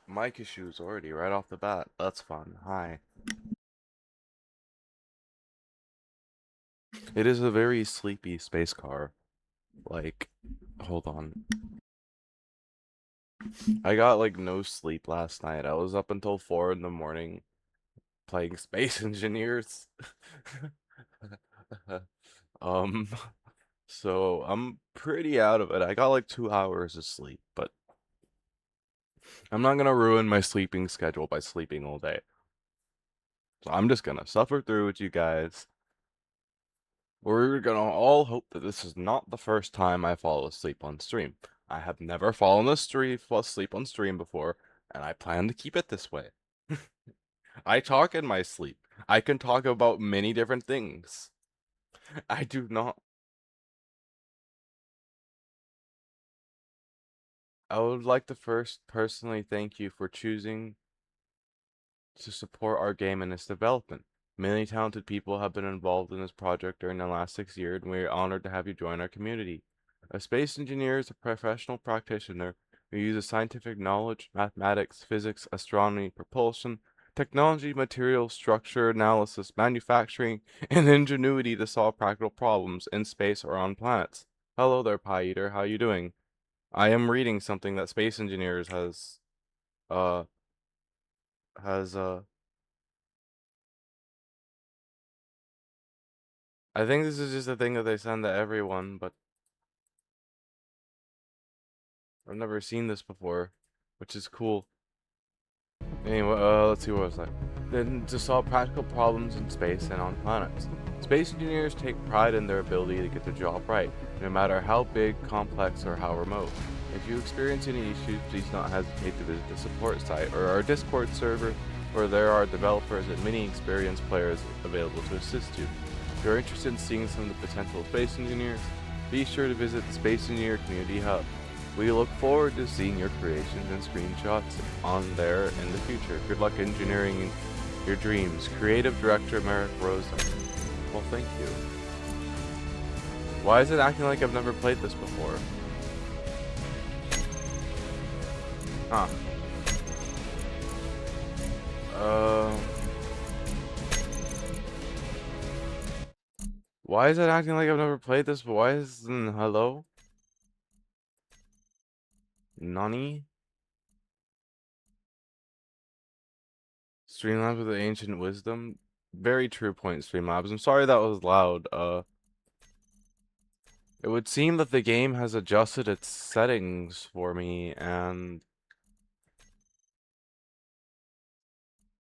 Mic issues already right off the bat. That's fun. Hi. It is a very sleepy space car. Like, hold on. I got like no sleep last night. I was up until 4 in the morning playing Space Engineers. um, so I'm pretty out of it. I got like 2 hours of sleep, but I'm not gonna ruin my sleeping schedule by sleeping all day. So I'm just gonna suffer through with you guys. We're gonna all hope that this is not the first time I fall asleep on stream. I have never asleep on stream before, and I plan to keep it this way. I talk in my sleep. I can talk about many different things. I do not. I would like to first personally thank you for choosing to support our game and its development. Many talented people have been involved in this project during the last 6 years, and we are honored to have you join our community. A space engineer is a professional practitioner who uses scientific knowledge, mathematics, physics, astronomy, propulsion, technology, materials, structure analysis, manufacturing, and ingenuity to solve practical problems in space or on planets. Hello there, Pie Eater. How you doing? I am reading something that Space Engineers uh has. I think this is just a thing that they send to everyone, but I've never seen this before, which is cool. Anyway, let's see what it's like. Then to solve practical problems in space and on planets. Space engineers take pride in their ability to get the job right, no matter how big, complex, or how remote. If you experience any issues, please don't hesitate to visit the support site or our Discord server, where there are developers and many experienced players available to assist you. If you're interested in seeing some of the potential space engineers, be sure to visit the Space Engineer Community Hub. We look forward to seeing your creations and screenshots on there in the future. Good luck engineering your dreams. Creative Director Merrick Rosen. Well, thank you. Why is it acting like I've never played this before? Huh. Uh, why is it acting like I've never played this? Why is hello? Nani? Streamlabs with the ancient wisdom. Very true point, Streamlabs. I'm sorry that was loud. It would seem that the game has adjusted its settings for me and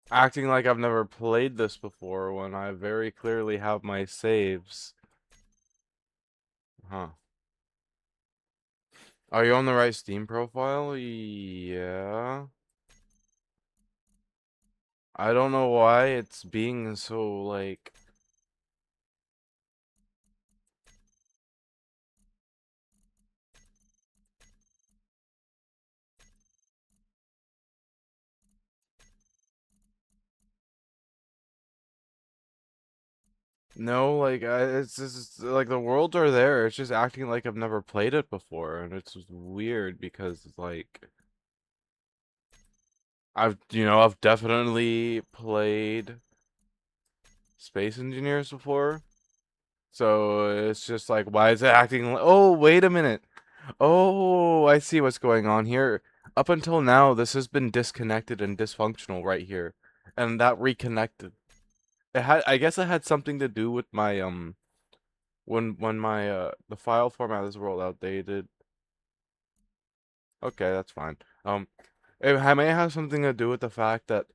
acting like I've never played this before when I very clearly have my saves. Huh. Are you on the right Steam profile? Yeah. I don't know why it's being so like. No, like it's just like the worlds are there. It's just acting like I've never played it before, and it's just weird because like I've definitely played Space Engineers before. So it's just like, why is it acting like, oh, wait a minute. Oh, I see what's going on here. Up until now, this has been disconnected and dysfunctional right here. And that reconnected. I guess it had something to do with my, when my, the file format is rolled outdated. Okay, that's fine. It may have something to do with the fact that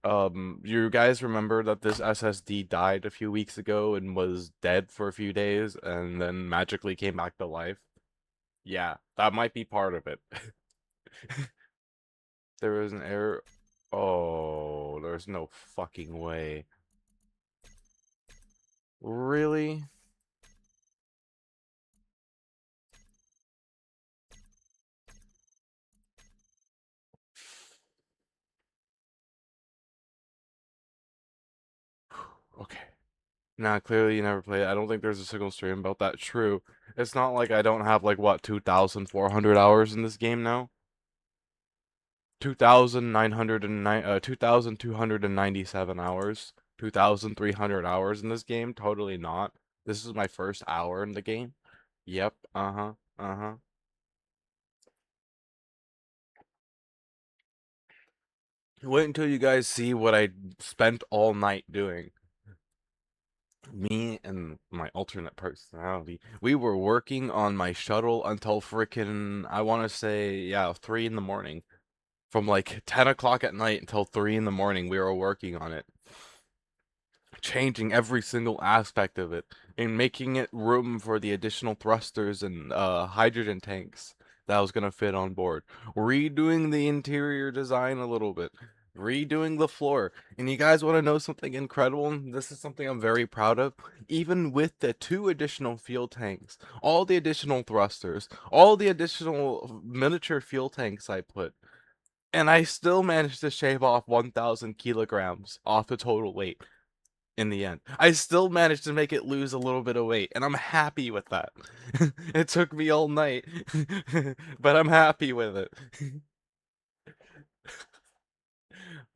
you guys remember that this SSD died a few weeks ago and was dead for a few days and then magically came back to life. Yeah, that might be part of it. There was an error. Oh, there's no fucking way. Really? Okay. Nah, clearly you never played it. I don't think there's a single stream about that. True. It's not like I don't have like what 2,400 hours in this game now. 2,297 hours. 2,300 hours in this game. Totally not. This is my first hour in the game. Yep. Uh-huh. Uh-huh. Wait until you guys see what I spent all night doing. Me and my alternate personality, we were working on my shuttle until frickin' I want to say, yeah, 3 in the morning. From like 10 o'clock at night until 3 in the morning, we were working on it, changing every single aspect of it and making it room for the additional thrusters and hydrogen tanks that was gonna fit on board. Redoing the interior design a little bit, redoing the floor. And you guys want to know something incredible? This is something I'm very proud of. Even with the 2 additional fuel tanks, all the additional thrusters, all the additional miniature fuel tanks I put, and I still managed to shave off 1,000 kilograms off the total weight in the end. I still managed to make it lose a little bit of weight, and I'm happy with that. It took me all night, but I'm happy with it.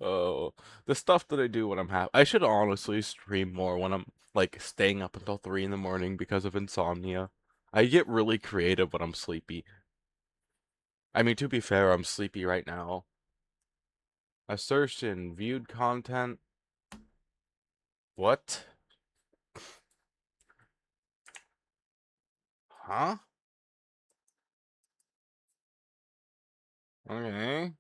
Oh, the stuff that I do when I'm happy. I should honestly stream more when I'm like staying up until 3 in the morning because of insomnia. I get really creative when I'm sleepy. I mean, to be fair, I'm sleepy right now. Assertion, viewed content. What? Huh? Okay.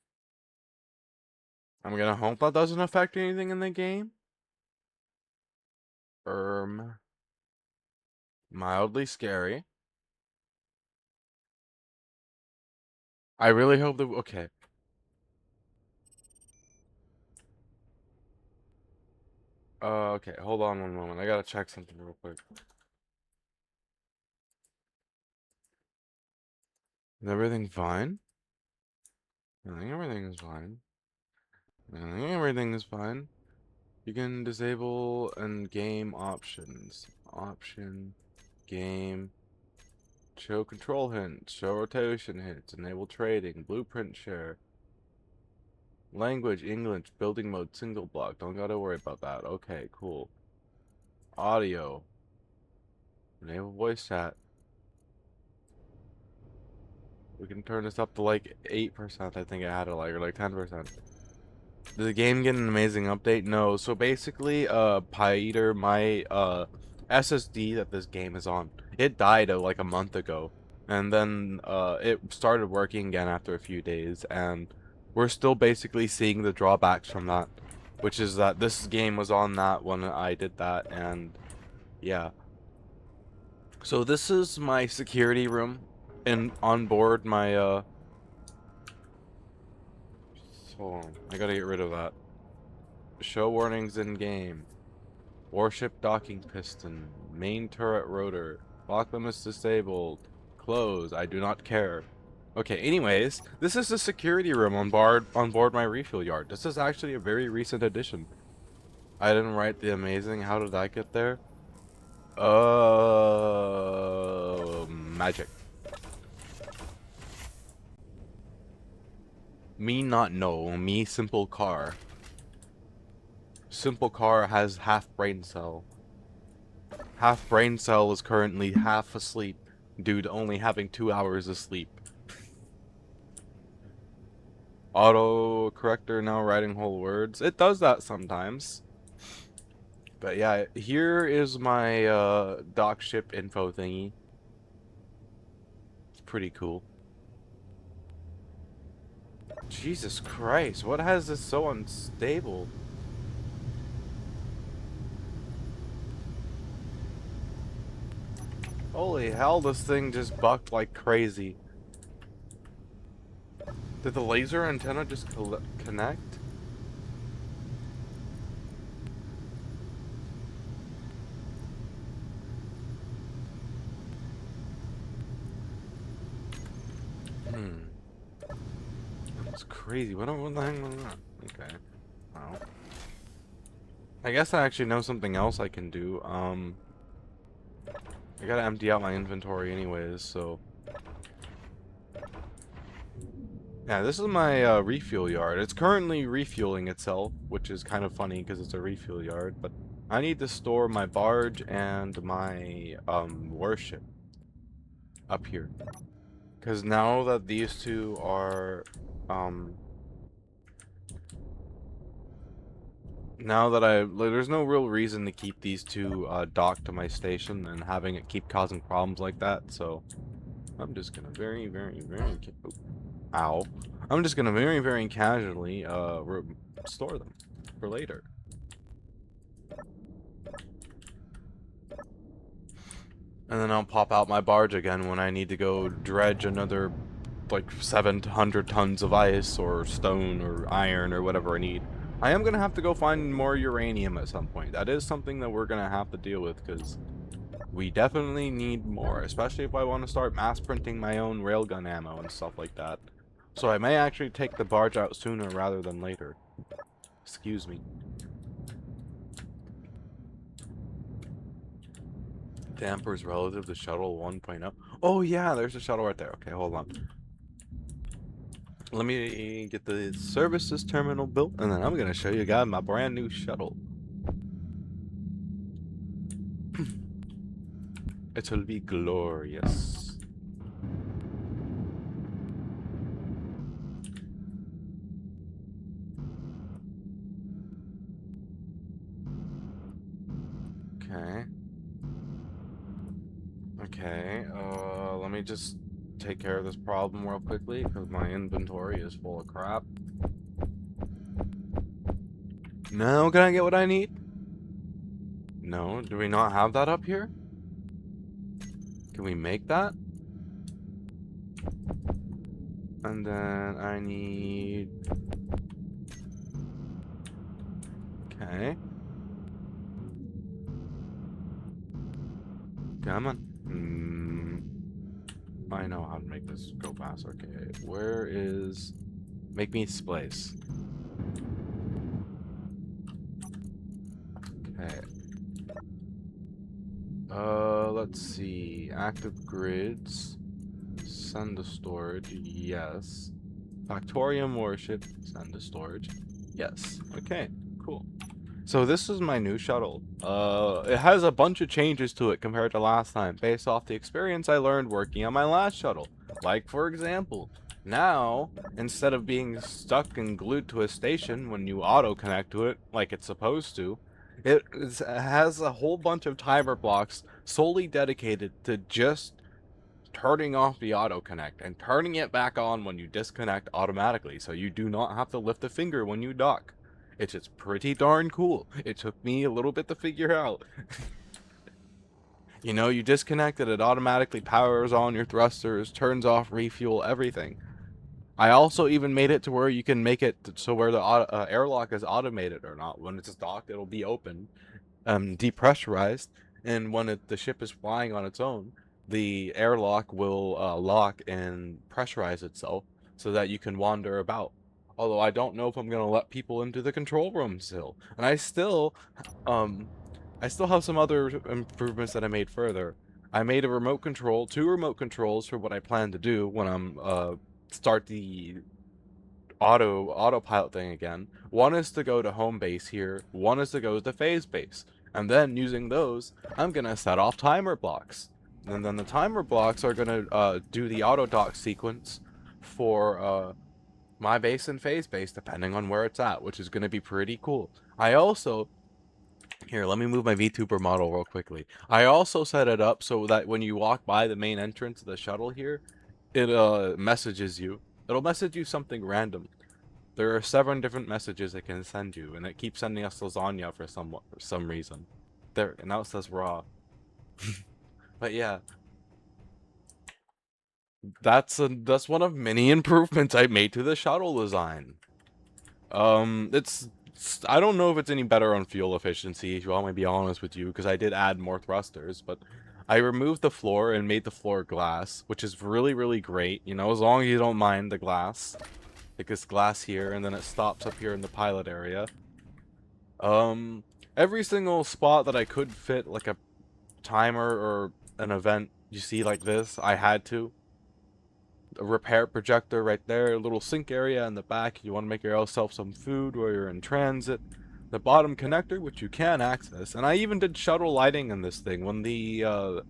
I'm gonna hope that doesn't affect anything in the game. Mildly scary. I really hope that. Okay. Okay. Hold on one moment. I gotta check something real quick. Is everything fine? I think everything is fine. I think everything is fine. You can disable and game options. Option, game, show control hints, show rotation hints, enable trading, blueprint share, language, English, building mode, single block. Don't gotta worry about that. Okay, cool. Audio, enable voice chat. We can turn this up to like 8%. I think it had it like, or like 10%. Did the game get an amazing update? No. So basically, Pyter, my SSD that this game is on, it died like a month ago, and then it started working again after a few days, and we're still basically seeing the drawbacks from that, which is that this game was on that when I did that, and yeah. So this is my security room, and on board my hold on, I gotta get rid of that. Show warnings in game. Warship docking piston. Main turret rotor. Lock limits disabled. Close. I do not care. Okay, anyways, this is the security room on board my refuel yard. This is actually a very recent addition. I didn't write the amazing. How did I get there? Magic. Me not know. Me simple car. Simple car has half brain cell. Half brain cell is currently half asleep due to only having 2 hours of sleep. Auto corrector now writing whole words. It does that sometimes. But yeah, here is my dock ship info thingy. It's pretty cool. Jesus Christ, what has this so unstable? Holy hell, this thing just bucked like crazy. Did the laser antenna just connect? crazy. What the heck was that? Okay. Wow. I guess I actually know something else I can do. I gotta empty out my inventory anyways, so... Yeah, this is my refuel yard. It's currently refueling itself, which is kind of funny because it's a refuel yard, but I need to store my barge and my warship up here. Because now that these two are now that there's no real reason to keep these two docked to my station and having it keep causing problems like that, so I'm just gonna ow. I'm just gonna very casually store them for later. And then I'll pop out my barge again when I need to go dredge another like 700 tons of ice or stone or iron or whatever I need. I am gonna have to go find more uranium at some point. That is something that we're gonna have to deal with because we definitely need more, especially if I want to start mass printing my own railgun ammo and stuff like that. So I may actually take the barge out sooner rather than later. Excuse me. Dampers relative to shuttle 1.0. Oh yeah, there's a shuttle right there. Okay, hold on. Let me get the services terminal built, and then I'm gonna show you guys my brand new shuttle. It'll be glorious. Okay. Okay, let me just take care of this problem real quickly, because my inventory is full of crap. Now, can I get what I need? No, do we not have that up here? Can we make that? And then I need... Okay. Come on. I know how to make this go fast. Okay, where is... Make me splice. Okay. Let's see. Active grids. Send to storage. Yes. Factorium warship. Send to storage. Yes. Okay. Cool. So this is my new shuttle. It has a bunch of changes to it compared to last time, based off the experience I learned working on my last shuttle. Like, for example, now, instead of being stuck and glued to a station when you auto-connect to it, like it's supposed to, it has a whole bunch of timer blocks solely dedicated to just turning off the auto connect and turning it back on when you disconnect automatically, so you do not have to lift a finger when you dock. It's just pretty darn cool. It took me a little bit to figure out. You know, you disconnect it, it automatically powers on your thrusters, turns off refuel, everything. I also even made it to where you can make it so where the airlock is automated or not. When it's docked, it'll be open, depressurized, and when the ship is flying on its own, the airlock will lock and pressurize itself so that you can wander about. Although I don't know if I'm gonna let people into the control room still, and I still have some other improvements that I made further. I made a remote control, two remote controls for what I plan to do when I'm start the autopilot thing again. One is to go to home base here, one is to go to phase base. And then using those, I'm gonna set off timer blocks. And then the timer blocks are gonna do the auto dock sequence for my base and phase base, depending on where it's at, which is gonna be pretty cool. I also here, let me move my VTuber model real quickly. I also set it up so that when you walk by the main entrance of the shuttle here, it messages you. It'll message you something random. There are 7 different messages it can send you, and it keeps sending us lasagna for some reason. There, and now it says raw. But yeah, that's one of many improvements I made to the shuttle design. It's I don't know if it's any better on fuel efficiency, if you want me to be honest with you, because I did add more thrusters, but I removed the floor and made the floor glass, which is really great, you know, as long as you don't mind the glass. like this glass here, and then it stops up here in the pilot area. Um, every single spot that I could fit like a timer or an event, you see like this, I had to. A repair projector right there, a little sink area in the back. You want to make yourself some food while you're in transit. The bottom connector, which you can access, and I even did shuttle lighting in this thing when it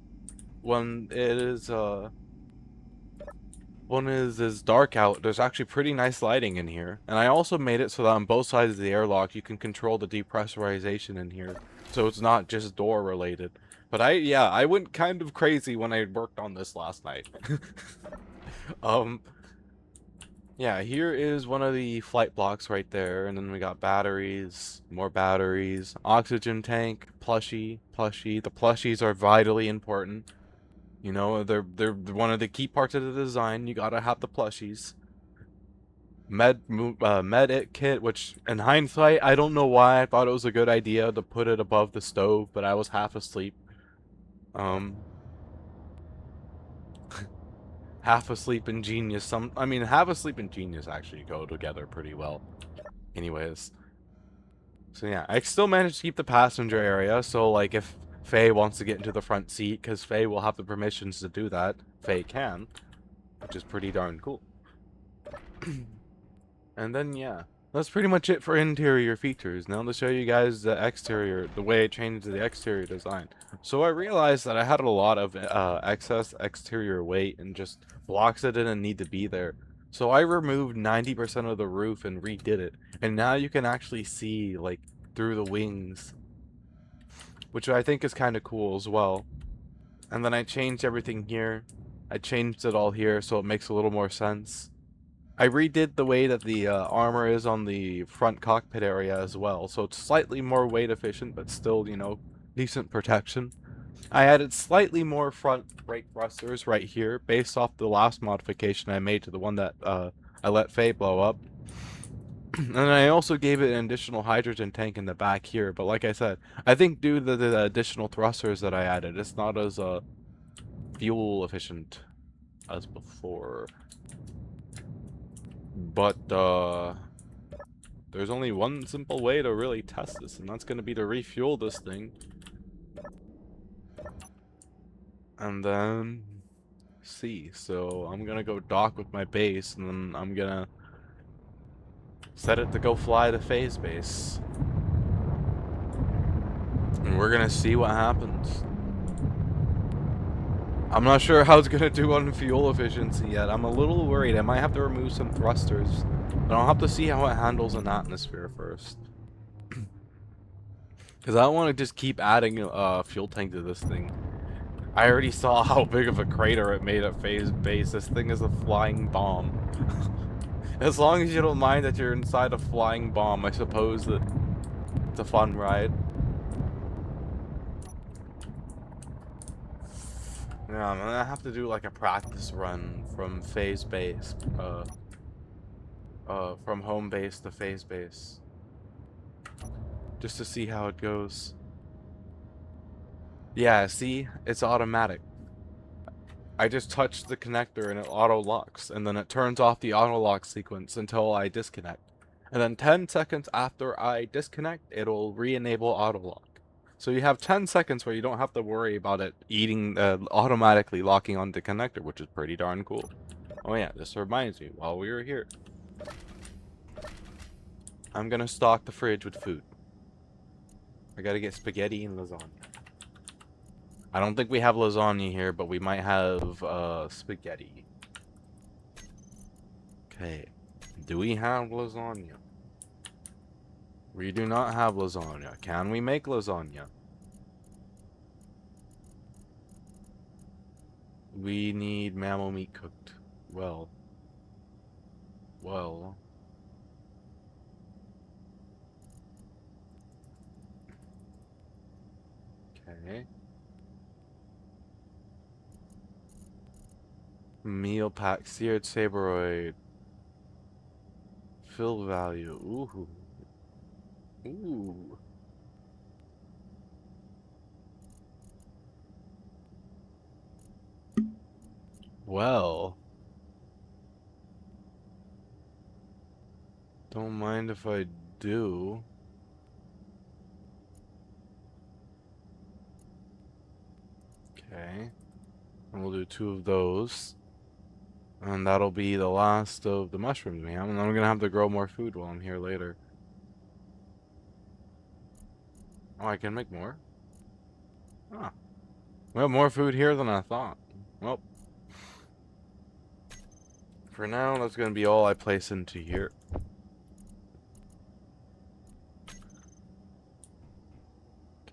is dark out. There's actually pretty nice lighting in here, and I also made it so that on both sides of the airlock you can control the depressurization in here, so it's not just door related. But I went kind of crazy when I worked on this last night. um. Yeah, here is one of the flight blocks right there, and then we got batteries, more batteries, oxygen tank, plushie. The plushies are vitally important. You know, they're one of the key parts of the design. You gotta have the plushies. Med kit, which in hindsight, I don't know why I thought it was a good idea to put it above the stove, but I was half asleep. Um, half asleep and genius. I mean, half asleep and genius actually go together pretty well. Anyways. So yeah, I still managed to keep the passenger area, so like if Faye wants to get into the front seat, because Faye will have the permissions to do that, Faye can, which is pretty darn cool. And then yeah, that's pretty much it for interior features. Now to show you guys the exterior, the way I changed the exterior design. So I realized that I had a lot of excess exterior weight and just blocks that didn't need to be there. So I removed 90% of the roof and redid it. And now you can actually see like through the wings, which I think is kind of cool as well. And then I changed everything here. I changed it all here so it makes a little more sense. I redid the way that the armor is on the front cockpit area as well, so it's slightly more weight efficient, but still, you know, decent protection. I added slightly more front brake thrusters right here, based off the last modification I made to the one that I let Faye blow up. And I also gave it an additional hydrogen tank in the back here, but like I said, I think due to the additional thrusters that I added, it's not as fuel efficient as before. But there's only one simple way to really test this, and that's going to be to refuel this thing. And then see. So I'm going to go dock with my base, and then I'm going to set it to go fly to phase base. And we're going to see what happens. I'm not sure how it's going to do on fuel efficiency yet. I'm a little worried. I might have to remove some thrusters. But I'll have to see how it handles in atmosphere first. Because I don't want to just keep adding fuel tank to this thing. I already saw how big of a crater it made at phase base. This thing is a flying bomb. As long as you don't mind that you're inside a flying bomb, I suppose that it's a fun ride. Yeah, I'm gonna have to do like a practice run from phase base, from home base to phase base. Just to see how it goes. Yeah, see? It's automatic. I just touch the connector and it auto locks, and then it turns off the auto lock sequence until I disconnect. And then 10 seconds after I disconnect, it'll re-enable auto lock. So you have 10 seconds where you don't have to worry about it automatically locking on the connector, which is pretty darn cool. Oh yeah, this reminds me, while we were here, I'm gonna stock the fridge with food. I gotta get spaghetti and lasagna. I don't think we have lasagna here, but we might have spaghetti. Okay. Do we have lasagna? We do not have lasagna. Can we make lasagna? We need mammal meat cooked. Well. Well. Okay. Meal pack. Seared sabroid. Fill value. Ooh. Ooh. Well. Don't mind if I do. Okay. And we'll do 2 of those. And that'll be the last of the mushrooms we have. And then I'm gonna have to grow more food while I'm here later. Oh, I can make more? Ah. We have more food here than I thought. Well, for now, that's gonna be all I place into here.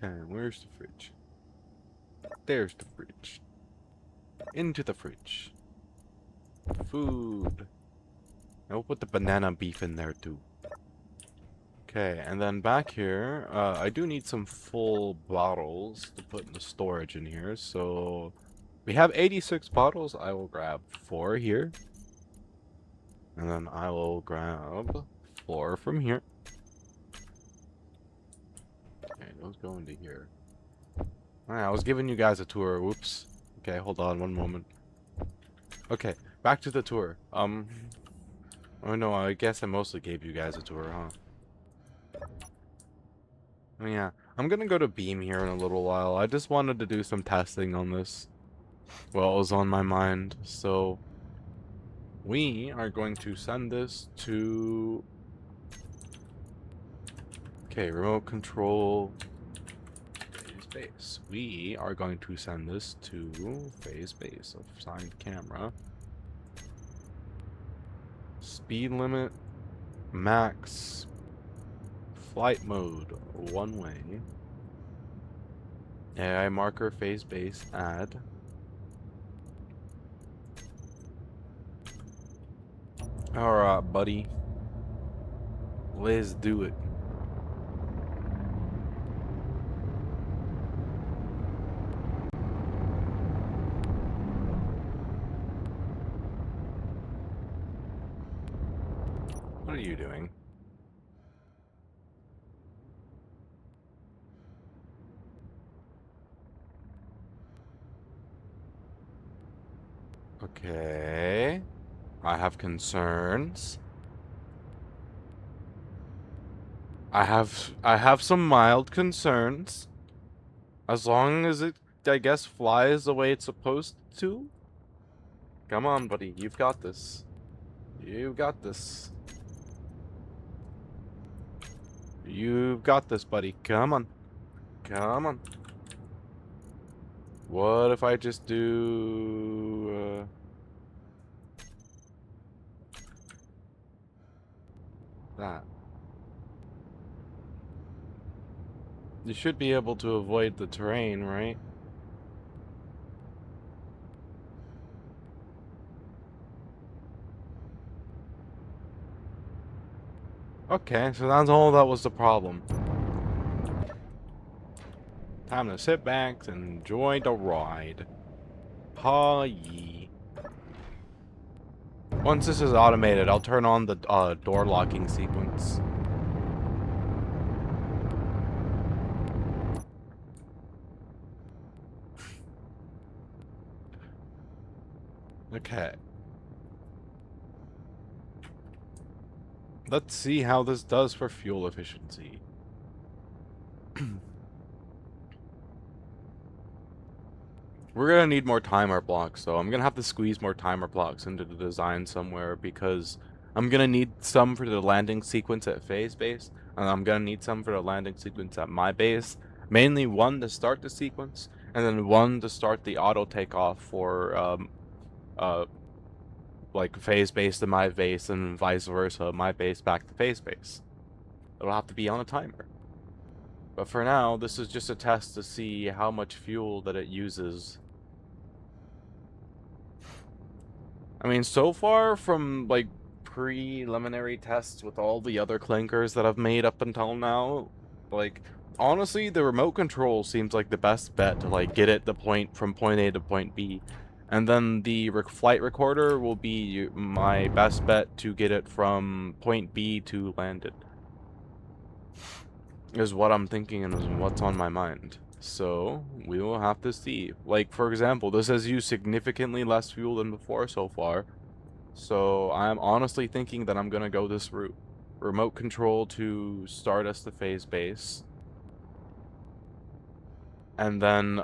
Okay, where's the fridge? There's the fridge. Into the fridge. Food. And we'll put the banana beef in there too. Okay, and then back here, I do need some full bottles to put in the storage in here. So we have 86 bottles. I will grab 4 here. And then I will grab 4 from here. Okay, those go into here. Alright, I was giving you guys a tour. Whoops. Okay, hold on one moment. Okay, back to the tour. Oh no, I guess I mostly gave you guys a tour, huh? Oh yeah, I'm gonna go to Beam here in a little while. I just wanted to do some testing on this. Well, it was on my mind, so we are going to send this to... Okay, remote control phase base. We are going to send this to phase base of signed camera. Speed limit, max, flight mode, 1 way. AI marker, phase base, add. Alright, buddy. Let's do it. What are you doing? Okay. I have concerns. I have some mild concerns. As long as it, I guess, flies the way it's supposed to. Come on, buddy. You've got this. You've got this. You've got this, buddy. Come on. Come on. What if I just do... that? You should be able to avoid the terrain, right? Okay, so that's all that was the problem. Time to sit back and enjoy the ride. Ha yee. Once this is automated, I'll turn on the door locking sequence. Okay. Let's see how this does for fuel efficiency. We're gonna need more timer blocks, so I'm gonna have to squeeze more timer blocks into the design somewhere because I'm gonna need some for the landing sequence at phase base, and I'm gonna need some for the landing sequence at my base. Mainly 1 to start the sequence, and then 1 to start the auto takeoff for like phase base to my base, and vice versa, my base back to phase base. It'll have to be on a timer. But for now, this is just a test to see how much fuel that it uses. I mean, so far from, like, preliminary tests with all the other clinkers that I've made up until now, like, honestly, the remote control seems like the best bet to, like, get it from point A to point B. And then the flight recorder will be my best bet to get it from point B to landed. Is what I'm thinking and is what's on my mind. So, we will have to see. Like, for example, this has used significantly less fuel than before so far. So, I'm honestly thinking that I'm gonna go this route. remote control to start us to phase base, and then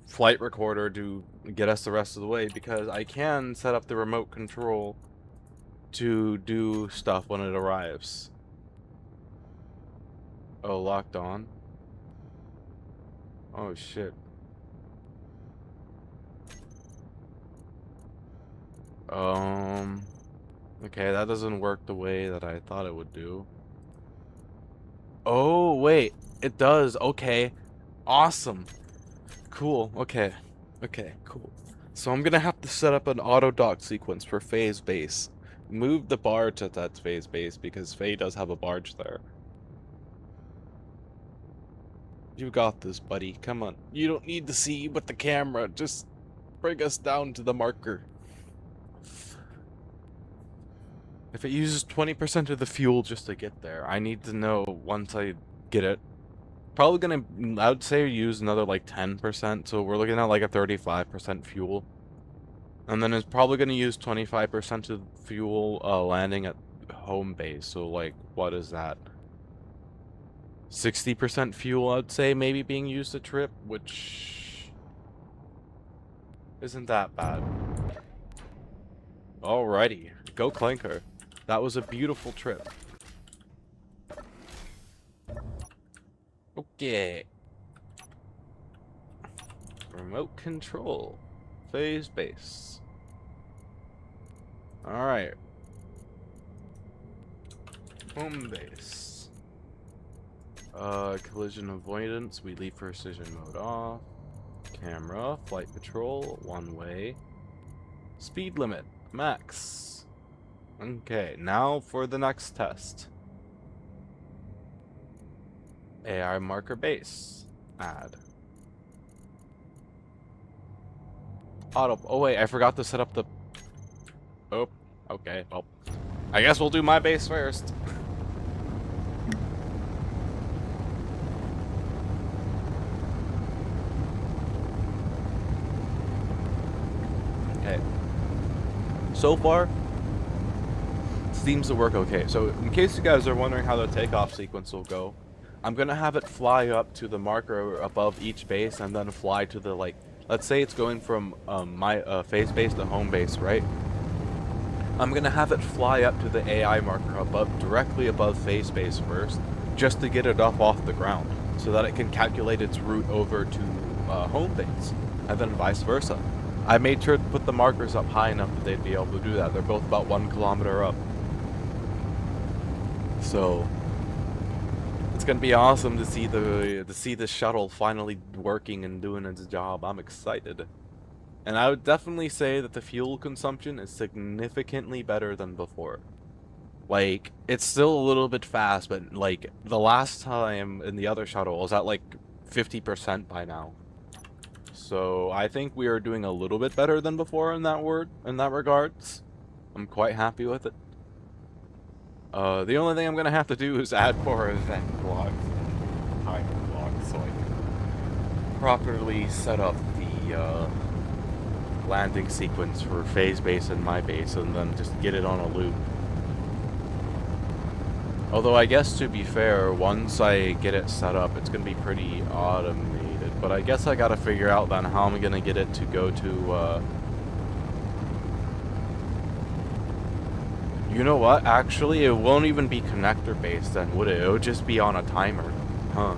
flight recorder to get us the rest of the way, because I can set up the remote control to do stuff when it arrives. Oh, locked on. Oh shit. Okay, that doesn't work the way that I thought it would do. Oh, wait. It does. Okay. Awesome. Cool. Okay. Okay, cool. So I'm gonna have to set up an auto dock sequence for phase base. Move the barge at that phase base because Faye does have a barge there. You got this, buddy. Come on. You don't need to see with the camera. Just bring us down to the marker. If it uses 20% of the fuel just to get there, I need to know once I get it. Probably gonna, I would say, use another like 10%, so we're looking at like a 35% fuel. And then it's probably gonna use 25% of fuel landing at home base, so like, what is that? 60% fuel, I'd say, maybe being used a trip, which isn't that bad. Alrighty, go Clanker. That was a beautiful trip. Okay. Remote control. Phase base. Alright. Home base. Collision avoidance. We leave precision mode off. Camera. Flight patrol. One way. Speed limit. Max. Okay, now for the next test. AI marker base. Add. Auto. Oh wait, I forgot to set up the. Oh, okay. Well, I guess we'll do my base first. Okay. So far, seems to work okay. So, in case you guys are wondering how the takeoff sequence will go, I'm gonna have it fly up to the marker above each base and then fly to the, like, let's say it's going from my phase base to home base, right? I'm gonna have it fly up to the AI marker directly above phase base first, just to get it up off the ground, so that it can calculate its route over to home base, and then vice versa. I made sure to put the markers up high enough that they'd be able to do that. They're both about 1 kilometer up. So it's gonna be awesome to see the shuttle finally working and doing its job. I'm excited. And I would definitely say that the fuel consumption is significantly better than before. Like, it's still a little bit fast, but like the last time in the other shuttle was at like 50% by now. So I think we are doing a little bit better than before in that regards. I'm quite happy with it. The only thing I'm gonna have to do is add more event blocks and timer blocks so I can properly set up the landing sequence for phase base and my base, and then just get it on a loop. Although I guess, to be fair, once I get it set up, it's gonna be pretty automated. But I guess I gotta figure out then how I'm gonna get it to go to you know what? Actually, it won't even be connector based then, would it? It would just be on a timer. Huh.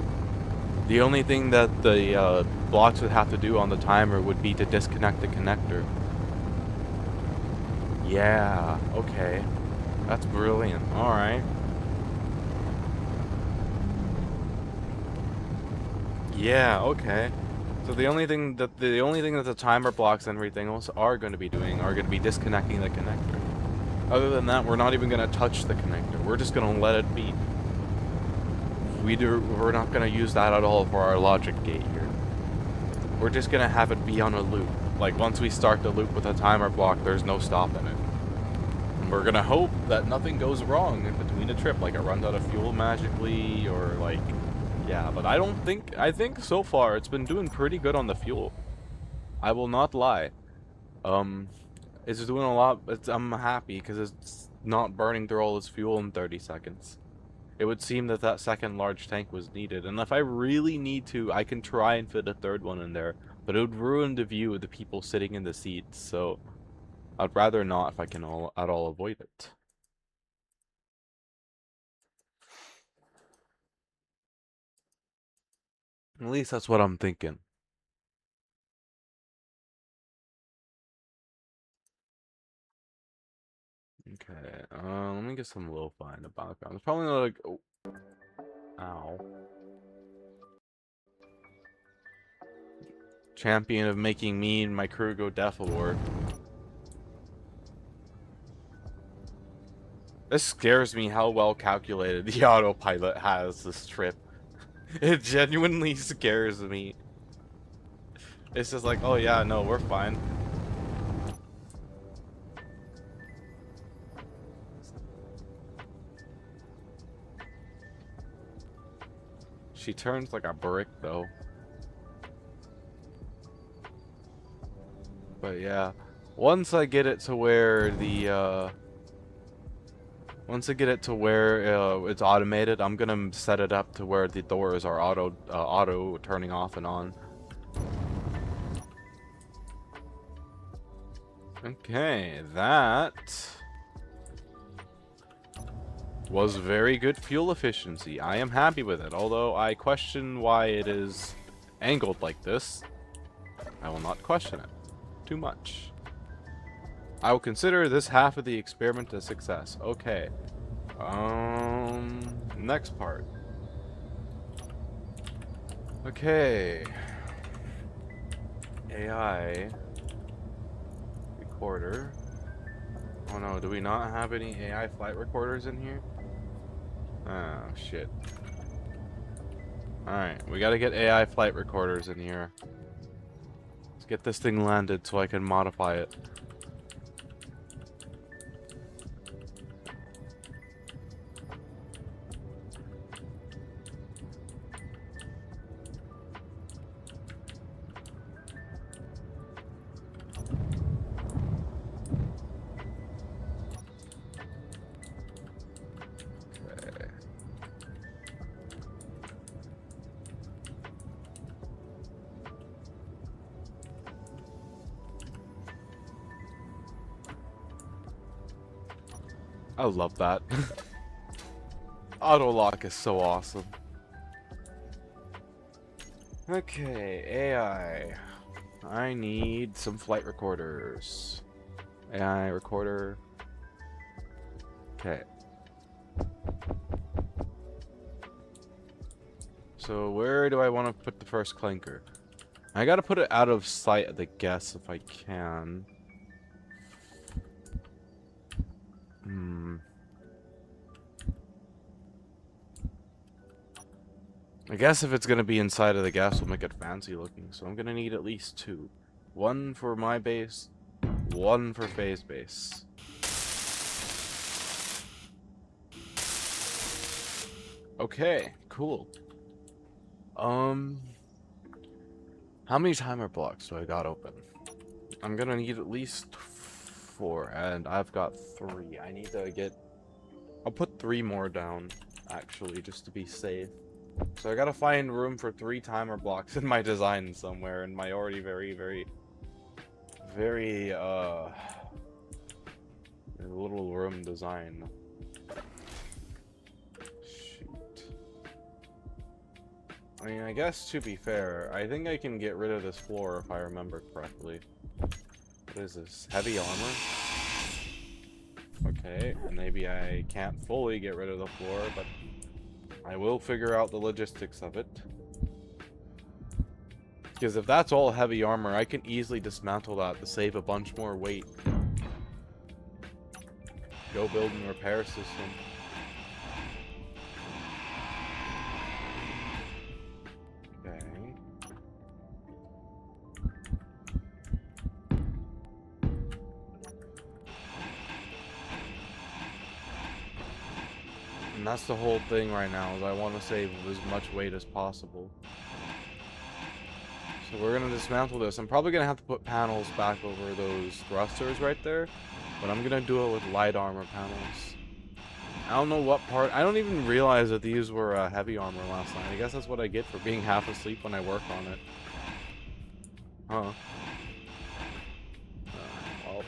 The only thing that the blocks would have to do on the timer would be to disconnect the connector. Yeah, okay. That's brilliant. Alright. Yeah, okay. So the only thing that the timer blocks and everything else are going to be doing are going to be disconnecting the connector. Other than that, we're not even going to touch the connector. We're just going to let it be. We're not going to use that at all for our logic gate here. We're just going to have it be on a loop. Like, once we start the loop with a timer block, there's no stopping it. And we're going to hope that nothing goes wrong in between a trip, like it runs out of fuel magically, or like, yeah, but I think so far it's been doing pretty good on the fuel. I will not lie. It's doing a lot. I'm happy because not burning through all his fuel in 30 seconds. It would seem that that second large tank was needed, and if I really need to, I can try and fit a third one in there, but it would ruin the view of the people sitting in the seats, so I'd rather not if I can at all avoid it. At least that's what I'm thinking. Okay, let me get some lo-fi in the background. It's probably not like, oh, ow. Champion of making me and my crew go deaf award. This scares me how well calculated the autopilot has this trip. It genuinely scares me. It's just like, oh yeah, no, we're fine. She turns like a brick though. But yeah, once I get it to where the once I get it to where it's automated, I'm gonna set it up to where the doors are auto turning off and on. Okay, that was very good fuel efficiency. I am happy with it, although I question why it is angled like this. I will not question it too much. I will consider this half of the experiment a success. Okay. Next part. Okay. AI recorder. Oh no, do we not have any AI flight recorders in here? Oh shit. Alright, we gotta get AI flight recorders in here. Let's get this thing landed so I can modify it. I love that. Auto lock is so awesome. Okay, AI. I need some flight recorders. AI recorder. Okay. So where do I want to put the first clinker? I gotta put it out of sight of the guests if I can. I guess if it's gonna be inside of the gas, we'll make it fancy looking. So I'm gonna need at least two. One for my base, one for Faye's base. Okay, cool. How many timer blocks do I got open? I'm gonna need at least 4, and I've got 3. I need to get... I'll put 3 more down, actually, just to be safe. So I gotta find room for 3 timer blocks in my design somewhere, in my already very little room design. Shoot. I mean, I guess to be fair, I think I can get rid of this floor if I remember correctly. What is this? Heavy armor? Okay, maybe I can't fully get rid of the floor, but I will figure out the logistics of it. Because if that's all heavy armor, I can easily dismantle that to save a bunch more weight. Go build and repair system. Okay. And that's the whole thing right now, is I want to save as much weight as possible. So we're going to dismantle this. I'm probably going to have to put panels back over those thrusters right there. but I'm gonna do it with light armor panels. I don't know what part. I don't even realize that these were heavy armor last night. I guess that's what I get for being half asleep when I work on it. Huh. Well,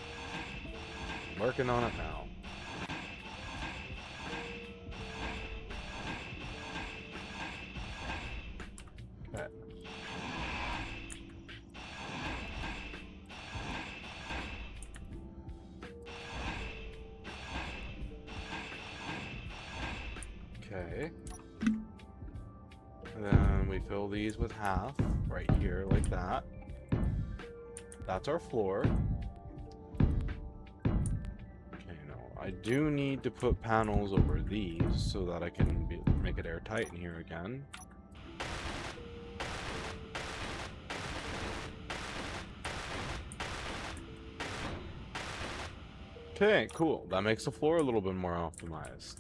working on it now. Okay. Okay. Then we fill these with half right here like that. That's our floor. Okay, now I do need to put panels over these so that I can make it airtight in here again. Okay, cool. That makes the floor a little bit more optimized.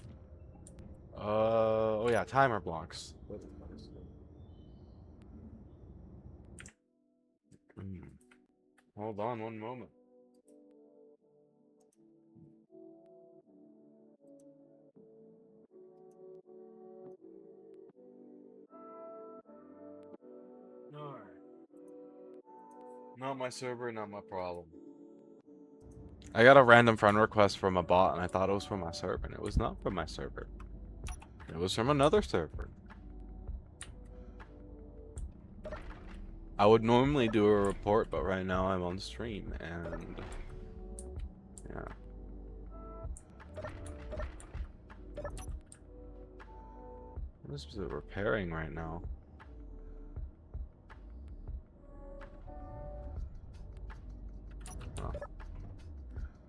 Oh yeah, timer blocks. Hold on one moment. No. Not my server, not my problem. I got a random friend request from a bot and I thought it was from my server, and it was not from my server. It was from another server. I would normally do a report, but right now I'm on stream and yeah. What is it repairing right now?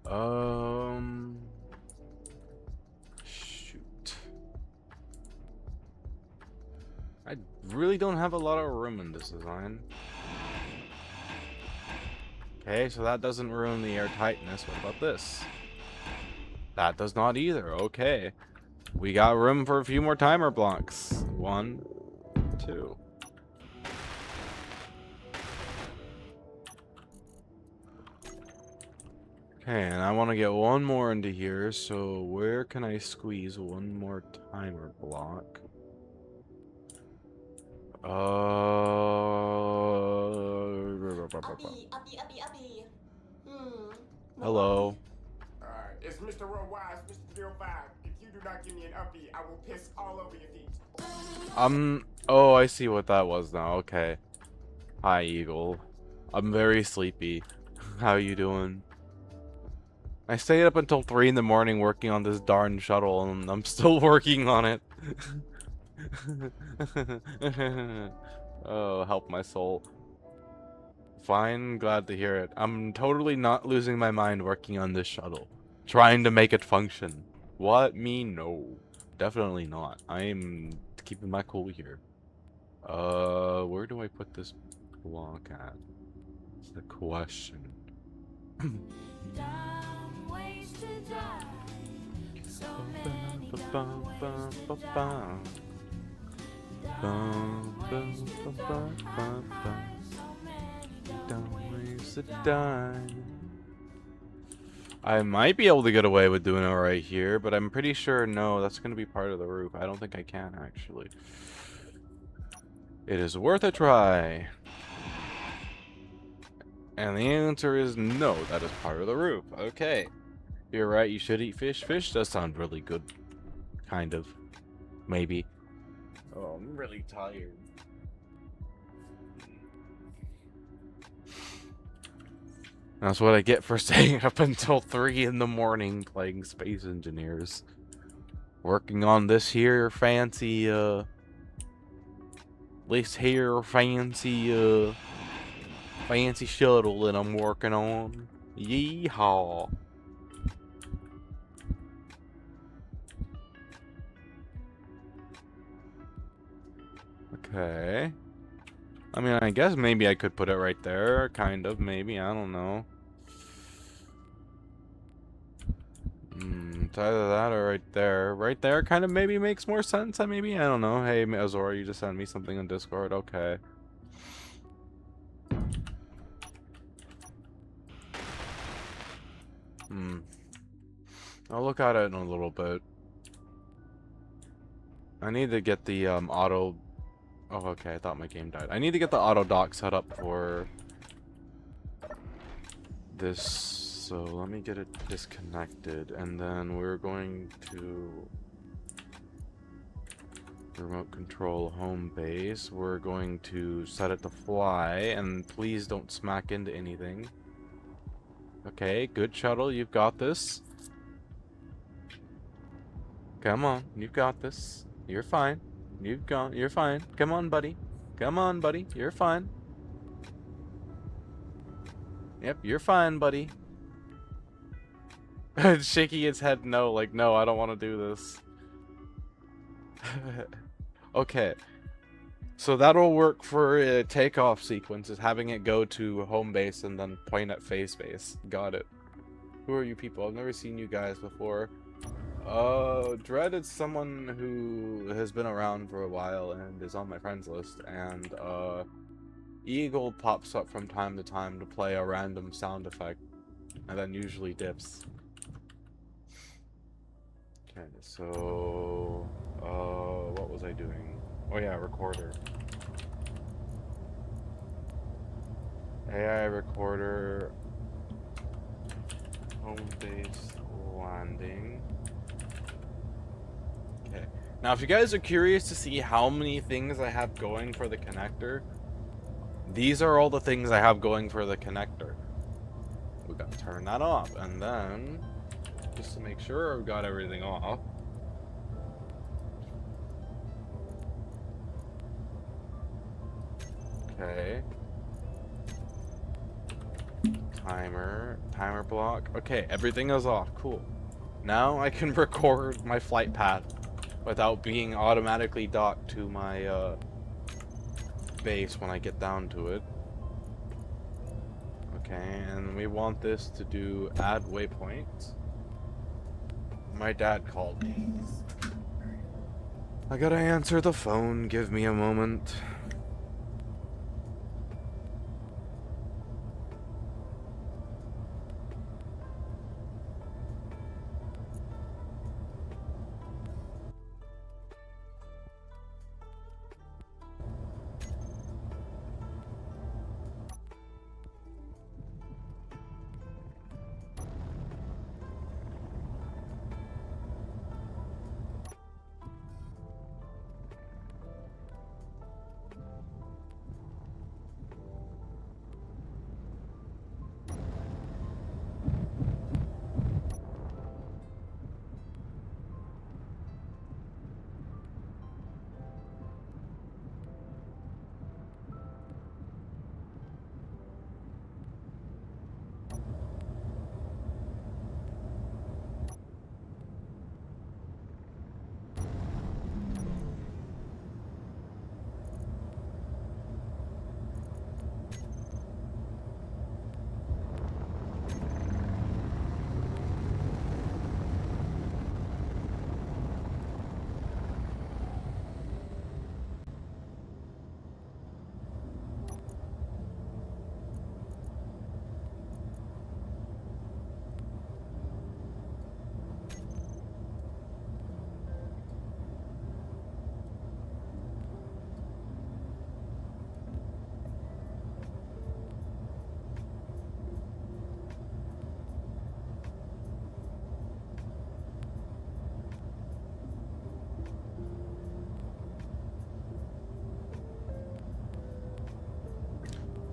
Oh. Shoot. I really don't have a lot of room in this design. Okay, so that doesn't ruin the airtightness. What about this? That does not either. Okay. We got room for a few more timer blocks. 1, 2. Okay, and I want to get one more into here, so where can I squeeze one more timer block? Hello. It's Mr. Worldwide, Mr. 305. If you do not give me an uppy, I will piss all over your feet. Oh, I see what that was now. Okay. Hi, Eagle. I'm very sleepy. How you doing? I stayed up until 3 in the morning working on this darn shuttle, and I'm still working on it. Oh, help my soul. Fine, glad to hear it. I'm totally not losing my mind working on this shuttle. Trying to make it function. What? Me? No. Definitely not. I am keeping my cool here. Where do I put this block at? That's the question. Don't waste a dime. I might be able to get away with doing it right here, but I'm pretty sure no, that's going to be part of the roof. I don't think I can, actually. It is worth a try. And the answer is no, that is part of the roof. Okay. You're right, you should eat fish. Fish does sound really good. Kind of. Maybe. Oh, I'm really tired. That's what I get for staying up until 3 in the morning playing Space Engineers. Working on this here fancy, fancy shuttle that I'm working on. Yeehaw. Okay. I mean, I guess maybe I could put it right there. Kind of, maybe. I don't know. It's either that or right there. Right there kind of maybe makes more sense. Maybe? I don't know. Hey, Azora, you just sent me something on Discord. Okay. I'll look at it in a little bit. I need to get the auto. Oh, okay. I thought my game died. I need to get the auto dock set up for this. So let me get it disconnected, and then we're going to remote control home base. We're going to set it to fly, and please don't smack into anything. Okay, good shuttle. You've got this. Come on, you've got this. You're fine. You're fine. Come on, buddy. Come on, buddy. You're fine. Yep, you're fine, buddy. Shaking its head no, like, no, I don't want to do this. Okay. So that'll work for a takeoff sequence, is having it go to home base and then point at face base. Got it. Who are you people? I've never seen you guys before. Dread is someone who has been around for a while and is on my friends list, and Eagle pops up from time to time to play a random sound effect, and then usually dips. Okay, so what was I doing? Oh yeah, recorder. AI recorder, home base landing. Okay. Now, if you guys are curious to see how many things I have going for the connector, these are all the things I have going for the connector. We got to turn that off, and then, just to make sure I've got everything off. Okay. Timer block. Okay, everything is off. Cool. Now I can record my flight path without being automatically docked to my base when I get down to it. Okay, and we want this to do add waypoints. My dad called me. I gotta answer the phone. Give me a moment.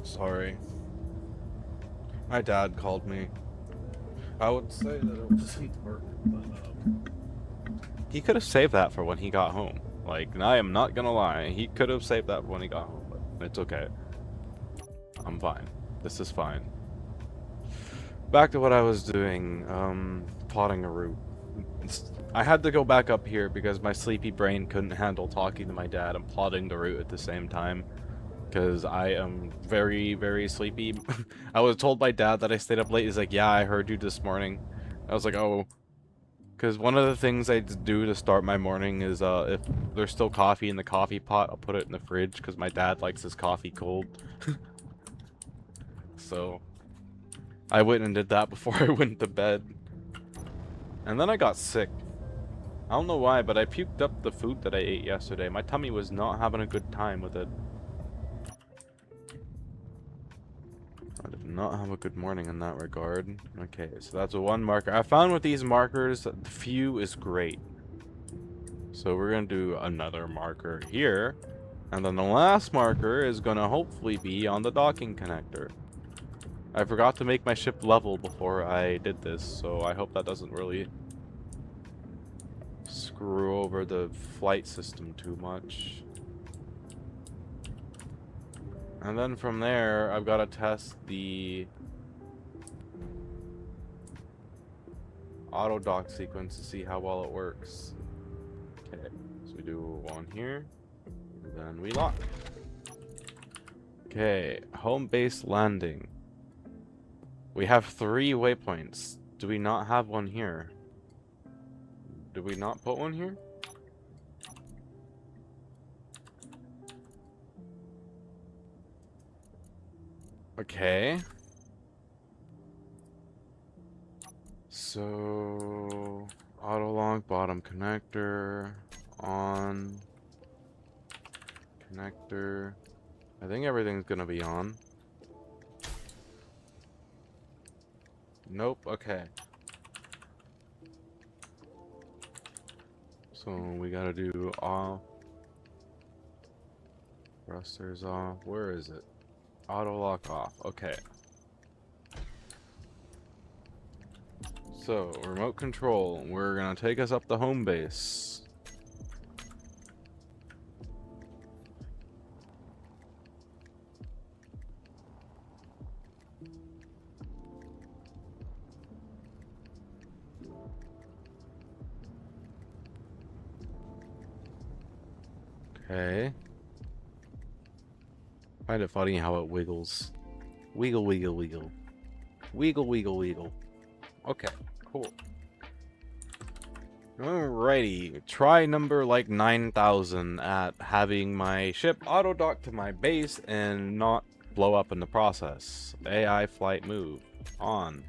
Sorry. My dad called me. I would say that it wasn't work, but he could have saved that for when he got home. Like, I am not gonna lie, he could have saved that for when he got home, but it's okay. I'm fine. This is fine. Back to what I was doing, plotting a route. I had to go back up here because my sleepy brain couldn't handle talking to my dad and plotting the route at the same time. Because I am very, very sleepy. I was told by dad that I stayed up late. He's like, yeah, I heard you this morning. I was like, oh. Because one of the things I do to start my morning is, if there's still coffee in the coffee pot, I'll put it in the fridge because my dad likes his coffee cold. So, I went and did that before I went to bed. And then I got sick. I don't know why, but I puked up the food that I ate yesterday. My tummy was not having a good time with it. I did not have a good morning in that regard. Okay, so that's a one marker. I found with these markers, the few is great. So we're going to do another marker here. And then the last marker is going to hopefully be on the docking connector. I forgot to make my ship level before I did this, so I hope that doesn't really screw over the flight system too much. And then from there, I've got to test the auto dock sequence to see how well it works. Okay, so we do one here, and then we lock. Okay, home base landing. We have 3 waypoints. Do we not have one here? Do we not put one here? Okay. So, auto lock, bottom connector, on, connector. I think everything's gonna be on. Nope, okay. So we gotta do off. Thrusters off. Where is it? Auto lock off. Okay. So, remote control. We're gonna take us up the home base. Okay. Find it funny how it wiggles. Wiggle, wiggle, wiggle. Wiggle, wiggle, wiggle. Okay, cool. Alrighty, try number like 9,000 at having my ship auto dock to my base and not blow up in the process. AI flight move on.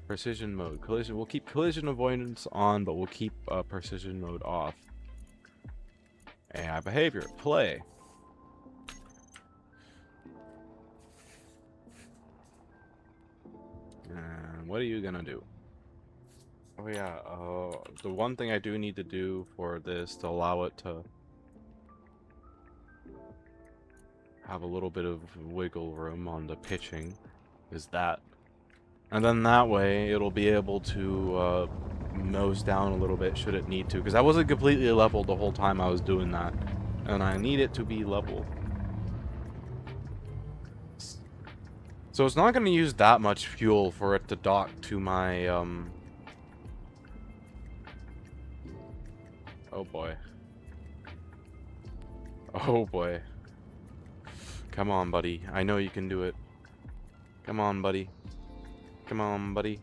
Precision mode. Collision. We'll keep collision avoidance on, but we'll keep precision mode off. AI behavior. Play. And what are you gonna do? Oh yeah, the one thing I do need to do for this to allow it to have a little bit of wiggle room on the pitching is that. And then that way it'll be able to nose down a little bit should it need to. Because I wasn't completely level the whole time I was doing that. And I need it to be level. So it's not going to use that much fuel for it to dock to my, Oh boy. Oh boy. Come on, buddy. I know you can do it. Come on, buddy. Come on, buddy.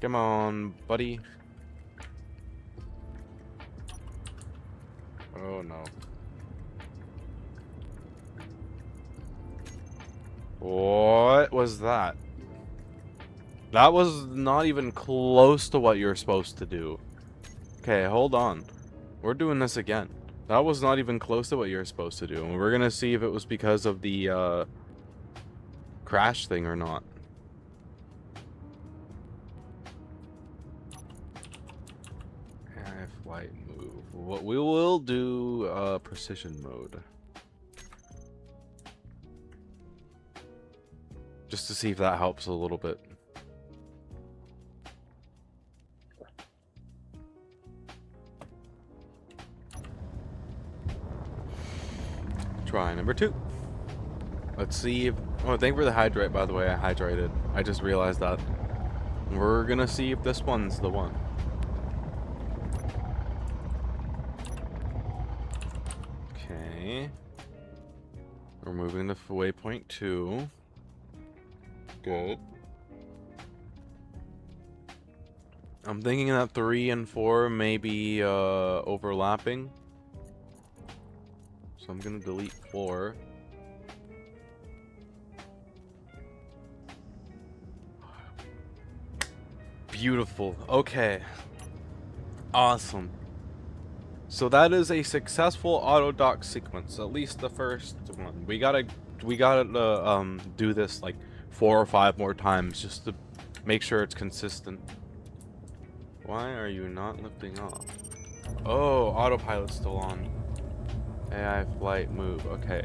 Come on, buddy. Oh no. What was that? That was not even close to what you're supposed to do. Okay, hold on. We're doing this again. That was not even close to what you're supposed to do. And we're gonna see if it was because of the crash thing or not. Flight move. What we will do precision mode. Just to see if that helps a little bit. Try number 2. Let's see if... Oh, thank you for the hydrate, by the way. I hydrated. I just realized that. We're gonna see if this one's the one. Okay. We're moving to waypoint 2. Good. I'm thinking that 3 and 4 may be overlapping. So I'm gonna delete 4. Beautiful. Okay. Awesome. So that is a successful auto dock sequence. At least the first one. We gotta do this like 4 or 5 more times just to make sure it's consistent. Why are you not lifting off? Oh, autopilot's still on. AI flight move. Okay.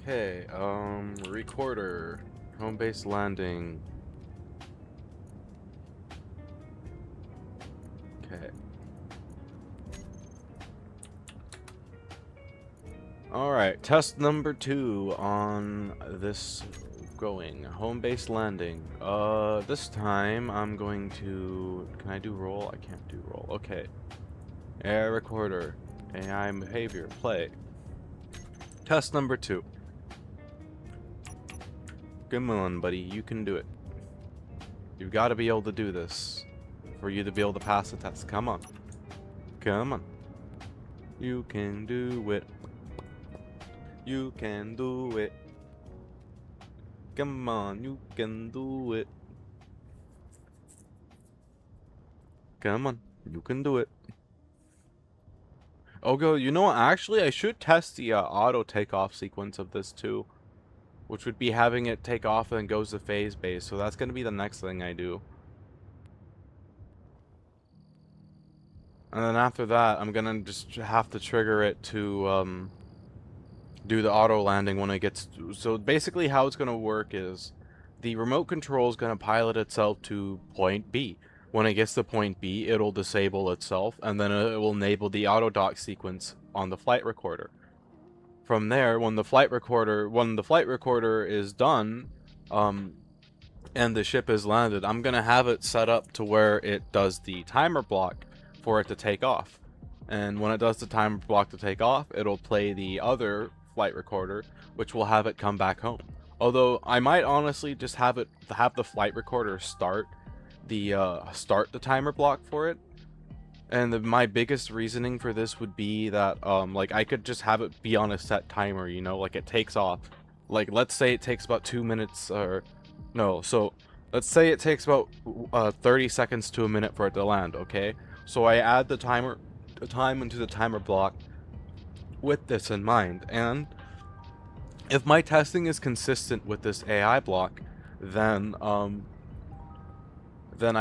Okay, recorder. Home base landing. Okay. Alright, test number 2 on this going. Home base landing. This time I'm going to... Can I do roll? I can't do roll. Okay. AI recorder. AI behavior. Play. Test number 2. Come on, buddy. You can do it. You've got to be able to do this for you to be able to pass the test. Come on. Come on. You can do it. You can do it. Come on, you can do it. Come on, you can do it. Okay, you know what? Actually, I should test the auto takeoff sequence of this too, which would be having it take off and goes to phase base. So that's gonna be the next thing I do. And then after that, I'm gonna just have to trigger it to do the auto landing when it gets to, so basically how it's going to work is the remote control is going to pilot itself to point B. When it gets to point B, it'll disable itself, and then it will enable the auto dock sequence on the flight recorder. From there, when the flight recorder is done, and the ship is landed, I'm gonna have it set up to where it does the timer block for it to take off. And when it does the timer block to take off, it'll play the other flight recorder, which will have it come back home. Although I might honestly just have the flight recorder start the timer block for it. And my biggest reasoning for this would be that like I could just have it be on a set timer, you know, like it takes off. Like let's say it takes about 2 minutes or no, so let's say it takes about 30 seconds to a minute for it to land, okay? So I add the time into the timer block with this in mind, and if my testing is consistent with this AI block, then I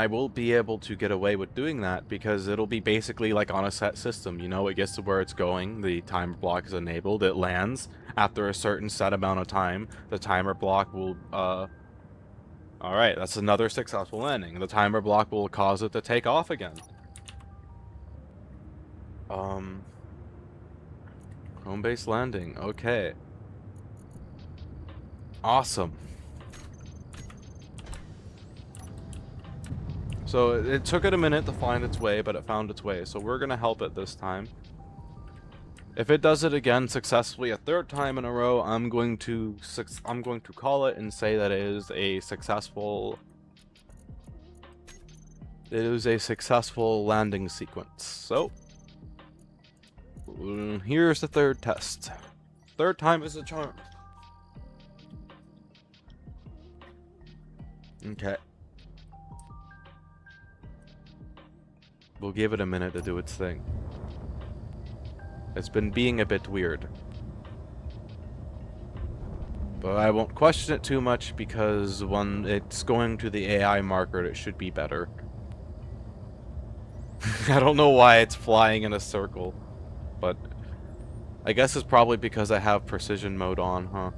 will be able to get away with doing that because it'll be basically like on a set system, you know, it gets to where it's going, the timer block is enabled, it lands after a certain set amount of time, the timer block will alright, that's another successful landing. The timer block will cause it to take off again. Home base landing, okay. Awesome. So it took it a minute to find its way, but it found its way, so we're gonna help it this time. If it does it again successfully a 3rd time in a row, I'm going to call it and say that it is a successful landing sequence. So here's the 3rd test. 3rd time is a charm. Okay. We'll give it a minute to do its thing. It's been being a bit weird. But I won't question it too much because when it's going to the AI marker, it should be better. I don't know why it's flying in a circle, but I guess it's probably because I have precision mode on, huh?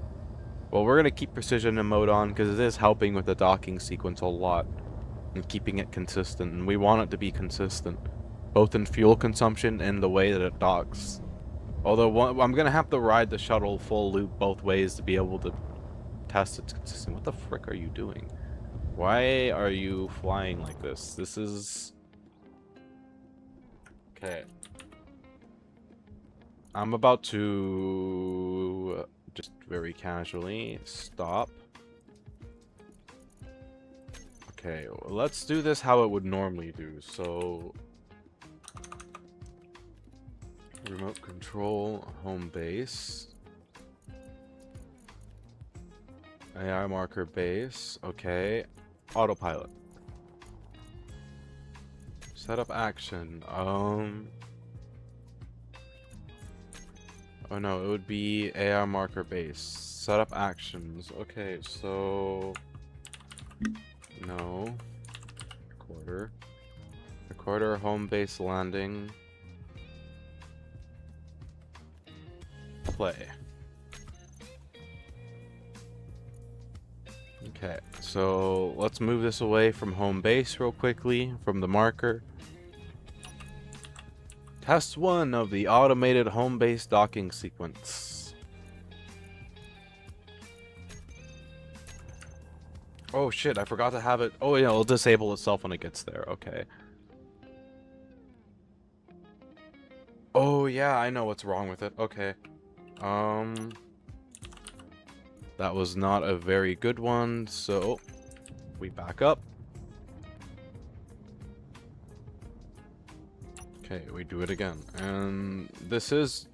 Well, we're gonna keep precision mode on because it is helping with the docking sequence a lot and keeping it consistent, and we want it to be consistent, both in fuel consumption and the way that it docks. Although I'm gonna have to ride the shuttle full loop both ways to be able to test its consistency. What the frick are you doing? Why are you flying like this? This is... Okay. I'm about to just very casually stop. Okay, well, let's do this how it would normally do. So remote control, home base. AI marker base. Okay. Autopilot. Setup action. Oh no, it would be AI marker base. Setup actions. Okay, so no. Recorder. Recorder home base landing. Play. Okay, so let's move this away from home base real quickly from the marker. Test 1 of the automated home base docking sequence. Oh shit, I forgot to have it. Oh yeah, it'll disable itself when it gets there. Okay. Oh yeah, I know what's wrong with it. Okay. That was not a very good one, so we back up. Okay, we do it again. And this is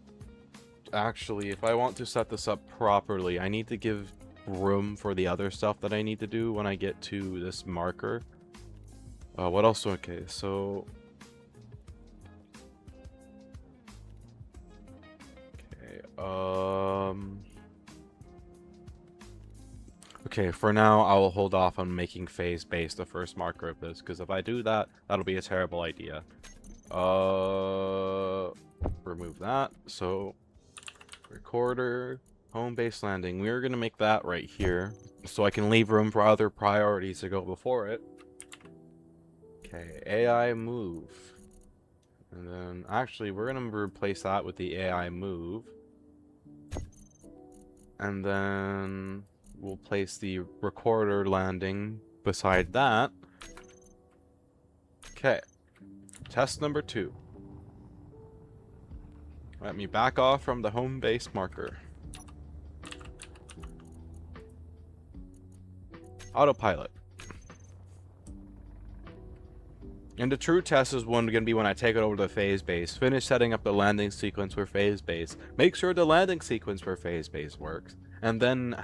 actually, if I want to set this up properly, I need to give room for the other stuff that I need to do when I get to this marker. What else? Okay, so okay, for now, I will hold off on making phase base the first marker of this, because if I do that, that'll be a terrible idea. Remove that. So, recorder, home base landing. We're gonna make that right here, so I can leave room for other priorities to go before it. Okay, AI move. And then, actually, we're gonna replace that with the AI move. And then we'll place the recorder landing beside that. Okay. Test number 2. Let me back off from the home base marker. Autopilot. And the true test is going to be when I take it over to phase base, finish setting up the landing sequence for phase base, make sure the landing sequence for phase base works, and then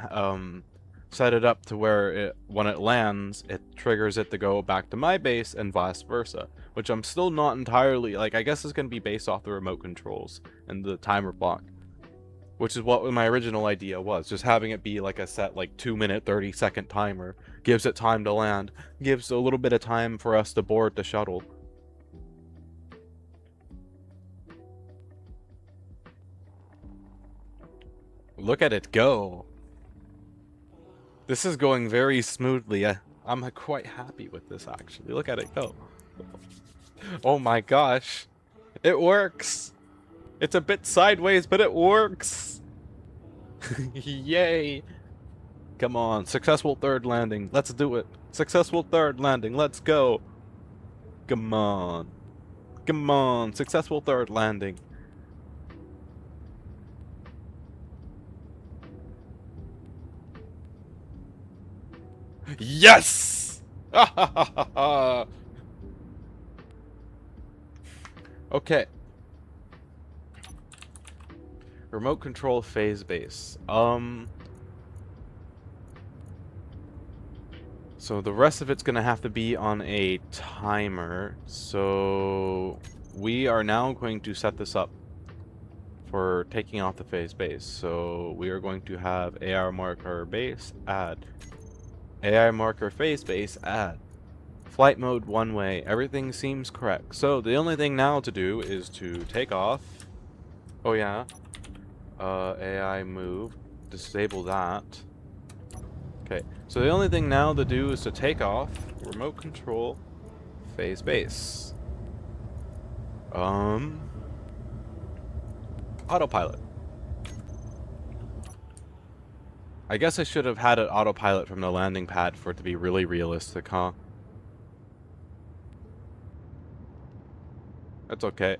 set it up to where when it lands, it triggers it to go back to my base and vice versa, which I'm still not entirely, like, I guess it's going to be based off the remote controls and the timer block, which is what my original idea was, just having it be like a set, like, 2-minute, 30-second timer, gives it time to land, gives a little bit of time for us to board the shuttle. Look at it go. This is going very smoothly. I'm quite happy with this, actually. Look at it go. Oh my gosh. It works. It's a bit sideways, but it works. Yay. Come on. Successful third landing. Let's do it. Successful third landing. Let's go. Come on. Come on. Successful third landing. Yes! Okay. Remote control phase base. So the rest of it's gonna have to be on a timer. So we are now going to set this up for taking off the phase base. So we are going to have AR marker base add. AI marker phase base add. Flight mode one way. Everything seems correct. So the only thing now to do is to take off. Oh yeah. AI move. Disable that. Okay. So the only thing now to do is to take off. Remote control. Phase base. Autopilot. I guess I should have had it autopilot from the landing pad for it to be really realistic, huh? That's okay.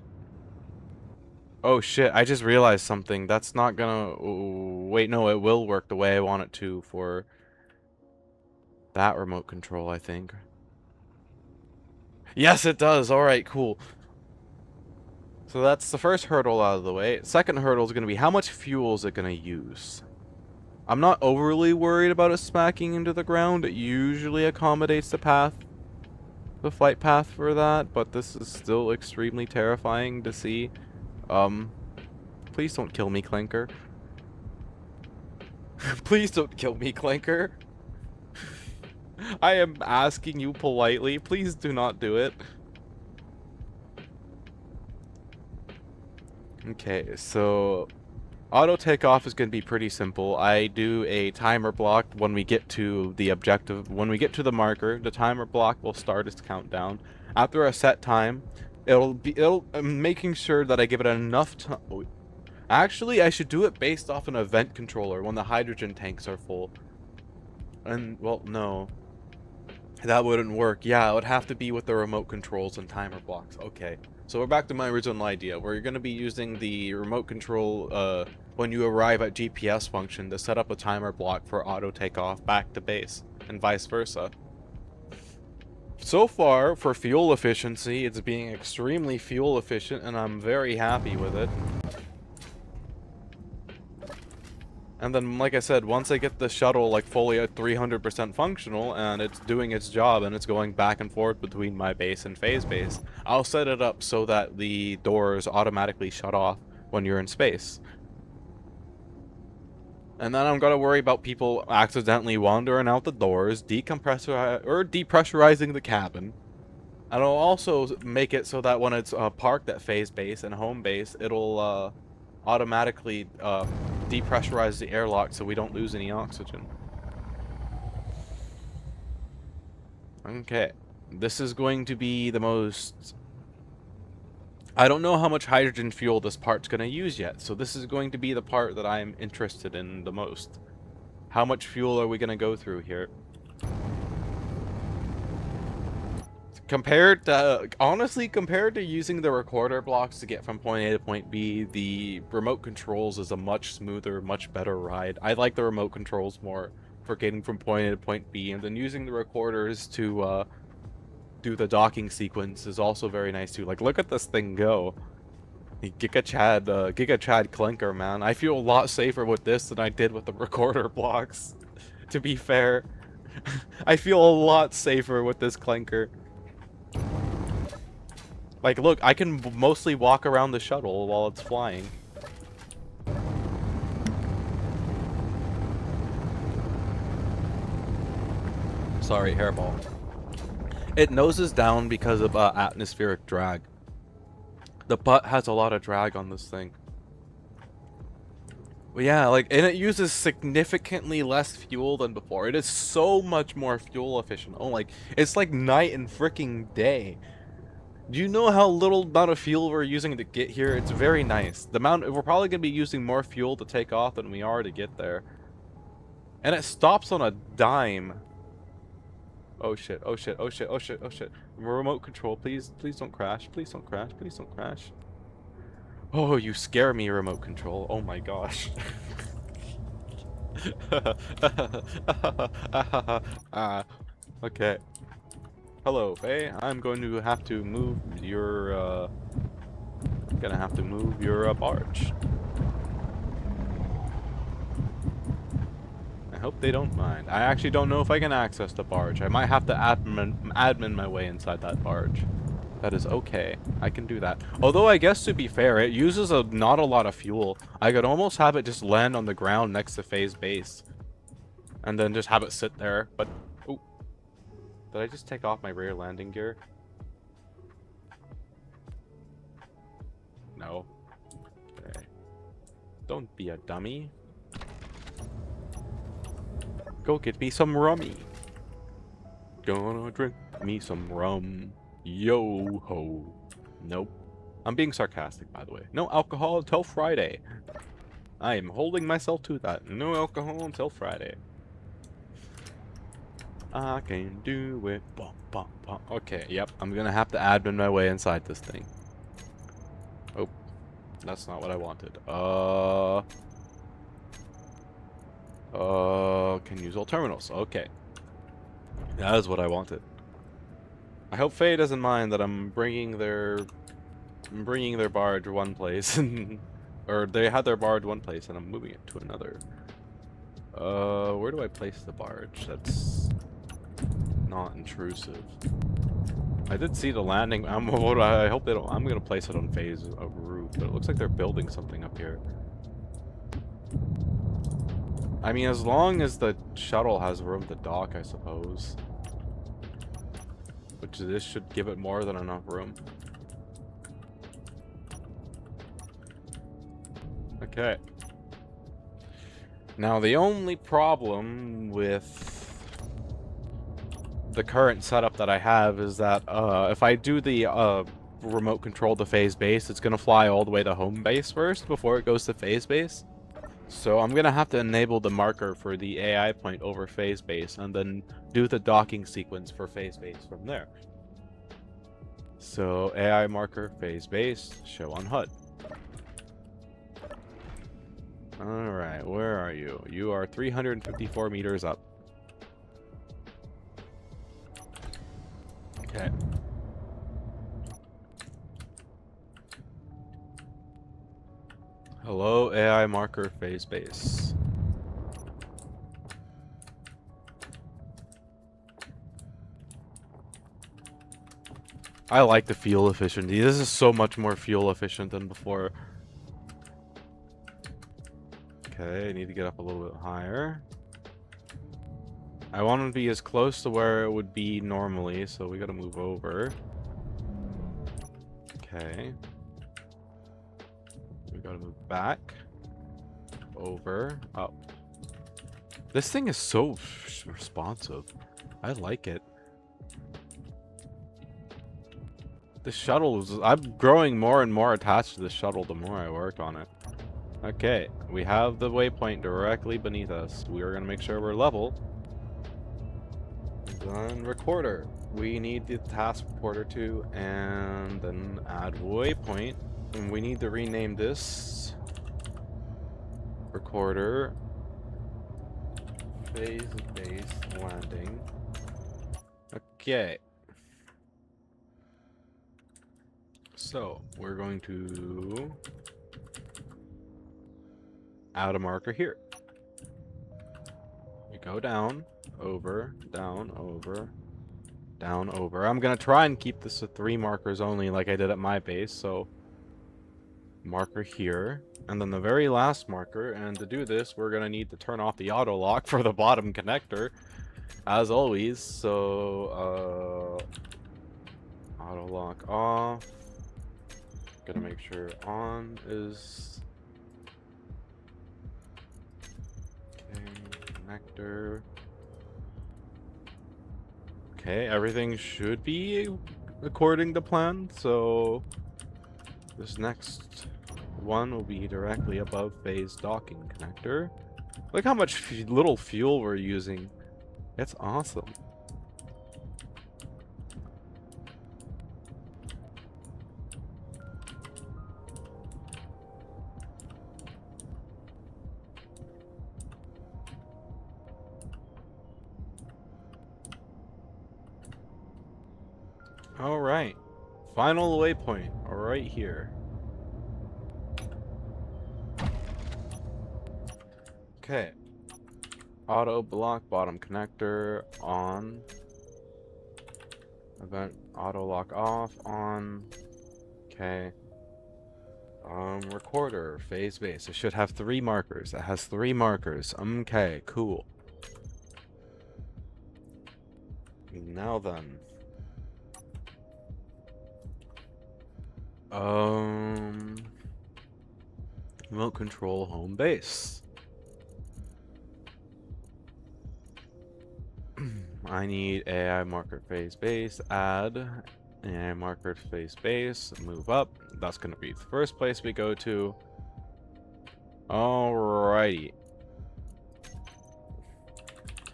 Oh shit, I just realized something. That's not gonna... Wait, no, it will work the way I want it to for that remote control, I think. Yes, it does. Alright, cool. So that's the first hurdle out of the way. Second hurdle is gonna be how much fuel is it gonna use? I'm not overly worried about it smacking into the ground. It usually accommodates the flight path for that, but this is still extremely terrifying to see. Please don't kill me, Clanker. Please don't kill me, Clanker. I am asking you politely. Please do not do it. Okay, so auto takeoff is going to be pretty simple. I do a timer block when we get to the objective. When we get to the marker, the timer block will start its countdown. After a set time, I'm making sure that I give it enough time. Actually, I should do it based off an event controller when the hydrogen tanks are full. And, well, no. That wouldn't work. Yeah, it would have to be with the remote controls and timer blocks. Okay. So we're back to my original idea. We're going to be using the remote control when you arrive at GPS function to set up a timer block for auto takeoff back to base, and vice versa. So far, for fuel efficiency, it's being extremely fuel efficient, and I'm very happy with it. And then, like I said, once I get the shuttle like fully at 300% functional and it's doing its job and it's going back and forth between my base and phase base, I'll set it up so that the doors automatically shut off when you're in space. And then I'm gonna worry about people accidentally wandering out the doors, depressurizing the cabin. And I'll also make it so that when it's parked at phase base and home base, it'll automatically depressurize the airlock so we don't lose any oxygen. Okay, this is going to be the most... I don't know how much hydrogen fuel this part's going to use yet, so this is going to be the part that I'm interested in the most. How much fuel are we going to go through here? Honestly, compared to using the recorder blocks to get from point A to point B, the remote controls is a much smoother, much better ride. I like the remote controls more for getting from point A to point B, and then using the recorders to do the docking sequence is also very nice too. Like, look at this thing go. Giga Chad Clinker, man. I feel a lot safer with this than I did with the recorder blocks. To be fair, I feel a lot safer with this Clinker. Like, look, I can mostly walk around the shuttle while it's flying. Sorry, hairball. It noses down because of atmospheric drag. The butt has a lot of drag on this thing. But yeah, like, and it uses significantly less fuel than before. It is so much more fuel efficient. Oh, like, it's like night and freaking day. Do you know how little amount of fuel we're using to get here? It's very nice. We're probably going to be using more fuel to take off than we are to get there. And it stops on a dime. Oh shit, oh shit, oh shit, oh shit, oh shit. Remote control, please don't crash. Please don't crash, please don't crash. Oh, you scare me, remote control. Oh my gosh. Okay. Hello, Faye. I'm going to have to move your, barge. I hope they don't mind. I actually don't know if I can access the barge. I might have to admin my way inside that barge. That is okay. I can do that. Although, I guess to be fair, it uses not a lot of fuel. I could almost have it just land on the ground next to phase base. And then just have it sit there, but... Ooh. Did I just take off my rear landing gear? No. Okay. Don't be a dummy. Go get me some rummy. Gonna drink me some rum. Yo ho. Nope. I'm being sarcastic, by the way. No alcohol until Friday. I am holding myself to that. No alcohol until Friday. I can do it. Bum, bum, bum. Okay, yep. I'm gonna have to admin my way inside this thing. Oh, that's not what I wanted. Can use all terminals. Okay. That is what I wanted. I hope Faye doesn't mind that I'm bringing their barge one place, or they had their barge one place and I'm moving it to another. Where do I place the barge? That's not intrusive. I did see the landing. I hope they don't. I'm gonna place it on phase of roof, but it looks like they're building something up here. I mean, as long as the shuttle has room to dock, I suppose. Which this should give it more than enough room. Okay. Now, the only problem with the current setup that I have is that if I do the remote control to phase base, it's going to fly all the way to home base first before it goes to phase base. So I'm going to have to enable the marker for the AI point over phase base and then do the docking sequence for phase base from there. So AI marker, phase base, show on HUD. Alright, where are you? You are 354 meters up. Okay. Hello, AI marker, phase base. I like the fuel efficiency. This is so much more fuel efficient than before. Okay, I need to get up a little bit higher. I want to be as close to where it would be normally, so we gotta move over. Okay. We gotta move back. Over. Up. This thing is so responsive. I like it. The shuttle is... I'm growing more and more attached to the shuttle the more I work on it. Okay, we have the waypoint directly beneath us. We are going to make sure we're level. Then recorder. We need the task recorder too, and then add waypoint. And we need to rename this recorder phase-based landing. Okay. So, we're going to add a marker here. We go down, over, down, over, down, over. I'm going to try and keep this to 3 markers only like I did at my base, so marker here, and then the very last marker, and to do this, we're going to need to turn off the auto lock for the bottom connector, as always, so, auto lock off. Gonna make sure on is okay, connector. Okay, everything should be according to plan, so this next one will be directly above phase docking connector. Look how much little fuel we're using. It's awesome. Alright. Final waypoint, right here. Okay. Auto block bottom connector on. Event auto lock off on. Okay. Recorder phase base. It should have 3 markers. It has 3 markers. Okay, cool. Now then. Remote control home base. I need AI marker phase base, add AI marker phase base, move up. That's gonna be the first place we go to. Alrighty.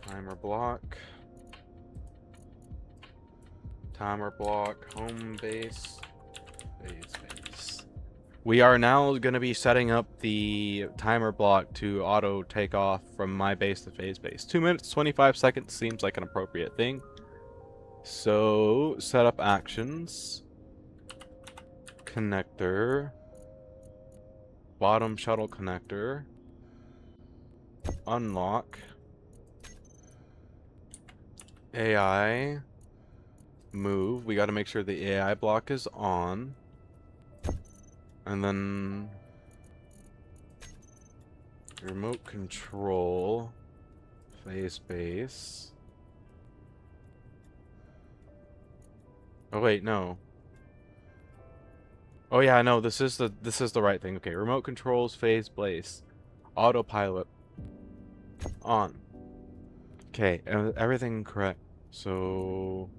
Timer block. Timer block, home base, phase base. We are now going to be setting up the timer block to auto take off from my base to phase base. 2 minutes, 25 seconds seems like an appropriate thing. So, set up actions. Connector. Bottom shuttle connector. unlock AI move. We got to make sure the AI block is on. And then remote control phase base. Oh wait, no. Oh yeah, no, this is the right thing. Okay, remote controls phase base. Autopilot on. Okay, everything correct. So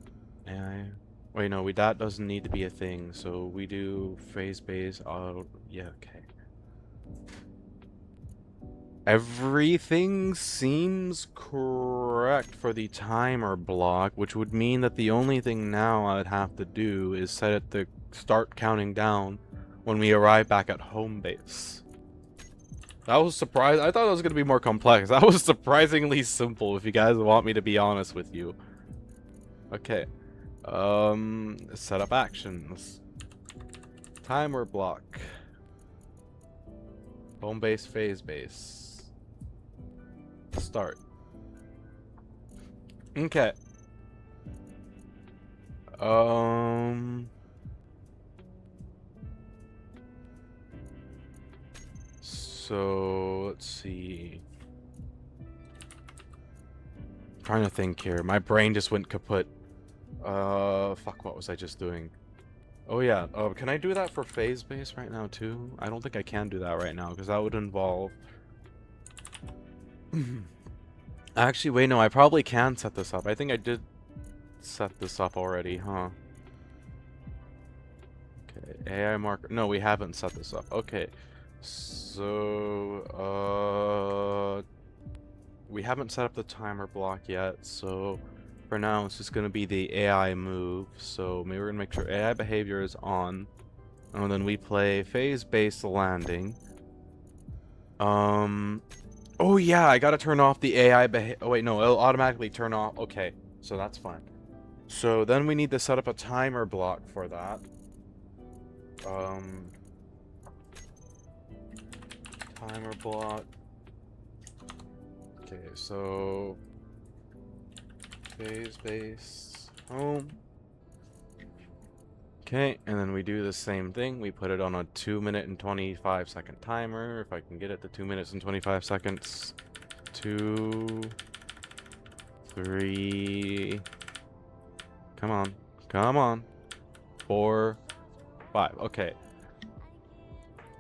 AI. Wait, no, that doesn't need to be a thing. So we do phase base auto. Yeah, okay. Everything seems correct for the timer block, which would mean that the only thing now I'd have to do is set it to start counting down when we arrive back at home base. That was surprising. I thought it was going to be more complex. That was surprisingly simple, if you guys want me to be honest with you. Okay. Set up actions. Timer block. Home base, phase base. Start. Okay. So let's see. I'm trying to think here. My brain just went kaput. Fuck, what was I just doing? Oh yeah, can I do that for phase base right now too? I don't think I can do that right now, because that would involve... Actually, wait, no, I probably can set this up. I think I did set this up already, huh? Okay, AI marker... No, we haven't set this up. Okay, so, we haven't set up the timer block yet, so... For now, it's just going to be the AI move, so maybe we're going to make sure AI behavior is on. And then we play phase-based landing. Oh yeah, I gotta turn off the AI behavior. Oh wait, no, it'll automatically turn off. Okay, so that's fine. So then we need to set up a timer block for that. Timer block. Okay, so... Phase base home. Okay, and then we do the same thing. We put it on a 2-minute and 25-second timer. If I can get it to 2 minutes and 25 seconds. 2, 3. Come on. Come on. 4, 5. Okay.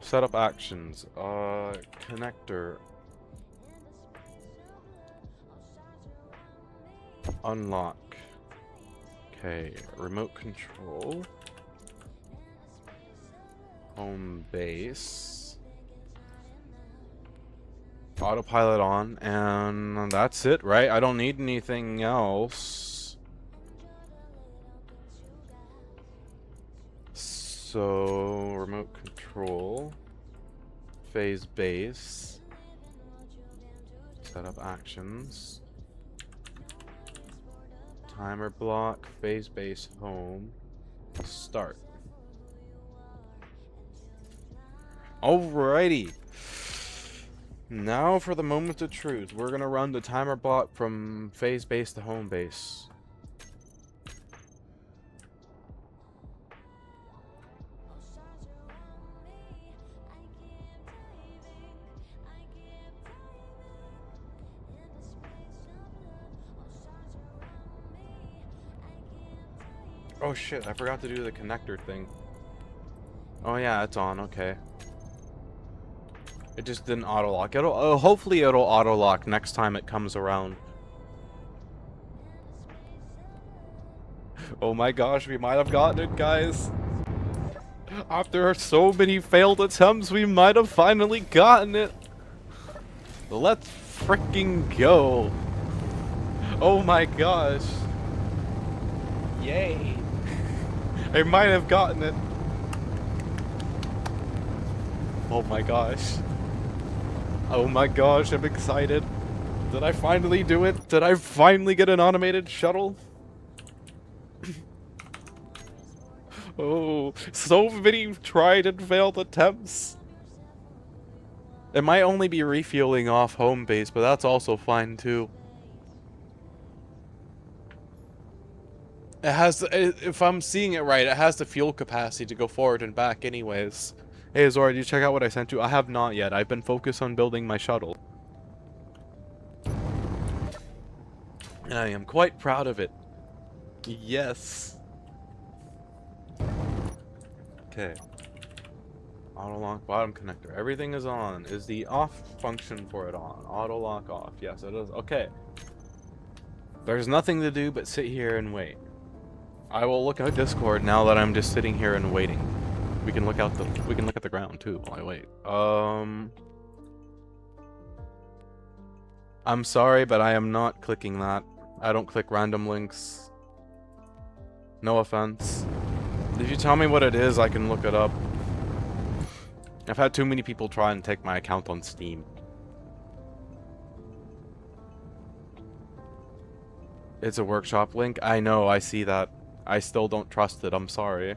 Setup actions. Connector. Unlock. Okay, remote control. Home base. Autopilot on, and that's it, right? I don't need anything else. So, remote control. Phase base. Setup actions. Timer block, phase base home, start. Alrighty. Now for the moment of truth. We're gonna run the timer block from phase base to home base. Oh shit, I forgot to do the connector thing. Oh yeah, it's on, okay. It just didn't auto-lock. Hopefully it'll auto-lock next time it comes around. Oh my gosh, we might have gotten it, guys. After so many failed attempts, we might have finally gotten it. Let's freaking go. Oh my gosh. Yay. I might have gotten it. Oh my gosh. Oh my gosh, I'm excited. Did I finally do it? Did I finally get an automated shuttle? Oh, so many tried and failed attempts. It might only be refueling off home base, but that's also fine too. It has, if I'm seeing it right, it has the fuel capacity to go forward and back anyways. Hey Zora, did you check out what I sent you? I have not yet. I've been focused on building my shuttle. And I am quite proud of it. Yes. Okay. Auto lock bottom connector. Everything is on. Is the off function for it on? Auto lock off. Yes, it is. Okay. There's nothing to do but sit here and wait. I will look at Discord now that I'm just sitting here and waiting. We can look at the ground too while I wait. I'm sorry, but I am not clicking that. I don't click random links. No offense. If you tell me what it is, I can look it up. I've had too many people try and take my account on Steam. It's a workshop link? I know, I see that. I still don't trust it, I'm sorry.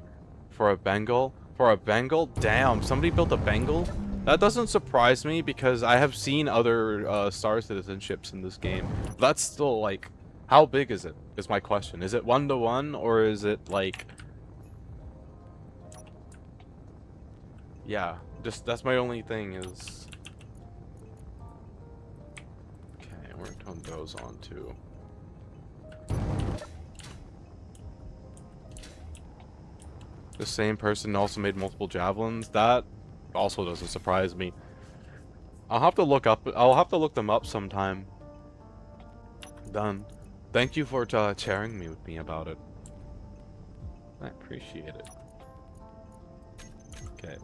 For a Bengal? For a Bengal? Damn, somebody built a Bengal? That doesn't surprise me because I have seen other Star Citizenships in this game. That's still, like, how big is it? Is my question. Is it 1-to-1 or is it, like... Yeah, just, that's my only thing is... Okay, we're gonna turn those on too. The same person also made multiple javelins. That also doesn't surprise me. I'll have to look them up sometime. Done. Thank you for sharing me with me about it. I appreciate it. Okay.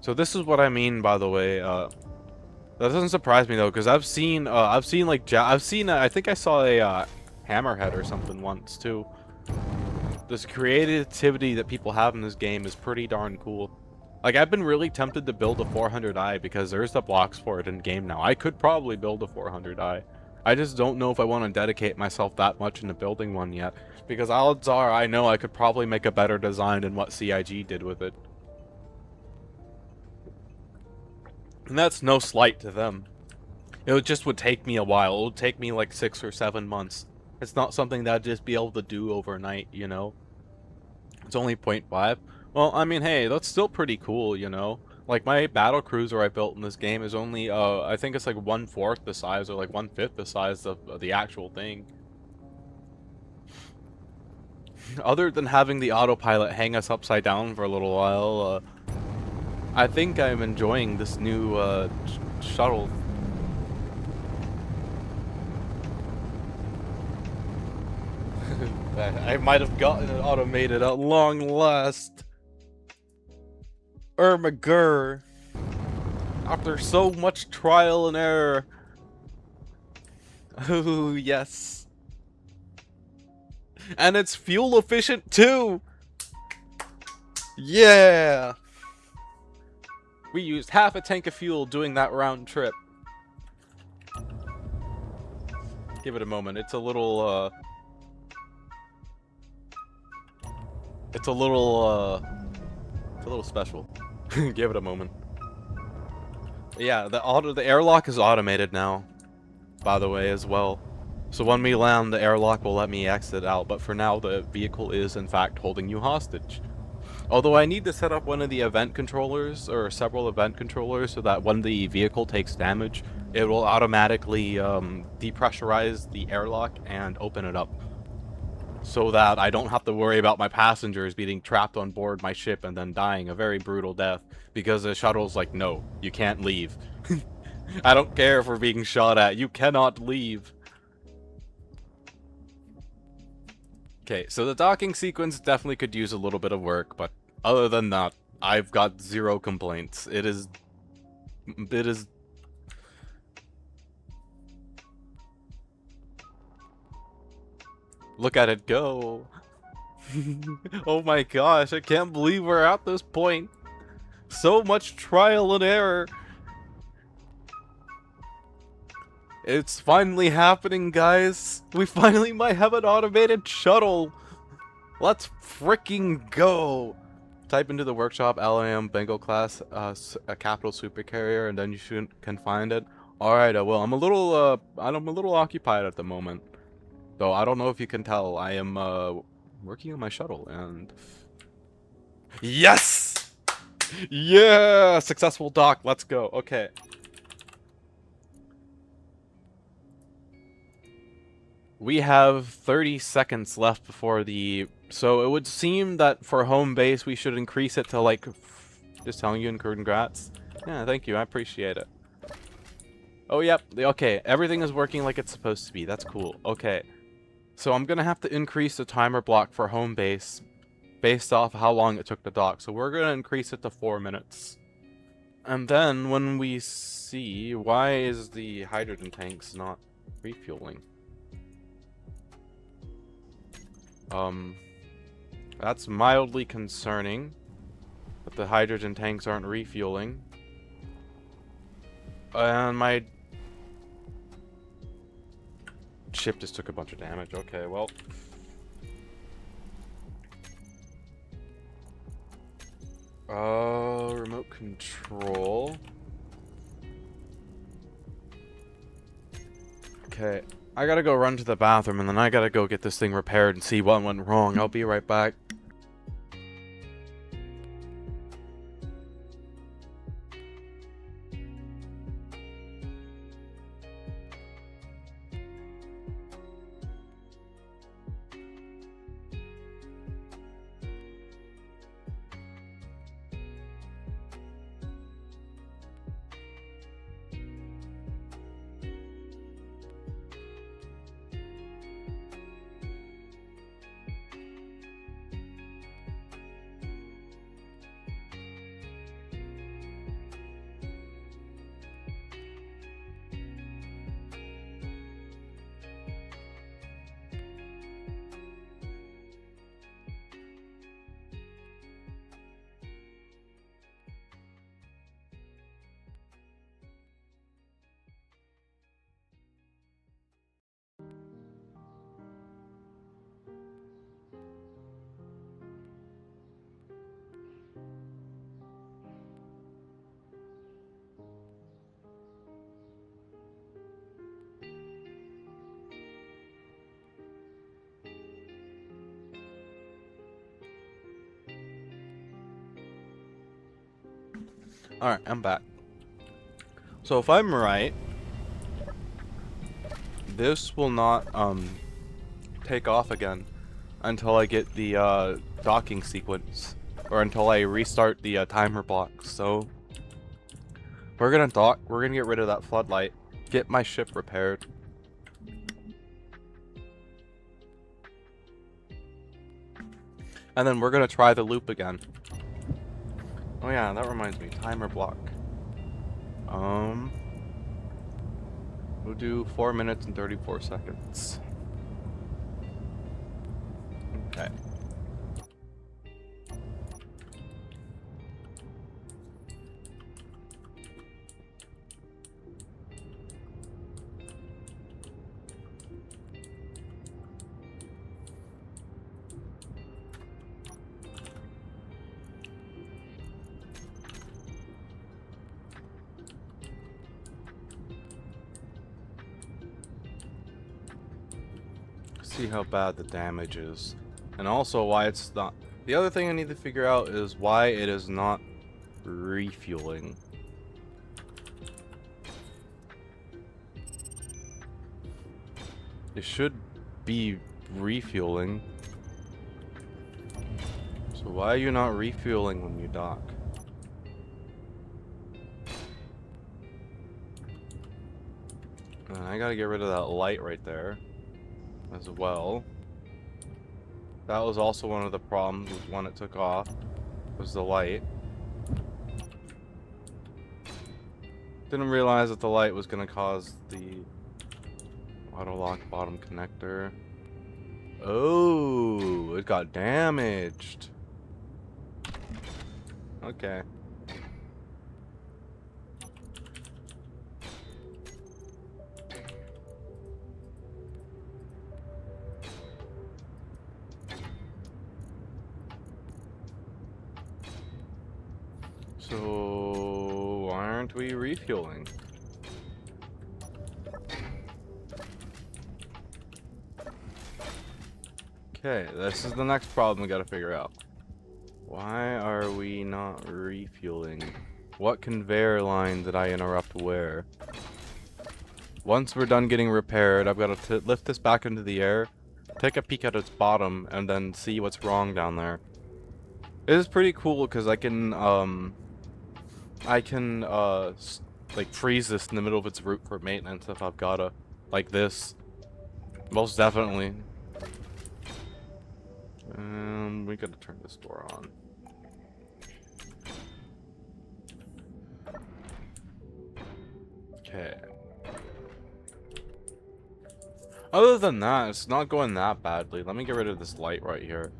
So this is what I mean, by the way. That doesn't surprise me though, because I think I saw a hammerhead or something once too. This creativity that people have in this game is pretty darn cool. Like, I've been really tempted to build a 400i because there's the blocks for it in game now. I could probably build a 400i. I just don't know if I want to dedicate myself that much into building one yet. Because odds are I know I could probably make a better design than what CIG did with it. And that's no slight to them. It just would take me a while. It would take me like 6 or 7 months. It's not something that I'd just be able to do overnight, you know? It's only 0.5. Well, I mean, hey, that's still pretty cool, you know? Like, my battle cruiser I built in this game is only, I think it's like 1/4 the size, or like 1/5 the size of the actual thing. Other than having the autopilot hang us upside down for a little while, I think I'm enjoying this new, shuttle. I might have gotten it automated at long last. Ermagur. After so much trial and error. Oh, yes. And it's fuel efficient too. Yeah. We used half a tank of fuel doing that round trip. Give it a moment. It's a little special. Give it a moment. Yeah, the airlock is automated now, by the way, as well. So when we land, the airlock will let me exit out, but for now the vehicle is in fact holding you hostage. Although I need to set up one of the event controllers, or several event controllers, so that when the vehicle takes damage, it will automatically depressurize the airlock and open it up. So that I don't have to worry about my passengers being trapped on board my ship and then dying a very brutal death. Because the shuttle's like, no, you can't leave. I don't care if we're being shot at, you cannot leave. Okay, so the docking sequence definitely could use a little bit of work, but other than that, I've got zero complaints. It is... Look at it go. Oh my gosh, I can't believe we're at this point. So much trial and error. It's finally happening, guys. We finally might have an automated shuttle. Let's freaking go. type into the workshop LAM Bengal class, a capital supercarrier, and then you can find it. Alright, well, I'm a little occupied at the moment. Though I don't know if you can tell, I am, working on my shuttle, and... Yes! Yeah! Successful dock, let's go. Okay. We have 30 seconds left before the... So it would seem that for home base, we should increase it to, like... Just telling you, and congrats. Yeah, thank you, I appreciate it. Oh, yep, okay, everything is working like it's supposed to be. That's cool. Okay. So I'm gonna have to increase the timer block for home base based off how long it took to dock. So we're gonna increase it to 4 minutes. And then when we see... Why is the hydrogen tanks not refueling? That's mildly concerning that the hydrogen tanks aren't refueling. And my ship just took a bunch of damage. Okay, well. Remote control. Okay. I gotta go run to the bathroom, and then I gotta go get this thing repaired and see what went wrong. I'll be right back. Alright, I'm back. So if I'm right, this will not, take off again until I get the, docking sequence. Or until I restart the, timer block. So, we're gonna dock, we're gonna get rid of that floodlight, get my ship repaired. And then we're gonna try the loop again. Oh yeah, that reminds me, timer block. We'll do 4 minutes and 34 seconds. Okay. See how bad the damage is, and also why it's not. The other thing I need to figure out is why it is not refueling. It should be refueling. So why are you not refueling when you dock? And I gotta get rid of that light right there as well. That was also one of the problems with when it took off, was the light. Didn't realize that the light was gonna cause the auto lock bottom connector. Oh, it got damaged. Okay. So why aren't we refueling? Okay, this is the next problem we gotta figure out. Why are we not refueling? What conveyor line did I interrupt where? Once we're done getting repaired, I've got to lift this back into the air, take a peek at its bottom, and then see what's wrong down there. It is pretty cool because I can like freeze this in the middle of its route for maintenance if I've gotta, like this. Most definitely. We gotta turn this door on. Okay. Other than that, it's not going that badly. Let me get rid of this light right here.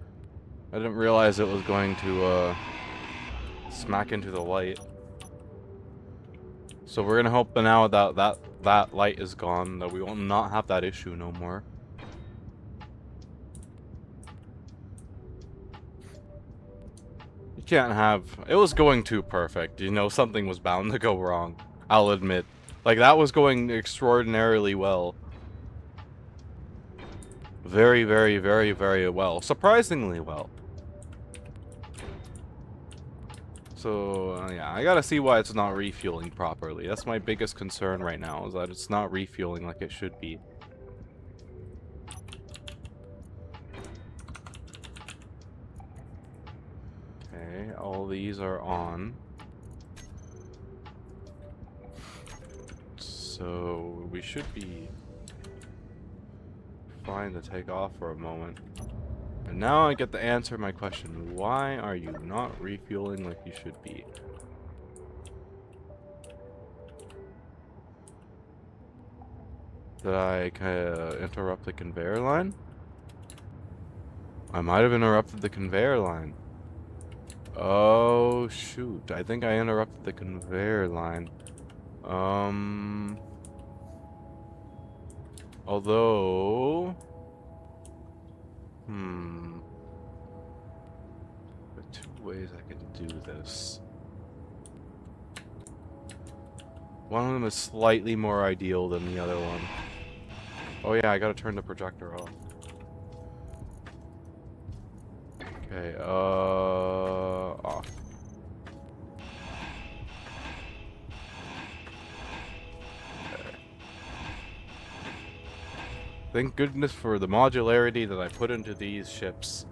I didn't realize it was going to, smack into the light. So we're gonna hope that now that light is gone, that we will not have that issue no more. You can't have... It was going too perfect. You know, something was bound to go wrong. I'll admit. Like, that was going extraordinarily well. Very, very, very, very well. Surprisingly well. So, yeah, I gotta see why it's not refueling properly. That's my biggest concern right now, is that it's not refueling like it should be. Okay, all these are on. So, we should be fine to take off for a moment. And now I get to answer my question. Why are you not refueling like you should be? Did I interrupt the conveyor line? I might have interrupted the conveyor line. Oh, shoot. I think I interrupted the conveyor line. Although... There are two ways I can do this. One of them is slightly more ideal than the other one. Oh yeah, I gotta turn the projector off. Okay, off. Okay. Thank goodness for the modularity that I put into these ships.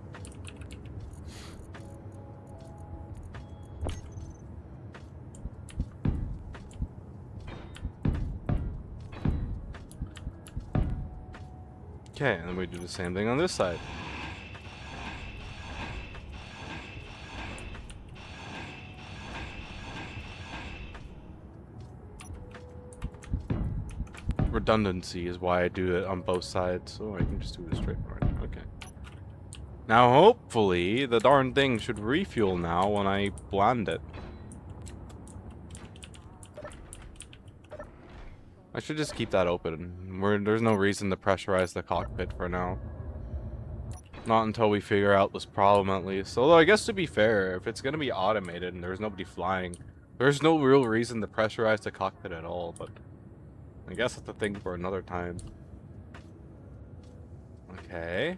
Okay, and then we do the same thing on this side. Redundancy is why I do it on both sides, so I can just do it straight forward. Okay. Now, hopefully, the darn thing should refuel now when I blend it. I should just keep that open. There's no reason to pressurize the cockpit for now. Not until we figure out this problem, at least. Although, I guess to be fair, if it's gonna be automated and there's nobody flying, there's no real reason to pressurize the cockpit at all, but... I guess that's a thing for another time. Okay.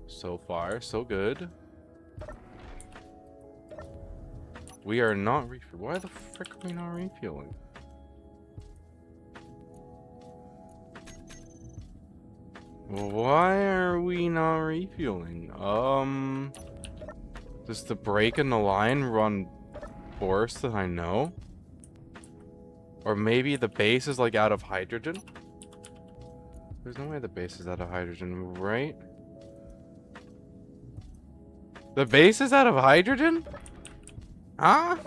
So far, so good. We are not refueling. Why the frick are we not refueling? Why are we not refueling? Does the break in the line run worse than I know? Or maybe the base is like out of hydrogen? There's no way the base is out of hydrogen, right? The base is out of hydrogen? Huh?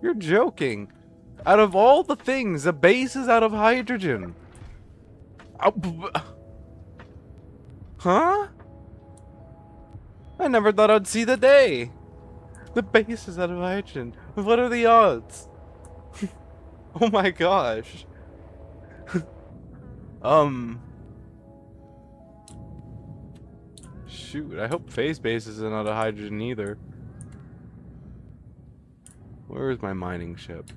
You're joking. Out of all the things, the base is out of hydrogen. Huh? I never thought I'd see the day. The base is out of hydrogen. What are the odds? Oh my gosh. Shoot, I hope phase base isn't out of hydrogen either. Where is my mining ship?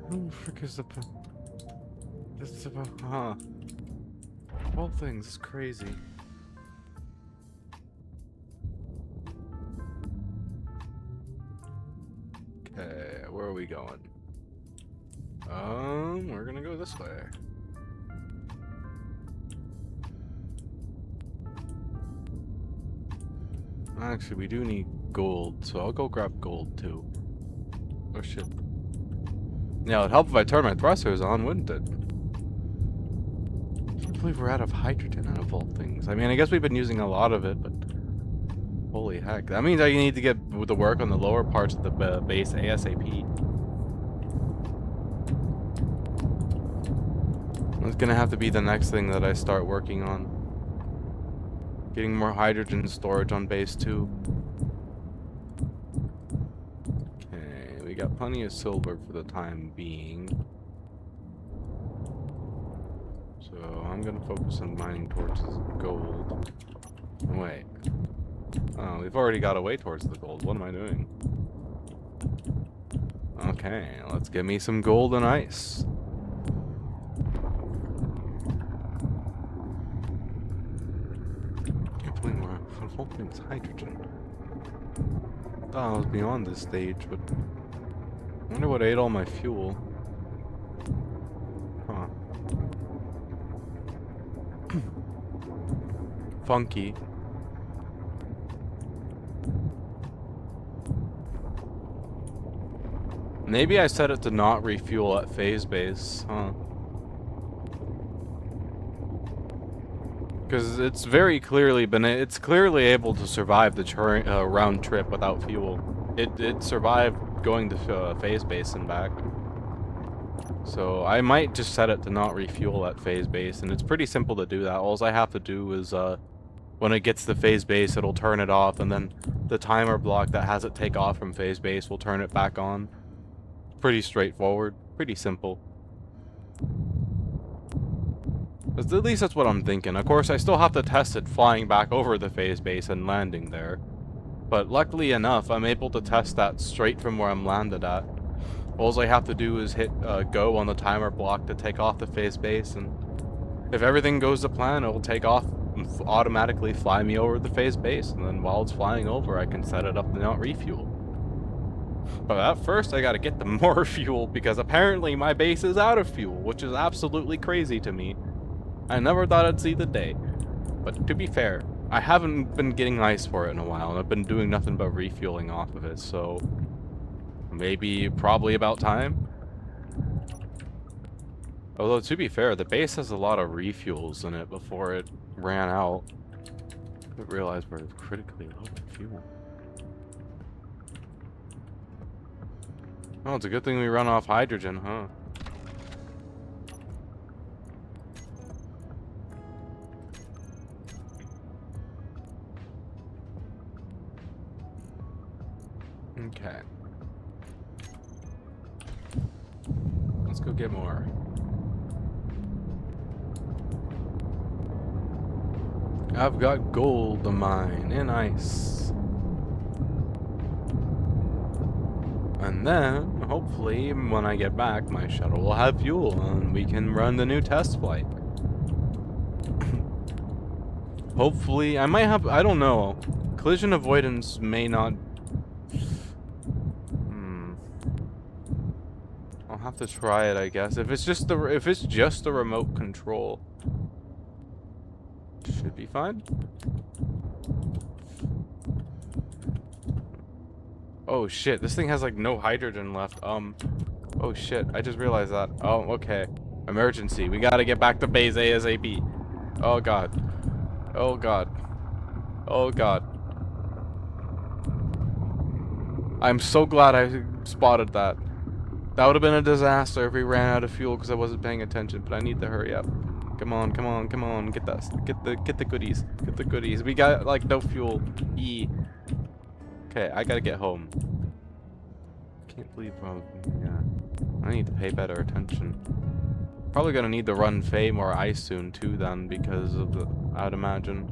Who the frick is the... This is about... Huh. All things is crazy. Okay, where are we going? We're gonna go this way. Actually, we do need gold, so I'll go grab gold too. Oh shit. Yeah, it'd help if I turned my thrusters on, wouldn't it? I can't believe we're out of hydrogen out of all things. I mean, I guess we've been using a lot of it, but... Holy heck. That means I need to get to work on the lower parts of the base ASAP. That's gonna have to be the next thing that I start working on. Getting more hydrogen storage on base 2. Okay, we got plenty of silver for the time being. So I'm gonna focus on mining towards gold. Wait. Oh, we've already got away towards the gold. What am I doing? Okay, let's get me some gold and ice. The whole thing's hydrogen. Thought I was beyond this stage, but I wonder what ate all my fuel. Huh. Funky. Maybe I set it to not refuel at phase base, huh? Because it's very clearly been, it's clearly able to survive the round trip without fuel. It survived going to phase base and back. So I might just set it to not refuel at phase base, and it's pretty simple to do that. All I have to do is, when it gets to phase base, it'll turn it off, and then the timer block that has it take off from phase base will turn it back on. Pretty straightforward, pretty simple. At least that's what I'm thinking. Of course, I still have to test it flying back over the phase base and landing there. But luckily enough, I'm able to test that straight from where I'm landed at. All I have to do is hit go on the timer block to take off the phase base, and if everything goes to plan, it will take off and automatically fly me over the phase base, and then while it's flying over, I can set it up to not refuel. But at first, I gotta get the more fuel, because apparently my base is out of fuel, which is absolutely crazy to me. I never thought I'd see the day. But to be fair, I haven't been getting ice for it in a while, and I've been doing nothing but refueling off of it, so maybe probably about time. Although, to be fair, the base has a lot of refuels in it before it ran out. I didn't realize we're critically low on fuel. Oh, it's a good thing we run off hydrogen, huh? Okay. Let's go get more. I've got gold to mine and ice. And then, hopefully, when I get back, my shuttle will have fuel and we can run the new test flight. Hopefully, I might have, I don't know. Collision avoidance may not... I'll have to try it, I guess. If it's just the remote control, should be fine. Oh shit, this thing has like no hydrogen left. Oh shit, I just realized that. Oh, okay. Emergency. We gotta get back to base ASAP. Oh god. Oh god. Oh god. I'm so glad I spotted that. That would have been a disaster if we ran out of fuel because I wasn't paying attention, but I need to hurry up. Come on, come on, come on. Get that. Get the goodies. Get the goodies. We got like no fuel. Okay, I gotta get home. Can't believe yeah. I need to pay better attention. Probably gonna need to run Faye more ice soon too then because of the, I'd imagine.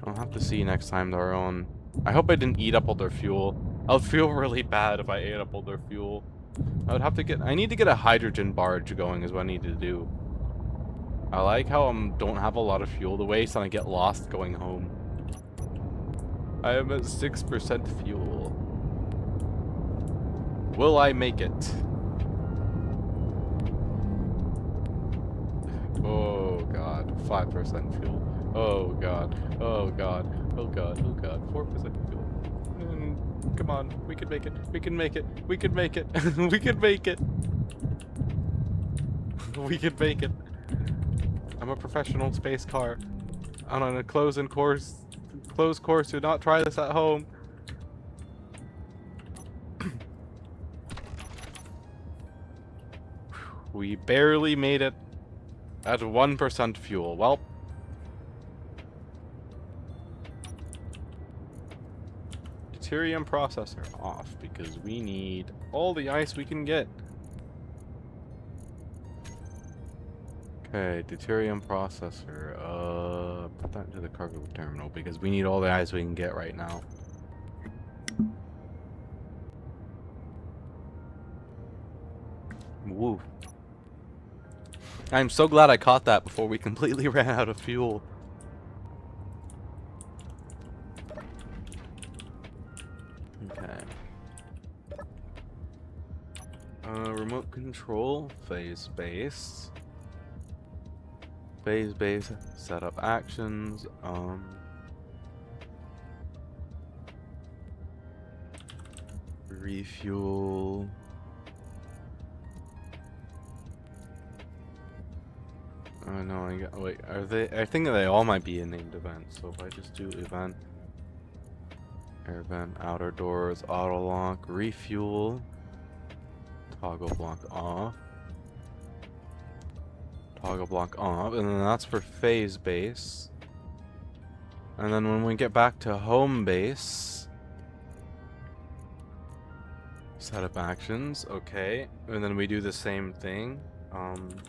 I'll have to see next time they're on. I hope I didn't eat up all their fuel. I would feel really bad if I ate up all their fuel. I need to get a hydrogen barge going is what I need to do. I like how I don't have a lot of fuel to waste and I get lost going home. I am at 6% fuel. Will I make it? Oh god, 5% fuel. Oh god, oh god, oh god, oh god, 4% fuel. Come on, we can make it, we can make it, we can make it, we can make it. We can make it. I'm a professional space car. I'm on a closed course. Do not try this at home. We barely made it at 1% fuel. Well, deuterium processor off because we need all the ice we can get. Okay, deuterium processor. Put that into the cargo terminal because we need all the ice we can get right now. Woo. I'm so glad I caught that before we completely ran out of fuel. Okay. Remote control, phase base. Phase base, setup actions, refuel. Oh no, wait, are they? I think they all might be in named events, so if I just do event, air vent, outer doors, auto lock, refuel, toggle block off. Toggle block off, and then that's for phase base. And then when we get back to home base, setup actions, okay. And then we do the same thing. On.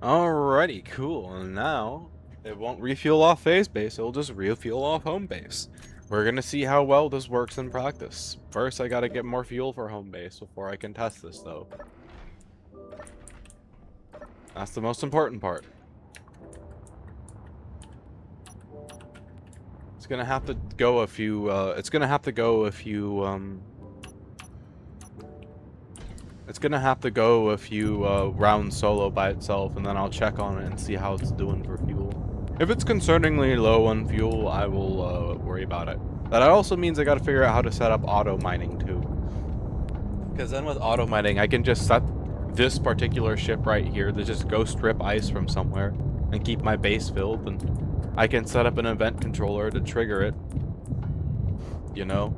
Alrighty, cool. And now it won't refuel off phase base, it'll just refuel off home base. We're gonna see how well this works in practice. First, I gotta get more fuel for home base before I can test this, though. That's the most important part. It's gonna have to go a few, rounds solo by itself, and then I'll check on it and see how it's doing for fuel. If it's concerningly low on fuel, I will worry about it. That also means I gotta figure out how to set up auto mining too. Because then with auto mining, I can just set this particular ship right here to just go strip ice from somewhere and keep my base filled, and I can set up an event controller to trigger it. You know?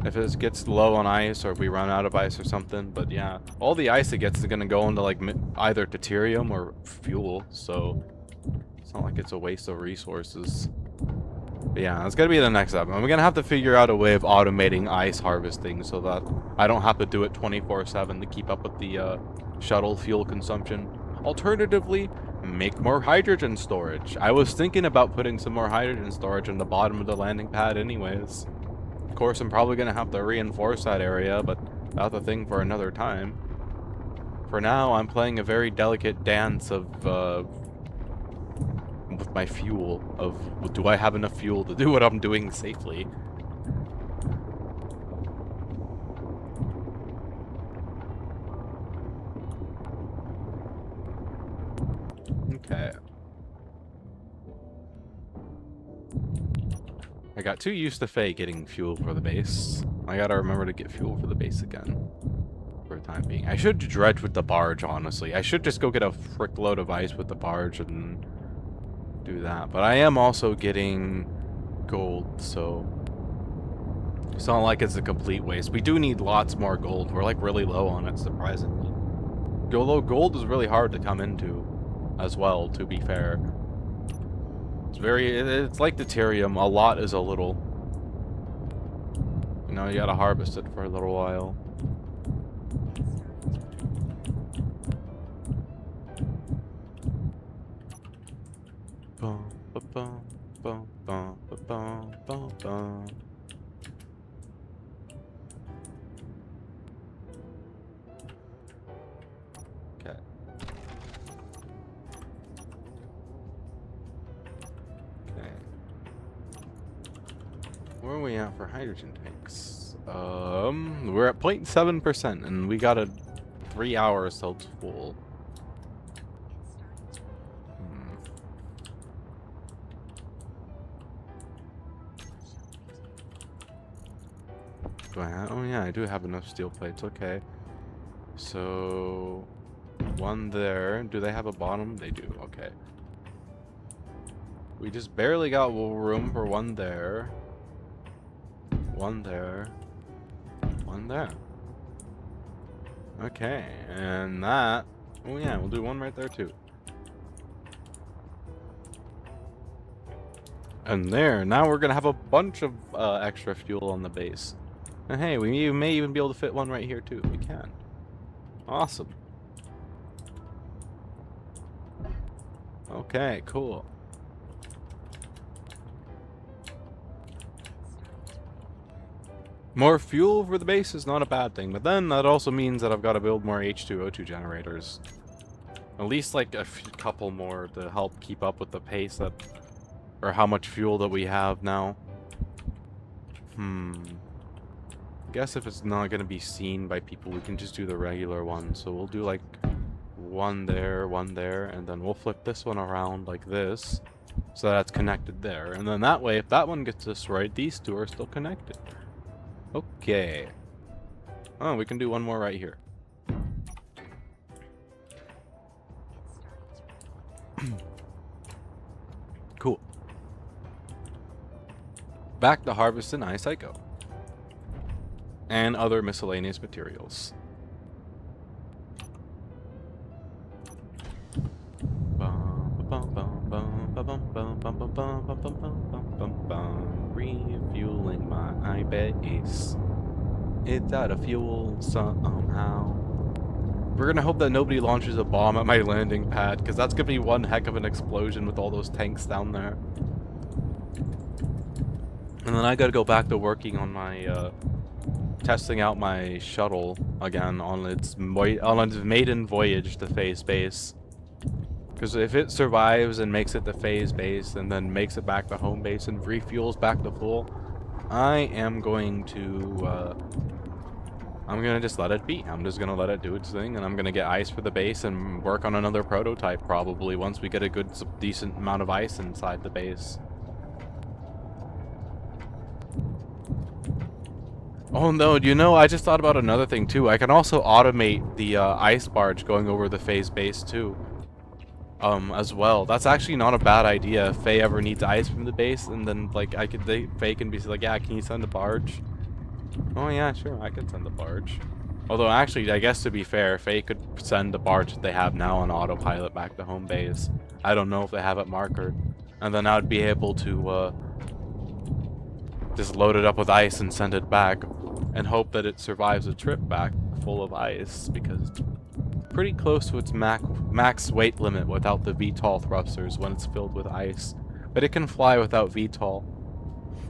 If it gets low on ice or if we run out of ice or something. But yeah, all the ice it gets is gonna go into like either deuterium or fuel, so it's not like it's a waste of resources. But yeah, that's gonna be the next step. I'm gonna have to figure out a way of automating ice harvesting so that I don't have to do it 24/7 to keep up with the shuttle fuel consumption. Alternatively, make more hydrogen storage. I was thinking about putting some more hydrogen storage in the bottom of the landing pad anyways. Of course, I'm probably going to have to reinforce that area, but that's a thing for another time. For now, I'm playing a very delicate dance of, with my fuel, of do I have enough fuel to do what I'm doing safely? Okay. I got too used to Faye getting fuel for the base. I gotta remember to get fuel for the base again. For the time being. I should dredge with the barge, honestly. I should just go get a frick load of ice with the barge and do that. But I am also getting gold, so it's not like it's a complete waste. We do need lots more gold. We're like really low on it, surprisingly. Although gold is really hard to come into as well, to be fair. It's like deuterium, a lot is a little. Now you gotta harvest it for a little while. Bum, ba-bum, bum, bum, ba-bum, bum, bum. Okay. Okay. Where are we at for hydrogen tanks? We're at 0.7%, and we got 3 hours till it's full. Do I have? Oh yeah, I do have enough steel plates. Okay. So, one there. Do they have a bottom? They do. Okay. We just barely got room for one there. One there. One there. Okay, and that... Oh yeah, we'll do one right there too. And there, now we're gonna have a bunch of extra fuel on the base. And hey, we may even be able to fit one right here too. We can. Awesome. Okay, cool. More fuel for the base is not a bad thing, but then that also means that I've got to build more H2O2 generators. At least like a couple more to help keep up with the pace that, or how much fuel that we have now. Guess if it's not going to be seen by people, we can just do the regular one. So we'll do like one there, and then we'll flip this one around like this, so that's connected there. And then that way, if that one gets destroyed, these two are still connected. Okay. Oh, we can do one more right here. Cool. Back to harvest and ice I go. And other miscellaneous materials. Refueling my base. It's out of fuel somehow. We're gonna hope that nobody launches a bomb at my landing pad, because that's gonna be one heck of an explosion with all those tanks down there. And then I gotta go back to working on my, testing out my shuttle again on its maiden voyage to phase base. Because if it survives and makes it to phase base and then makes it back to home base and refuels back to full, I am going to, I'm gonna just let it be. I'm just gonna let it do its thing, and I'm gonna get ice for the base and work on another prototype probably once we get a good, decent amount of ice inside the base. Oh no, you know, I just thought about another thing too. I can also automate the ice barge going over the phase base too. As well. That's actually not a bad idea if Faye ever needs ice from the base, and then like Faye can be like, yeah, can you send a barge? Oh yeah, sure, I can send the barge. Although actually, I guess to be fair, Faye could send the barge that they have now on autopilot back to home base. I don't know if they have it markered. And then I would be able to just load it up with ice and send it back and hope that it survives a trip back full of ice, because it's pretty close to its max weight limit without the VTOL thrusters when it's filled with ice. But it can fly without VTOL.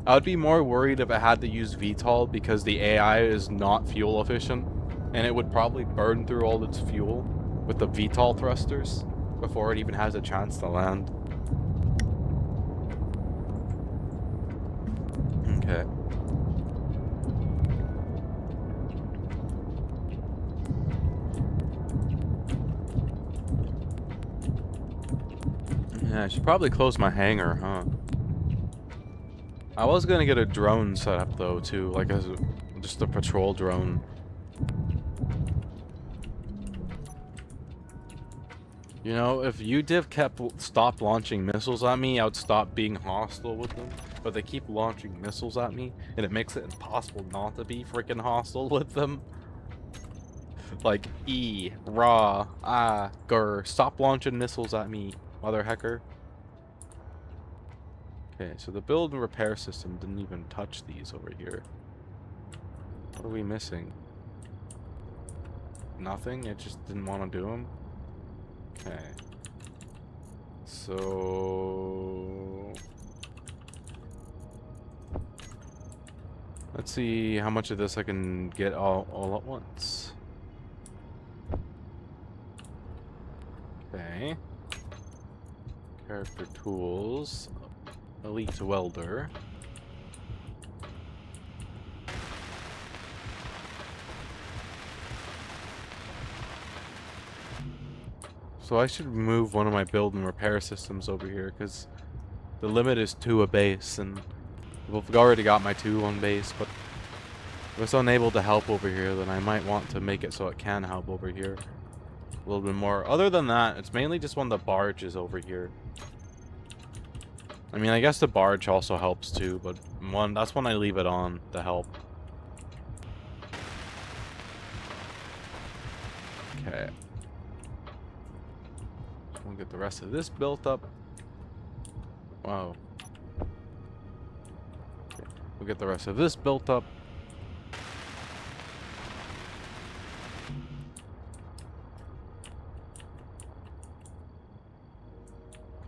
I would be more worried if it had to use VTOL, because the AI is not fuel efficient, and it would probably burn through all its fuel with the VTOL thrusters before it even has a chance to land. Okay. Yeah, I should probably close my hangar, huh? I was gonna get a drone set up though too, like as just a patrol drone. You know, if UDIV stopped launching missiles at me, I would stop being hostile with them. But they keep launching missiles at me, and it makes it impossible not to be freaking hostile with them. Like, grr, stop launching missiles at me, mother hecker. Okay, so the build and repair system didn't even touch these over here. What are we missing? Nothing? It just didn't want to do them? Okay. So... let's see how much of this I can get all at once. Okay. Character tools. Elite welder. So I should move one of my build and repair systems over here, because the limit is 2 a base, and we've already got my 2 on base, but if it's unable to help over here, then I might want to make it so it can help over here a little bit more. Other than that, it's mainly just when the barge is over here. I mean, I guess the barge also helps too, but that's when I leave it on to help. Okay. We'll get the rest of this built up. Wow. Okay. We'll get the rest of this built up.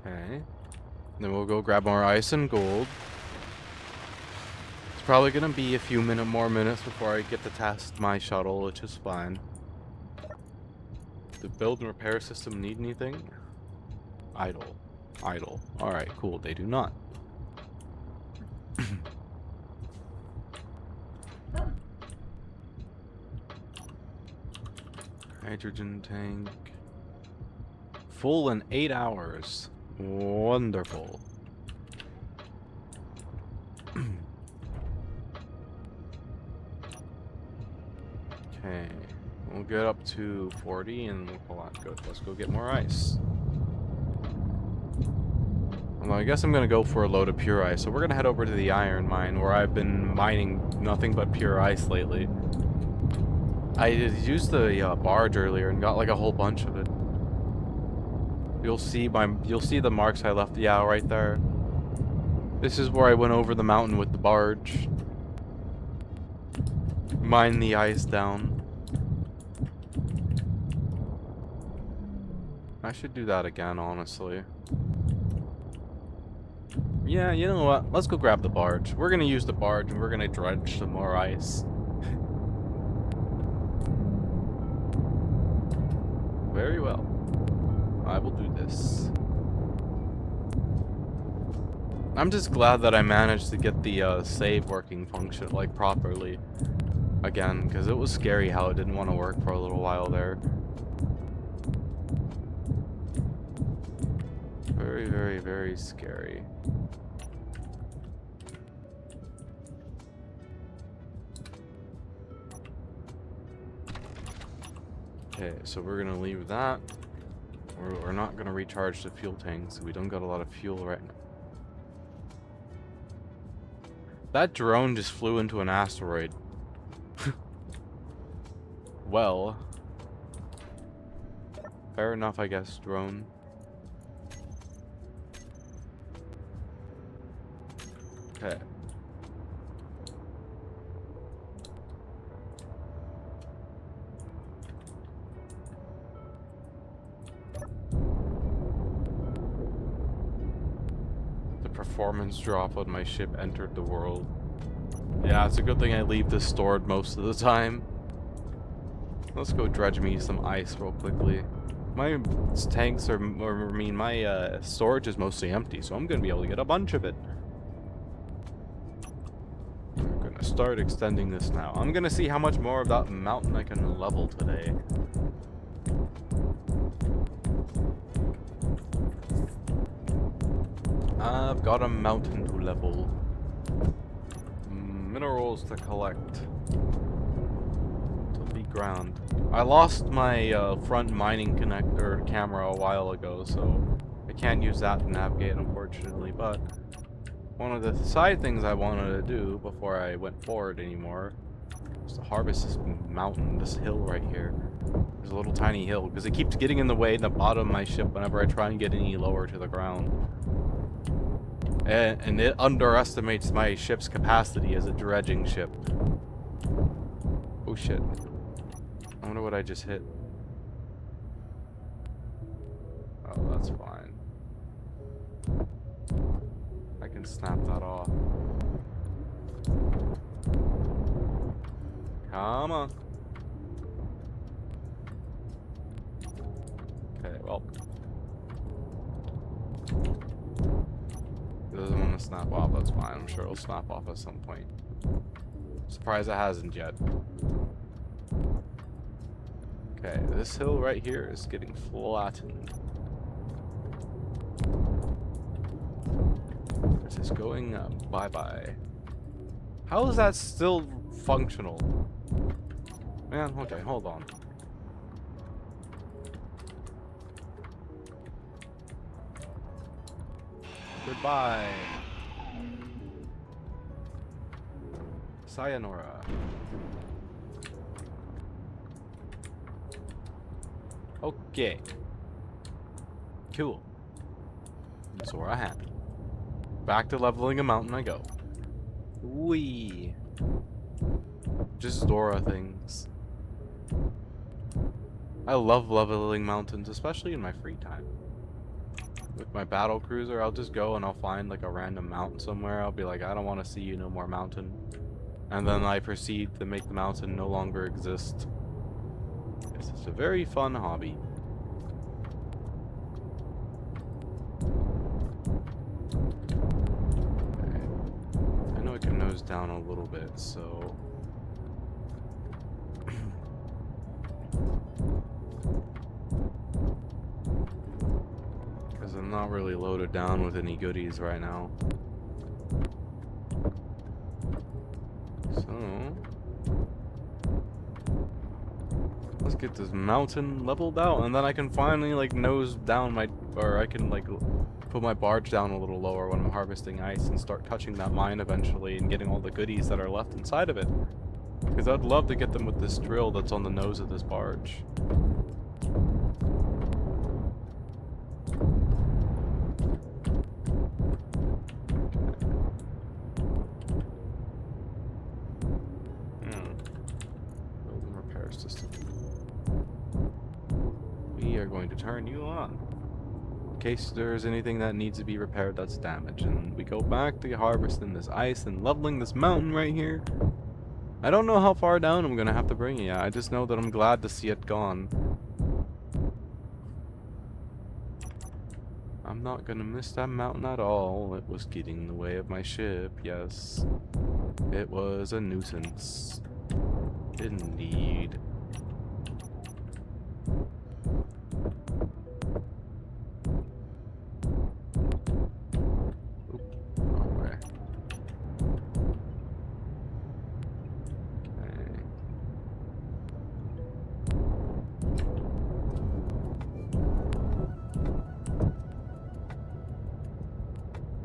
Okay. Then we'll go grab more ice and gold. It's probably gonna be a few more minutes before I get to test my shuttle, which is fine. The build and repair system need anything? Idle. Idle. Alright, cool. They do not. Hydrogen tank. Full in 8 hours. Wonderful. Okay. We'll get up to 40 and we'll pull out. Good. Let's go get more ice. Well, I guess I'm gonna go for a load of pure ice. So we're gonna head over to the iron mine, where I've been mining nothing but pure ice lately. I used the barge earlier and got like a whole bunch of it. You'll see the marks I left. Yeah, right there. This is where I went over the mountain with the barge. Mine the ice down. I should do that again, honestly. Yeah, you know what? Let's go grab the barge. We're gonna use the barge and we're gonna dredge some more ice. Very well. I will do this. I'm just glad that I managed to get the save working function like properly again, because it was scary how it didn't want to work for a little while there. Very, very, very scary. Okay, so we're gonna leave that. We're not gonna recharge the fuel tanks. We don't got a lot of fuel right now. That drone just flew into an asteroid. Well, fair enough, I guess, drone. Okay. The performance drop when my ship entered the world. Yeah, it's a good thing I leave this stored most of the time. Let's go dredge me some ice real quickly. My tanks are, or I mean, my storage is mostly empty, so I'm gonna be able to get a bunch of it. I'm gonna start extending this now. I'm gonna see how much more of that mountain I can level today. I've got a mountain to level. Minerals to collect. To be ground. I lost my front mining connector camera a while ago, so I can't use that to navigate, unfortunately. But one of the side things I wanted to do before I went forward anymore was to harvest this mountain, this hill right here. There's a little tiny hill, because it keeps getting in the way in the bottom of my ship whenever I try and get any lower to the ground. And it underestimates my ship's capacity as a dredging ship. shit. I wonder what I just hit. Oh, that's fine. I can snap that off. Come on. Okay, well. It doesn't want to snap off, that's fine. I'm sure it'll snap off at some point. Surprised it hasn't yet. Okay, this hill right here is getting flattened. This is going bye-bye. How is that still functional? Man, okay, hold on. Goodbye. Sayonara. Okay. Cool. Zora happy. Back to leveling a mountain I go. Wee. Just Zora things. I love leveling mountains, especially in my free time. With my battle cruiser, I'll just go and I'll find like a random mountain somewhere. I'll be like, I don't want to see you no more, mountain. And then I proceed to make the mountain no longer exist. It's just a very fun hobby. Okay. I know I can nose down a little bit, so... Because I'm not really loaded down with any goodies right now. So... let's get this mountain leveled out, and then I can finally, like, nose down my... or I can, like, put my barge down a little lower when I'm harvesting ice and start touching that mine eventually and getting all the goodies that are left inside of it. Because I'd love to get them with this drill that's on the nose of this barge. Building repair system. We are going to turn you on. In case there's anything that needs to be repaired that's damaged. And we go back to harvesting this ice and leveling this mountain right here. I don't know how far down I'm gonna have to bring it. I just know that I'm glad to see it gone. I'm not gonna miss that mountain at all. It was getting in the way of my ship, yes. It was a nuisance. Indeed. Oop, wrong way. Okay.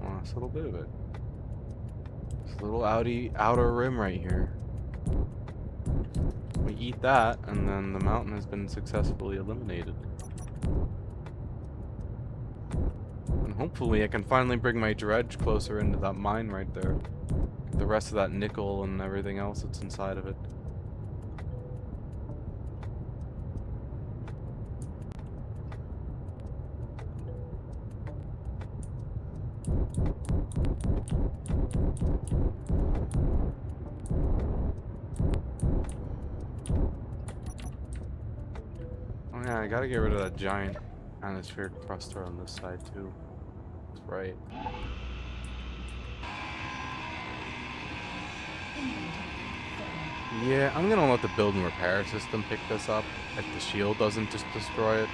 Last little bit of it. This little outer rim right here. We eat that, and then the mountain has been successfully eliminated. And hopefully I can finally bring my dredge closer into that mine right there. Get the rest of that nickel and everything else that's inside of it. Oh yeah, I gotta get rid of that giant atmospheric thruster on this side too. That's right. Yeah, I'm gonna let the build and repair system pick this up if the shield doesn't just destroy it.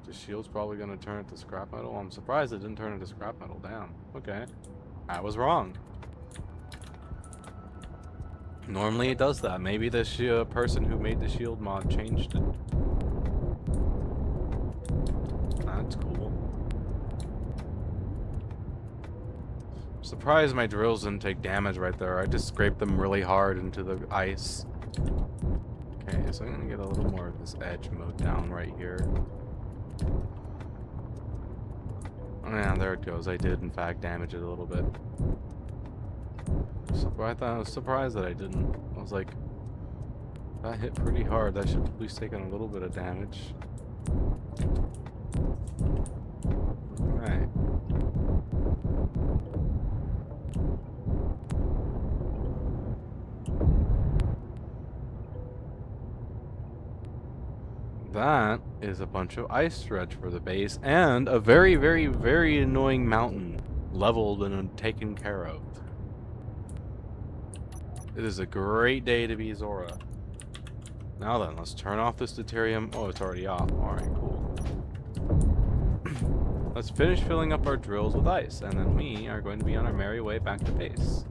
The shield's probably gonna turn it to scrap metal. I'm surprised it didn't turn it to scrap metal. Damn. Okay. I was wrong. Normally it does that. Maybe the person who made the shield mod changed it. That's cool. I'm surprised my drills didn't take damage right there. I just scraped them really hard into the ice. Okay, so I'm gonna get a little more of this edge mode down right here. Oh yeah, there it goes. I did in fact damage it a little bit. So I thought I was surprised that I didn't. I was like, that hit pretty hard. That should at least taken a little bit of damage. Alright. That is a bunch of ice dredge for the base and a very, very, very annoying mountain leveled and taken care of. It is a great day to be Zora. Now then, let's turn off this deuterium. Oh, it's already off. Alright, cool. Let's finish filling up our drills with ice, and then we are going to be on our merry way back to base.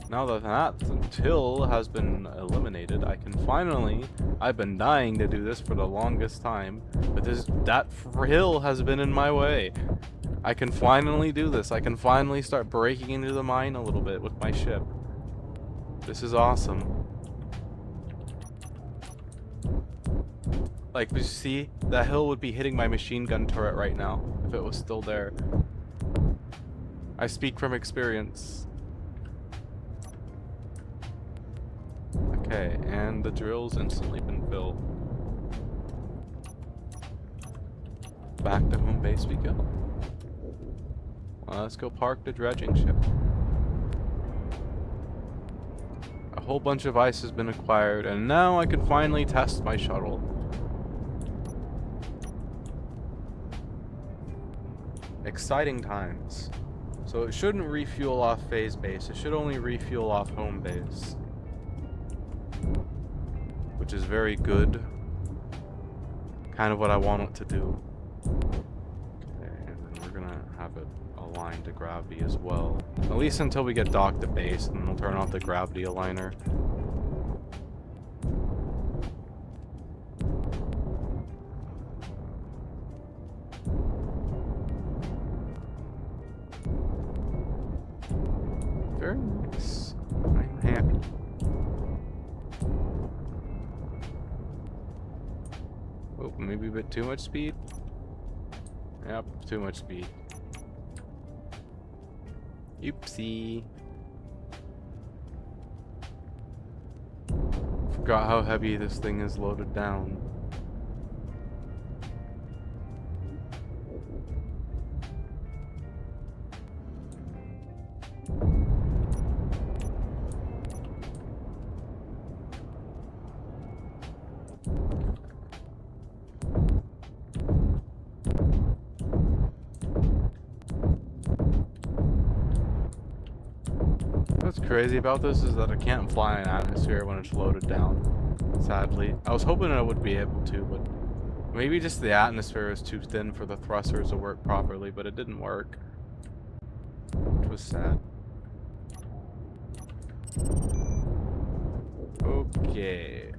Now that that hill has been eliminated, I can finally... I've been dying to do this for the longest time, but that hill has been in my way. I can finally do this. I can finally start breaking into the mine a little bit with my ship. This is awesome. Like, you see, that hill would be hitting my machine gun turret right now if it was still there. I speak from experience. Okay, and the drill's instantly been filled. Back to home base we go. Let's go park the dredging ship. A whole bunch of ice has been acquired, and now I can finally test my shuttle. Exciting times. So it shouldn't refuel off phase base, it should only refuel off home base. Which is very good. Kind of what I want it to do. Okay, and then we're gonna have it aligned to gravity as well. At least until we get docked to base, and then we'll turn off the gravity aligner. Very nice. I'm happy. Oh, maybe a bit too much speed? Yep, too much speed. Oopsie. Forgot how heavy this thing is loaded down. What's crazy about this is that I can't fly in atmosphere when it's loaded down, sadly. I was hoping I would be able to, but maybe just the atmosphere is too thin for the thrusters to work properly, but it didn't work, which was sad. Okay.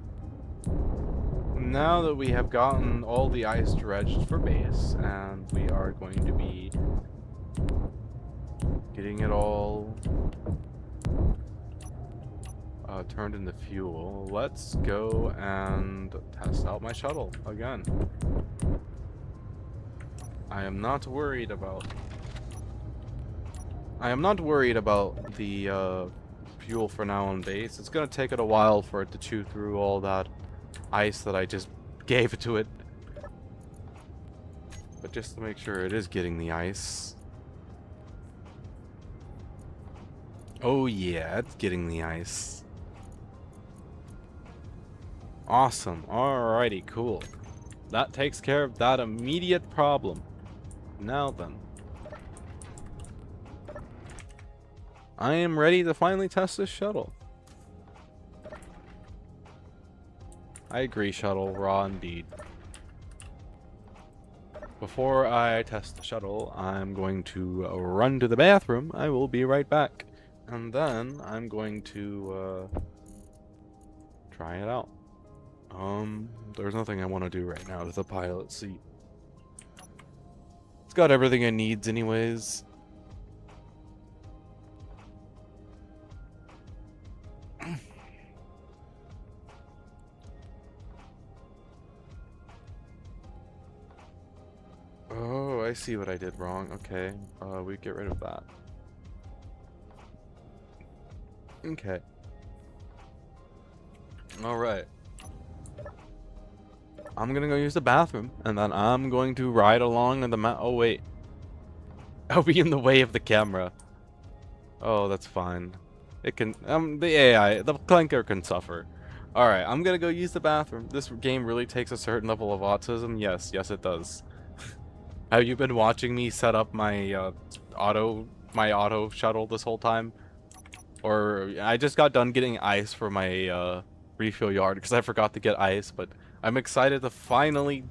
Now that we have gotten all the ice dredged for base, and we are going to be getting it all turned into fuel, let's go and test out my shuttle again. I am not worried about the fuel for now on base. It's gonna take it a while for it to chew through all that ice that I just gave to it. But just to make sure it is getting the ice. Oh yeah, it's getting the ice. Awesome. Alrighty, cool. That takes care of that immediate problem. Now then. I am ready to finally test this shuttle. I agree, shuttle. Raw indeed. Before I test the shuttle, I'm going to run to the bathroom. I will be right back. And then I'm going to try it out. There's nothing I want to do right now to the pilot seat. It's got everything it needs anyways. Oh, I see what I did wrong. Okay, we get rid of that. Okay. Alright. I'm gonna go use the bathroom, and then I'm going to ride along in the oh wait. I'll be in the way of the camera. Oh, that's fine. It can, the AI, the clanker can suffer. Alright, I'm gonna go use the bathroom. This game really takes a certain level of autism. Yes, yes it does. Have you been watching me set up my, auto shuttle this whole time? Or, I just got done getting ice for my, refill yard, because I forgot to get ice, but I'm excited to finally,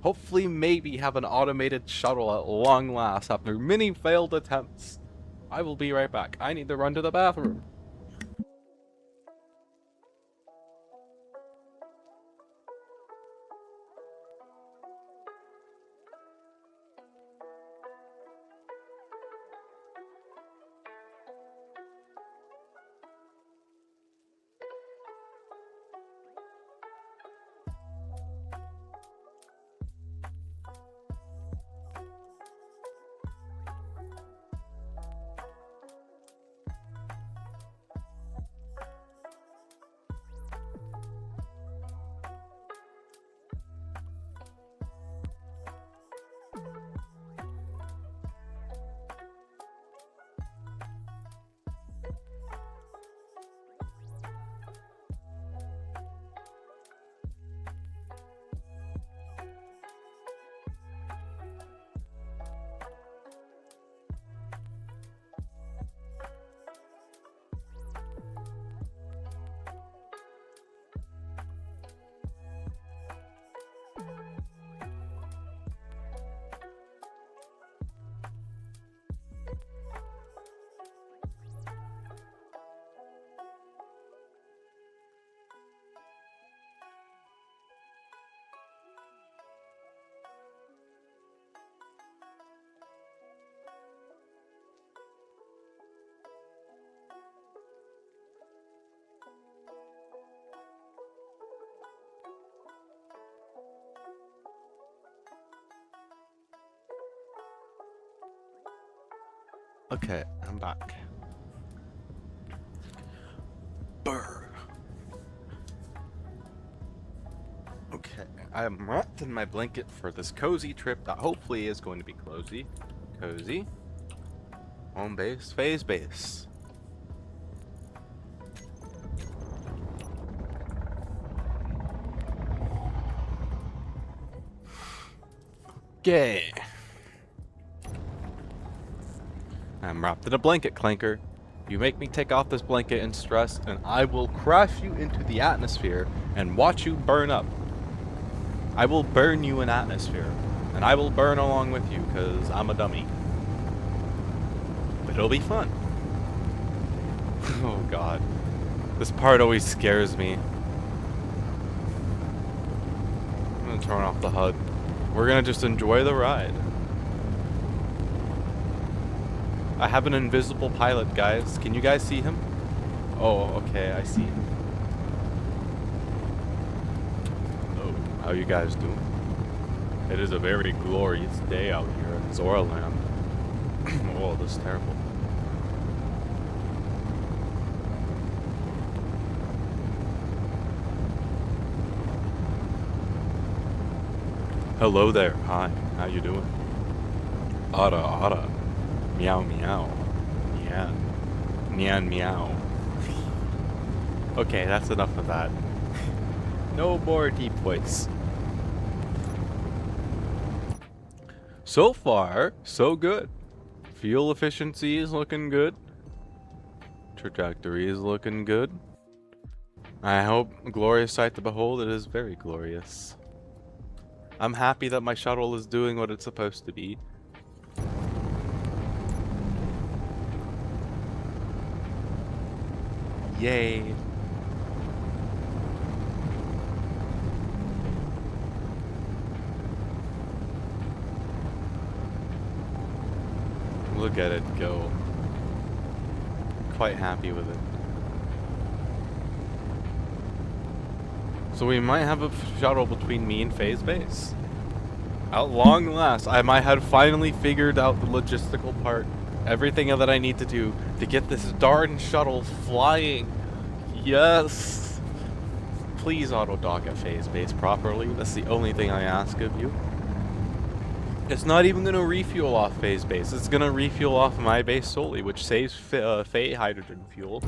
hopefully maybe have an automated shuttle at long last after many failed attempts. I will be right back. I need to run to the bathroom. Okay, I'm back. Brr. Okay, I am wrapped in my blanket for this cozy trip that hopefully is going to be cozy. Cozy. Home base, phase base. Okay. I'm wrapped in a blanket, Clanker. You make me take off this blanket in stress, and I will crash you into the atmosphere and watch you burn up. I will burn you in atmosphere, and I will burn along with you, because I'm a dummy. But it'll be fun. Oh god. This part always scares me. I'm gonna turn off the HUD. We're gonna just enjoy the ride. I have an invisible pilot, guys. Can you guys see him? Oh, okay, I see him. Oh, how you guys doing? It is a very glorious day out here in Zoraland. Oh, this is terrible. Hello there. Hi. How you doing? Otta, otta. Meow, meow. Yeah. Nyan, meow. Okay, that's enough of that. No more deep voice. So far, so good. Fuel efficiency is looking good. Trajectory is looking good. I hope, glorious sight to behold, it is very glorious. I'm happy that my shuttle is doing what it's supposed to be. Yay. Look at it go. Quite happy with it. So we might have a shuttle between me and Phase Base. At long last, I might have finally figured out the logistical part. Everything that I need to do to get this darn shuttle flying. Yes! Please auto-dock at phase base properly. That's the only thing I ask of you. It's not even going to refuel off phase base. It's going to refuel off my base solely, which saves Fae hydrogen fuel.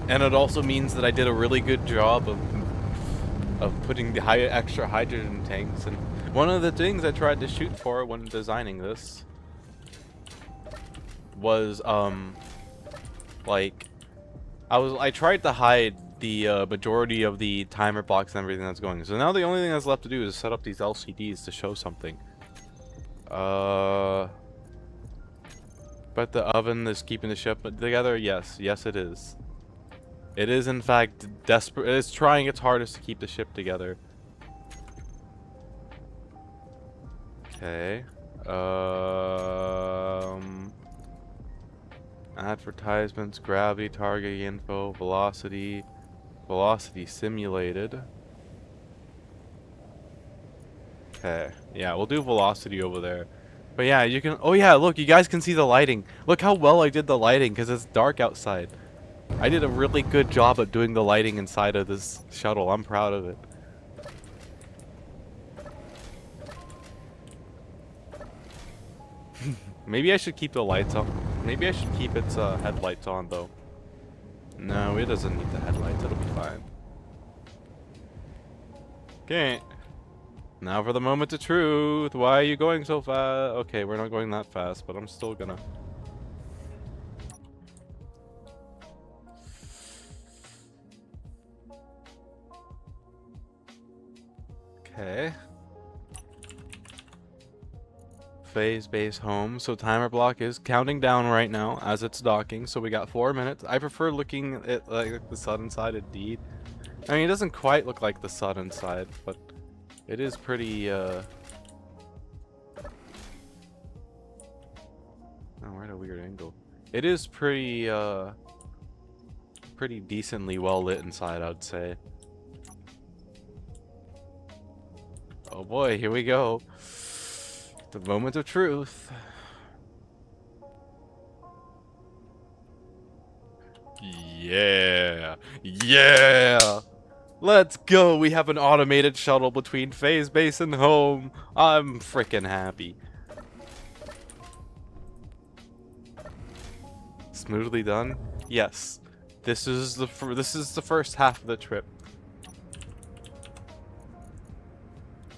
And it also means that I did a really good job of putting the extra hydrogen tanks. And one of the things I tried to shoot for when designing this was like I tried to hide the majority of the timer blocks and everything that's going. So now the only thing that's left to do is set up these LCDs to show something. But the oven is keeping the ship together. Yes, it is. It is in fact desperate. It's trying its hardest to keep the ship together. Okay. Advertisements, gravity, target info, velocity simulated. Okay, yeah, we'll do velocity over there. But yeah, you can, oh yeah, look, you guys can see the lighting. Look how well I did the lighting, because it's dark outside. I did a really good job at doing the lighting inside of this shuttle. I'm proud of it. Maybe I should keep the lights on. Maybe I should keep its headlights on, though. No, it doesn't need the headlights. It'll be fine. Okay. Now for the moment of truth. Why are you going so fast? Okay, we're not going that fast, but I'm still gonna. Okay. Phase base home. So timer block is counting down right now as it's docking. So we got 4 minutes. I prefer looking at like the sun inside indeed. I mean, it doesn't quite look like the sun inside, but it is pretty oh, we're at a weird angle. It is pretty pretty decently well lit inside, I'd say. Oh boy, here we go. The moment of truth. Yeah. Yeah. Let's go. We have an automated shuttle between phase base and home. I'm freaking happy. Smoothly done? Yes. This is the first half of the trip.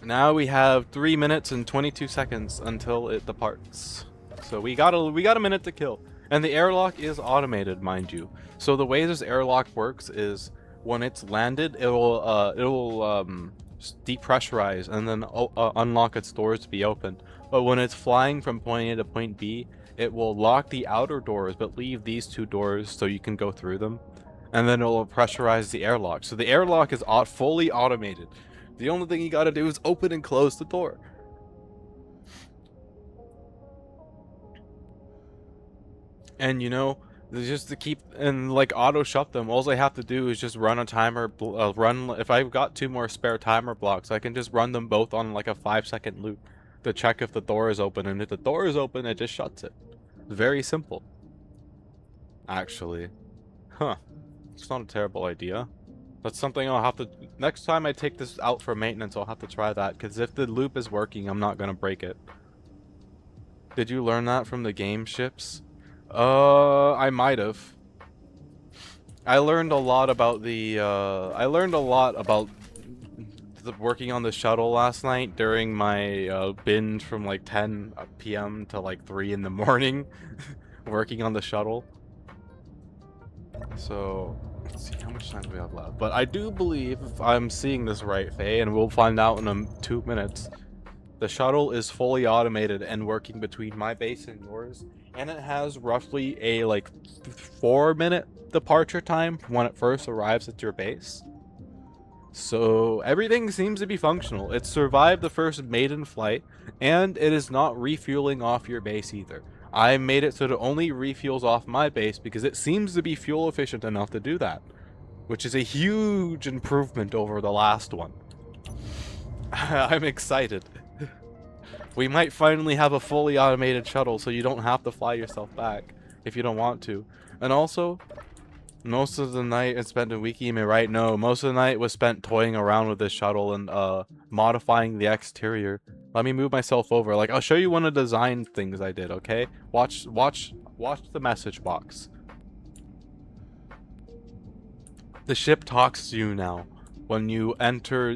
Now we have 3 minutes and 22 seconds until it departs. So we got a minute to kill. And the airlock is automated, mind you. So the way this airlock works is when it's landed, it'll depressurize and then unlock its doors to be opened. But when it's flying from point A to point B, it will lock the outer doors but leave these two doors so you can go through them. And then it will pressurize the airlock. So the airlock is fully automated. The only thing you gotta do is open and close the door. And you know, just to keep and like auto shut them, all I have to do is just run a timer. If I've got 2 more spare timer blocks, I can just run them both on like a 5-second loop to check if the door is open. And if the door is open, it just shuts it. Very simple. Actually, huh? It's not a terrible idea. That's something I'll have to... Next time I take this out for maintenance, I'll have to try that. Because if the loop is working, I'm not going to break it. Did you learn that from the game ships? I might have. I learned a lot about the... working on the shuttle last night during my binge from like 10 p.m. to like 3 in the morning. Working on the shuttle. So... Let's see, how much time do we have left? But I do believe, if I'm seeing this right, Faye, and we'll find out in 2 minutes, the shuttle is fully automated and working between my base and yours, and it has roughly a like 4-minute departure time from when it first arrives at your base. So everything seems to be functional. It survived the first maiden flight, and it is not refueling off your base either. I made it so that it only refuels off my base because it seems to be fuel efficient enough to do that, which is a huge improvement over the last one. I'm excited. We might finally have a fully automated shuttle so you don't have to fly yourself back. if you don't want to. And also, most of the night is spent in Wiki, am I right? No, most of the night was spent toying around with this shuttle and modifying the exterior. Let me move myself over. Like, I'll show you one of the design things I did, okay? Watch the message box. The ship talks to you now. When you enter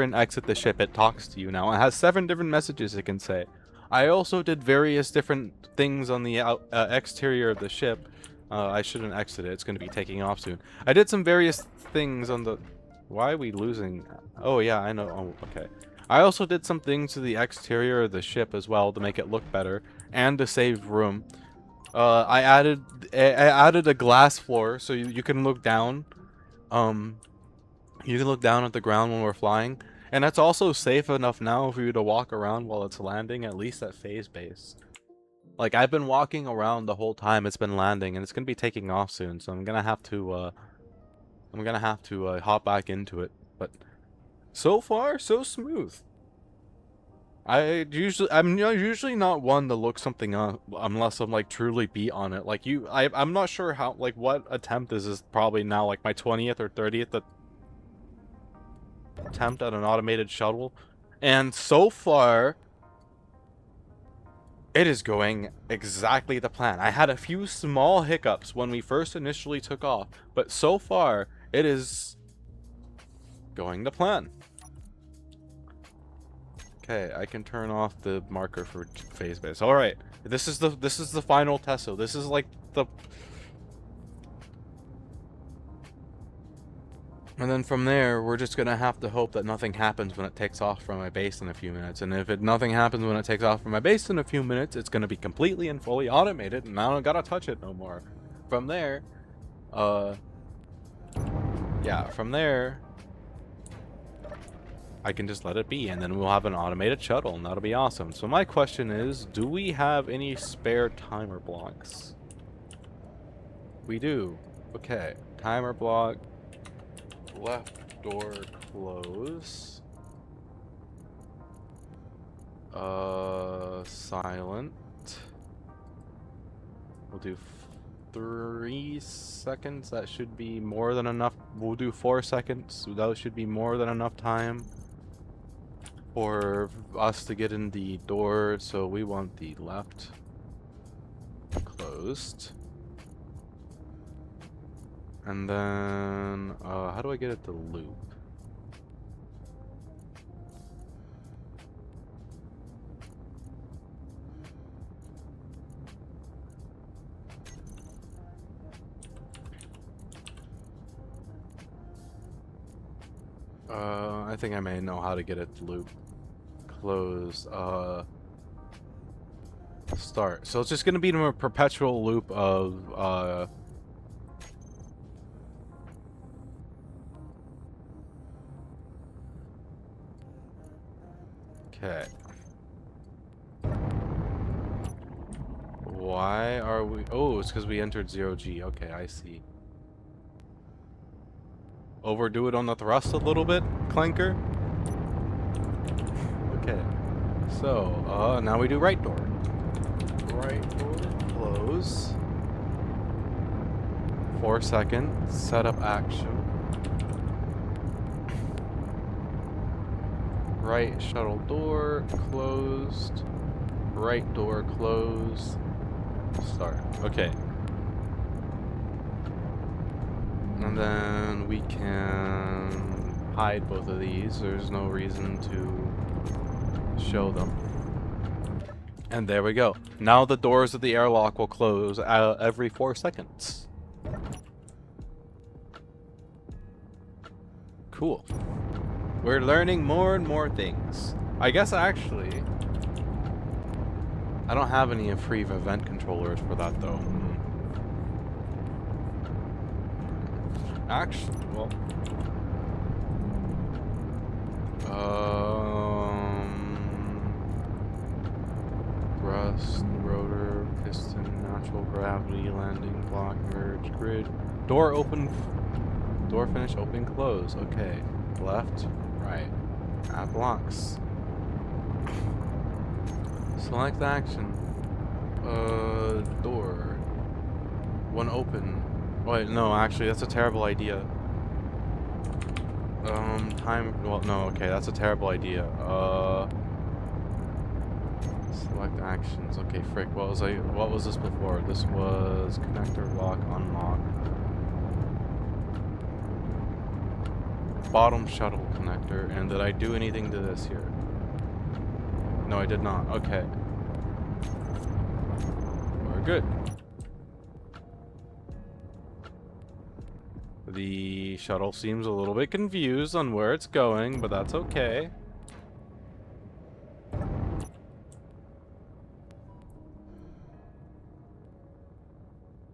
and exit the ship, it talks to you now. It has 7 different messages it can say. I also did various different things on the exterior of the ship. I shouldn't exit it. It's going to be taking off soon. I did some various things on the... Why are we losing? Oh, yeah, I know. Oh, okay. I also did some things to the exterior of the ship as well to make it look better and to save room. I added a glass floor so you can look down. You can look down at the ground when we're flying. And that's also safe enough now for you to walk around while it's landing, at least at phase base. Like, I've been walking around the whole time it's been landing, and it's gonna be taking off soon, so I'm gonna have to hop back into it. But so far, so smooth. I'm usually not one to look something up unless I'm like truly beat on it. Like I'm not sure how, like, what attempt is probably now like my 20th or 30th attempt at an automated shuttle, and so far it is going exactly the plan. I had a few small hiccups when we first initially took off, but so far it is going to plan. Okay, I can turn off the marker for phase base. All right, this is the final Tesla. This is like the... And then from there, we're just gonna have to hope that nothing happens when it takes off from my base in a few minutes. And if nothing happens when it takes off from my base in a few minutes, it's gonna be completely and fully automated, and I don't gotta touch it no more. From there, yeah, from there, I can just let it be, and then we'll have an automated shuttle, and that'll be awesome. So my question is, do we have any spare timer blocks? We do. Okay, timer block. Left door close. Silent. We'll do 3 seconds. That should be more than enough. We'll do 4 seconds. That should be more than enough time for us to get in the door. So we want the left closed. And then, how do I get it to loop? I think I may know how to get it to loop. Close, start. So it's just gonna be in a perpetual loop of, okay. Why are we... Oh, it's because we entered 0G. Okay, I see. Overdo it on the thrust a little bit, Clanker? Okay. So, now we do right door. Right door, close. 4 seconds, setup action. Right shuttle door closed. Right door closed. Start. Okay. And then we can hide both of these. There's no reason to show them. And there we go. Now the doors of the airlock will close every 4 seconds. Cool. We're learning more and more things. I guess actually, I don't have any free event controllers for that though. Actually, well, thrust, rotor, piston, natural gravity, landing block, merge, grid, door open, door finish, open, close. Okay, left, right, add blocks. Select action. Door. One open. Wait, no, actually, that's a terrible idea. Time. Well, no, okay, that's a terrible idea. Select actions. Okay, frick. What was this before? This was connector lock unlock. Bottom shuttle connector. And did I do anything to this here? No, I did not. Okay. We're good. The shuttle seems a little bit confused on where it's going, but that's okay.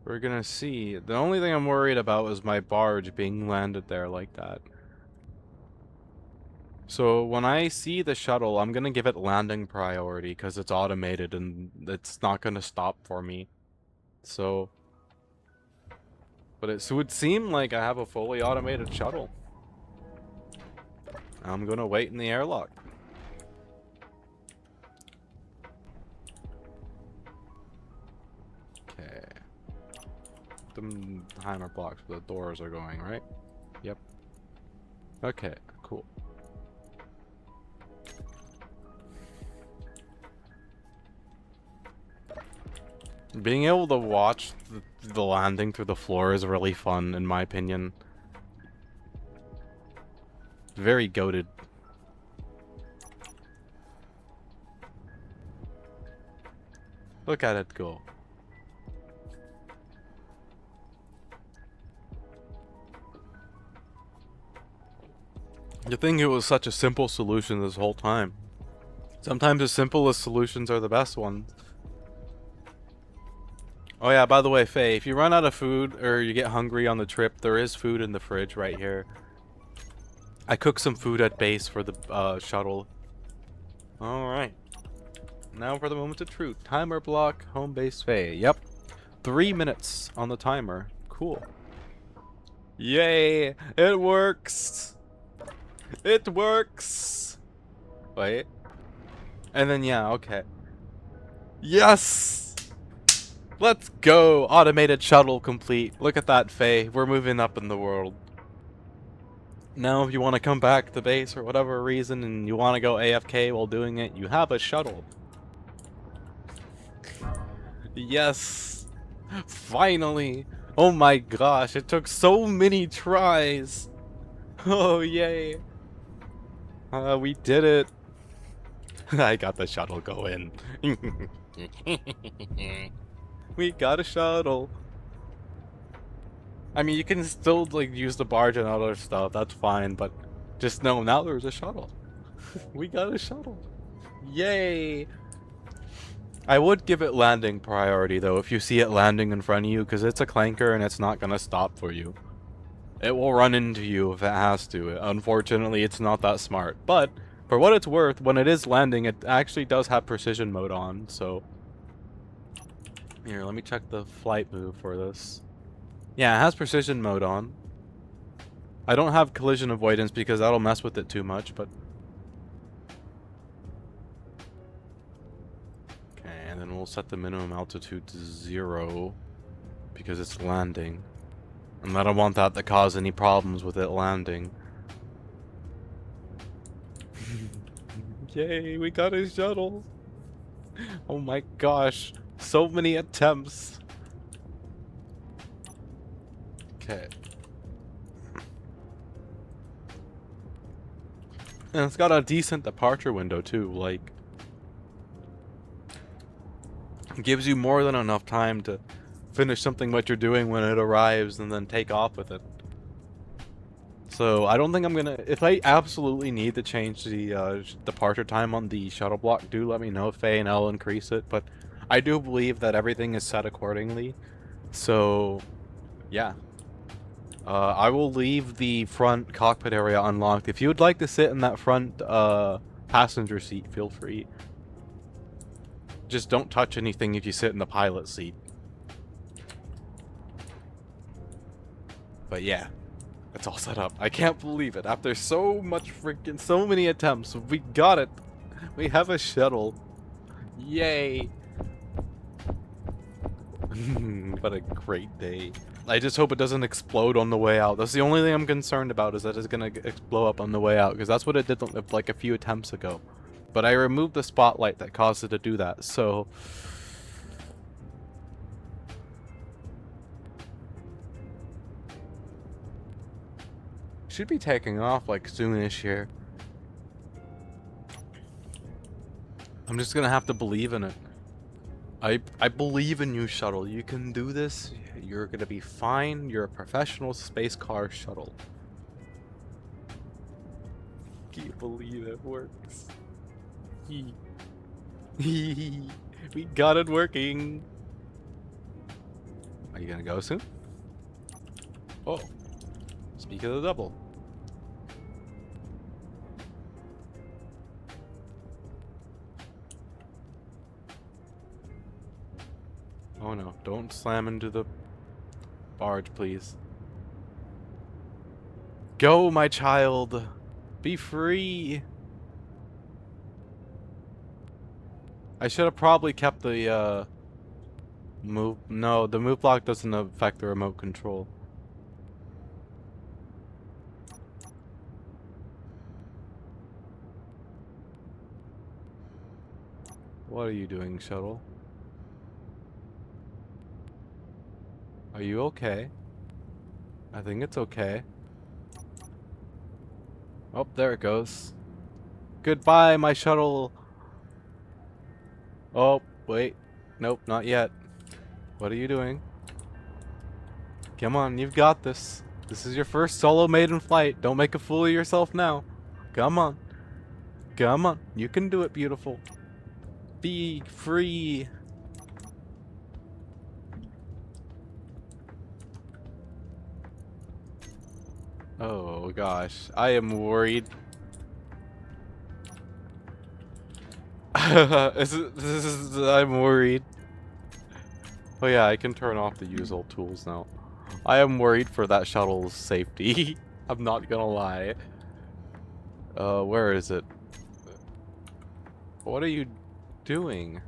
We're gonna see. The only thing I'm worried about is my barge being landed there like that. So when I see the shuttle, I'm gonna give it landing priority because it's automated and it's not gonna stop for me. So, but it would seem like I have a fully automated shuttle. I'm gonna wait in the airlock. Okay. The timer blocks where the doors are going, right? Yep. Okay, cool. Being able to watch the landing through the floor is really fun, in my opinion. Very goated. Look at it go. You think it was such a simple solution this whole time. Sometimes the simplest solutions are the best ones. Oh yeah, by the way, Faye, if you run out of food or you get hungry on the trip, there is food in the fridge right here. I cooked some food at base for the shuttle. Alright. Now for the moment of truth. Timer block, home base Faye. Yep. 3 minutes on the timer. Cool. Yay! It works! It works! Wait. And then, yeah, okay. Yes! Let's go! Automated shuttle complete. Look at that, Faye. We're moving up in the world. Now, if you want to come back to base for whatever reason and you want to go AFK while doing it, you have a shuttle. Yes! Finally! Oh my gosh, it took so many tries! Oh, yay! We did it! I got the shuttle going. We got a shuttle. I mean, you can still like use the barge and other stuff. That's fine, but just know now there's a shuttle. We got a shuttle. Yay! I would give it landing priority though if you see it landing in front of you, because it's a clanker and it's not gonna stop for you. It will run into you if it has to. Unfortunately, it's not that smart. But for what it's worth, when it is landing, it actually does have precision mode on. So here, let me check the flight move for this. Yeah, it has precision mode on. I don't have collision avoidance because that'll mess with it too much, but... Okay, and then we'll set the minimum altitude to 0 because it's landing. And I don't want that to cause any problems with it landing. Yay, we got a shuttle! Oh my gosh, so many attempts! Okay. And it's got a decent departure window too, like... It gives you more than enough time to finish something what you're doing when it arrives and then take off with it. So I don't think I'm gonna... If I absolutely need to change the departure time on the shuttle block, do let me know, Faye, and I'll increase it. But I do believe that everything is set accordingly. So, yeah. I will leave the front cockpit area unlocked. If you would like to sit in that front passenger seat, feel free. Just don't touch anything if you sit in the pilot seat. But yeah, it's all set up. I can't believe it. After so many attempts, we got it. We have a shuttle. Yay. What a great day. I just hope it doesn't explode on the way out. That's the only thing I'm concerned about, is that it's gonna blow up on the way out, because that's what it did like a few attempts ago. But I removed the spotlight that caused it to do that, so... Should be taking off like soonish here. I'm just gonna have to believe in it. I believe in you, shuttle. You can do this. You're gonna be fine. You're a professional space car shuttle. Can you believe it works? We got it working. Are you gonna go soon? Oh, speak of the devil. Oh no, don't slam into the barge, please. Go, my child. Be free. I should have probably kept the move. No, the move block doesn't affect the remote control. What are you doing, shuttle? Are you okay? I think it's okay. Oh, there it goes. Goodbye, my shuttle. Oh, wait. Nope, not yet. What are you doing? Come on, you've got this. This is your first solo maiden flight. Don't make a fool of yourself now. Come on. Come on. You can do it, beautiful. Be free. Oh gosh, I am worried. I'm worried. Oh yeah, I can turn off the use all tools now. I am worried for that shuttle's safety. I'm not gonna lie. Where is it? What are you doing?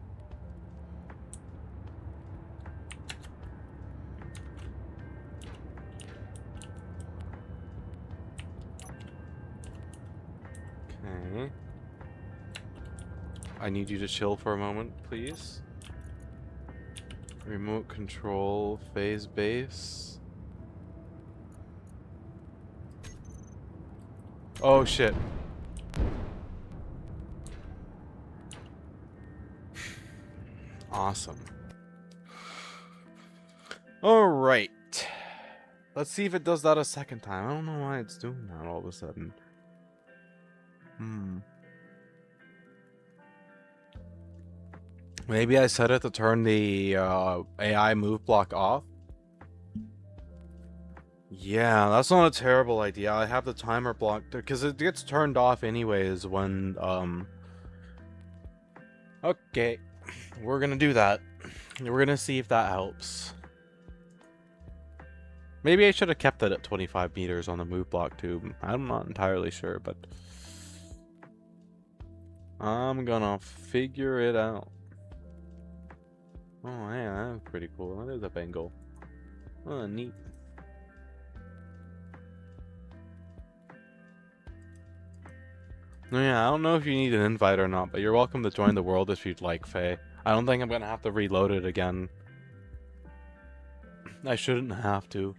Okay. I need you to chill for a moment, please. Remote control, phase base. Oh shit. Awesome. Alright. Let's see if it does that a second time. I don't know why it's doing that all of a sudden. Maybe I set it to turn the AI move block off. Yeah, that's not a terrible idea. I have the timer blocked because it gets turned off anyways when Okay, we're gonna do that. We're gonna see if that helps. Maybe I should have kept it at 25 meters on the move block too. I'm not entirely sure, but I'm gonna figure it out. Oh yeah, that's pretty cool. That is a Bengal. Oh, neat. Yeah, I don't know if you need an invite or not, but you're welcome to join the world if you'd like, Faye. I don't think I'm gonna have to reload it again. I shouldn't have to.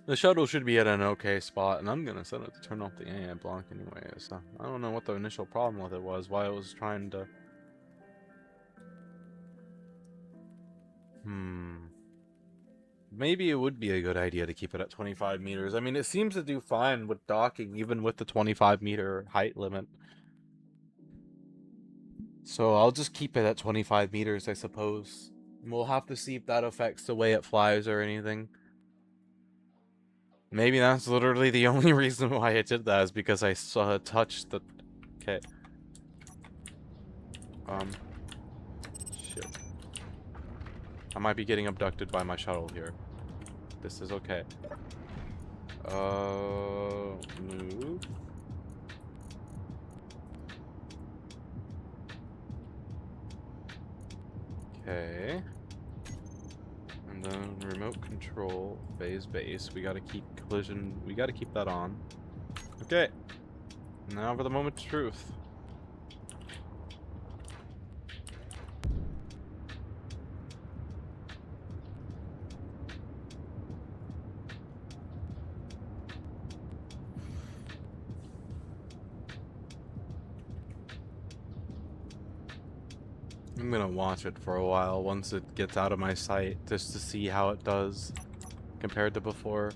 The shuttle should be at an okay spot, and I'm gonna set it to turn off the AI block anyway, so I don't know what the initial problem with it was, why it was trying to... Maybe it would be a good idea to keep it at 25 meters. I mean, it seems to do fine with docking, even with the 25 meter height limit. So I'll just keep it at 25 meters, I suppose. We'll have to see if that affects the way it flies or anything. Maybe that's literally the only reason why I did that, is because I saw touched the... Okay. Shit. I might be getting abducted by my shuttle here. This is okay. Move. Okay. And then remote control, phase base. We gotta keep collision. We gotta keep that on. Okay. Now for the moment of truth. I'm gonna watch it for a while once it gets out of my sight, just to see how it does compared to before.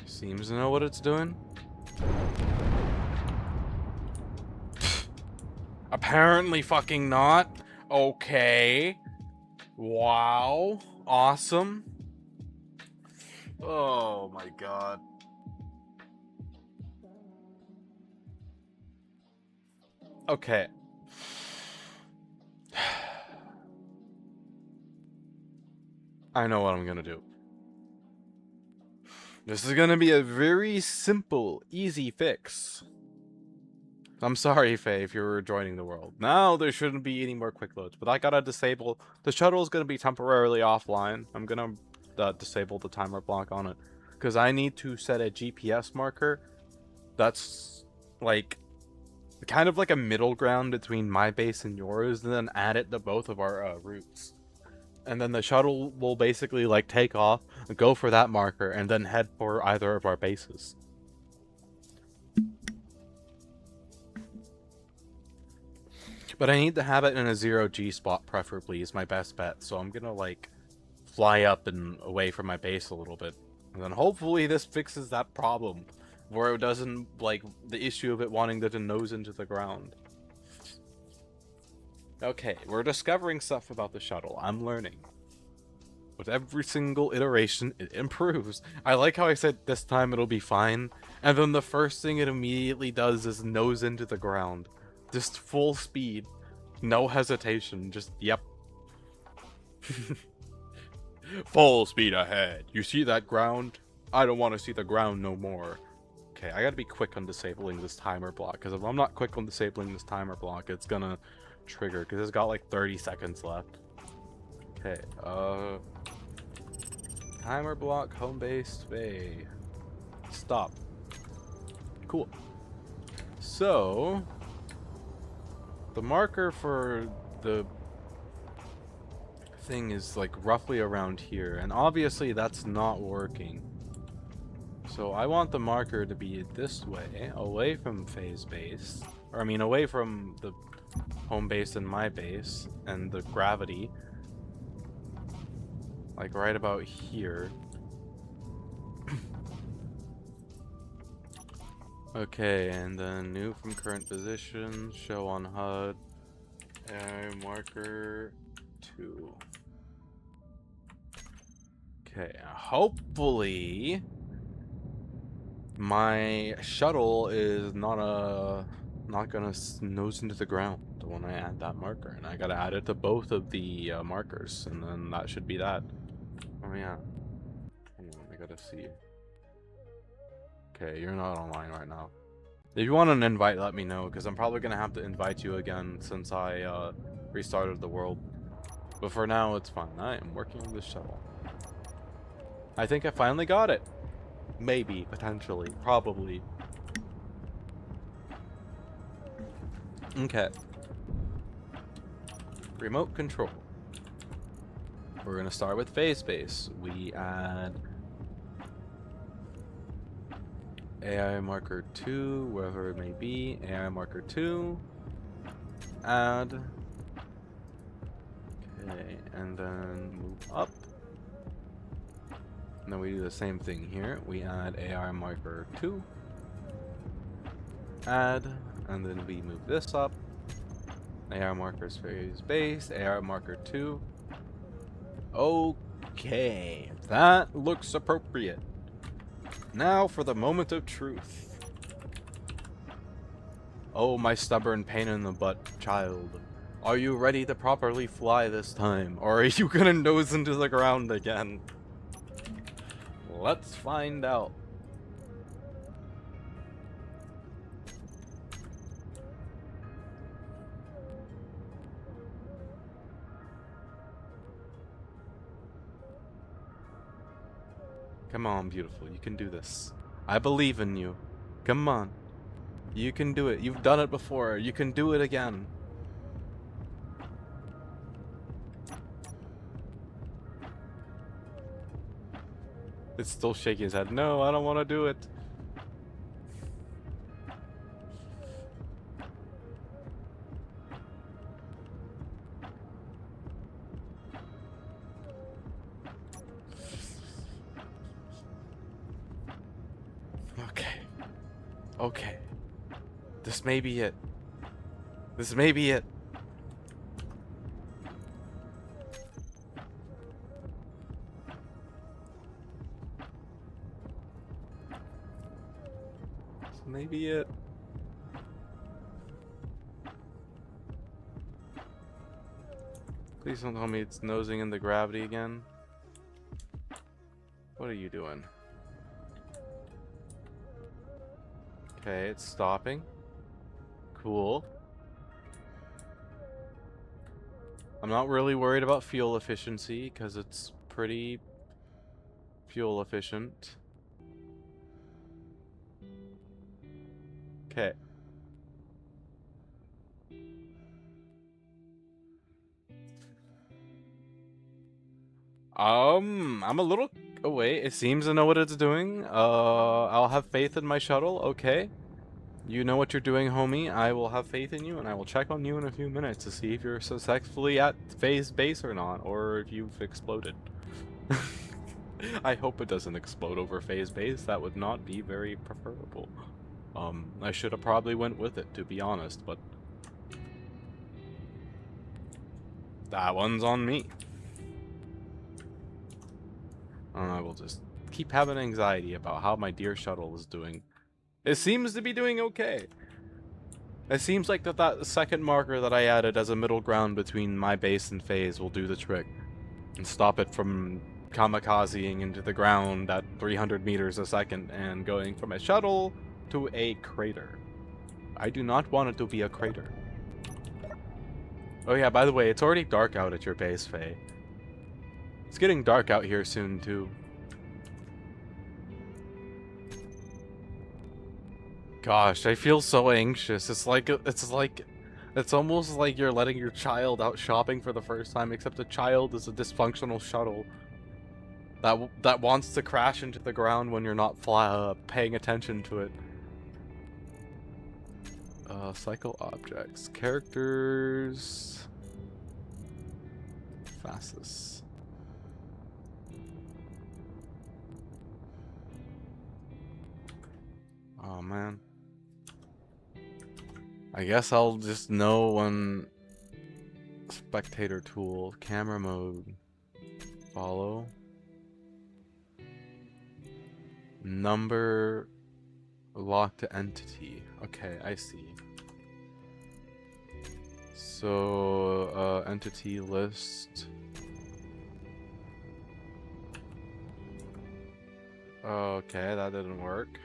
Seems to know what it's doing. Apparently fucking not. Okay. Wow. Awesome. Oh my god. Okay. I know what I'm gonna do. This is gonna be a very simple, easy fix. I'm sorry, Faye, if you're joining the world. Now there shouldn't be any more quick loads, but I gotta disable... The shuttle is gonna be temporarily offline. I'm gonna disable the timer block on it. Because I need to set a GPS marker that's, like, kind of like a middle ground between my base and yours, and then add it to both of our routes. And then the shuttle will basically, like, take off, go for that marker, and then head for either of our bases. But I need to have it in a 0G spot, preferably, is my best bet. So I'm gonna, like, fly up and away from my base a little bit. And then hopefully this fixes that problem, where it doesn't, like, the issue of it wanting to nose into the ground. Okay, we're discovering stuff about the shuttle. I'm learning. With every single iteration, it improves. I like how I said this time it'll be fine, and then the first thing it immediately does is nose into the ground. Just full speed. No hesitation. Just, yep. Full speed ahead. You see that ground? I don't want to see the ground no more. Okay, I gotta be quick on disabling this timer block, because if I'm not quick on disabling this timer block, it's gonna trigger, because it's got like 30 seconds left. Okay, timer block, home base, Faye. Stop. Cool. So... the marker for the thing is like roughly around here, and obviously that's not working. So I want the marker to be this way, away from phase base, or I mean away from the home base and my base and the gravity, like right about here. Okay, and then new from current position, show on HUD, marker 2. Okay, hopefully my shuttle is not gonna nose into the ground when I add that marker, and I gotta add it to both of the markers, and then that should be that. Oh yeah, hang on, I gotta see. Okay, you're not online right now. If you want an invite, let me know, because I'm probably going to have to invite you again since I restarted the world. But for now, it's fine. I am working on this shuttle. I think I finally got it. Maybe, potentially, probably. Okay. Remote control. We're going to start with phase space. We add... AI marker 2, wherever it may be. AI marker 2. Add. Okay, and then move up. And then we do the same thing here. We add AI marker 2. Add. And then we move this up. AI markers phase base. AI marker 2. Okay. That looks appropriate. Now for the moment of truth. Oh, my stubborn pain in the butt child. Are you ready to properly fly this time? Or are you gonna nose into the ground again? Let's find out. Come on, beautiful. You can do this. I believe in you. Come on. You can do it. You've done it before. You can do it again. It's still shaking his head. No, I don't want to do it. Okay. Okay. This may be it. This may be it. This may be it. Please don't tell me it's nosing in the gravity again. What are you doing? Okay, it's stopping. Cool. I'm not really worried about fuel efficiency because it's pretty fuel efficient. Okay. I'm a little... Oh, wait. It seems to know what it's doing. I'll have faith in my shuttle. Okay. You know what you're doing, homie. I will have faith in you, and I will check on you in a few minutes to see if you're successfully at phase base or not, or if you've exploded. I hope it doesn't explode over phase base. That would not be very preferable. I should have probably went with it, to be honest, but... that one's on me. I will just keep having anxiety about how my dear shuttle is doing. It seems to be doing okay. It seems like that second marker that I added as a middle ground between my base and phase will do the trick. And stop it from kamikazing into the ground at 300 meters a second and going from a shuttle to a crater. I do not want it to be a crater. Oh yeah, by the way, it's already dark out at your base, Faye. It's getting dark out here soon, too. Gosh, I feel so anxious. It's almost like you're letting your child out shopping for the first time, except the child is a dysfunctional shuttle that wants to crash into the ground when you're not paying attention to it. Cycle objects, characters, fastest. Oh man. I guess I'll just know when spectator tool, camera mode, follow, number, lock to entity. Okay, I see. So, entity list. Okay, that didn't work.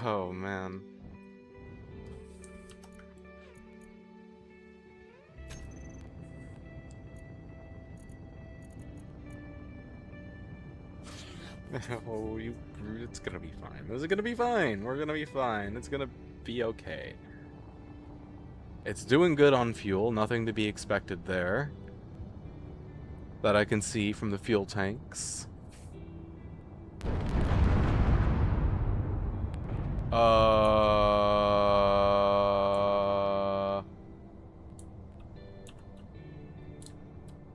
Oh man. Oh, it's gonna be fine. It's gonna be fine. We're gonna be fine. It's gonna be okay. It's doing good on fuel. Nothing to be expected there. That I can see from the fuel tanks.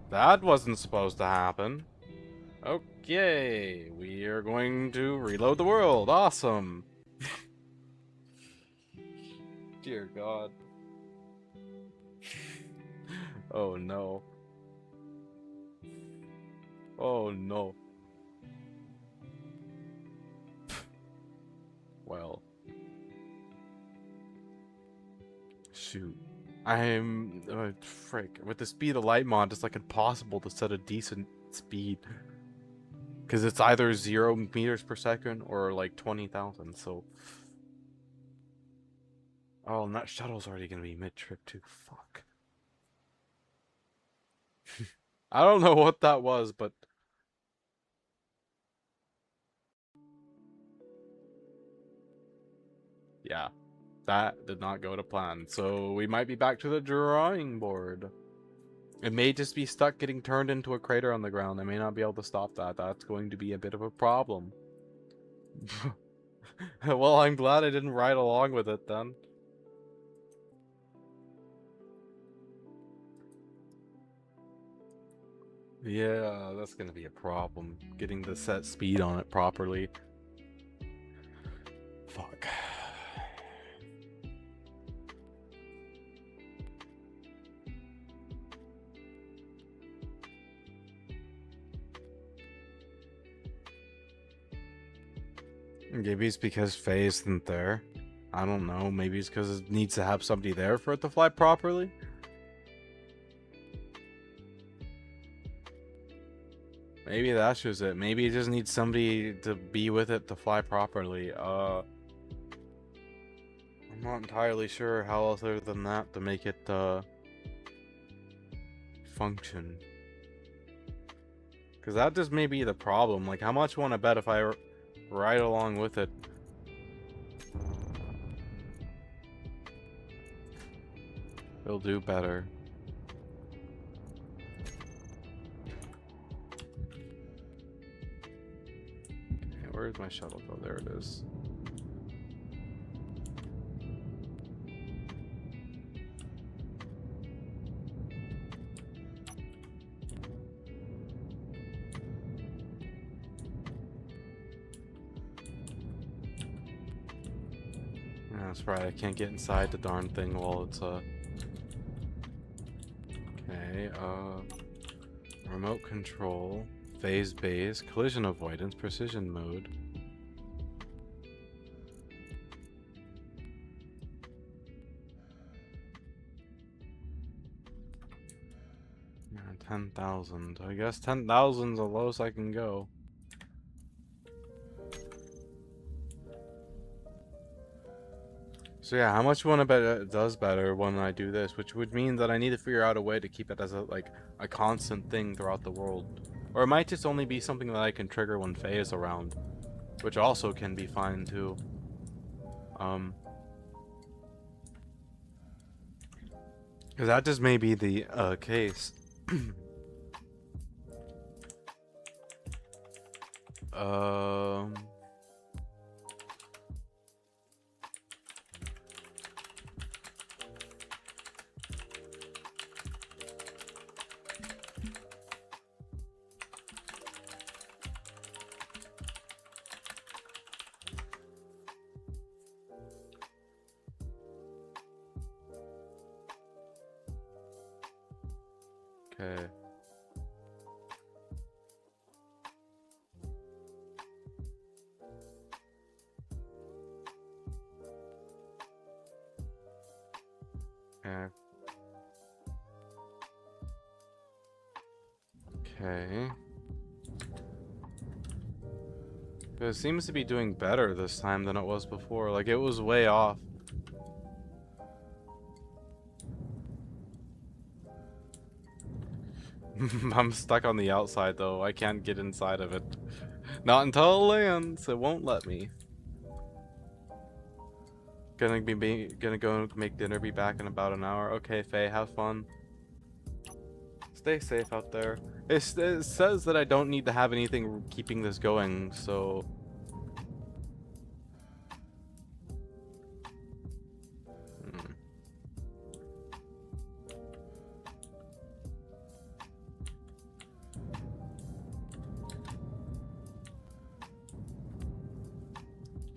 That wasn't supposed to happen. Okay, we are going to reload the world. Awesome. Dear God. Oh no. Oh no. Well. Shoot. Frick. With the speed of light mod, it's like impossible to set a decent speed. Because it's either 0 meters per second or like 20,000, so... Oh, and that shuttle's already gonna be mid-trip too. Fuck. I don't know what that was, but yeah, that did not go to plan. So we might be back to the drawing board. It may just be stuck getting turned into a crater on the ground. I may not be able to stop that. That's going to be a bit of a problem. Well, I'm glad I didn't ride along with it then. Yeah, that's gonna be a problem. Getting the set speed on it properly. Fuck. Maybe it's because Faye isn't there. I don't know. Maybe it's because it needs to have somebody there for it to fly properly. Maybe that's just it. Maybe it just needs somebody to be with it to fly properly. I'm not entirely sure how else other than that to make it function. Because that just may be the problem. Like, how much want to bet if I ride along with it? It'll do better. Okay, where's my shuttle? Oh, there it is. That's right, I can't get inside the darn thing while it's okay, remote control, phase base, collision avoidance, precision mode. Yeah, 10,000. I guess 10,000's the lowest I can go. So yeah, how much you want to bet it does better when I do this, which would mean that I need to figure out a way to keep it as a constant thing throughout the world. Or it might just only be something that I can trigger when Faye is around, which also can be fine too. Because that just may be the case. Okay. Yeah. Okay. But it seems to be doing better this time than it was before. Like, it was way off. I'm stuck on the outside, though. I can't get inside of it. Not until it lands. It won't let me. Gonna go make dinner, be back in about an hour. Okay, Faye, have fun. Stay safe out there. It says that I don't need to have anything keeping this going, so...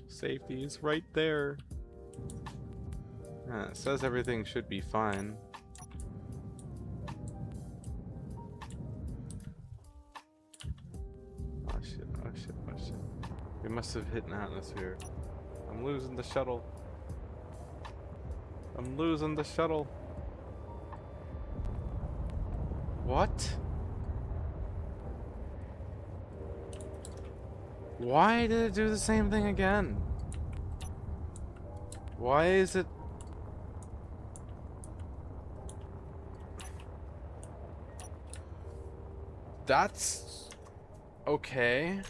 Safety is right there. It says everything should be fine. Oh shit, oh shit, oh shit. We must have hit an atmosphere. I'm losing the shuttle. I'm losing the shuttle. What? Why did it do the same thing again? Why is it That's okay.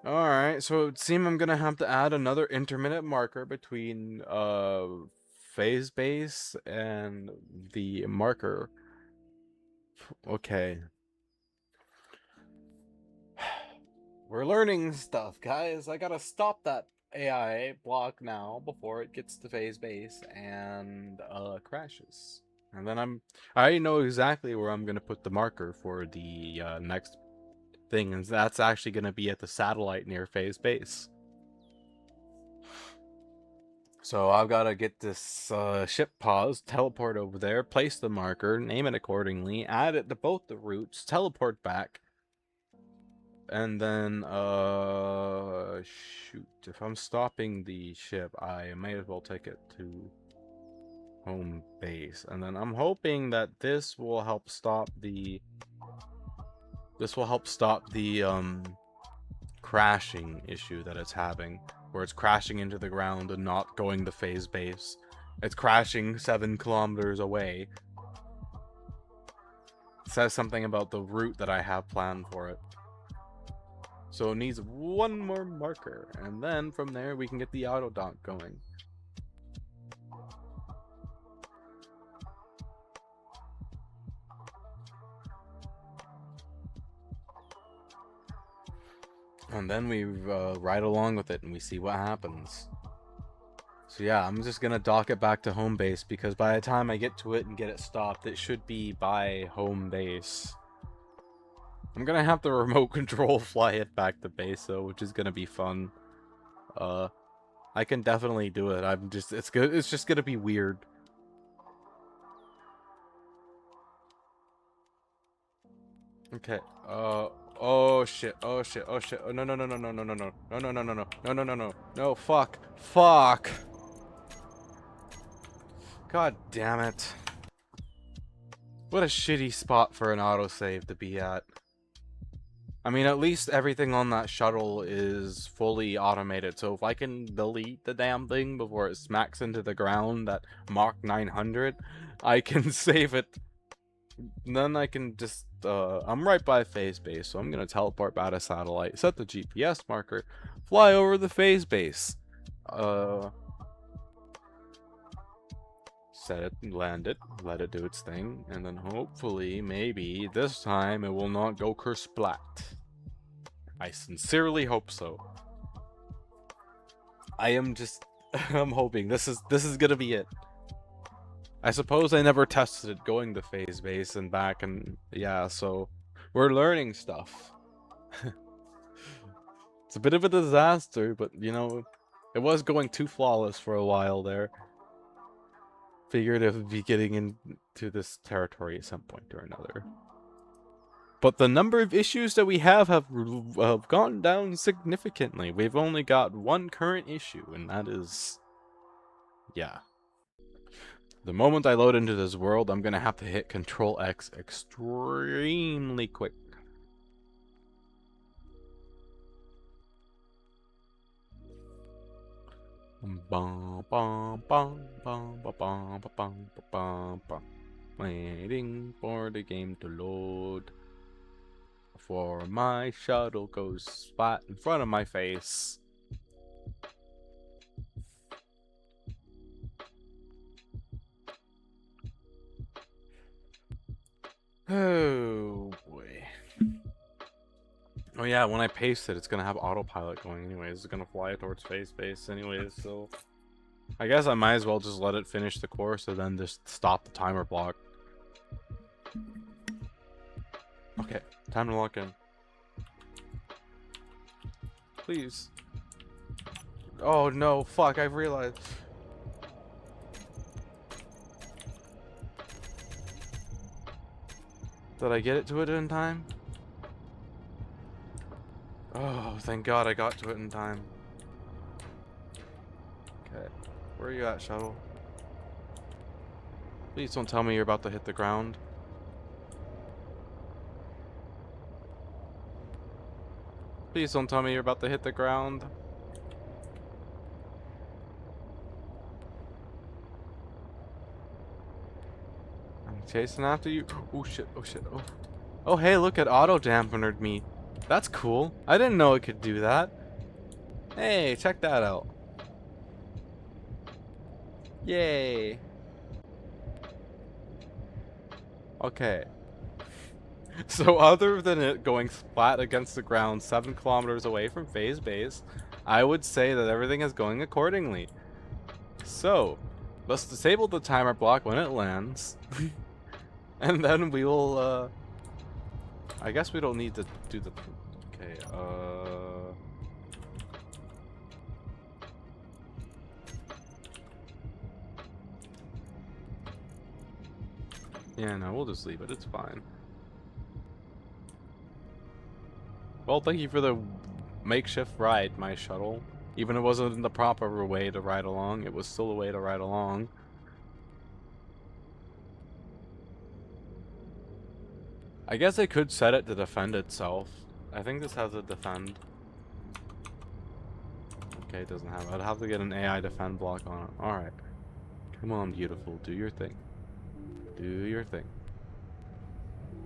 Alright, so it would seem I'm gonna have to add another intermittent marker between phase base and the marker. Okay. We're learning stuff, guys. I gotta stop that AI block now before it gets to phase base and crashes. And then I know exactly where I'm gonna put the marker for the next thing, and that's actually gonna be at the satellite near phase base. So I've got to get this ship paused, teleport over there, place the marker, name it accordingly, add it to both the routes, teleport back, and then shoot, if I'm stopping the ship, I may as well take it to home base. And then I'm hoping that this will help stop the crashing issue that it's having, where it's crashing into the ground and not going to phase base. It's crashing 7 kilometers away. It says something about the route that I have planned for it. So it needs one more marker, and then from there we can get the auto dock going. And then we ride along with it and we see what happens. So yeah, I'm just gonna dock it back to home base, because by the time I get to it and get it stopped, it should be by home base. I'm gonna have to remote control fly it back to base though, which is gonna be fun. I can definitely do it. It's just gonna be weird. Okay. Oh shit. Oh shit. Oh shit. Oh no no no no no no no no no no no no no no no no no no fuck. Fuck. God damn it. What a shitty spot for an autosave to be at. I mean, at least everything on that shuttle is fully automated, so if I can delete the damn thing before it smacks into the ground at Mach 900, I can save it. Then I can just, I'm right by phase base, so I'm gonna teleport back to satellite, set the GPS marker, fly over the phase base. Set it, land it, let it do its thing, and then hopefully, maybe, this time it will not go kersplat. I sincerely hope so. I am just, I'm hoping this is gonna be it. I suppose I never tested it going to phase base and back, and yeah, so we're learning stuff. It's a bit of a disaster, but you know, it was going too flawless for a while there. Figured it would be getting into this territory at some point or another. But the number of issues that we have gone down significantly. We've only got one current issue, and that is... yeah. The moment I load into this world, I'm gonna have to hit Control X extremely quick. Waiting for the game to load before my shuttle goes splat in front of my face. Oh boy. Oh yeah, when I paste it, it's gonna have autopilot going anyways. It's gonna fly towards phase base anyways, so I guess I might as well just let it finish the course and then just stop the timer block. Okay, time to lock in. Please. Oh no, fuck, I've realized. Did I get it to it in time? Oh, thank God I got to it in time. Okay, where are you at, shuttle? Please don't tell me you're about to hit the ground. Please don't tell me you're about to hit the ground. I'm chasing after you. Oh shit, oh shit, oh. Oh hey, look, at auto dampenered me. That's cool. I didn't know it could do that. Hey, check that out. Yay. Okay. So other than it going flat against the ground 7 kilometers away from phase base, I would say that everything is going accordingly. So, let's disable the timer block when it lands. And then we will, I guess we don't need to do the... Okay, yeah, no, we'll just leave it. It's fine. Well, thank you for the makeshift ride, my shuttle. Even if it wasn't the proper way to ride along, it was still a way to ride along. I guess I could set it to defend itself. I think this has a defend. Okay, it doesn't have it. I'd have to get an AI defend block on it. Alright. Come on, beautiful. Do your thing. Do your thing.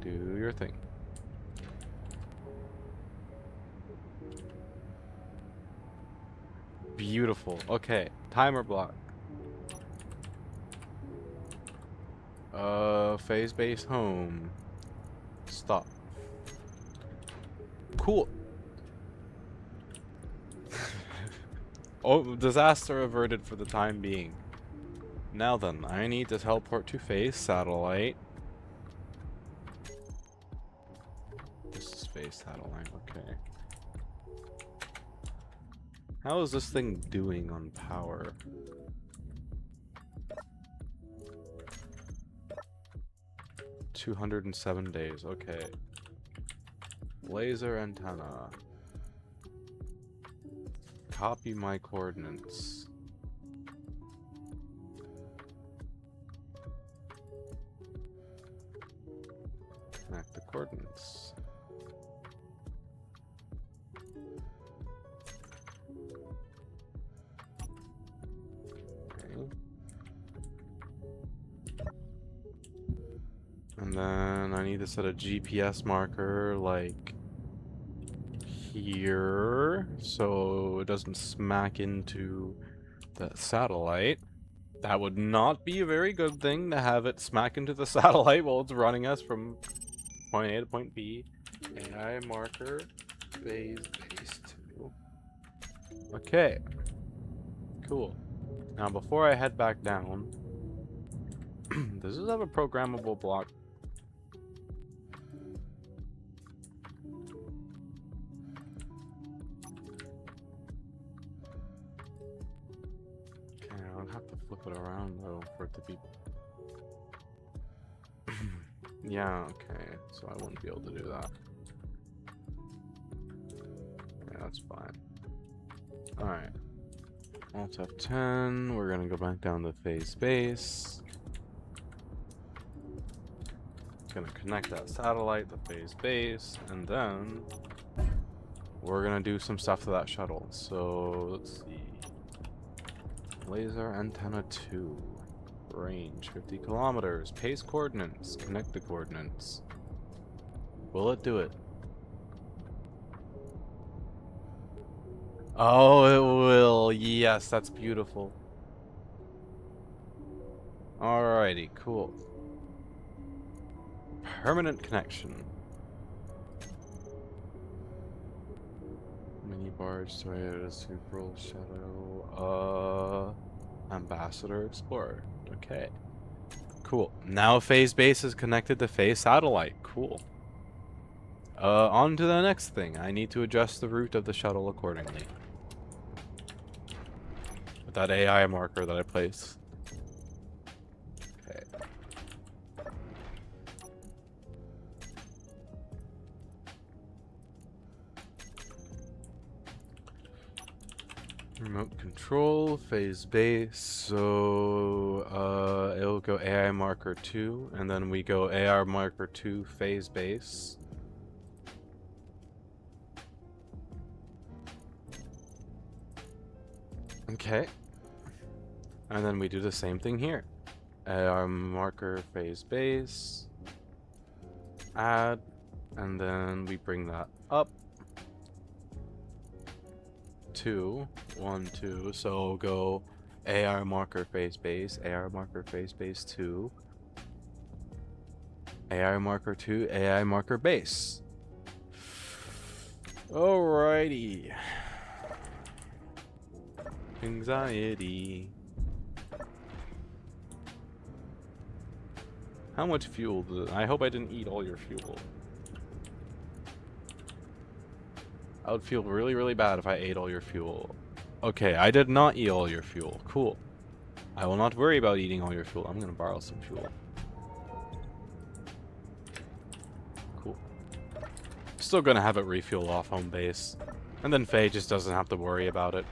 Do your thing. Beautiful. Okay. Timer block. Phase base home. Stop. Cool. Oh, disaster averted for the time being. Now then, I need to teleport to phase satellite. This is phase satellite, okay. How is this thing doing on power? $207 days, okay. Laser antenna. Copy my coordinates. Connect the coordinates. Okay. And then I need to set a GPS marker like here so it doesn't smack into the satellite. That would not be a very good thing to have it smack into the satellite while it's running us from point A to point B. AI marker phase base 2. Okay. Cool. Now before I head back down, does this have a programmable block? Okay, I would have to flip it around though for it to be... Yeah, okay, so I wouldn't be able to do that. Yeah, that's fine. Alright. Alt F10, we're gonna go back down to phase base. Gonna connect that satellite to phase base, and then we're gonna do some stuff to that shuttle. So let's see. Laser antenna 2. Range 50 kilometers. Pace coordinates. Connect the coordinates. Will it do it? Oh, it will. Yes, that's beautiful. Alrighty, cool. Permanent connection. Mini barge, Toyota Supra Shadow, Ambassador Explorer. Okay. Cool. Now phase base is connected to phase satellite. Cool. On to the next thing. I need to adjust the route of the shuttle accordingly. With that AI marker that I placed. Okay. Remote control, phase base, so it'll go AI marker 2, and then we go AR marker 2 phase base. Okay. And then we do the same thing here. AR marker phase base, add, and then we bring that up to 1, 2. So go AR marker phase base, AR marker phase base 2, AI marker 2, AI marker base. Alrighty. Anxiety. How much fuel? I hope I didn't eat all your fuel. I would feel really, really bad if I ate all your fuel. Okay, I did not eat all your fuel. Cool. I will not worry about eating all your fuel. I'm gonna borrow some fuel. Cool. Still gonna have it refuel off home base. And then Faye just doesn't have to worry about it.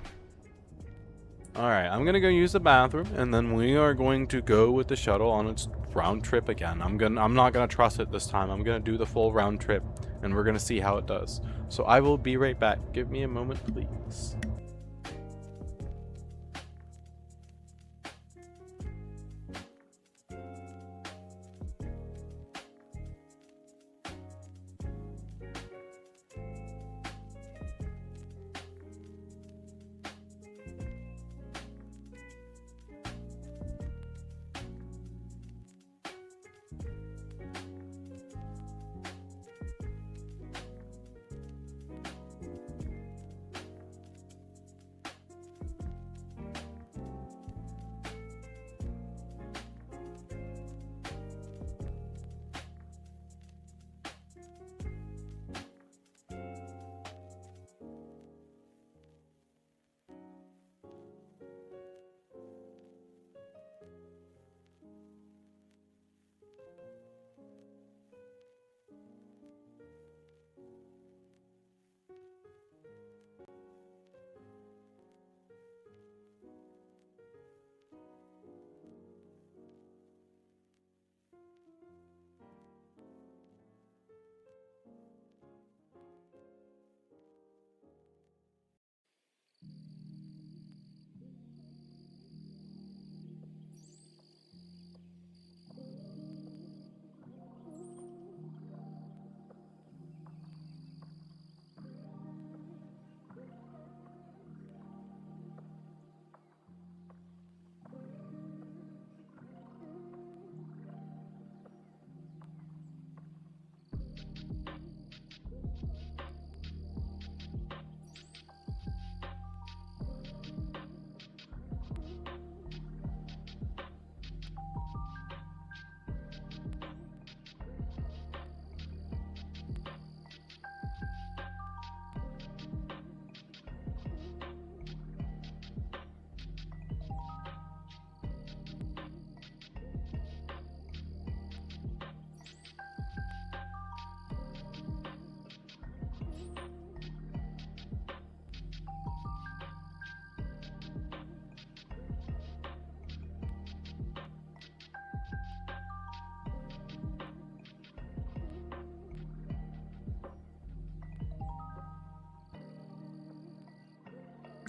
Alright, I'm gonna go use the bathroom, and then we are going to go with the shuttle on its round trip again. I'm not gonna trust it this time. I'm gonna do the full round trip, and we're gonna see how it does. So I will be right back. Give me a moment, please.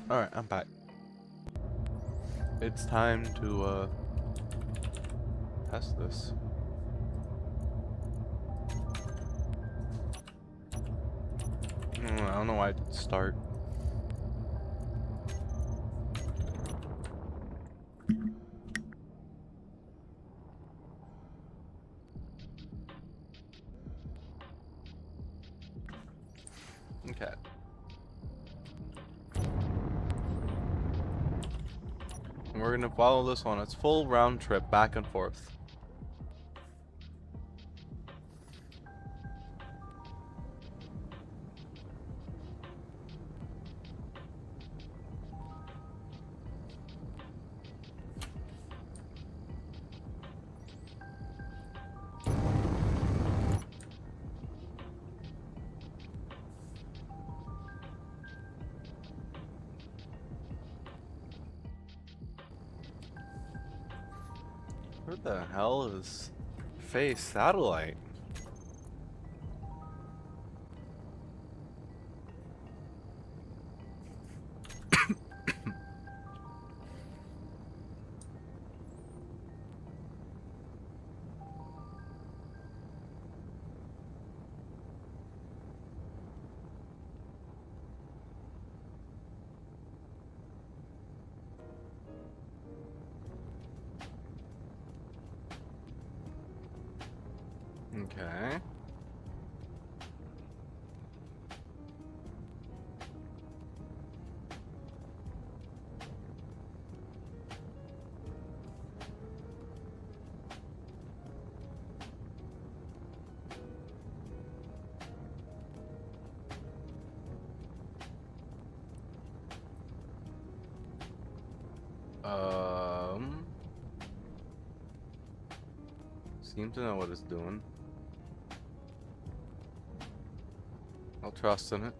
Alright, I'm back. It's time to test this. I don't know why I did start. Okay. And we're gonna follow this on its full round trip back and forth. Where the hell is Faye Satellite? Okay. Seems to know what it's doing. I'll trust in it.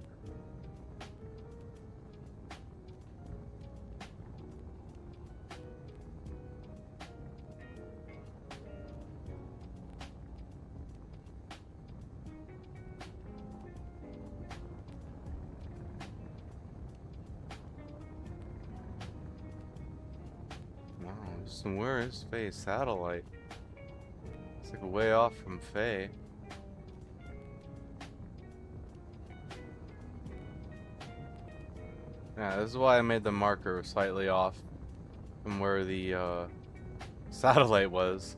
Wow, where is Faye's satellite? It's like way off from Faye. Yeah, this is why I made the marker slightly off from where the satellite was,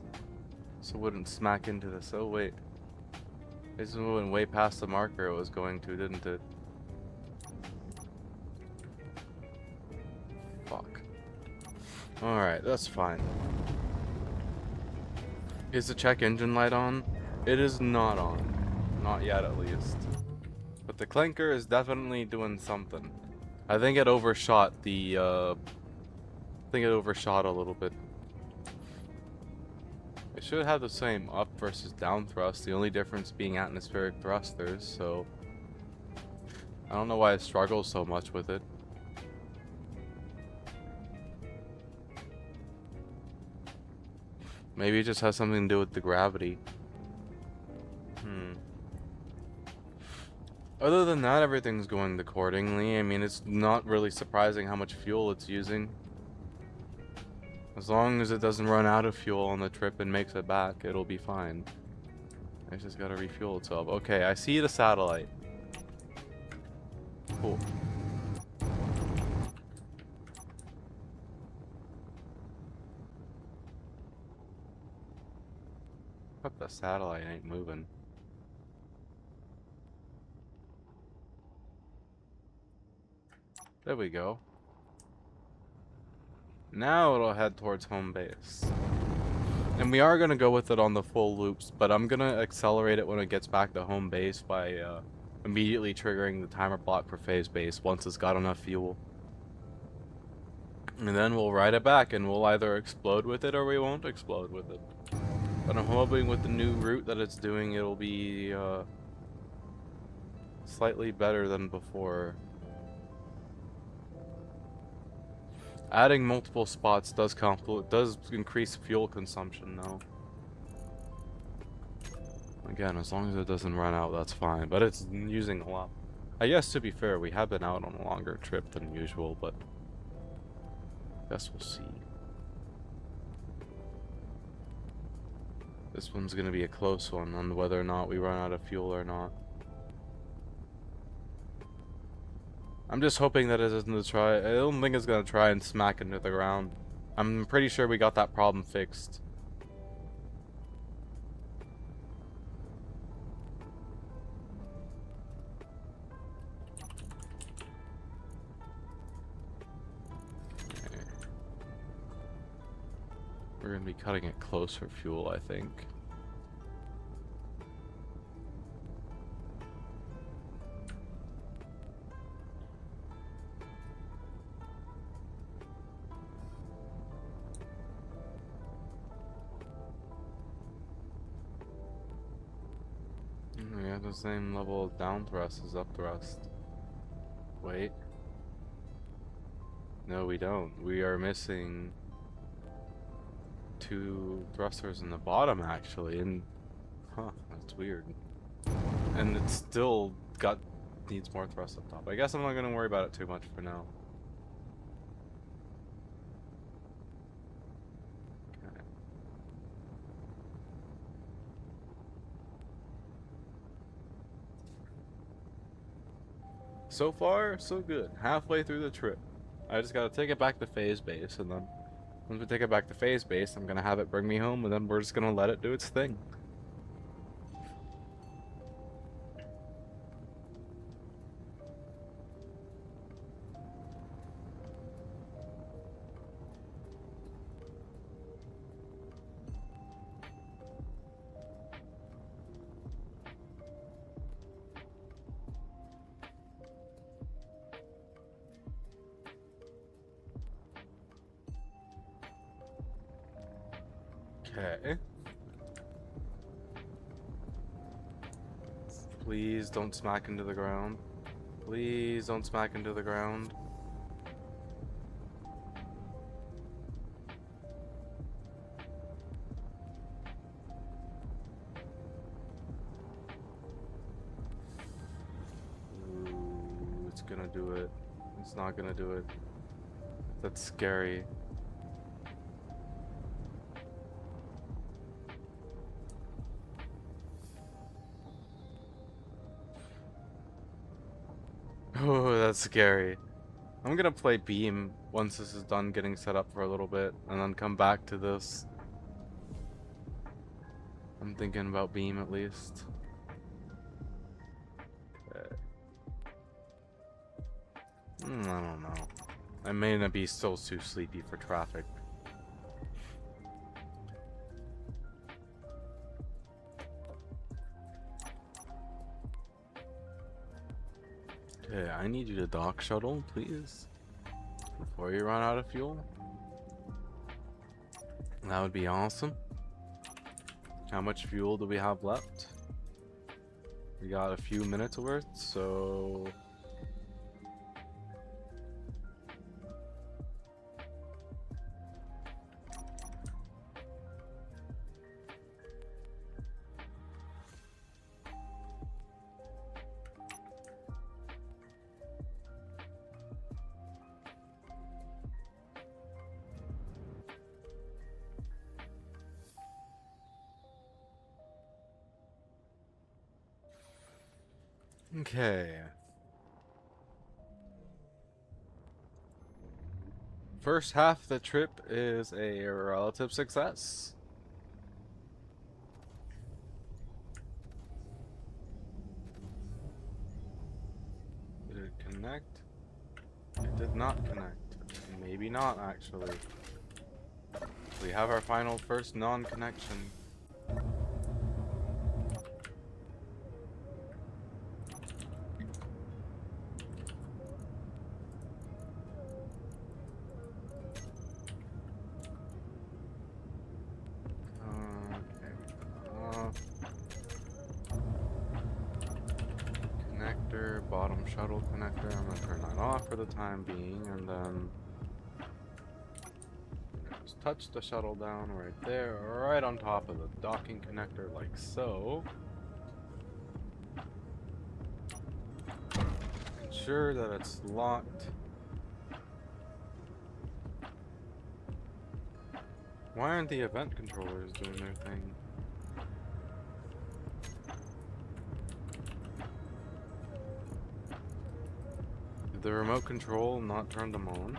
so it wouldn't smack into this. Oh wait, this went way past the marker it was going to, didn't it? Fuck. Alright, that's fine. Is the check engine light on? It is not on. Not yet, at least. But the clinker is definitely doing something. I think it overshot the, I think it overshot a little bit. It should have the same up versus down thrust, the only difference being atmospheric thrusters, so... I don't know why it struggles so much with it. Maybe it just has something to do with the gravity. Other than that, everything's going accordingly. I mean, it's not really surprising how much fuel it's using. As long as it doesn't run out of fuel on the trip and makes it back, it'll be fine. It's just gotta refuel itself. Okay, I see the satellite. Cool. But the satellite ain't moving. There we go. Now it'll head towards home base. And we are going to go with it on the full loops, but I'm going to accelerate it when it gets back to home base by immediately triggering the timer block for phase base once it's got enough fuel. And then we'll ride it back and we'll either explode with it or we won't explode with it. But I'm hoping with the new route that it's doing, it'll be slightly better than before. Adding multiple spots does increase fuel consumption though. Again, as long as it doesn't run out, that's fine. But it's using a lot. I guess to be fair, we have been out on a longer trip than usual, but I guess we'll see. This one's gonna be a close one on whether or not we run out of fuel or not. I'm just hoping that it doesn't try. I don't think it's gonna try and smack into the ground. I'm pretty sure we got that problem fixed. Okay. We're gonna be cutting it close for fuel, I think. We have the same level of down thrust as up thrust. Wait. No, we don't. We are missing 2 thrusters in the bottom, actually, and huh, that's weird. And it's still needs more thrust up top. I guess I'm not gonna worry about it too much for now. Okay. So far, so good. Halfway through the trip. I just gotta take it back to phase base, and then once we take it back to phase base, I'm gonna have it bring me home, and then we're just gonna let it do its thing. Okay. Please don't smack into the ground. Please don't smack into the ground. Ooh, it's gonna do it. It's not gonna do it. That's scary. Oh, that's scary. I'm gonna play Beam once this is done getting set up for a little bit, and then come back to this. I'm thinking about Beam at least. Okay. I don't know. I may not be still too sleepy for traffic. Okay, I need you to dock shuttle, please. Before you run out of fuel. That would be awesome. How much fuel do we have left? We got a few minutes worth, so... Okay. First half of the trip is a relative success. Did it connect? It did not connect. Maybe not, actually. We have our final first non-connection. Connector, bottom shuttle connector. I'm gonna turn that off for the time being, and then just touch the shuttle down right there, right on top of the docking connector, like so. Ensure that it's locked. Why aren't the event controllers doing their thing? Did the remote control not turn them on?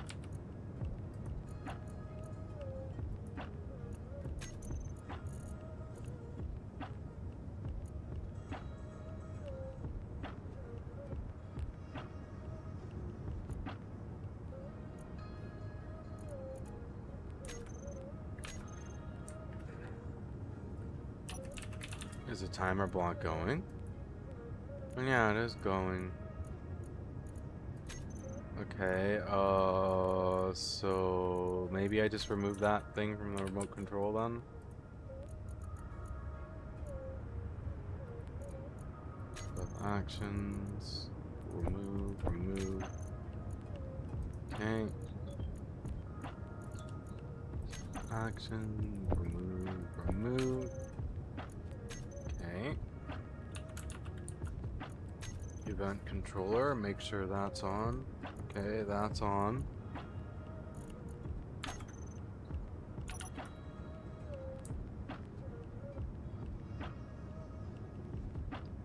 Is the timer block going? Yeah, it is going. Okay, so maybe I just remove that thing from the remote control then? With actions, remove. Okay. Action, remove. Okay. Event controller, make sure that's on. Okay, that's on.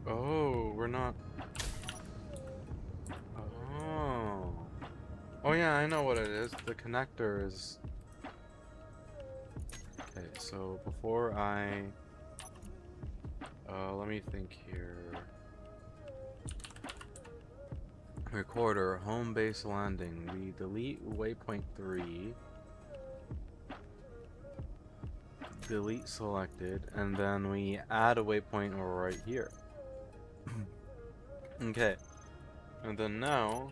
Oh, we're not... Oh. Oh yeah, I know what it is. The connector is... Okay, so before I... let me think here. Recorder, home base landing. We delete waypoint 3. Delete selected, and then we add a waypoint right here. Okay. And then now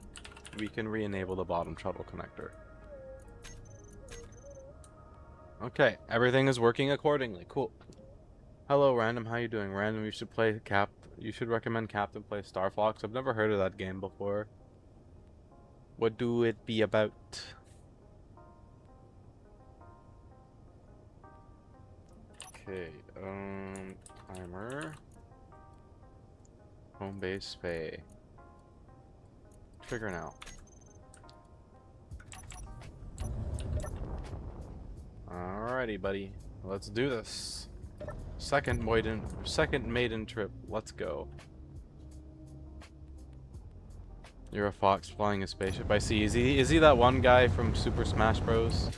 we can re-enable the bottom shuttle connector. Okay, everything is working accordingly. Cool. Hello, Random. How you doing? Random, you should play Cap. You should recommend Captain play Star Fox. I've never heard of that game before. What do it be about? Okay, timer. Home base pay. Trigger now. Alrighty, buddy. Let's do this. Second maiden trip. Let's go. You're a fox flying a spaceship. I see. Is he that one guy from Super Smash Bros?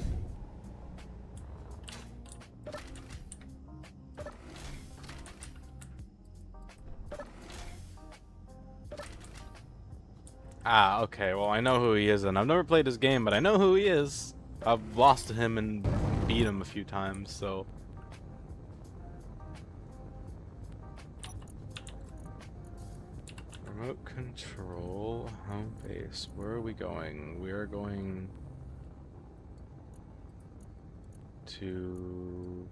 Ah, okay. Well, I know who he is, and I've never played his game, but I know who he is. I've lost to him and beat him a few times, so. Remote control, home base. Where are we going? We are going to...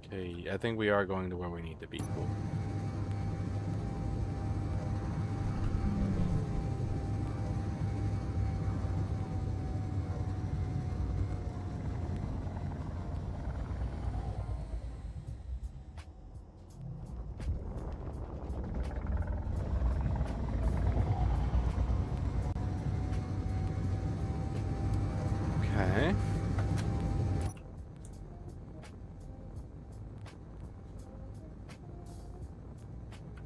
Okay, I think we are going to where we need to be. Cool. Okay.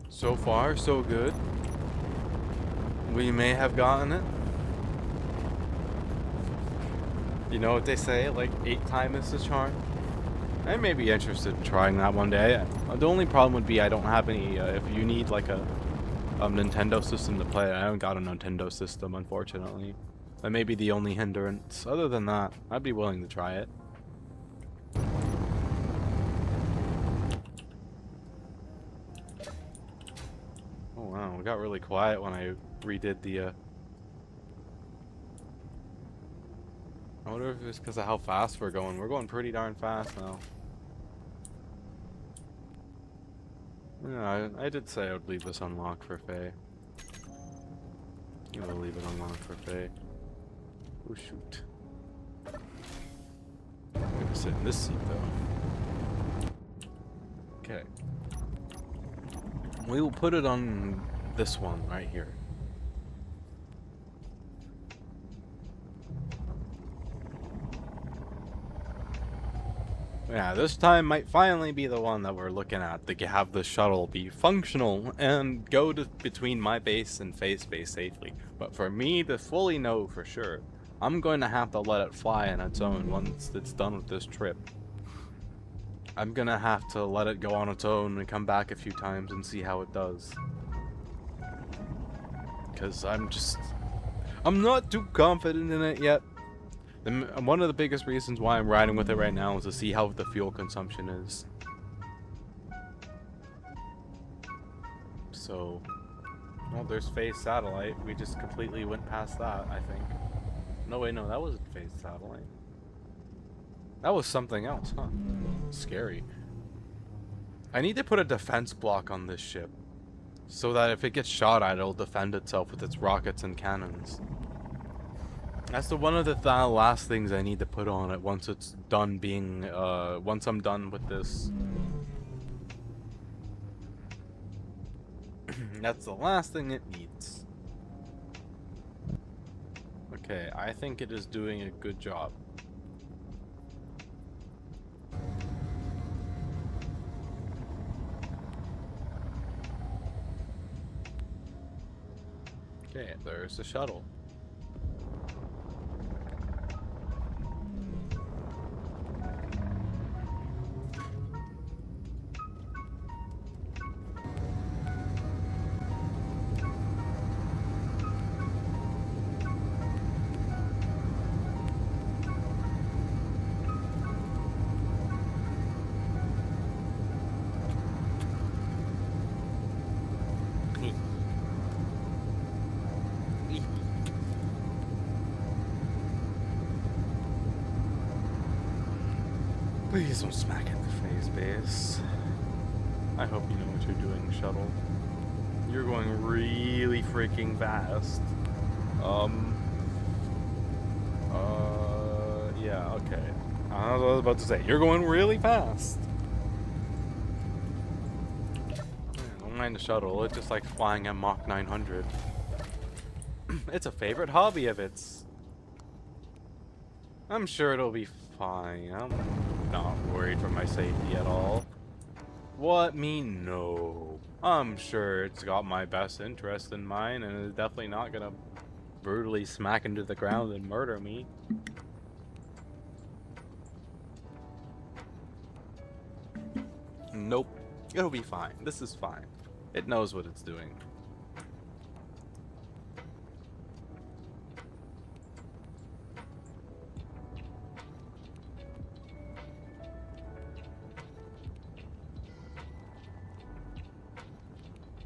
So far, so good. We may have gotten it. You know what they say, like 8 times is the charm. I may be interested in trying that one day. The only problem would be I don't have any, if you need like a Nintendo system to play it, I haven't got a Nintendo system, unfortunately. That may be the only hindrance. Other than that, I'd be willing to try it. Oh wow, it got really quiet when I redid the, I wonder if it's because of how fast we're going. We're going pretty darn fast now. Yeah, I did say I would leave this unlocked for Faye. I'm gonna leave it unlocked for Faye. Oh shoot. I'm gonna sit in this seat though. Okay. We will put it on this one right here. Yeah, this time might finally be the one that we're looking at to have the shuttle be functional and go between my base and Faye's base safely. But for me to fully know for sure, I'm going to have to let it fly on its own once it's done with this trip. I'm gonna have to let it go on its own and come back a few times and see how it does. Because I'm not too confident in it yet. And one of the biggest reasons why I'm riding with it right now is to see how the fuel consumption is. So, well, there's Faye's satellite. We just completely went past that, I think. No, wait, no, that wasn't Faye's satellite. That was something else, huh? Scary. I need to put a defense block on this ship, so that if it gets shot at, it'll defend itself with its rockets and cannons. That's one of the last things I need to put on it once it's done being, once I'm done with this. That's the last thing it needs. Okay, I think it is doing a good job. Okay, there's the shuttle. Please don't smack in the phase base. I hope you know what you're doing, shuttle. You're going really freaking fast. Yeah, okay. I was about to say, you're going really fast. Don't mind the shuttle, it just likes flying at Mach 900. It's a favorite hobby of its. I'm sure it'll be fine. I'm not worried for my safety at all. What me? No. I'm sure it's got my best interest in mind and is definitely not gonna brutally smack into the ground and murder me. Nope. It'll be fine. This is fine. It knows what it's doing.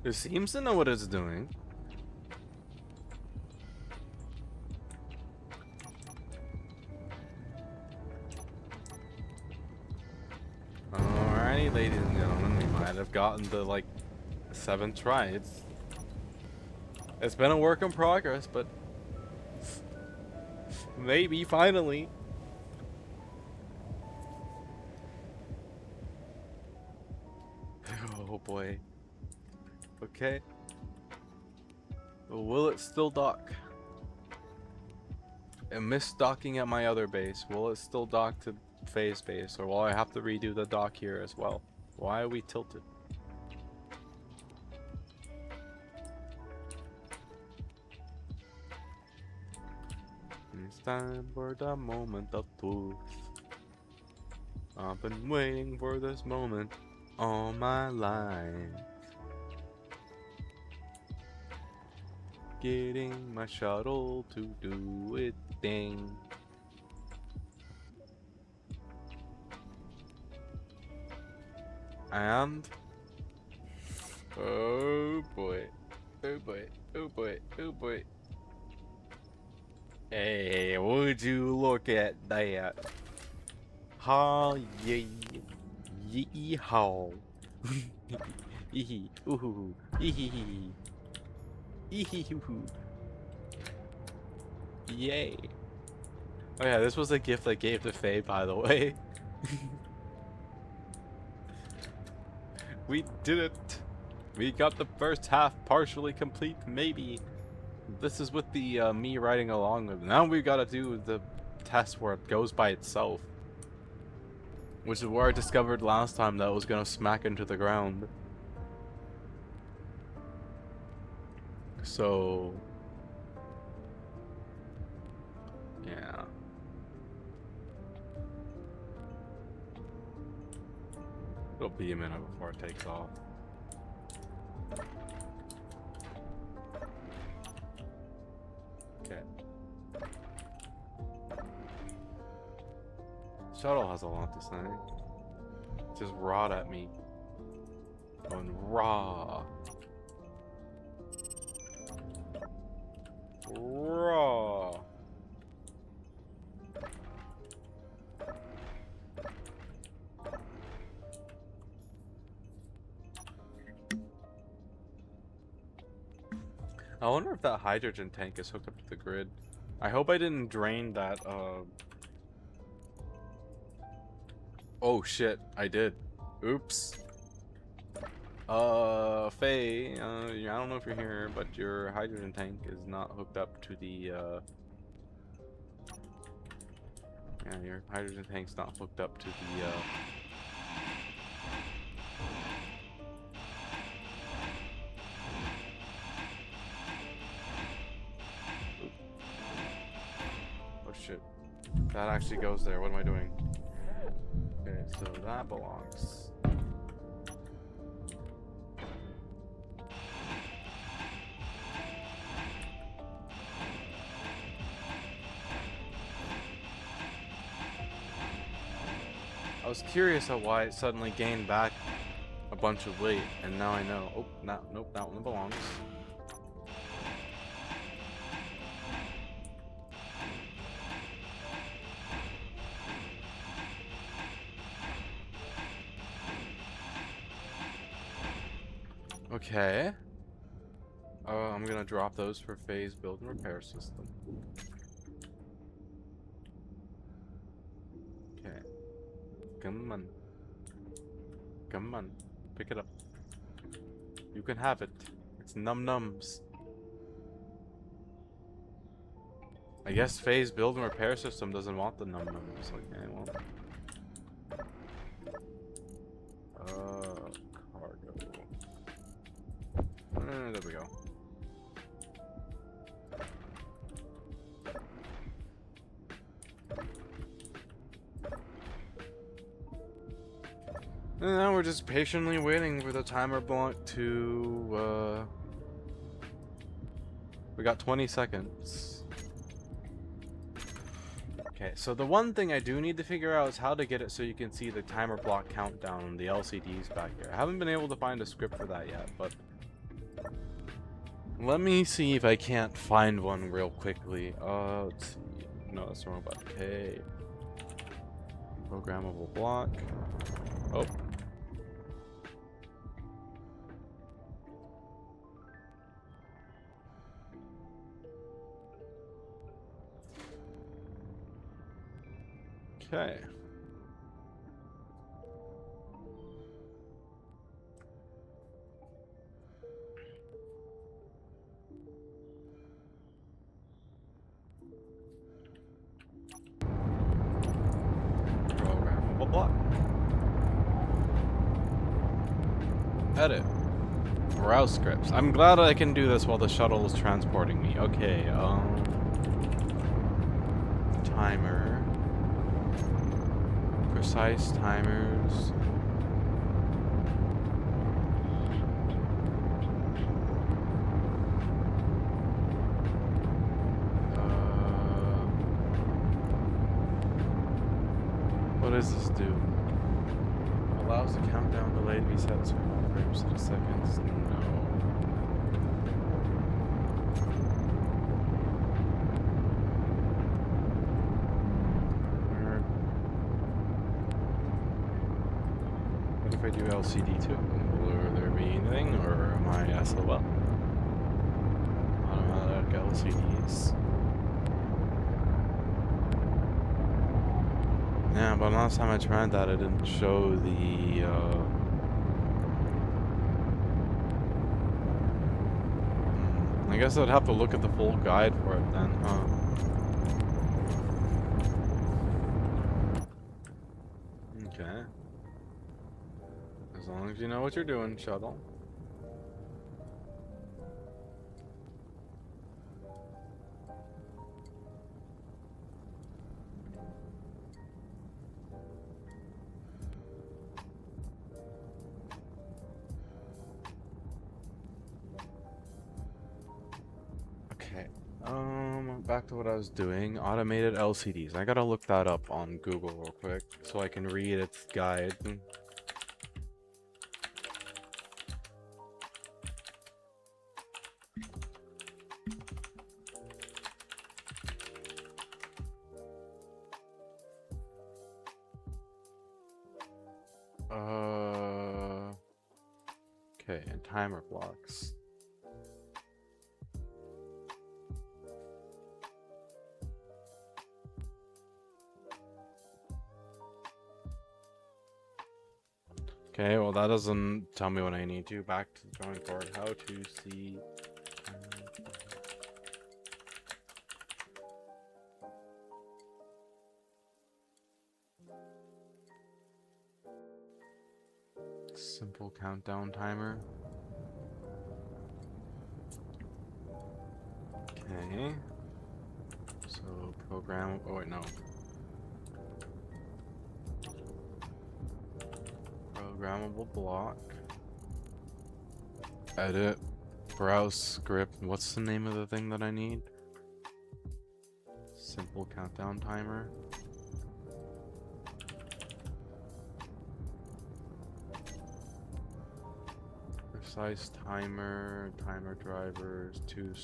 It seems to know what it's doing. Alrighty, ladies and gentlemen, we might have gotten the, like, 7th try. It's been a work in progress, but maybe finally. Oh boy. Okay. Will it still dock? And miss docking at my other base. Will it still dock to phase base, or will I have to redo the dock here as well? Why are we tilted? It's time for the moment of truth. I've been waiting for this moment all my life. Getting my shuttle to do its thing. And oh boy, oh boy, oh boy, oh boy. Hey, would you look at that? Ha yee yee haw. Hee ooh hee hee hee hoo. Yay. Oh yeah, this was a gift I gave to Faye, by the way. We did it. We got the first half partially complete, maybe. This is with the me riding along with. Now we gotta do the test where it goes by itself. Which is where I discovered last time that it was gonna smack into the ground. So yeah. It'll be a minute before it takes off. Okay. Shuttle has a lot to say. Just rod at me. Going raw. Raw. I wonder if that hydrogen tank is hooked up to the grid. I hope I didn't drain that, Oh shit, I did. Oops. Faye, I don't know if you're here, but your hydrogen tank is not hooked up to the, yeah, your hydrogen tank's not hooked up to the, oh shit. That actually goes there. What am I doing? Okay, so that belongs. I was curious at why it suddenly gained back a bunch of weight, and now I know. Oh, nope, that one belongs. Okay. I'm gonna drop those for phase build and repair system. Okay. Come on. Come on. Pick it up. You can have it. It's num-nums. I guess phase build and repair system doesn't want the num-nums. Okay, well. Cargo. There we go. And now we're just patiently waiting for the timer block to, we got 20 seconds. Okay, so the one thing I do need to figure out is how to get it so you can see the timer block countdown on the LCDs back here. I haven't been able to find a script for that yet, but let me see if I can't find one real quickly. Let's see. No, that's the wrong button. Okay. Programmable block. Oh. Okay. Programmable block. Edit. Browse scripts. I'm glad I can do this while the shuttle is transporting me. Okay, timer. Precise timers. What does this do? Allows the countdown delay to be set to frames to seconds. No. What if I do LCD too? Will there be anything, or am I SOL? Automatic LCDs. Yeah, but last time I tried that, it didn't show the, I guess I'd have to look at the full guide for it then, huh? Okay. As long as you know what you're doing, shuttle. Back to what I was doing. Automated LCDs. I gotta look that up on Google real quick so I can read its guide. Okay, and timer blocks. Okay, well that doesn't tell me what I need to. Back to the drawing board. How to see. Simple countdown timer. Okay. So program. Oh wait, no. Programmable block. Edit. Browse script. What's the name of the thing that I need? Simple countdown timer. Precise timer. Timer drivers.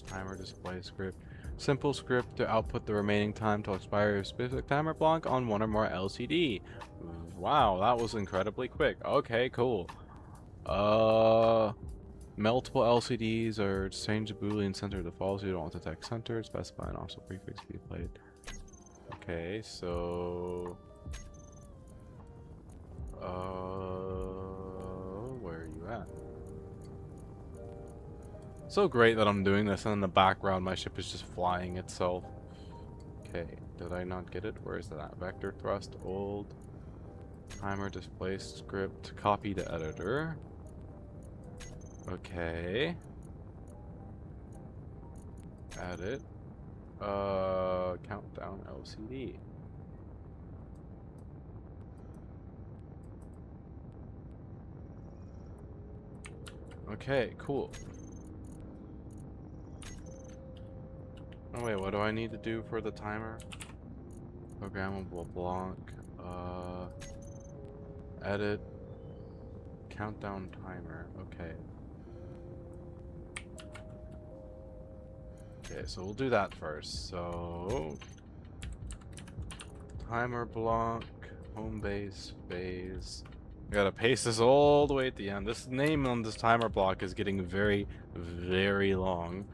Timer display script. Simple script to output the remaining time to expire a specific timer block on one or more LCD. Wow, that was incredibly quick. Okay, cool. Multiple LCDs or change the Boolean center to false. You don't want the text center. Specify an offset prefix to be played. Okay, so where are you at? So great that I'm doing this, and in the background my ship is just flying itself. Okay, did I not get it? Where is that? Vector thrust, old. Timer, display script, copy to editor. Okay. Edit. Countdown LCD. Okay, cool. Oh wait, what do I need to do for the timer? Programmable block. Edit. Countdown timer. Okay. Okay, so we'll do that first. So timer block, home base, phase. I gotta paste this all the way at the end. This name on this timer block is getting very, very long.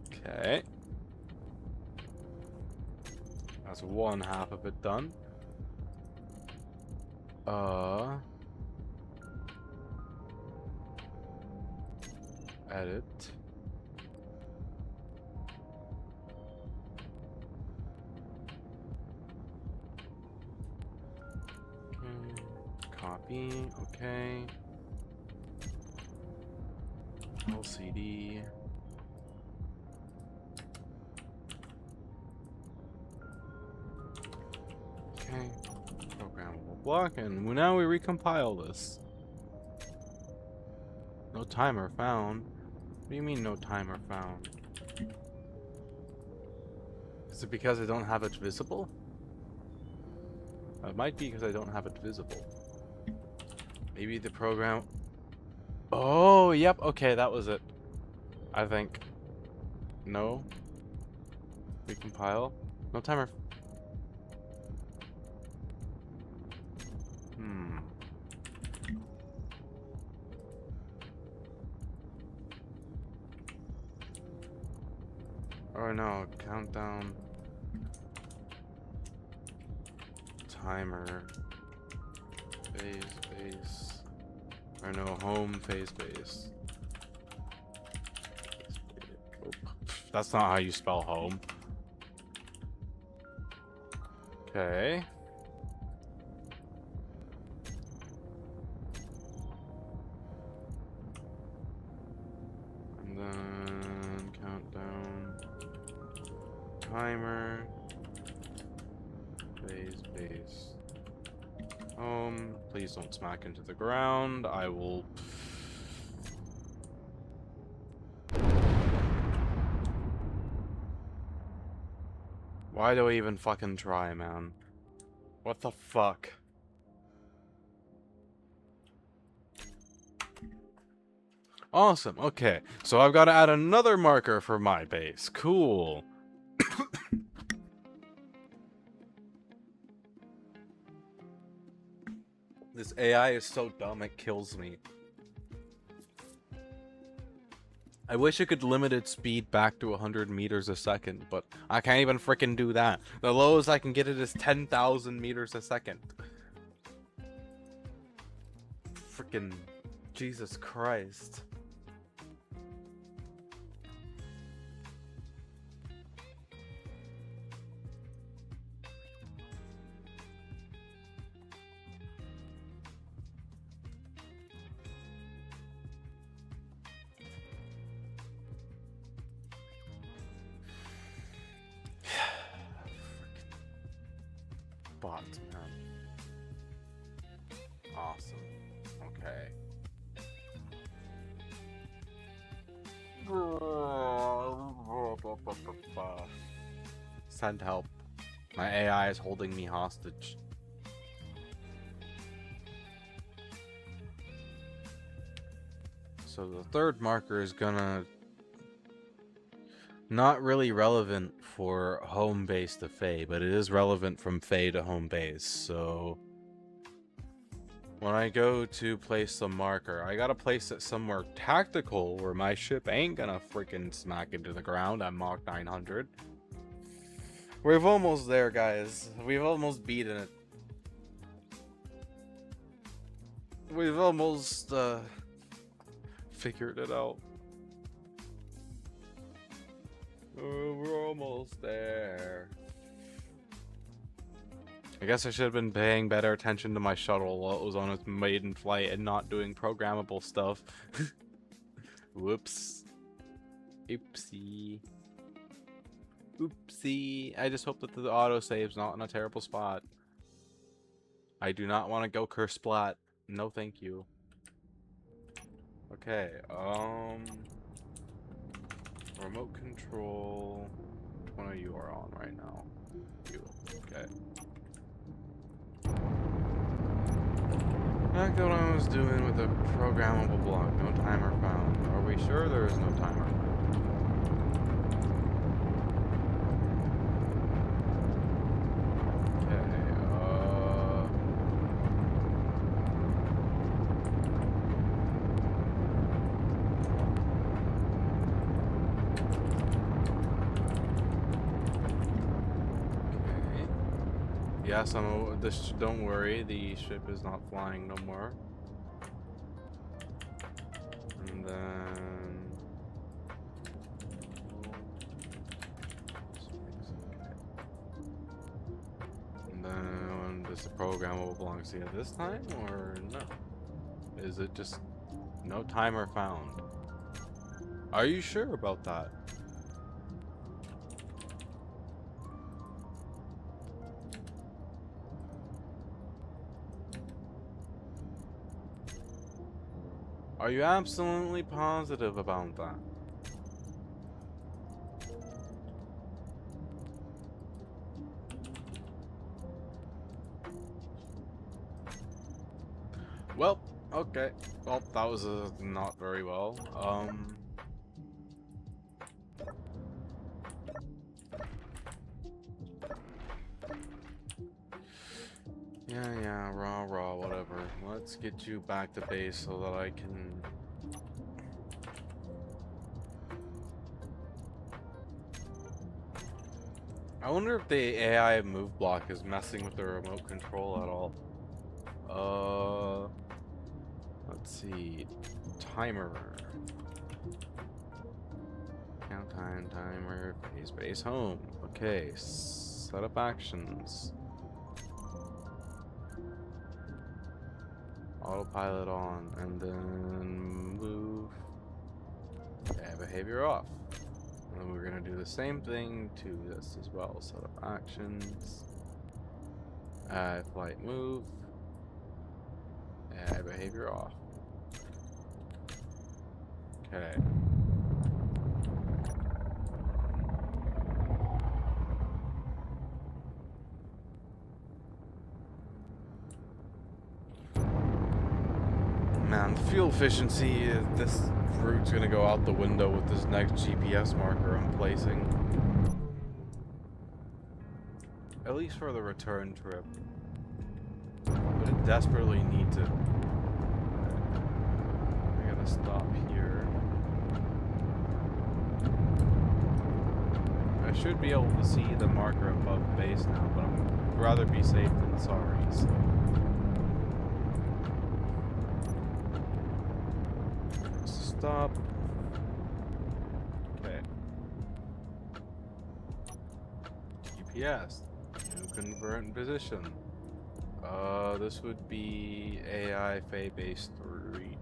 Okay. That's one half of it done. Edit. Copy, okay. LCD. Okay. Programmable block, and now we recompile this. No timer found. What do you mean no timer found? Is it because I don't have it visible? It might be because I don't have it visible. Maybe the program... Oh, yep, okay, that was it. I think. No. Recompile. No timer. Oh no, countdown. Timer. Phase base. Or no, home phase base. Oh, that's not how you spell home. Okay. And then countdown. Timer. Phase base. Home. Please don't smack into the ground. I will... Why do I even fucking try, man? What the fuck? Awesome, okay. So I've got to add another marker for my base. Cool. This AI is so dumb, it kills me. I wish it could limit its speed back to 100 meters a second, but I can't even frickin' do that. The lowest I can get it is 10,000 meters a second. Frickin' Jesus Christ. Bots, man. Awesome. Okay. Send help. My AI is holding me hostage. So the third marker is gonna... Not really relevant for home base to Fae, but it is relevant from Fae to home base, so... when I go to place the marker, I gotta place it somewhere tactical where my ship ain't gonna freaking smack into the ground at Mach 900. We're almost there, guys. We've almost beaten it. We've almost figured it out. We're almost there. I guess I should have been paying better attention to my shuttle while it was on its maiden flight and not doing programmable stuff. Whoops. Oopsie. Oopsie. I just hope that the autosave's not in a terrible spot. I do not want to go curse splat. No thank you. Okay, remote control. Which one of you are on right now? You. Okay. Back to what I was doing with the programmable block. No timer found. Are we sure there is no timer? Yes, don't worry, the ship is not flying no more. And then... And then, does the programmable belong to you this time, or no? Is it just no timer found? Are you sure about that? Are you absolutely positive about that? Well, okay. Well, that was not very well. Yeah, raw, whatever. Let's get you back to base so that I can... I wonder if the AI move block is messing with the remote control at all. Let's see. Timer. Count time, timer, base home. Okay, set up actions. Autopilot on, and then move. Yeah, behavior off. And then we're gonna do the same thing to this as well. Set up actions. Flight move. Yeah, behavior off. Okay. Man, fuel efficiency, this route's gonna go out the window with this next GPS marker I'm placing. At least for the return trip. But I desperately need to... I gotta stop here. I should be able to see the marker above base now, but I'd rather be safe than sorry, so... Stop. Okay. GPS. New convert position. This would be AI Fay base 3.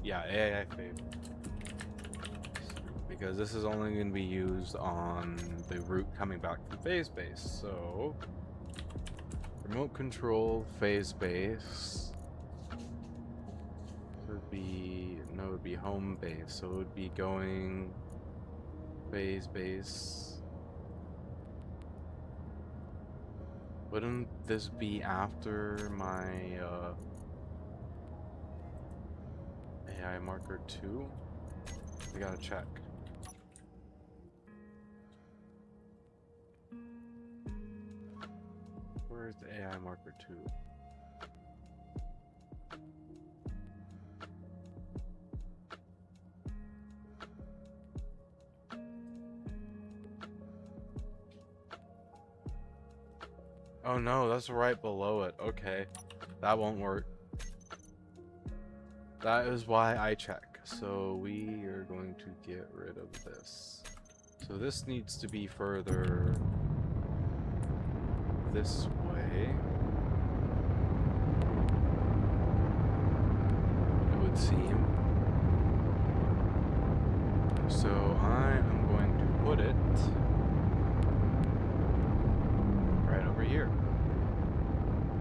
Yeah, AI Fay. Because this is only going to be used on the route coming back from phase base. So, remote control phase base. Would be no, it would be home base, so it would be going phase base. Wouldn't this be after my AI marker 2? We gotta check. Where's the AI marker 2? Oh no, that's right below it. Okay, that won't work. That is why I check. So we are going to get rid of this. So this needs to be further this way. It would seem. So I am going to put it right over here.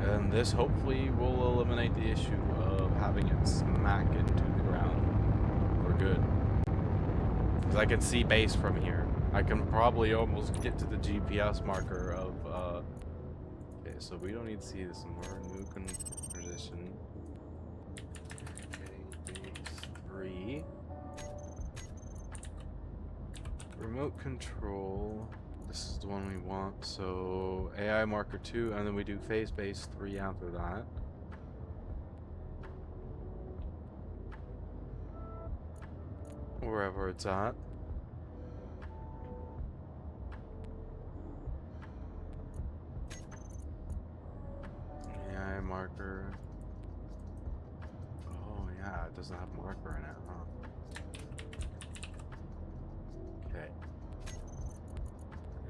And this hopefully will eliminate the issue of having it smack into the ground for good. Because I can see base from here. I can probably almost get to the GPS marker of, okay, so we don't need to see this anymore. New position. Okay, base 3. Remote control. This is the one we want. So AI marker 2, and then we do phase base 3 after that. Wherever it's at. AI marker. Oh yeah, it doesn't have marker in it, huh? Okay.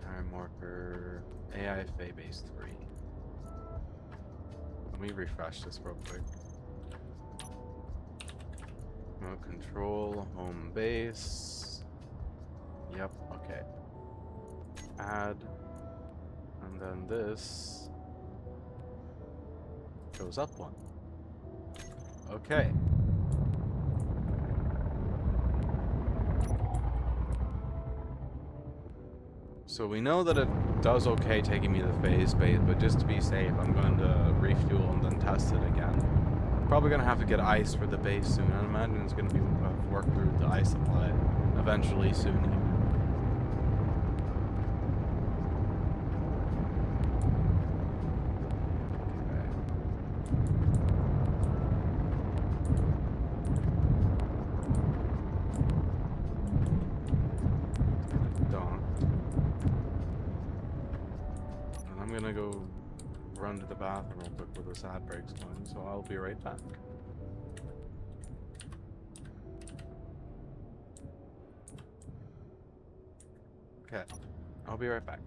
AI marker. AI phase base 3. Let me refresh this real quick. Remote control, home base. Yep, okay. Add. And then this goes up one. Okay. So we know that it does okay taking me to phase base, but just to be safe, I'm going to refuel and then test it again. Probably going to have to get ice for the base soon. I imagine it's going to be work through the ice supply eventually soon here. I'm gonna go run to the bathroom real quick where this ad break's going, so I'll be right back. Okay, I'll be right back.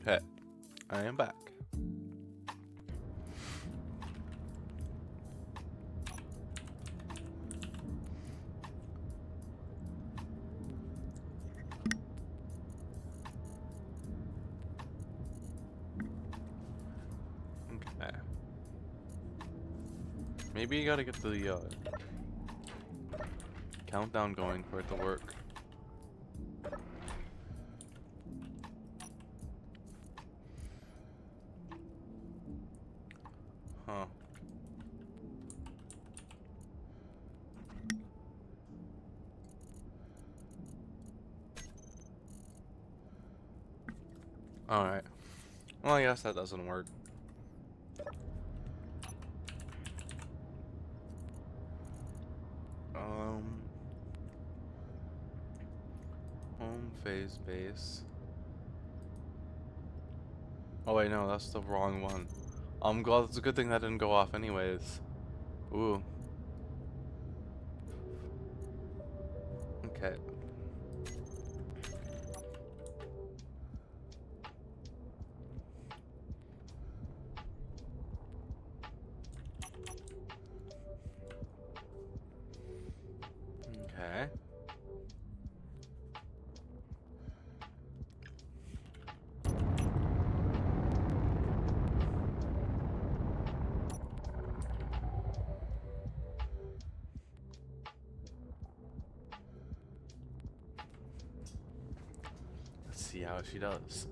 Okay, I am back. Okay. Maybe you gotta get the countdown going for it to work. Huh. Alright. Well, I guess that doesn't work. Home phase base. Oh wait, no, that's the wrong one. I'm glad. It's a good thing that didn't go off anyways. Ooh. Okay. Okay. Let's see how she does.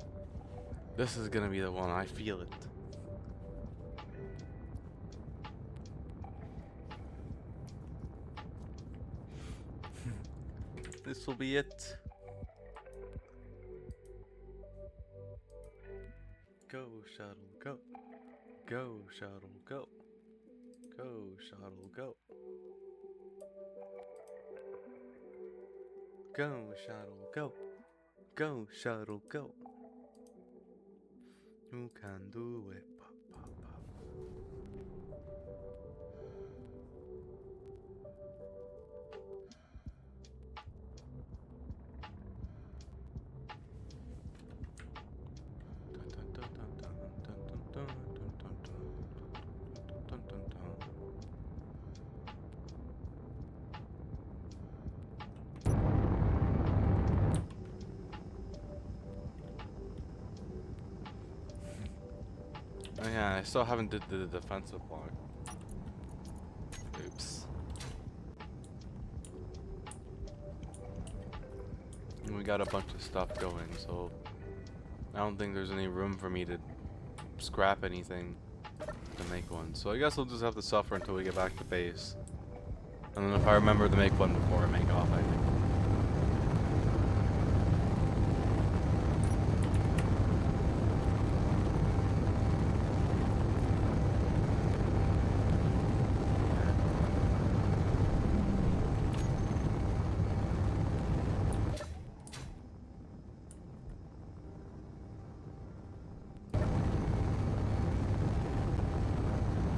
This is gonna be the one. I feel it. This will be it. Go, shuttle, go. Go, shuttle, go. Go, shuttle, go. Go, shuttle, go. Go, shuttle, go. You can do it. Pop, pop, pop. Oh yeah, I still haven't did the defensive block. Oops. And we got a bunch of stuff going, so I don't think there's any room for me to scrap anything to make one. So I guess I'll just have to suffer until we get back to base. And then if I remember to make one before I make off, I think.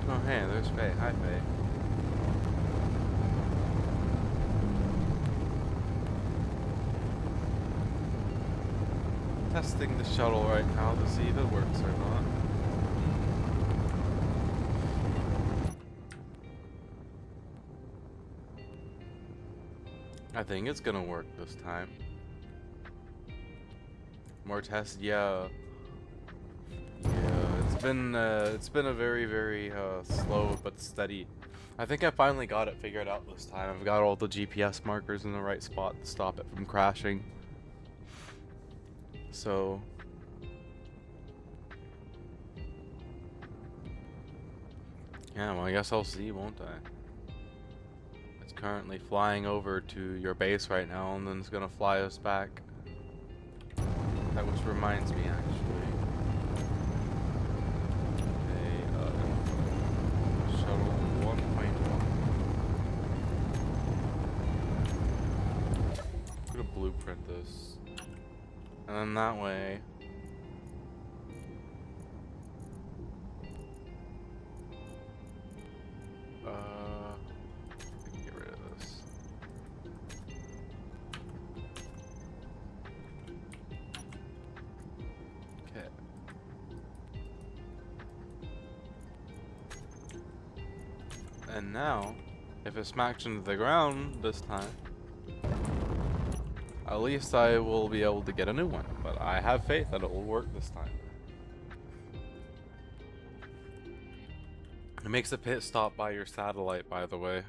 Oh hey, there's Faye. Hi Faye. Testing the shuttle right now to see if it works or not. I think it's gonna work this time. More tests, yeah. Yeah, it's been a very slow but steady. I think I finally got it figured out this time. I've got all the GPS markers in the right spot to stop it from crashing. So yeah, well I guess I'll see, won't I? It's currently flying over to your base right now, and then it's gonna fly us back. That which reminds me actually. Shuttle 1.1. I'm gonna blueprint this. And then that way... I can get rid of this. Okay. And now, if it smacks into the ground this time, at least I will be able to get a new one. But I have faith that it will work this time. It makes a pit stop by your satellite, by the way.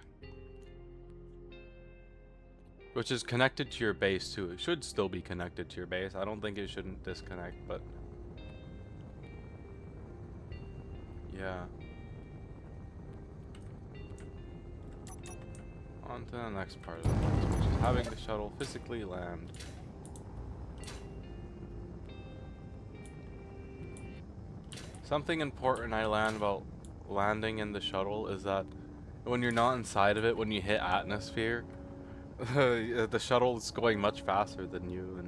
Which is connected to your base too. It should still be connected to your base. I don't think it shouldn't disconnect, but... yeah. On to the next part of it, which is having the shuttle physically land. Something important I learned about landing in the shuttle is that when you're not inside of it, when you hit atmosphere, the shuttle is going much faster than you.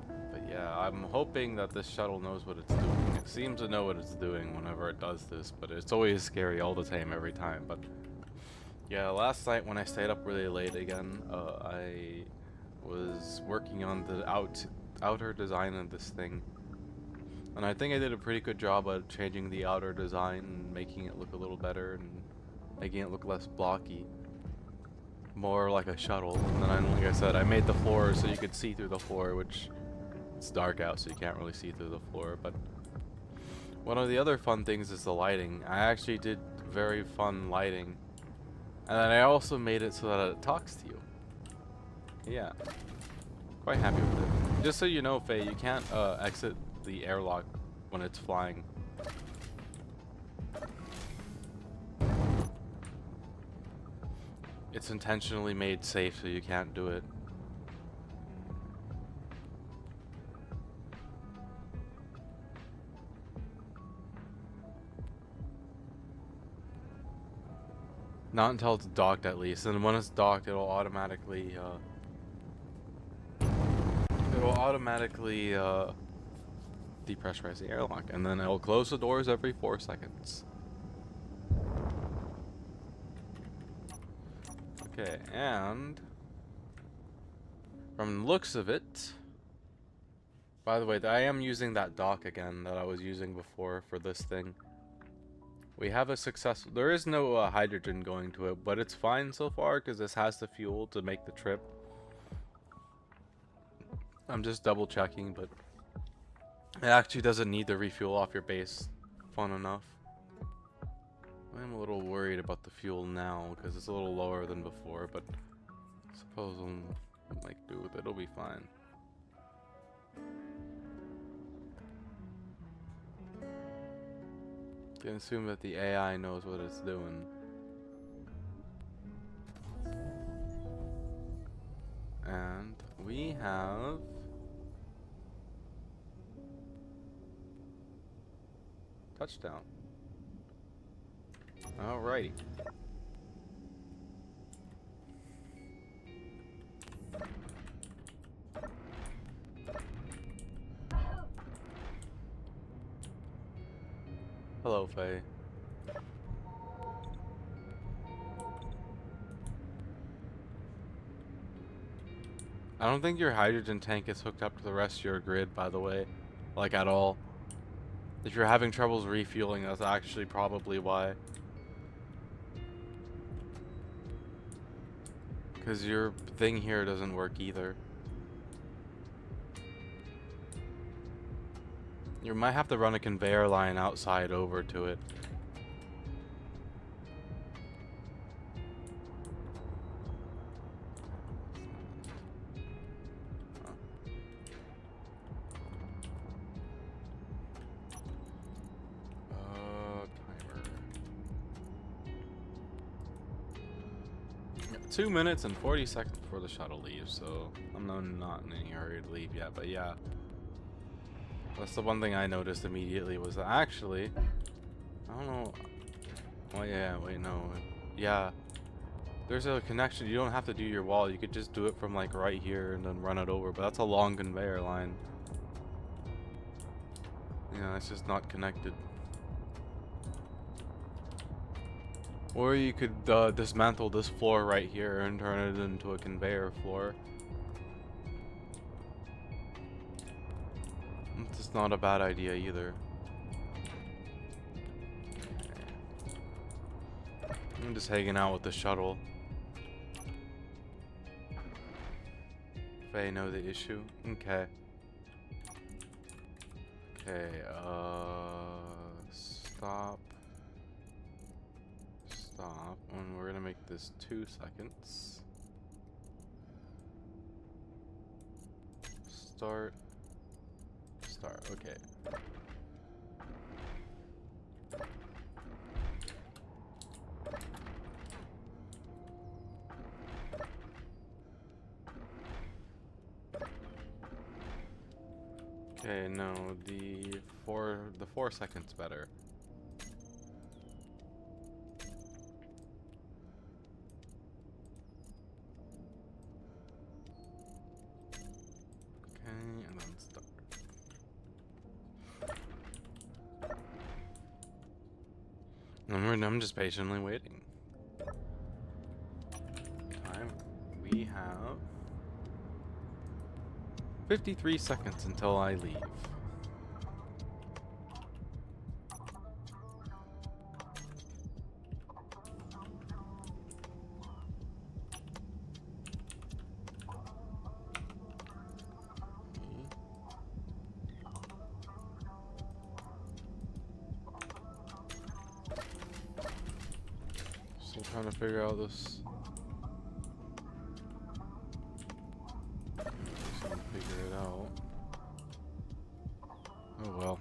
But yeah, I'm hoping that this shuttle knows what it's doing. It seems to know what it's doing whenever it does this, but it's always scary all the time, every time. But yeah, last night when I stayed up really late again, I was working on the outer design of this thing. And I think I did a pretty good job of changing the outer design and making it look a little better and making it look less blocky. More like a shuttle. And then, like I said, I made the floor so you could see through the floor, which it's dark out so you can't really see through the floor. But one of the other fun things is the lighting. I actually did very fun lighting. And then I also made it so that it talks to you. Yeah. Quite happy with it. Just so you know, Faye, you can't exit the airlock when it's flying. It's intentionally made safe so you can't do it. Not until it's docked, at least. And when it's docked, it'll automatically depressurize the airlock, and then it'll close the doors every 4 seconds. Okay, and from the looks of it, by the way, I am using that dock again that I was using before for this thing. We have a successful... there is no hydrogen going to it, but it's fine so far because this has the fuel to make the trip. I'm just double checking, but it actually doesn't need to refuel off your base. Fun enough. I'm a little worried about the fuel now because it's a little lower than before, but I suppose we'll make do with it. It'll be fine. Can assume that the AI knows what it's doing. And we have touchdown. Alrighty. Hello, Faye. I don't think your hydrogen tank is hooked up to the rest of your grid, by the way. Like, at all. If you're having troubles refueling, that's actually probably why. Because your thing here doesn't work either. You might have to run a conveyor line outside over to it. Timer. 2 minutes and 40 seconds before the shuttle leaves, so I'm not in any hurry to leave yet, but yeah. That's the one thing I noticed immediately was that actually, I don't know. Oh yeah, wait, no. Yeah. There's a connection. You don't have to do your wall. You could just do it from like right here and then run it over. But that's a long conveyor line. Yeah, it's just not connected. Or you could dismantle this floor right here and turn it into a conveyor floor. It's not a bad idea either. I'm just hanging out with the shuttle. If I know the issue. Okay. Okay, stop. Stop. And we're gonna make this 2 seconds. Start. Start. Okay. Okay, no, the 4 seconds better. Okay, and then start. I'm just patiently waiting. Time. We have 53 seconds until I leave. Still trying to figure out this. Figure it out. Oh well.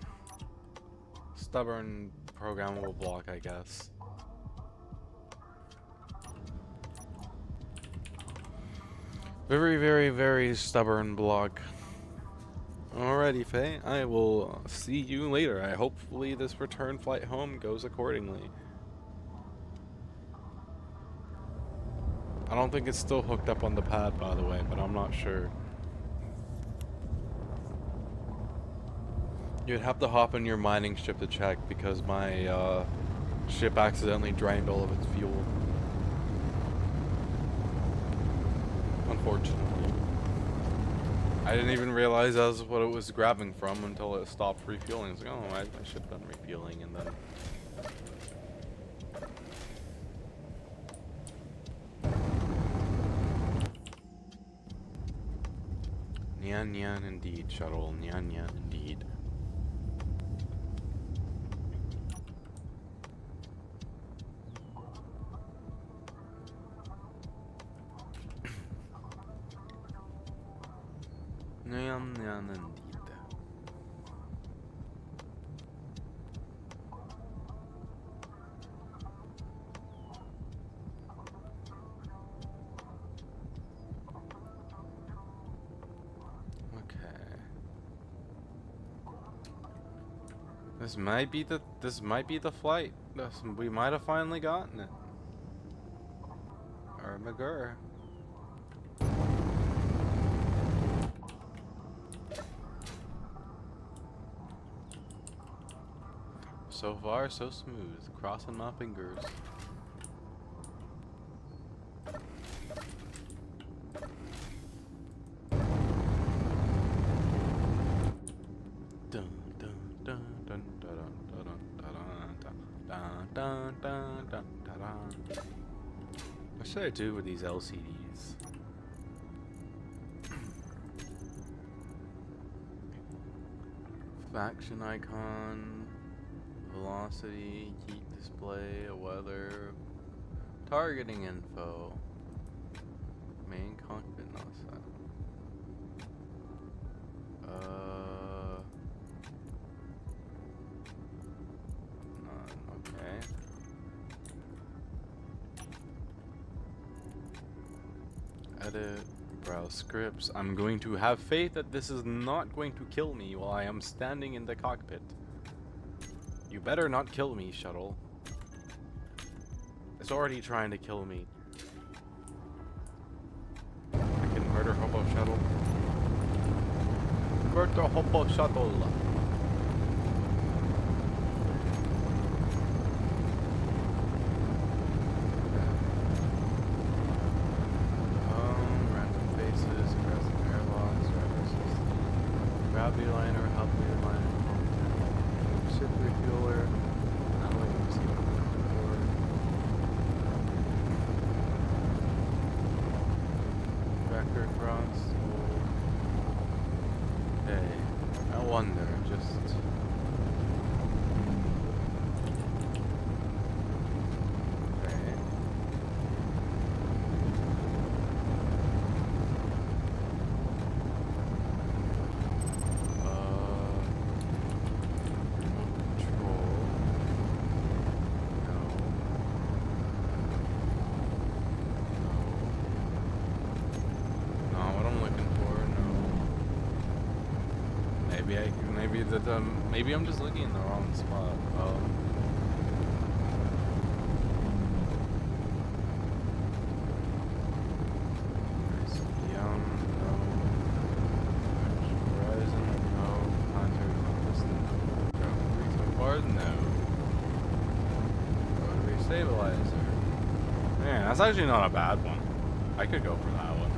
Stubborn programmable block, I guess. Very, very, very stubborn block. Alrighty, Faye. I will see you later. Hopefully this return flight home goes accordingly. I don't think it's still hooked up on the pad, by the way, but I'm not sure. You'd have to hop in your mining ship to check because my ship accidentally drained all of its fuel. Unfortunately. I didn't even realize that was what it was grabbing from until it stopped refueling. It's like, oh, my ship done refueling, and then... Nyan nyan indeed, shuttle. Nyan nyan indeed. Nyan nyan indeed. This might be the flight. We might have finally gotten it. Or McGurr. So far, so smooth. Crossing my fingers. What should I do with these LCDs? Faction icon, velocity, heat display, weather, targeting info, main cockpit, not set. None, okay. Edit, browse scripts. I'm going to have faith that this is not going to kill me while I am standing in the cockpit. You better not kill me, shuttle. It's already trying to kill me. Murder hobo shuttle. Murder hobo shuttle. Random faces, aggressive airlocks, driver assist, gravity liner, help me liner, ship refueler. I don't even see what I'm looking for. Vector cross. Hey, I wonder, just... Okay. Remote control. No. Not what I'm looking for, no. Maybe I'm just looking in the wrong spot. No. Horizon, no. Planetary compass, no. Ground freezing bars, no. Rotary stabilizer. Man, that's actually not a bad one. I could go for that one.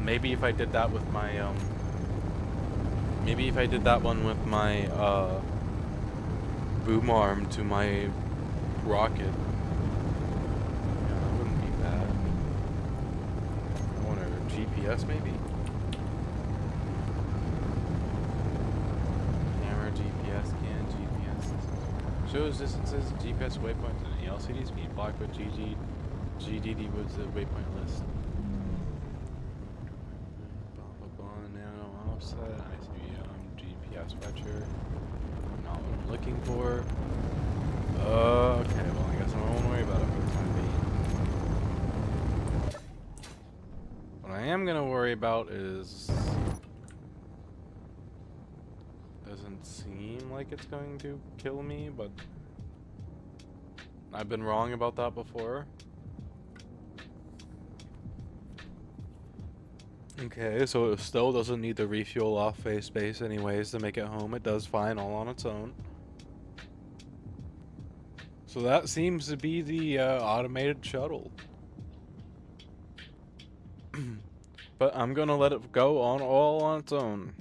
Maybe if I did that with my, maybe if I did that one with my, boom arm to my rocket. Yeah, that wouldn't be bad. I wonder, GPS maybe? Camera, GPS, GPS. Shows distances, GPS waypoints, and LCD speed. Block with GDD was the waypoint list. Offset, ICBM, GPS fetcher. Not what I'm looking for. Okay, well I guess I won't worry about it for the time being. What I am gonna worry about is... Doesn't seem like it's going to kill me, but... I've been wrong about that before. Okay, so it still doesn't need to refuel off phase space anyways to make it home. It does fine all on its own. So that seems to be the automated shuttle. But I'm gonna let it go on all on its own.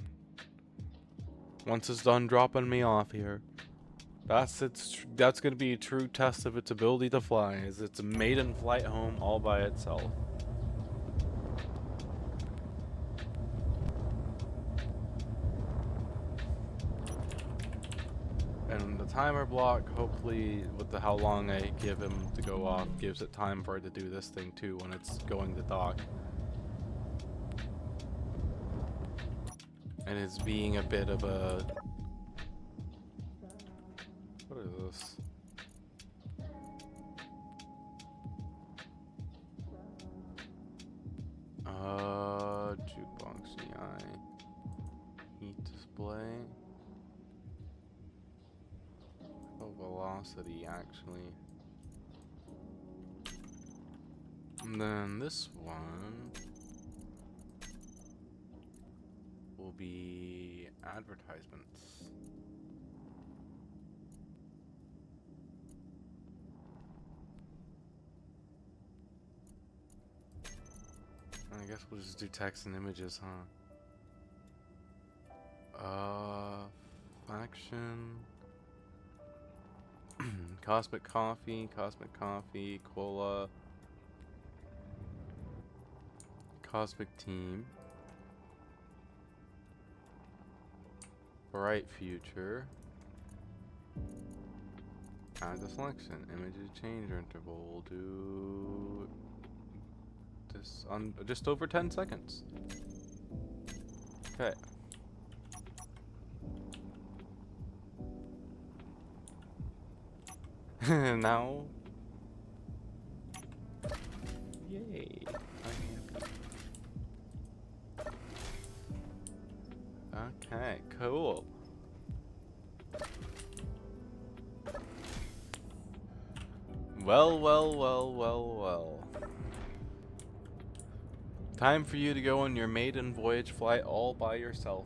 Once it's done dropping me off here. That's gonna be a true test of its ability to fly. Is it's a maiden flight home all by itself. And the timer block, hopefully, with how long I give him to go off, gives it time for it to do this thing too when it's going to dock. And it's being a bit of a... What is this? Jukebox EI. Heat display. Oh, velocity, actually. And then this one will be advertisements. I guess we'll just do text and images, huh? Faction. Cosmic Coffee, Cola. Cosmic Team. Bright Future. Add the selection. Images change interval. We'll do this on just over 10 seconds. Okay. Now. Yay. Okay, cool. Well. Time for you to go on your maiden voyage flight all by yourself.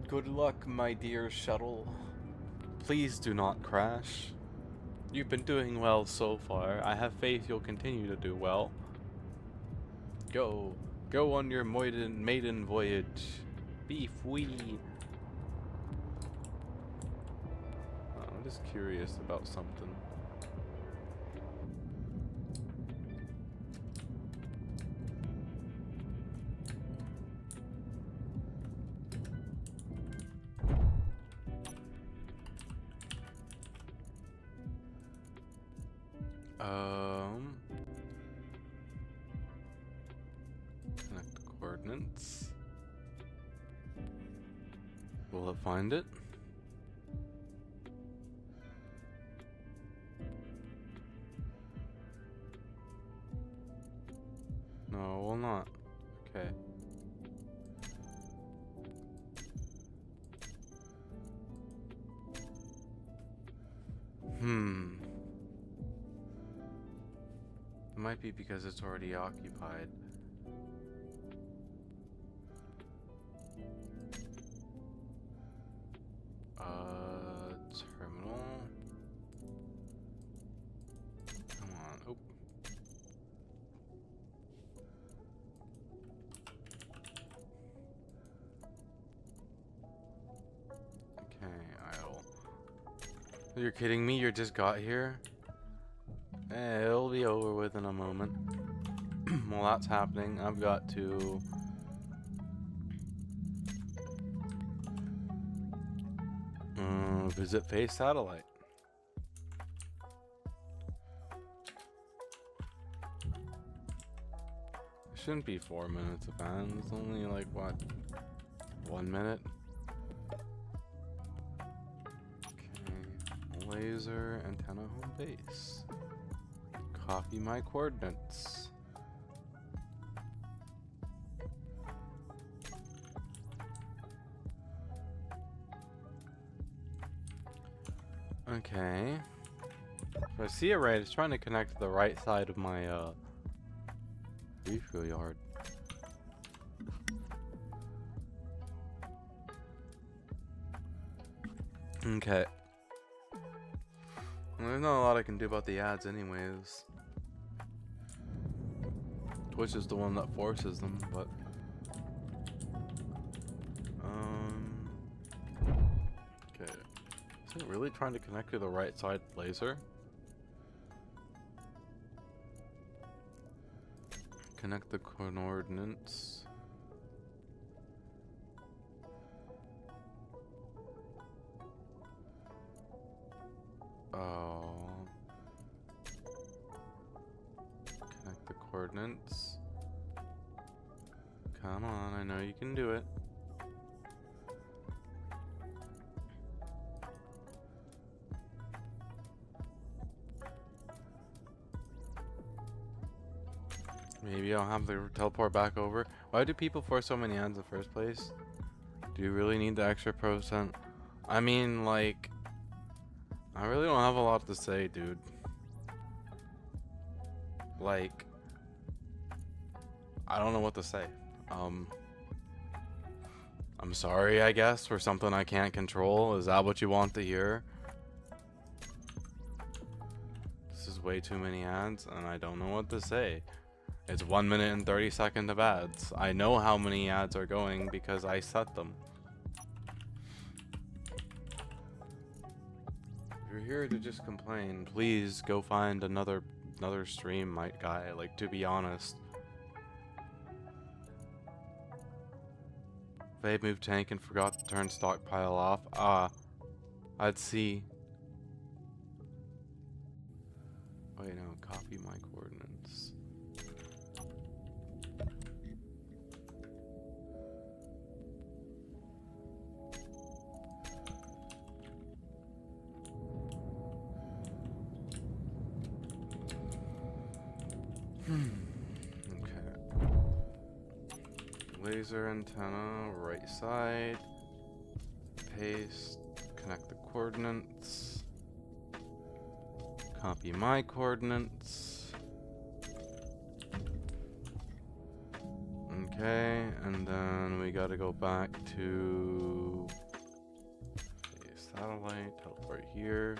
Good luck, my dear shuttle. Please do not crash. You've been doing well so far. I have faith you'll continue to do well. Go on your maiden voyage. Be free. I'm just curious about something. Connect the coordinates. Will it find it? No, it will not. Okay. It might be because it's already occupied. Terminal. Come on. Oh. Okay, idle. You're kidding me? You just got here? It'll be over with in a moment. While that's happening, I've got to visit Face Satellite. It shouldn't be 4 minutes of ban. It's only like, what, 1 minute? Okay. Laser antenna home base. Copy my coordinates. Okay. If I see it right, it's trying to connect to the right side of my refuel yard. Okay. Well, there's not a lot I can do about the ads anyways. Twitch is the one that forces them, but okay. Is it really trying to connect to the right side laser? Connect the coordinates. Oh. Connect the coordinates. Come on, I know you can do it. Maybe I'll have to teleport back over. Why do people force so many ads in the first place? Do you really need the extra %? I mean, like, I really don't have a lot to say, dude. Like, I don't know what to say. I'm sorry, I guess, for something I can't control. Is that what you want to hear? This is way too many ads, and I don't know what to say. It's 1 minute and 30 seconds of ads. I know how many ads are going because I set them. If you're here to just complain, please go find another stream, my guy. Like, to be honest. Vape moved tank and forgot to turn stockpile off. I'd see. Wait, no, copy my coordinates. Okay. Laser antenna, right side. Paste. Connect the coordinates. Copy my coordinates. Okay, and then we gotta go back to a satellite, teleport here.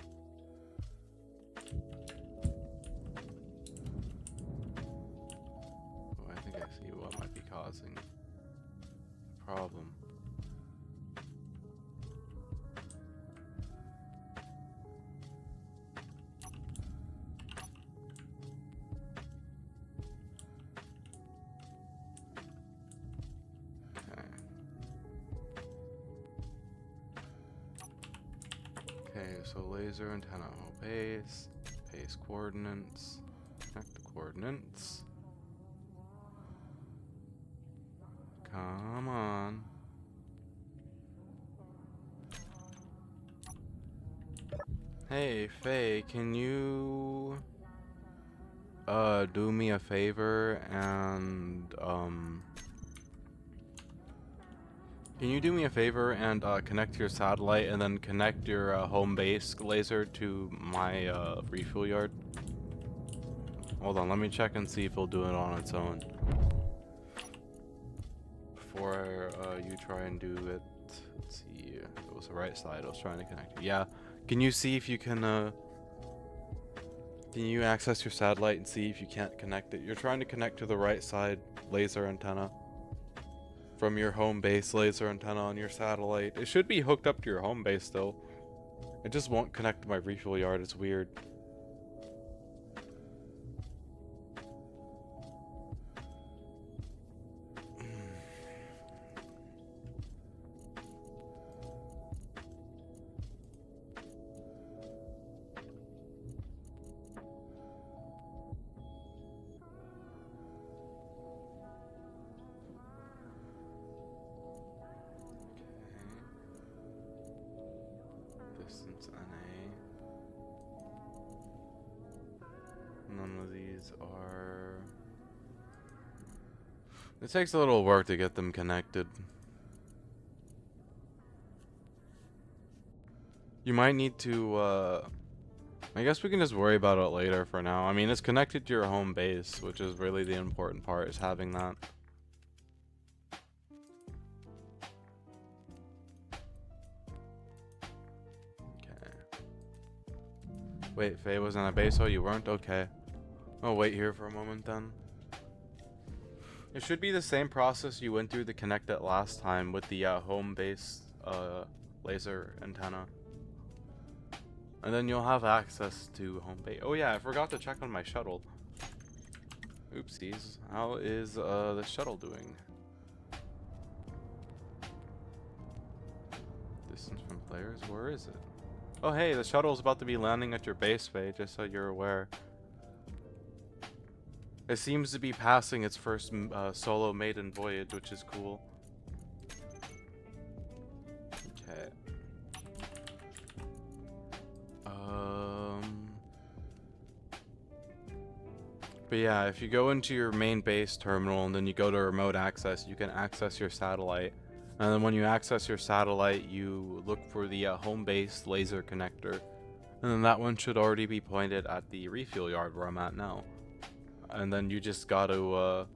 Oh, I think I see what might be causing the problem. Okay, so laser antenna home base, base coordinates, connect the coordinates. Come on. Hey, Faye, can you do me a favor and connect your satellite and then connect your home base laser to my refuel yard? Hold on, let me check and see if it'll do it on its own before you try and do it. Let's see, it was the right side I was trying to connect. Yeah, can you see if you can you access your satellite and see if you can't connect it? You're trying to connect to the right side laser antenna from your home base laser antenna on your satellite. It should be hooked up to your home base still. It just won't connect to my refuel yard. It's weird. Distance NA. None of these are... It takes a little work to get them connected. You might need to, I guess we can just worry about it later for now. I mean, it's connected to your home base, which is really the important part, is having that. Wait, Faye was on a base, oh you weren't? Okay. I'll wait here for a moment then. It should be the same process you went through to connect it last time with the home base laser antenna. And then you'll have access to home base. Oh yeah, I forgot to check on my shuttle. Oopsies. How is the shuttle doing? Distance from players? Where is it? Oh hey, the shuttle's about to be landing at your base, Faye, just so you're aware. It seems to be passing its first solo maiden voyage, which is cool. Okay. But yeah, if you go into your main base terminal and then you go to remote access, you can access your satellite. And then when you access your satellite, you look for the home base laser connector. And then that one should already be pointed at the refuel yard where I'm at now. And then you just gotta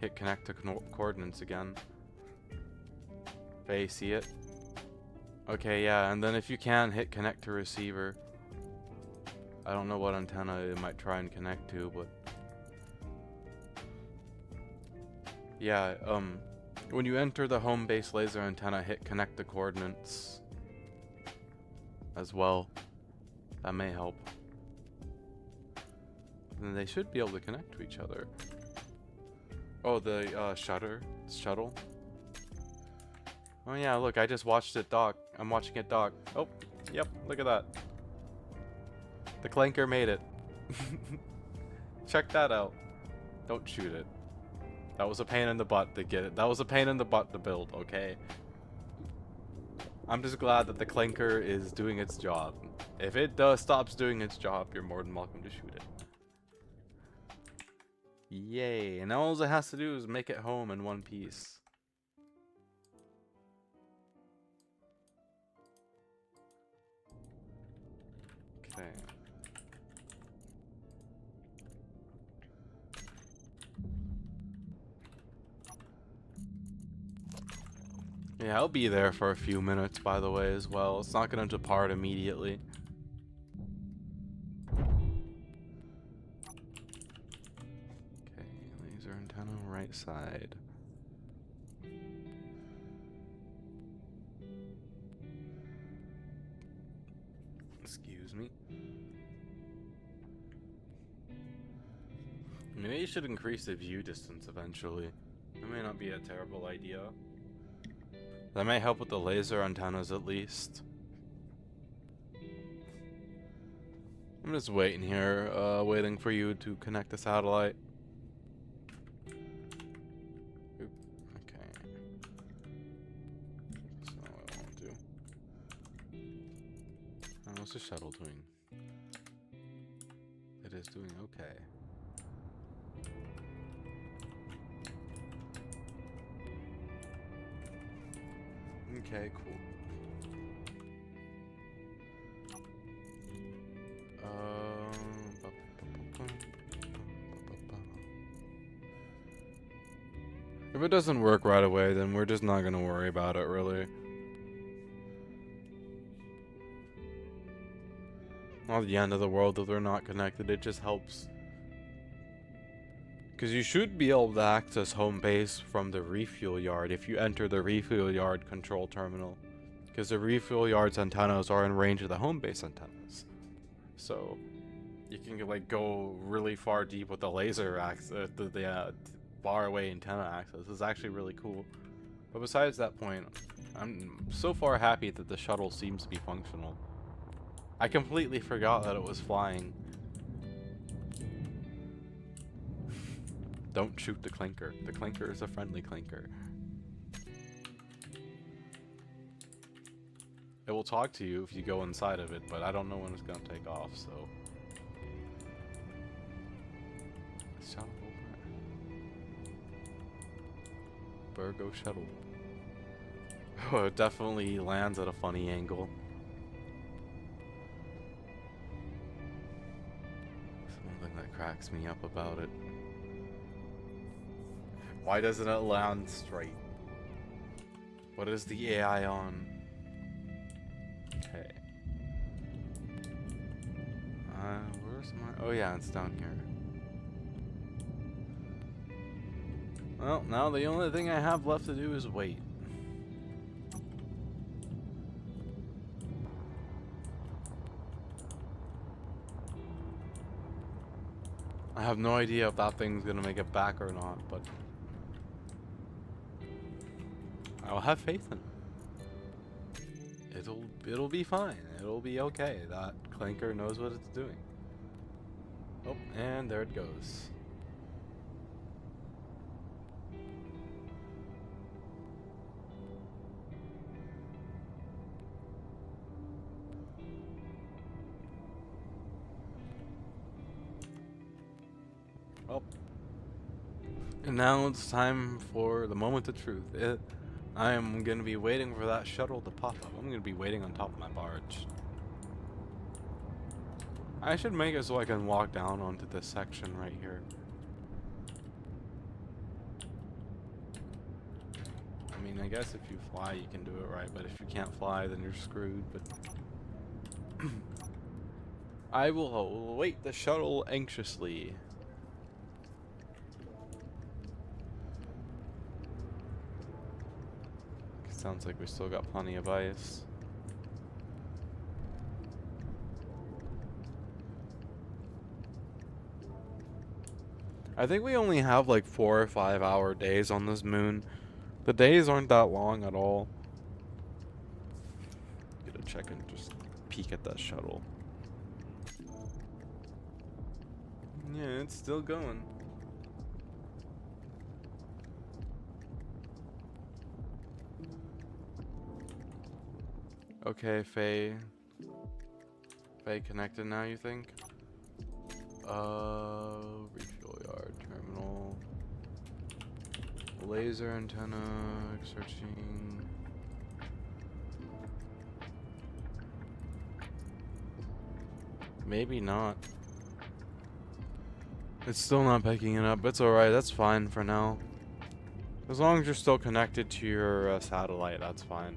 hit connect to coordinates again. Faye, see it? Okay, yeah, and then if you can, hit connect to receiver. I don't know what antenna it might try and connect to, but... Yeah, when you enter the home base laser antenna, hit connect to coordinates as well. That may help. And they should be able to connect to each other. Oh, the shuttle. Oh yeah, look, I just watched it dock. I'm watching it dock. Oh, yep, look at that. The clanker made it. Check that out. Don't shoot it. That was a pain in the butt to get it. That was a pain in the butt to build, okay? I'm just glad that the clanker is doing its job. If it stops doing its job, you're more than welcome to shoot it. Yay, and all it has to do is make it home in one piece. Okay. Yeah, I'll be there for a few minutes, by the way, as well. It's not gonna depart immediately. Okay, laser antenna right side. Excuse me. Maybe you should increase the view distance eventually. That may not be a terrible idea. That may help with the laser antennas at least. I'm just waiting here, waiting for you to connect the satellite. Oop, okay. So I won't do. Oh, what's the shuttle doing? It is doing okay. Okay, cool. If it doesn't work right away, then we're just not gonna worry about it, really. Not the end of the world if they're not connected, it just helps. Because you should be able to access home base from the refuel yard if you enter the refuel yard control terminal. Because the refuel yard's antennas are in range of the home base antennas. So you can like go really far deep with the laser access, the far away antenna access. It's actually really cool. But besides that point, I'm so far happy that the shuttle seems to be functional. I completely forgot that it was flying. Don't shoot the clinker. The clinker is a friendly clinker. It will talk to you if you go inside of it, but I don't know when it's gonna take off, so. Shuttle over. Burgo shuttle. Oh, it definitely lands at a funny angle. Something that cracks me up about it. Why doesn't it land straight? What is the AI on? Okay. Where's my... Oh yeah, it's down here. Well, now the only thing I have left to do is wait. I have no idea if that thing's gonna make it back or not, but I'll have faith in it. It'll be fine. It'll be okay. That clinker knows what it's doing. Oh, and there it goes. Oh. And now it's time for the moment of truth. I am going to be waiting for that shuttle to pop up. I'm going to be waiting on top of my barge. I should make it so I can walk down onto this section right here. I mean, I guess if you fly, you can do it right, but if you can't fly, then you're screwed. But I will await the shuttle anxiously. Sounds like we still got plenty of ice. I think we only have like 4 or 5 hour days on this moon. The days aren't that long at all. Get a check and just peek at that shuttle. Yeah, it's still going. Okay, Faye. Faye connected now, you think? Refuel yard terminal. Laser antenna, searching. Maybe not. It's still not picking it up. It's alright, that's fine for now. As long as you're still connected to your satellite, that's fine.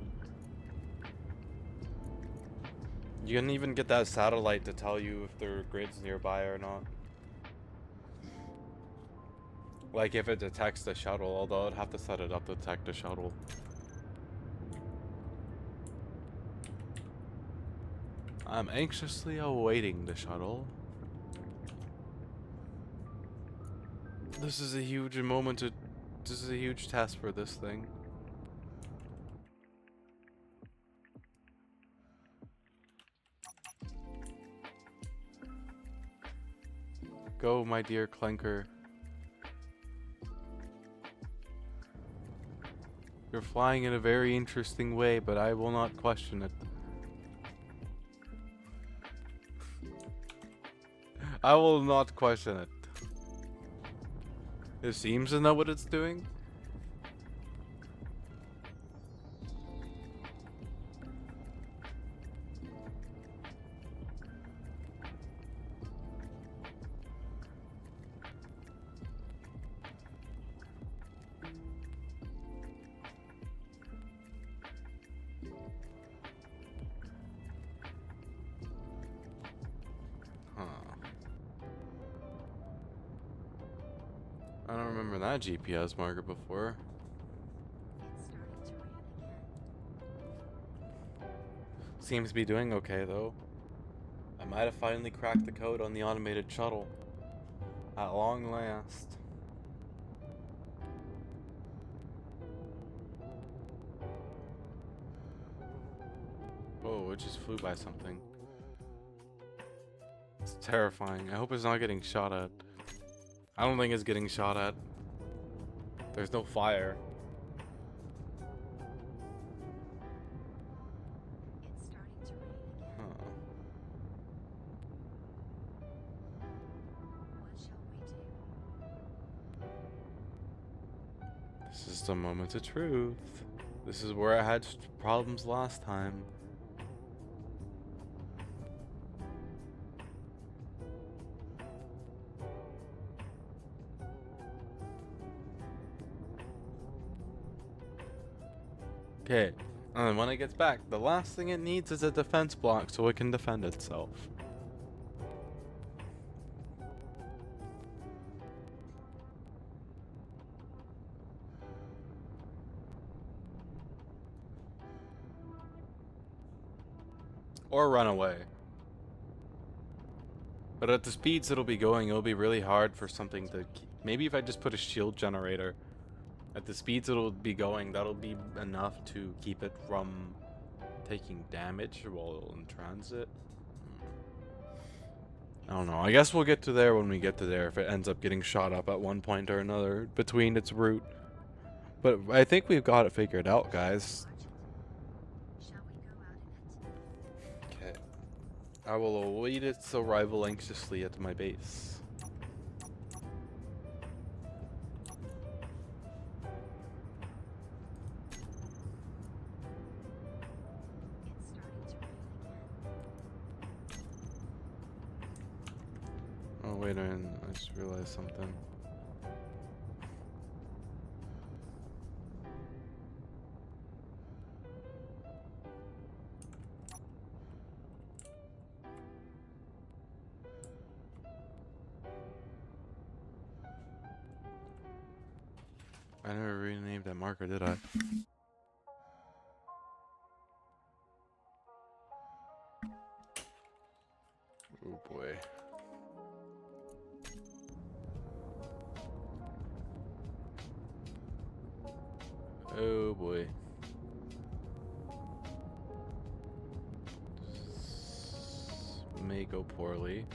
You can even get that satellite to tell you if there are grids nearby or not. Like if it detects the shuttle, although I'd have to set it up to detect the shuttle. I'm anxiously awaiting the shuttle. This is a huge moment to... This is a huge test for this thing. Go, my dear Clanker. You're flying in a very interesting way, but I will not question it. I will not question it. It seems to know what it's doing. Huh. I don't remember that GPS marker before. Seems to be doing okay though. I might have finally cracked the code on the automated shuttle. At long last. Whoa, it just flew by something. It's terrifying. I hope it's not getting shot at. I don't think it's getting shot at. There's no fire. Huh. This is the moment of truth. This is where I had problems last time. Okay, and then when it gets back, the last thing it needs is a defense block so it can defend itself. Or run away. But at the speeds it'll be going, it'll be really hard for something to keep. Maybe if I just put a shield generator at the speeds it'll be going, that'll be enough to keep it from taking damage while in transit. I don't know. I guess we'll get to there when we get to there if it ends up getting shot up at one point or another between its route. But I think we've got it figured out, guys. Okay. I will await its arrival anxiously at my base. Oh, wait a minute. I just realized something. I never renamed that marker, did I? Oh boy. Oh boy. This may go poorly.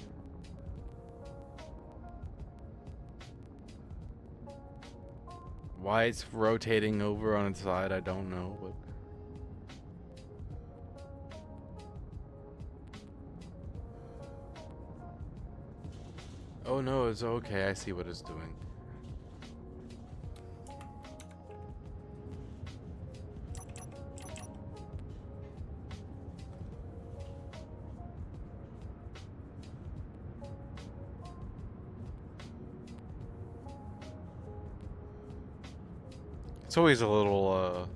Why it's rotating over on its side, I don't know, but... Oh no, it's okay, I see what it's doing. It's always a little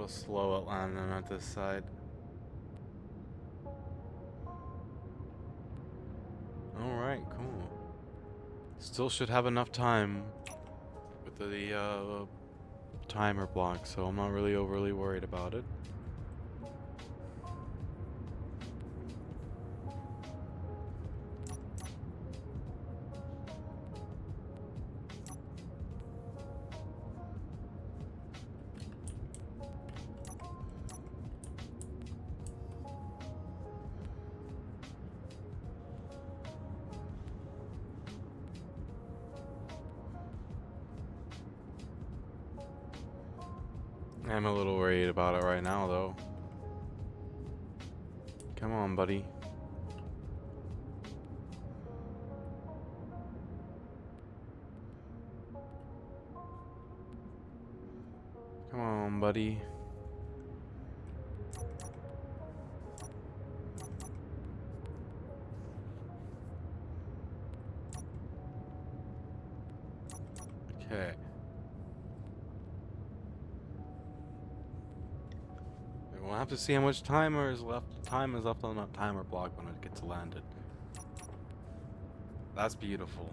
slow at landing at this side. Alright, cool. Still should have enough time with the timer block, so I'm not really overly worried about it. I'm a little worried about it right now, though. Come on, buddy. Come on, buddy. Okay. We'll have to see how much time is left on that timer block when it gets landed. That's beautiful.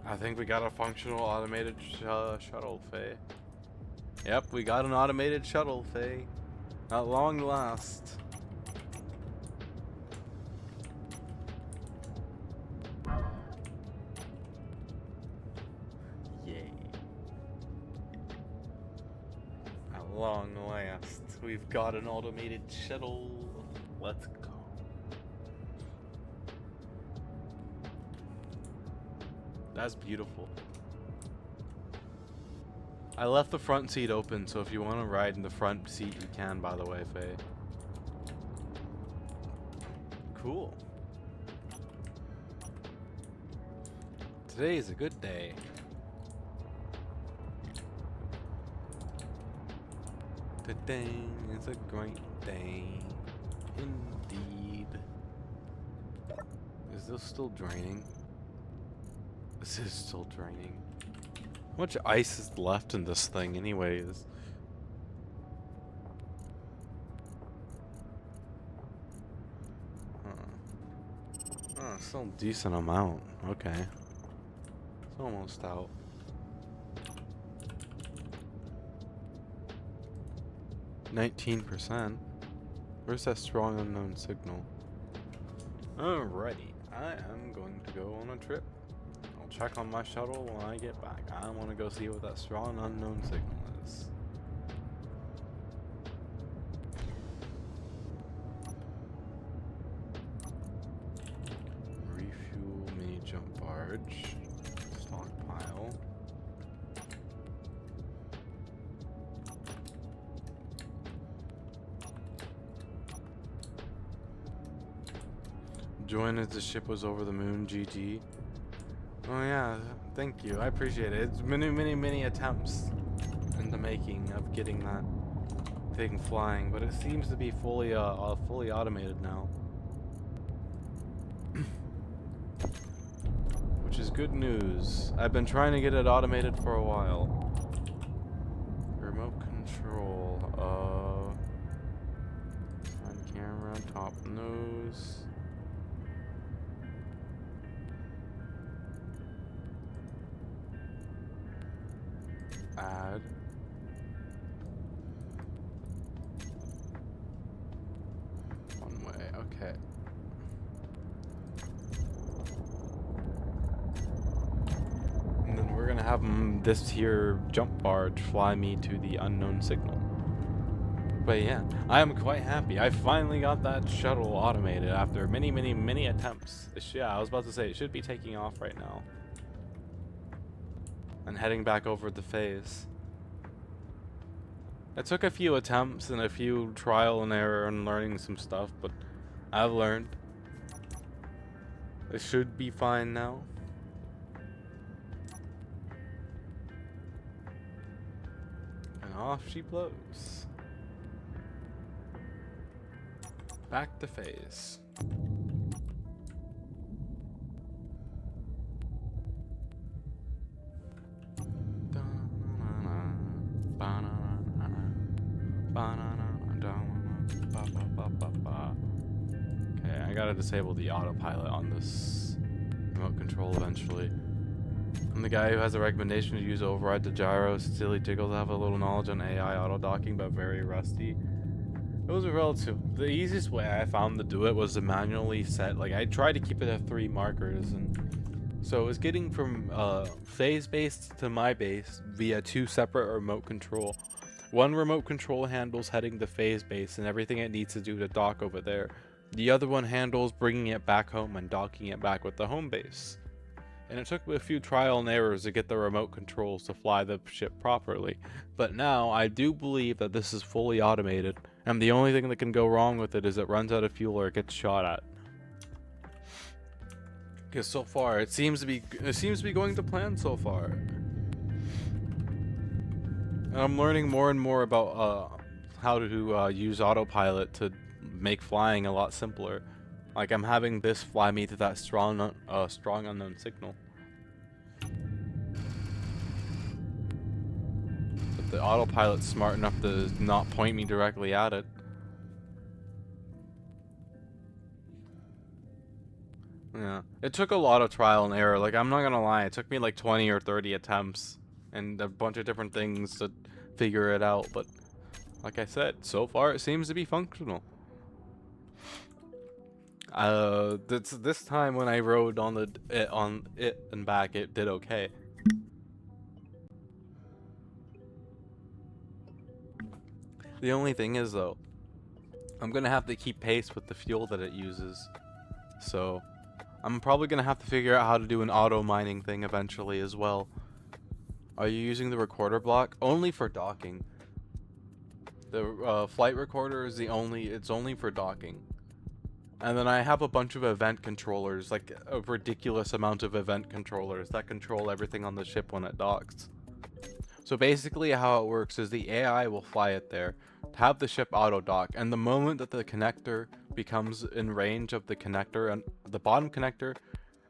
I think we got a functional automated shuttle, Faye. Yep, we got an automated shuttle, Faye. At long last. Yay. At long last, we've got an automated shuttle. Let's go. That's beautiful. I left the front seat open, so if you want to ride in the front seat, you can, by the way, Faye. Cool. Today is a good day. Today is a great day. Indeed. Is this still draining? This is still draining. How much ice is left in this thing anyways? Oh, still a decent amount. Okay. It's almost out. %. Where's that strong unknown signal? Alrighty. I am going to go on a trip. Check on my shuttle when I get back. I want to go see what that strong unknown signal is. Refuel mini jump barge. Stockpile. Join as the ship was over the moon, GG. Oh yeah, thank you. I appreciate it. It's many attempts in the making of getting that thing flying, but it seems to be fully automated now. Which is good news. I've been trying to get it automated for a while. Remote control. Front camera, top nose. Add. One way, okay. And then we're gonna have this here jump barge fly me to the unknown signal. But yeah, I am quite happy. I finally got that shuttle automated after many attempts. Yeah, I was about to say, it should be taking off right now. And heading back over the phase. It took a few attempts and a few trial and error and learning some stuff, but I've learned. It should be fine now. off she blows. Back to phase. Okay, I gotta disable the autopilot on this remote control eventually. I'm the guy who has a recommendation to use override the gyros. Silly jiggles have a little knowledge on AI auto docking, but very rusty. It was a relative. The easiest way I found to do it was to manually set. Like I tried to keep it at 3 markers, and so it was getting from phase base to my base via 2 separate remote control. One remote control handles heading to phase base and everything it needs to do to dock over there. The other one handles bringing it back home and docking it back with the home base. And it took me a few trial and errors to get the remote controls to fly the ship properly. But now I do believe that this is fully automated, and the only thing that can go wrong with it is it runs out of fuel or it gets shot at. Because so far it seems to be going to plan so far. And I'm learning more and more about how to use autopilot to make flying a lot simpler. Like I'm having this fly me to that strong unknown signal. But the autopilot's smart enough to not point me directly at it. Yeah, it took a lot of trial and error. Like I'm not gonna lie, it took me like 20 or 30 attempts and a bunch of different things to figure it out. But like I said, so far it seems to be functional. This time when I rode on it and back, it did okay. The only thing is though, I'm gonna have to keep pace with the fuel that it uses. So I'm probably gonna have to figure out how to do an auto mining thing eventually as well. Are you using the recorder block? Only for docking. The flight recorder is it's only for docking. And then I have a bunch of event controllers, like a ridiculous amount of event controllers that control everything on the ship when it docks. So basically how it works is the AI will fly it there, have the ship auto dock, and the moment that the connector becomes in range of the connector and the bottom connector,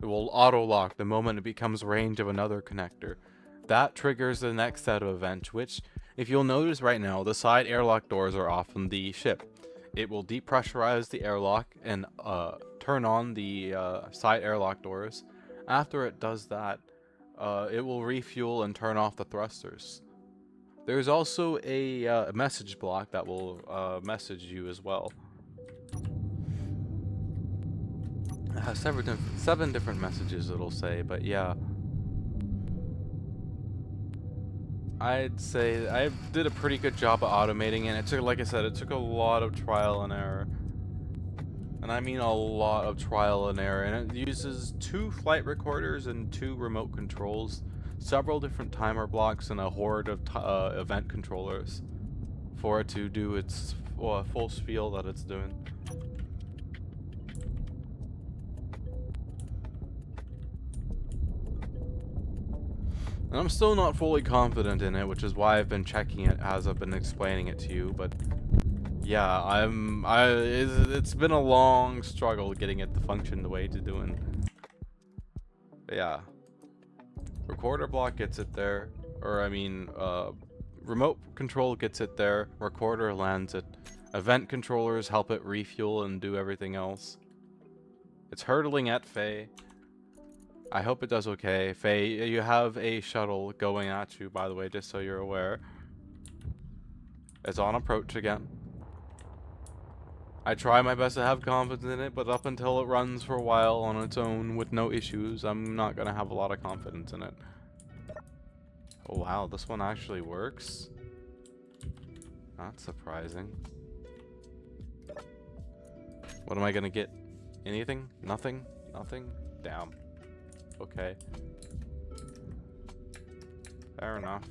it will auto lock the moment it becomes range of another connector. That triggers the next set of events, which if you'll notice right now, the side airlock doors are off on the ship. It will depressurize the airlock and turn on the side airlock doors. After it does that, it will refuel and turn off the thrusters. There's also a message block that will message you as well. It has 7 different messages it'll say, but yeah. I'd say I did a pretty good job of automating it. It took, like I said, it took a lot of trial and error. And I mean a lot of trial and error. And it uses 2 flight recorders and 2 remote controls, several different timer blocks, and a horde of event controllers for it to do its full spiel that it's doing. And I'm still not fully confident in it, which is why I've been checking it as I've been explaining it to you. But yeah, it's been a long struggle getting it to function the way it's doing. But yeah, recorder block gets it there, or I mean, remote control gets it there. Recorder lands it. Event controllers help it refuel and do everything else. It's hurtling at Faye. I hope it does okay. Faye, you have a shuttle going at you, by the way, just so you're aware. It's on approach again. I try my best to have confidence in it, but up until it runs for a while on its own with no issues, I'm not going to have a lot of confidence in it. Oh wow, this one actually works? That's surprising. What am I going to get? Anything? Nothing? Nothing? Damn. Okay. Fair enough.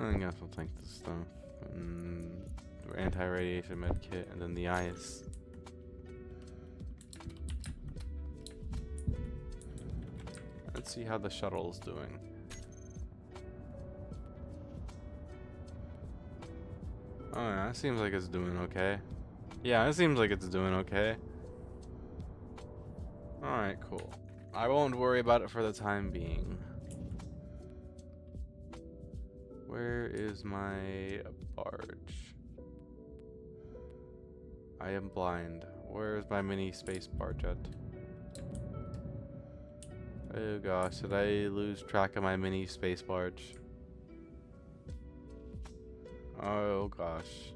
I guess I'll take this stuff. Anti-radiation med kit and then the ice. let's see how the shuttle is doing. Oh yeah, it seems like it's doing okay. Yeah, it seems like it's doing okay. Alright, cool. I won't worry about it for the time being. Where is my barge? I am blind. Where is my mini space barge at? Oh gosh, did I lose track of my mini space barge? Oh gosh.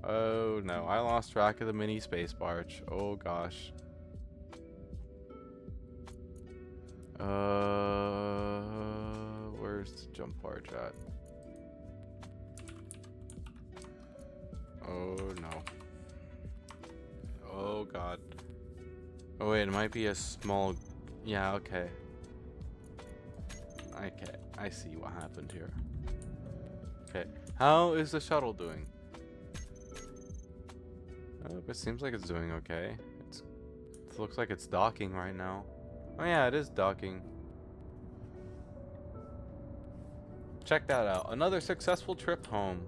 Oh no, I lost track of the mini space barge. Oh gosh. Where's the jump barge at? Oh no. Oh god. Oh wait, it might be a small... Yeah, okay. Okay, I see what happened here. Okay, how is the shuttle doing? Oh, it seems like it's doing okay. It looks like it's docking right now. Oh yeah, it is docking. Check that out. Another successful trip home.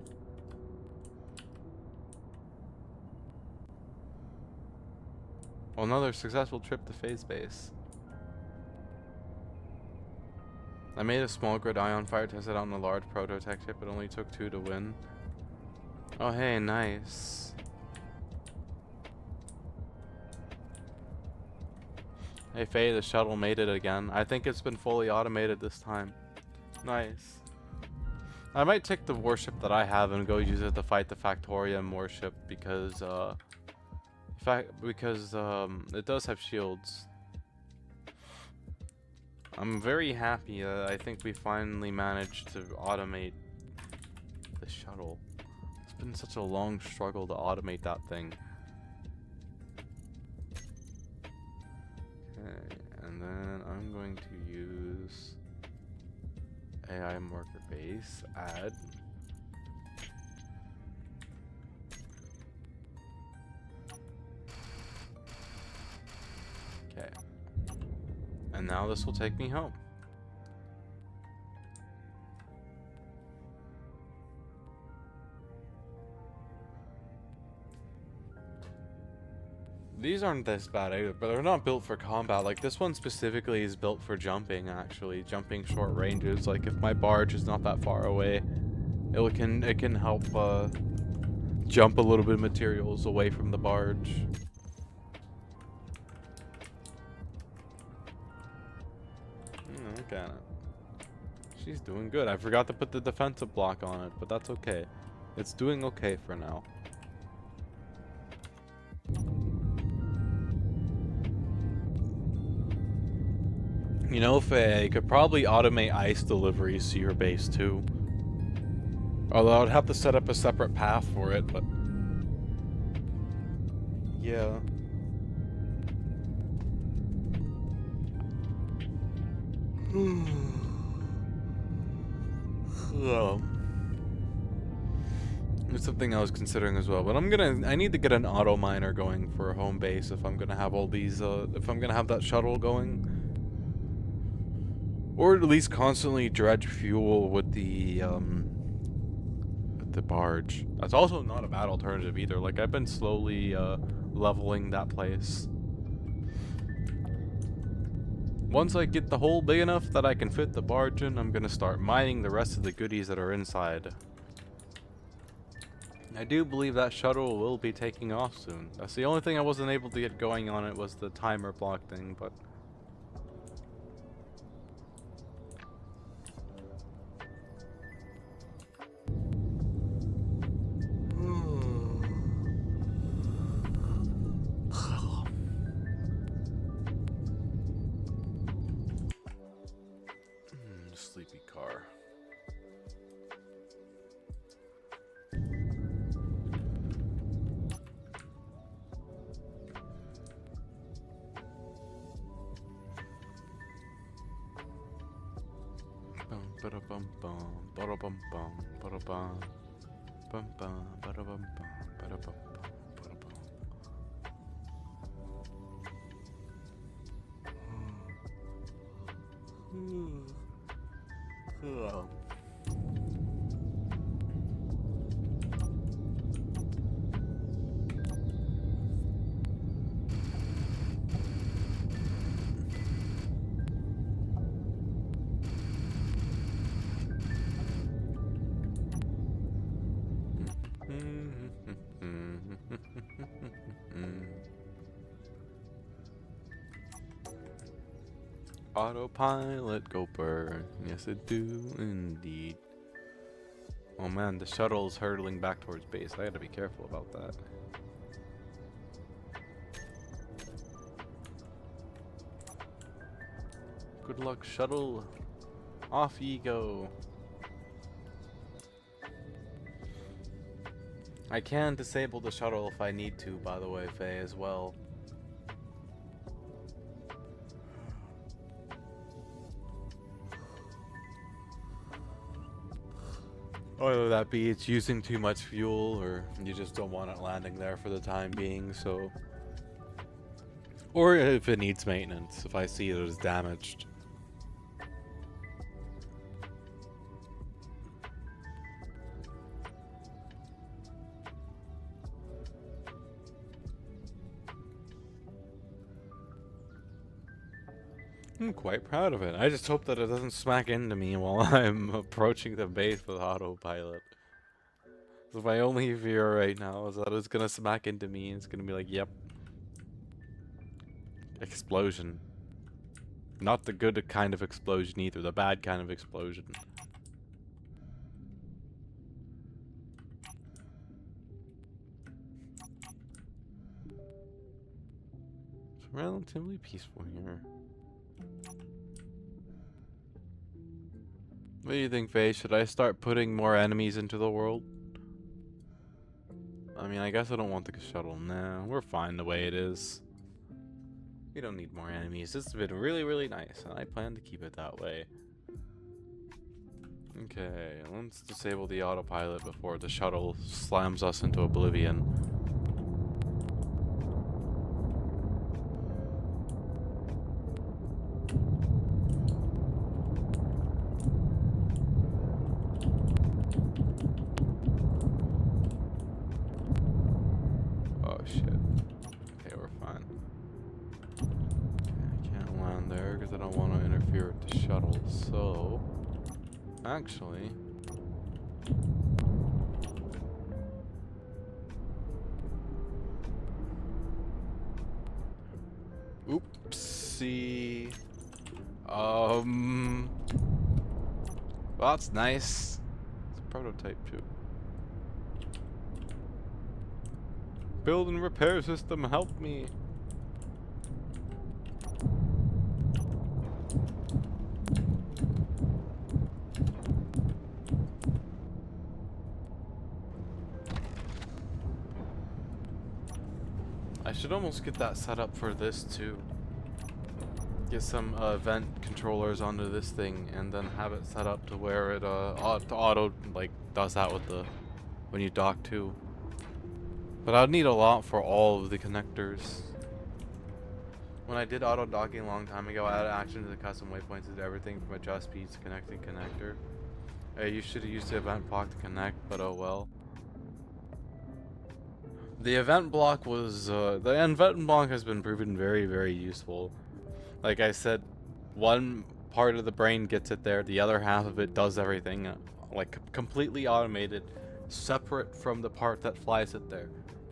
Well, another successful trip to phase base. I made a small grid ion fire, tested on a large prototype ship. It only took 2 to win. Oh hey, nice. Hey Faye, the shuttle made it again. I think it's been fully automated this time. Nice. I might take the warship that I have and go use it to fight the Factorium warship because it does have shields. I'm very happy that I think we finally managed to automate the shuttle. It's been such a long struggle to automate that thing. Okay, and then I'm going to use AI marker base, add. Okay. And now this will take me home. These aren't this bad either, but they're not built for combat. Like this one specifically is built for jumping, actually. Jumping short ranges. Like if my barge is not that far away, it can help jump a little bit of materials away from the barge. Look at it. She's doing good. I forgot to put the defensive block on it, but that's okay. It's doing okay for now. You know, Faye, you could probably automate ice deliveries to your base too. Although I'd have to set up a separate path for it, but... Yeah. It's something I was considering as well, but I need to get an auto miner going for a home base if I'm gonna have all these, if I'm gonna have that shuttle going. Or at least constantly dredge fuel with the barge. That's also not a bad alternative either. Like, I've been slowly, leveling that place. Once I get the hole big enough that I can fit the barge in, I'm gonna start mining the rest of the goodies that are inside. I do believe that shuttle will be taking off soon. That's the only thing I wasn't able to get going on it was the timer block thing, but... Sleepy car. Ba-da-bum bum, ba-da-bum bum, ba-da-bum, bum bum, ba-da-bum bum, ba-da-bum bum, ba-da-bum. Autopilot, go burn. Yes, it do indeed. Oh man, the shuttle's hurtling back towards base. I gotta be careful about that. Good luck, shuttle. Off ye go. I can disable the shuttle if I need to, by the way, Faye, as well. Whether that be it's using too much fuel, or you just don't want it landing there for the time being, so... Or if it needs maintenance, if I see it as damaged. I'm quite proud of it. I just hope that it doesn't smack into me while I'm approaching the base with autopilot. So my only fear right now is that it's gonna smack into me and it's gonna be like, yep. Explosion. Not the good kind of explosion either, the bad kind of explosion. It's relatively peaceful here. What do you think, Faye? Should I start putting more enemies into the world? I mean, I guess I don't want the shuttle. Nah, we're fine the way it is. We don't need more enemies. This has been really, really nice, and I plan to keep it that way. Okay, let's disable the autopilot before the shuttle slams us into oblivion. Oh shit. Okay, we're fine. Okay, I can't land there because I don't want to interfere with the shuttle, so... Actually... Oopsie. Well, that's nice. It's a prototype too. Build and repair system, help me. I should almost get that set up for this too. Get some vent controllers onto this thing and then have it set up to where it auto like does that with the when you dock too. But I'd need a lot for all of the connectors. When I did auto docking a long time ago, I added action to the custom waypoints and everything from adjust speeds to connecting connector. You should have used the event block to connect, but oh well. The event block was the event block has been proven very, very useful. Like I said, one part of the brain gets it there, the other half of it does everything, like completely automated, separate from the part that flies it there.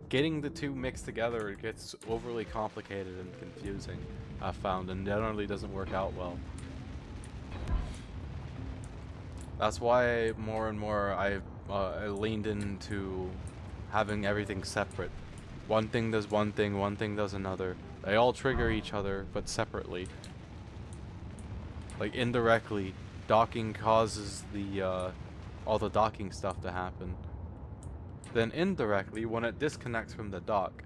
Getting the two mixed together, it gets overly complicated and confusing, I've found, and generally doesn't work out well. That's why more and more I leaned into having everything separate. One thing does one thing does another. They all trigger each other, but separately. Like indirectly, docking causes the all the docking stuff to happen. Then indirectly, when it disconnects from the dock,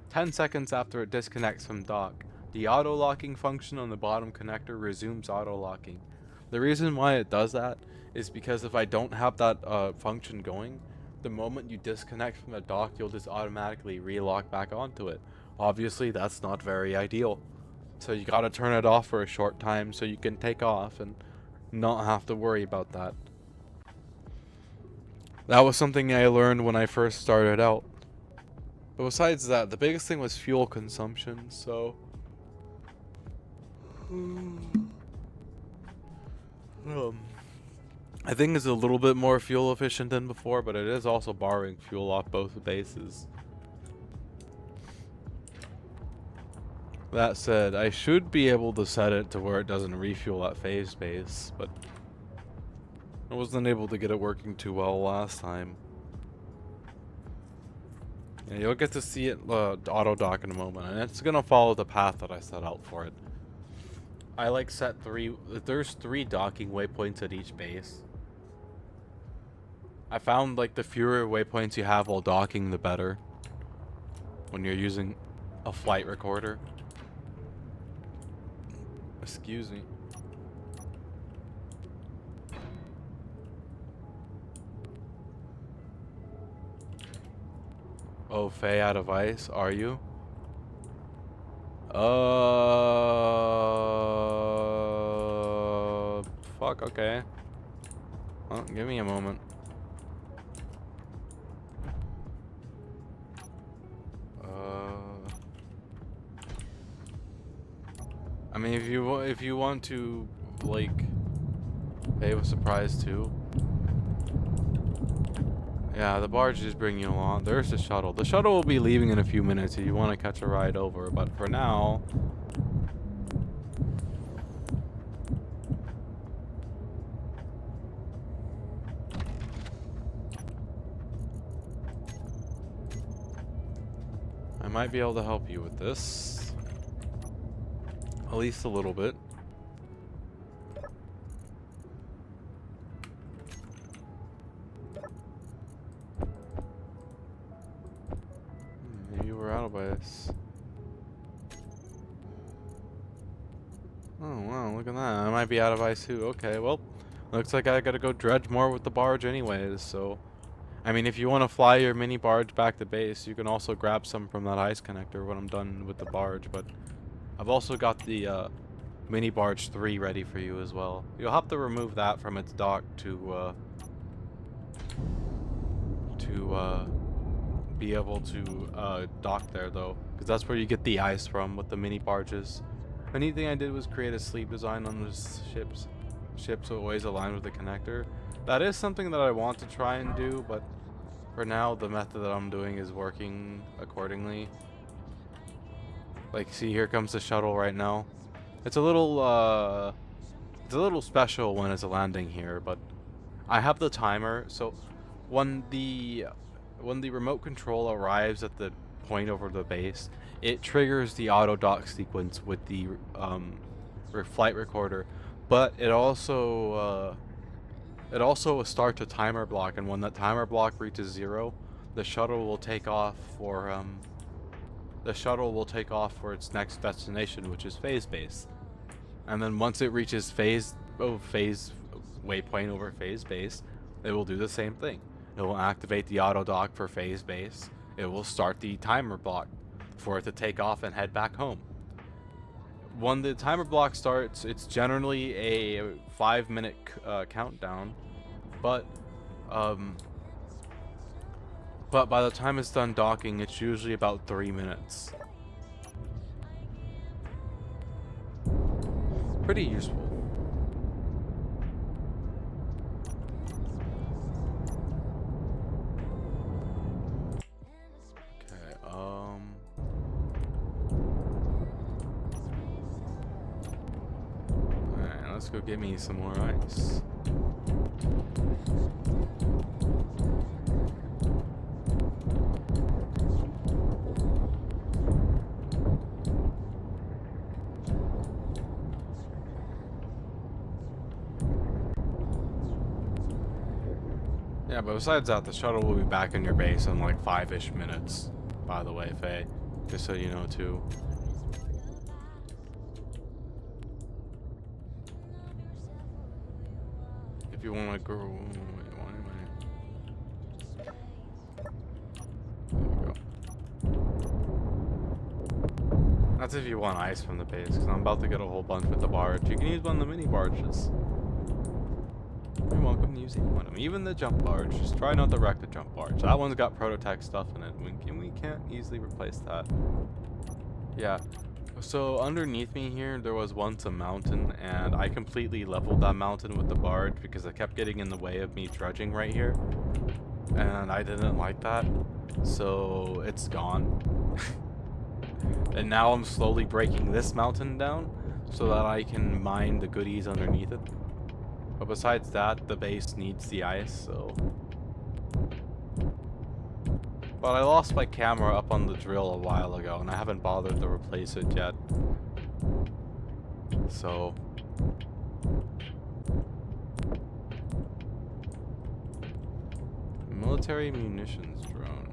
10 seconds after it disconnects from dock, the auto-locking function on the bottom connector resumes auto-locking. The reason why it does that is because if I don't have that function going, the moment you disconnect from the dock, you'll just automatically re-lock back onto it. Obviously, that's not very ideal. So you gotta turn it off for a short time so you can take off and not have to worry about that. That was something I learned when I first started out. But besides that, the biggest thing was fuel consumption, so... I think it's a little bit more fuel efficient than before, but it is also borrowing fuel off both bases. That said, I should be able to set it to where it doesn't refuel at phase base, but I wasn't able to get it working too well last time. Yeah, you'll get to see it auto dock in a moment, and it's gonna follow the path that I set out for it. I like set there's 3 docking waypoints at each base. I found like the fewer waypoints you have while docking, the better when you're using a flight recorder. Excuse me. Oh, Faye out of ice, are you? Fuck, okay. Well, give me a moment. I mean, if you want to, like, pay with surprise too. Yeah, the barge is bringing you along. There's the shuttle. The shuttle will be leaving in a few minutes if you want to catch a ride over, but for now... I might be able to help you with this. At least a little bit. Maybe we're out of ice. Oh wow, look at that. I might be out of ice too. Okay, well, looks like I gotta go dredge more with the barge anyways, so... I mean, if you want to fly your mini barge back to base, you can also grab some from that ice connector when I'm done with the barge, but... I've also got the, mini barge 3 ready for you as well. You'll have to remove that from its dock to be able to dock there though, because that's where you get the ice from with the mini barges. The neat thing I did was create a sleep design on the ship so it always aligned with the connector. That is something that I want to try and do, but for now the method that I'm doing is working accordingly. Like, see, here comes the shuttle right now. It's a little special when it's landing here, but I have the timer, so when the remote control arrives at the point over the base, it triggers the auto dock sequence with the flight recorder, but it also starts a timer block, and when that timer block reaches 0, the shuttle will take off for its next destination, which is phase base. And then once it reaches phase waypoint over phase base, it will do the same thing. It will activate the auto dock for phase base. It will start the timer block for it to take off and head back home. When the timer block starts, it's generally a 5-minute countdown, but by the time it's done docking, it's usually about 3 minutes. Pretty useful. Okay, alright, let's go get me some more ice. Yeah, but besides that, the shuttle will be back in your base in like 5-ish minutes, by the way, Faye. Just so you know, too. If you want to go... There we go. That's if you want ice from the base, because I'm about to get a whole bunch with the barge. You can use one of the mini barges. You're welcome to use any one of them, even the jump barge. Just try not to wreck the jump barge. That one's got prototype stuff in it. We can't easily replace that. Yeah. So underneath me here, there was once a mountain, and I completely leveled that mountain with the barge because it kept getting in the way of me dredging right here. And I didn't like that. So it's gone. And now I'm slowly breaking this mountain down so that I can mine the goodies underneath it. But besides that, the base needs the ice, so... But I lost my camera up on the drill a while ago, and I haven't bothered to replace it yet. So... Military munitions drone.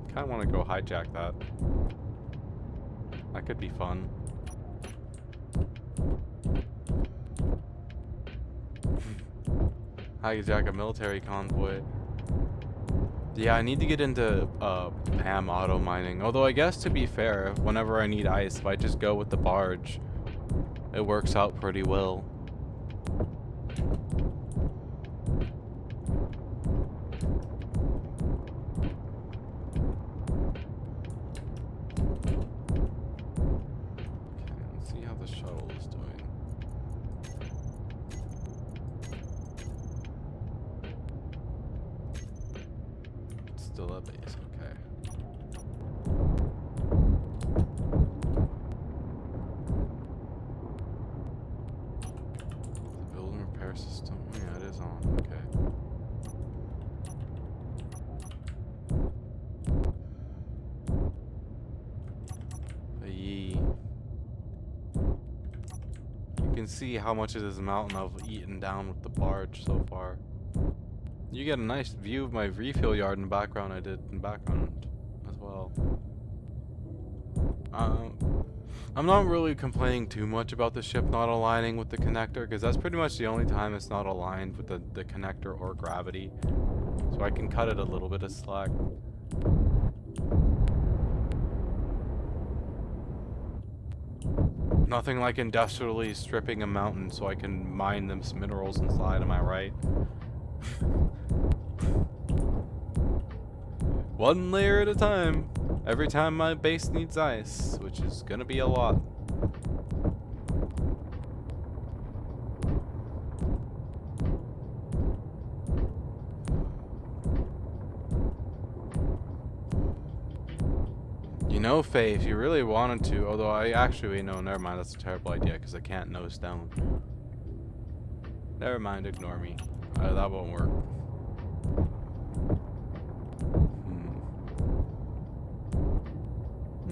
Kinda wanna go hijack that. That could be fun. Hijack a military convoy. Yeah, I need to get into PAM auto mining. Although I guess to be fair, whenever I need ice, if I just go with the barge, it works out pretty well. Still a base, okay. The build and repair system, yeah, it is on, okay. You can see how much of this mountain I've eaten down with the barge so far. You get a nice view of my refill yard in the background. I did in the background as well. I'm not really complaining too much about the ship not aligning with the connector, because that's pretty much the only time it's not aligned with the connector or gravity. So I can cut it a little bit of slack. Nothing like industrially stripping a mountain so I can mine them minerals inside, am I right? One layer at a time. Every time my base needs ice, which is gonna be a lot. You know, Faye, if you really wanted to, although I actually, no, never mind, that's a terrible idea because I can't nose down. Never mind, ignore me. That won't work.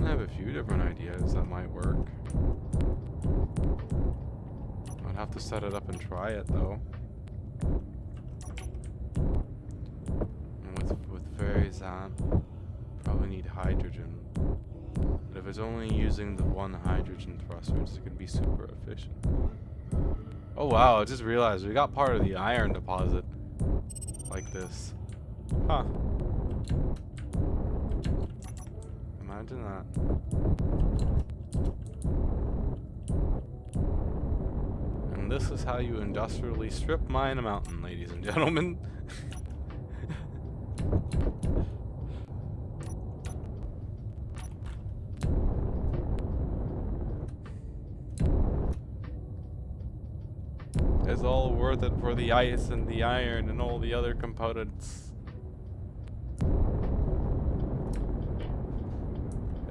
I have a few different ideas that might work. I'd have to set it up and try it though. And with fairies on, probably need hydrogen. But if it's only using the one hydrogen thruster, it's gonna be super efficient. Oh wow, I just realized we got part of the iron deposit like this. Huh. Imagine that. And this is how you industrially strip mine a mountain, ladies and gentlemen. It's all worth it for the ice and the iron and all the other components.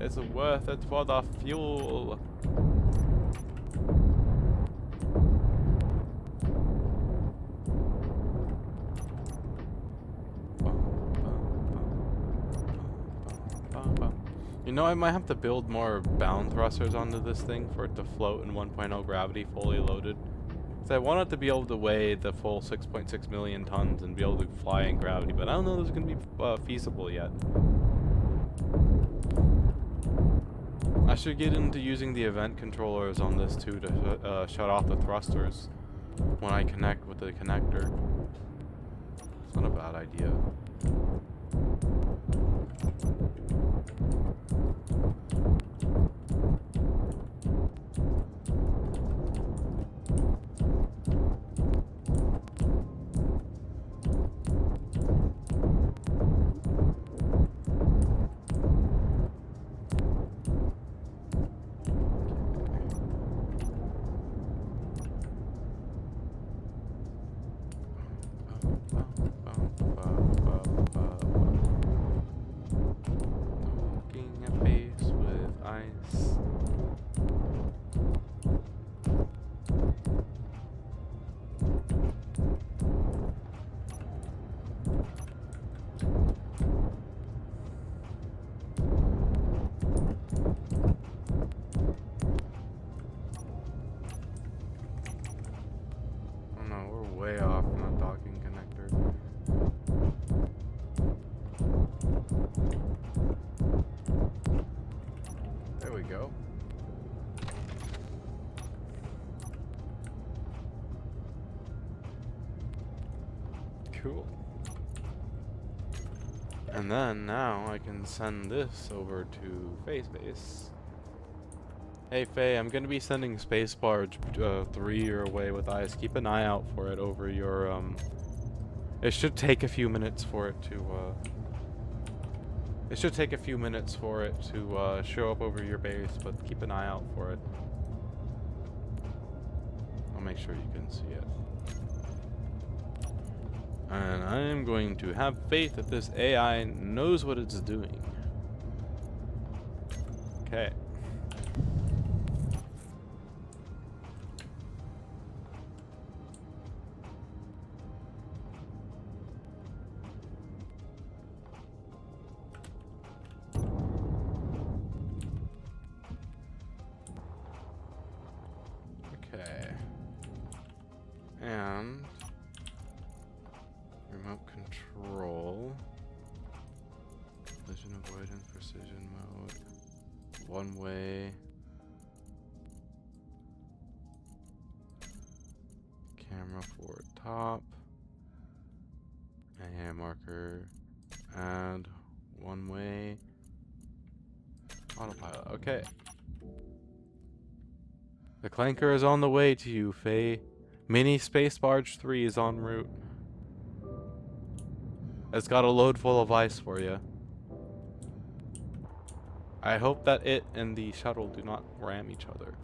It's worth it for the fuel. You know, I might have to build more bound thrusters onto this thing for it to float in 1.0 gravity fully loaded. So I want it to be able to weigh the full 6.6 million tons and be able to fly in gravity, but I don't know if it's going to be feasible yet. I should get into using the event controllers on this too to shut off the thrusters when I connect with the connector. It's not a bad idea. Nice. Oh no, we're way off from that docking connector. There we go. Cool. And then now I can send this over to Faye's base. Hey Faye, I'm gonna be sending Space Barge 3 your way with eyes. Keep an eye out for it over your it should take a few minutes for it to show up over your base, but keep an eye out for it. I'll make sure you can see it. And I'm going to have faith that this AI knows what it's doing. Okay. Okay. And remote control, collision avoidance, precision mode, one way, camera forward top, and marker, and one way, autopilot. Okay. The clanker is on the way to you, Faye. Mini Space Barge 3 is en route. It's got a load full of ice for you. I hope that it and the shuttle do not ram each other.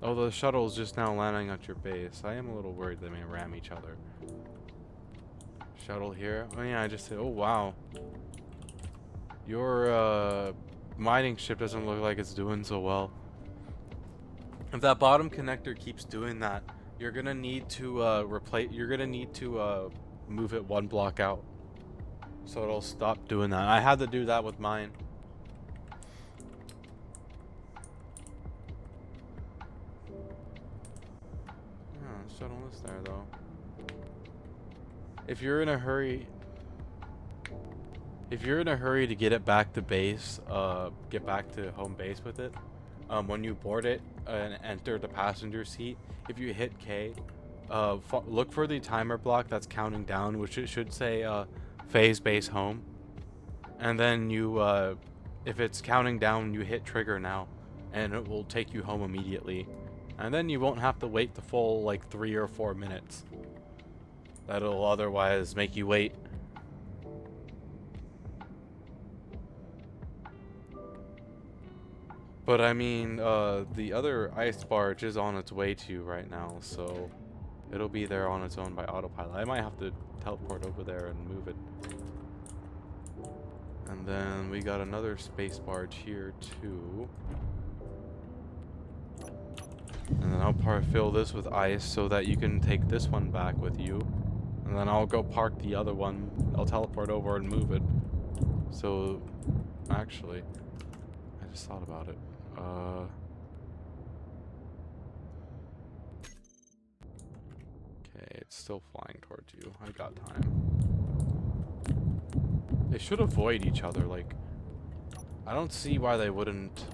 Oh, the shuttle is just now landing at your base. I am a little worried they may ram each other. Shuttle here. Oh yeah, I just said, oh wow. Your mining ship doesn't look like it's doing so well. If that bottom connector keeps doing that, you're gonna need to move it one block out, so it'll stop doing that. I had to do that with mine. Yeah, shuttle is there though. If you're in a hurry to get it back to base, get back to home base with it, when you board it and enter the passenger seat, if you hit K, look for the timer block that's counting down, which it should say phase base home. And then you, if it's counting down, you hit trigger now, and it will take you home immediately. And then you won't have to wait the full like 3 or 4 minutes. That'll otherwise make you wait. But I mean, the other ice barge is on its way to you right now, so it'll be there on its own by autopilot. I might have to teleport over there and move it. And then we got another space barge here too. And then I'll fill this with ice so that you can take this one back with you. And then I'll go park the other one. I'll teleport over and move it. So, actually, I just thought about it. Okay, it's still flying towards you. I got time. They should avoid each other, like, I don't see why they wouldn't.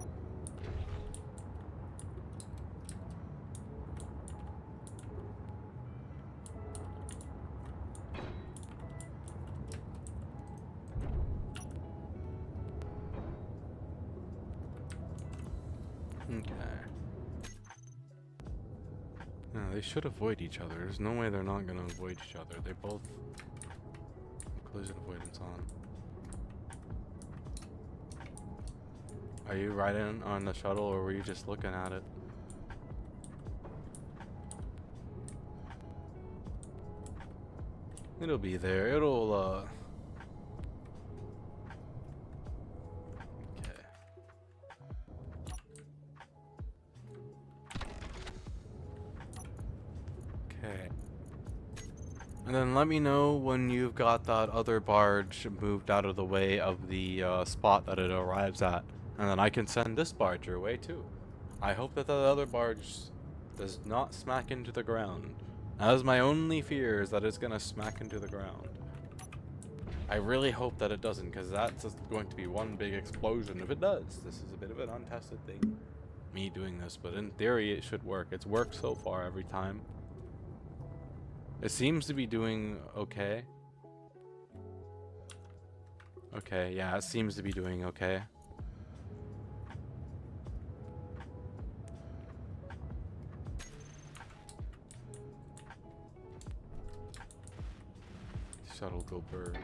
Okay. No, they should avoid each other. There's no way they're not gonna avoid each other. They both collision avoidance on. Are you riding on the shuttle or were you just looking at it? It'll be there. It'll, okay. Okay. And then let me know when you've got that other barge moved out of the way of the spot that it arrives at. And then I can send this barge your way too. I hope that the other barge does not smack into the ground. That is my only fear, is that it's gonna smack into the ground. I really hope that it doesn't, because that's just going to be one big explosion if it does. This is a bit of an untested thing, me doing this, but in theory it should work. It's worked so far every time. It seems to be doing okay. Okay, yeah, it seems to be doing okay. Shuttle go burn.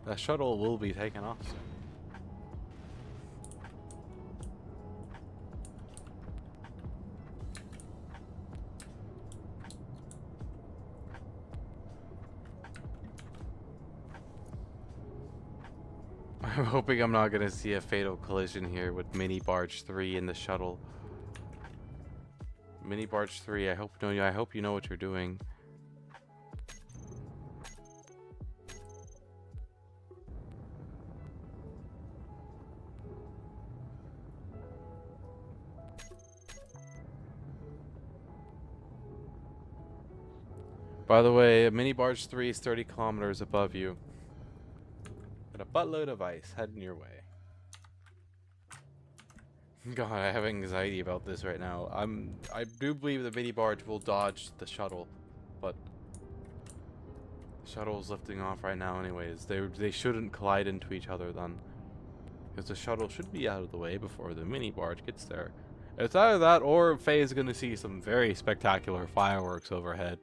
That shuttle will be taken off soon. I'm hoping I'm not gonna see a fatal collision here with Mini Barge 3 and the shuttle. Mini Barge 3, I hope you know what you're doing. By the way, Mini Barge 3 is 30 kilometers above you. And a buttload of ice heading your way. God, I have anxiety about this right now. I do believe the mini barge will dodge the shuttle, but the shuttle's lifting off right now anyways. They shouldn't collide into each other then, because the shuttle should be out of the way before the mini barge gets there. It's either that or Faye is going to see some very spectacular fireworks overhead.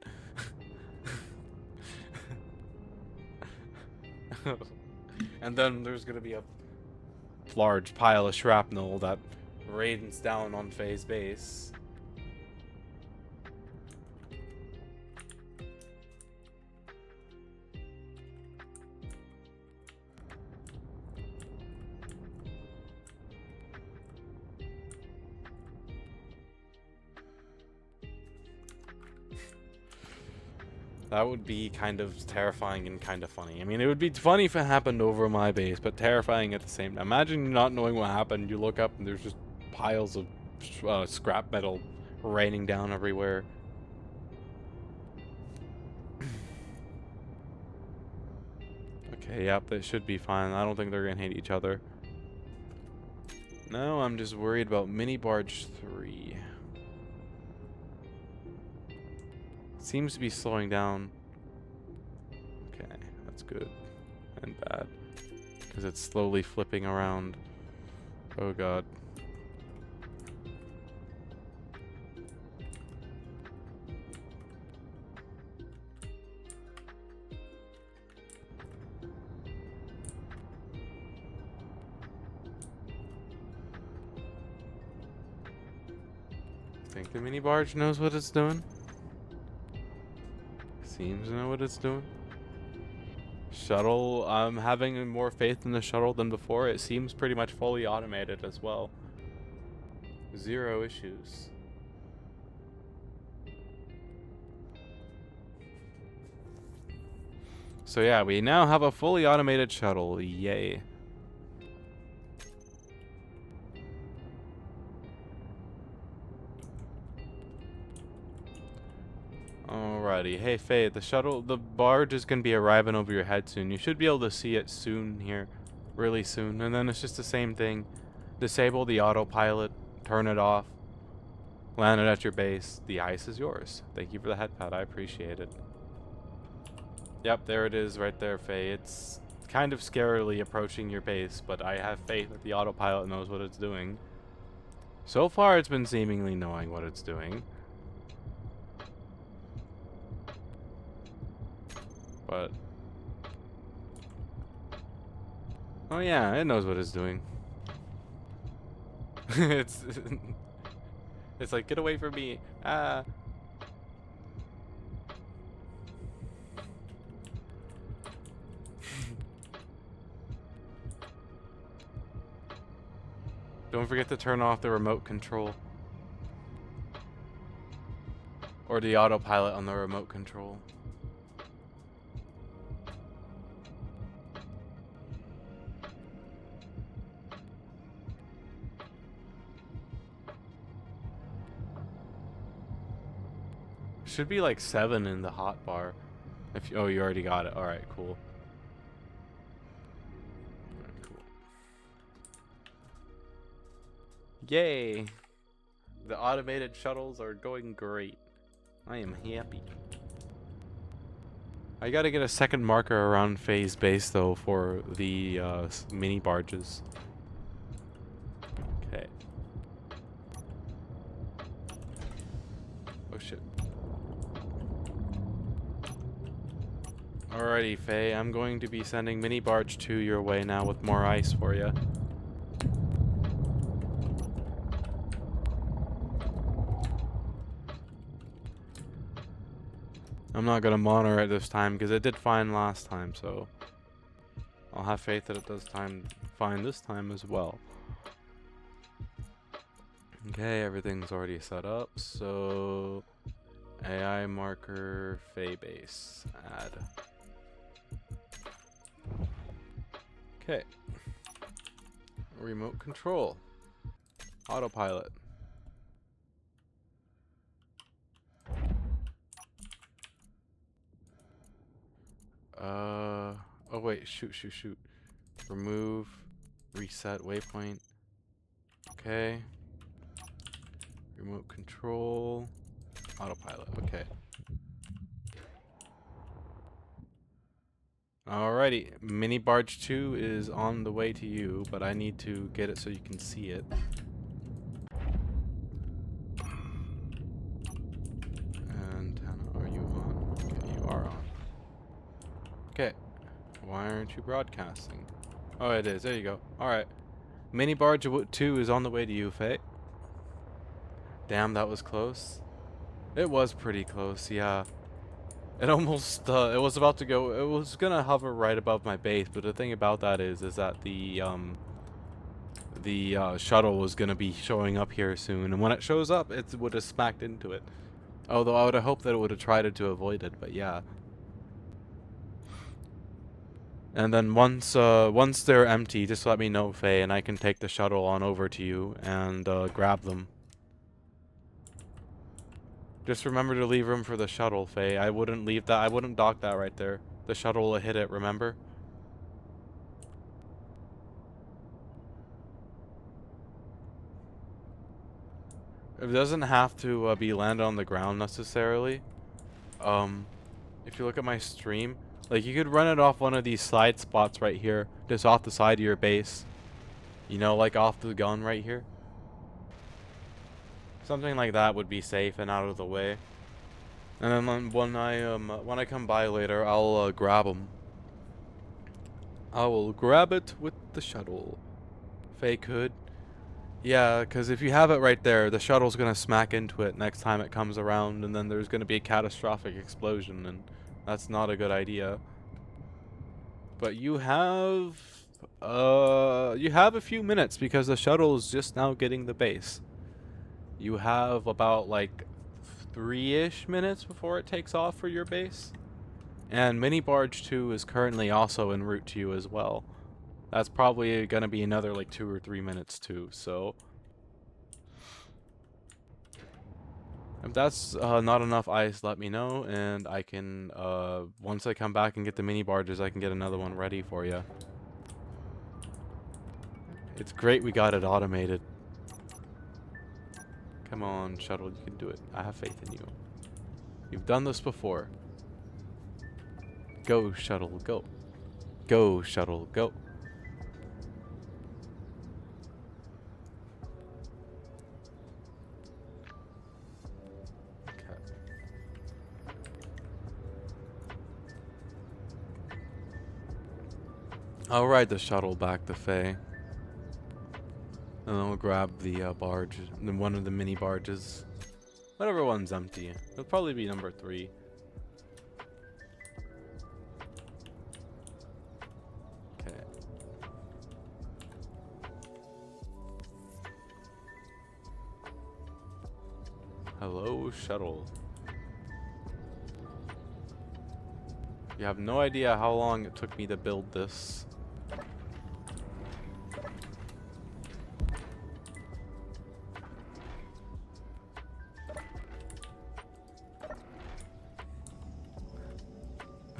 And then there's going to be a large pile of shrapnel that rains down on Faye's base. That would be kind of terrifying and kind of funny. I mean, it would be funny if it happened over my base, but terrifying at the same time. Imagine not knowing what happened. You look up and there's just piles of scrap metal raining down everywhere. Okay, yep, they should be fine. I don't think they're gonna hit each other. No, I'm just worried about Mini Barge 3. Seems to be slowing down. Okay, that's good and bad, because it's slowly flipping around. Oh god. Think the mini barge knows what it's doing? Seems to know what it's doing. Shuttle, I'm having more faith in the shuttle than before. It seems pretty much fully automated as well. Zero issues. So yeah, we now have a fully automated shuttle. Yay. Alrighty, hey Faye, the barge is gonna be arriving over your head soon. You should be able to see it soon here, really soon. And then it's just the same thing. Disable the autopilot, turn it off, land it at your base. The ice is yours. Thank you for the head pad, I appreciate it. Yep, there it is right there, Faye. It's kind of scarily approaching your base, but I have faith that the autopilot knows what it's doing. So far, it's been seemingly knowing what it's doing. But oh yeah, it knows what it's doing. it's like, get away from me. Ah. Don't forget to turn off the remote control. Or the autopilot on the remote control. Should be like 7 in the hot bar. If you, oh, you already got it. All right, cool. All right, cool. Yay! The automated shuttles are going great. I am happy. I gotta get a second marker around Faye's base though for the mini barges. Okay. Oh shit. Alrighty, Faye, I'm going to be sending Mini Barge 2 your way now with more ice for you. I'm not gonna monitor it this time because it did fine last time, so I'll have faith that it does fine this time as well. Okay, everything's already set up, so AI marker Faye base add. Okay. Remote control. Autopilot. Oh wait, shoot. Remove, reset waypoint. Okay. Remote control. Autopilot, okay. Alrighty, Mini Barge 2 is on the way to you, but I need to get it so you can see it. Antenna, are you on? Okay, you are on. Okay, why aren't you broadcasting? Oh, it is, there you go. Alright, Mini Barge 2 is on the way to you, Faye. Damn, that was close. It was pretty close, yeah. It almost, it was about to go, it was gonna hover right above my base, but the thing about that is that the shuttle was gonna be showing up here soon, and when it shows up, it would have smacked into it. Although I would have hoped that it would have tried to avoid it, but yeah. And then once they're empty, just let me know, Faye, and I can take the shuttle on over to you and grab them. Just remember to leave room for the shuttle, Faye. I wouldn't leave that. I wouldn't dock that right there. The shuttle will hit it, remember? It doesn't have to be landed on the ground necessarily. If you look at my stream, like you could run it off one of these slide spots right here, just off the side of your base. You know, like off the gun right here. Something like that would be safe and out of the way. And then when I come by later, I'll grab them. I will grab it with the shuttle. Faye could. Yeah, because if you have it right there, the shuttle's gonna smack into it next time it comes around, and then there's gonna be a catastrophic explosion, and that's not a good idea. But you have a few minutes because the shuttle is just now getting the base. You have about like 3-ish minutes before it takes off for your base. And Mini Barge 2 is currently also en route to you as well. That's probably gonna be another like 2 or 3 minutes too, so if that's not enough ice, let me know, and I can, once I come back and get the mini barges, I can get another one ready for you. It's great we got it automated. Come on, shuttle, you can do it. I have faith in you. You've done this before. Go, shuttle, go. Go, shuttle, go. I'll ride the shuttle back to Faye. And then we'll grab the barge, one of the mini barges. Whatever one's empty. It'll probably be number 3. Okay. Hello, shuttle. You have no idea how long it took me to build this.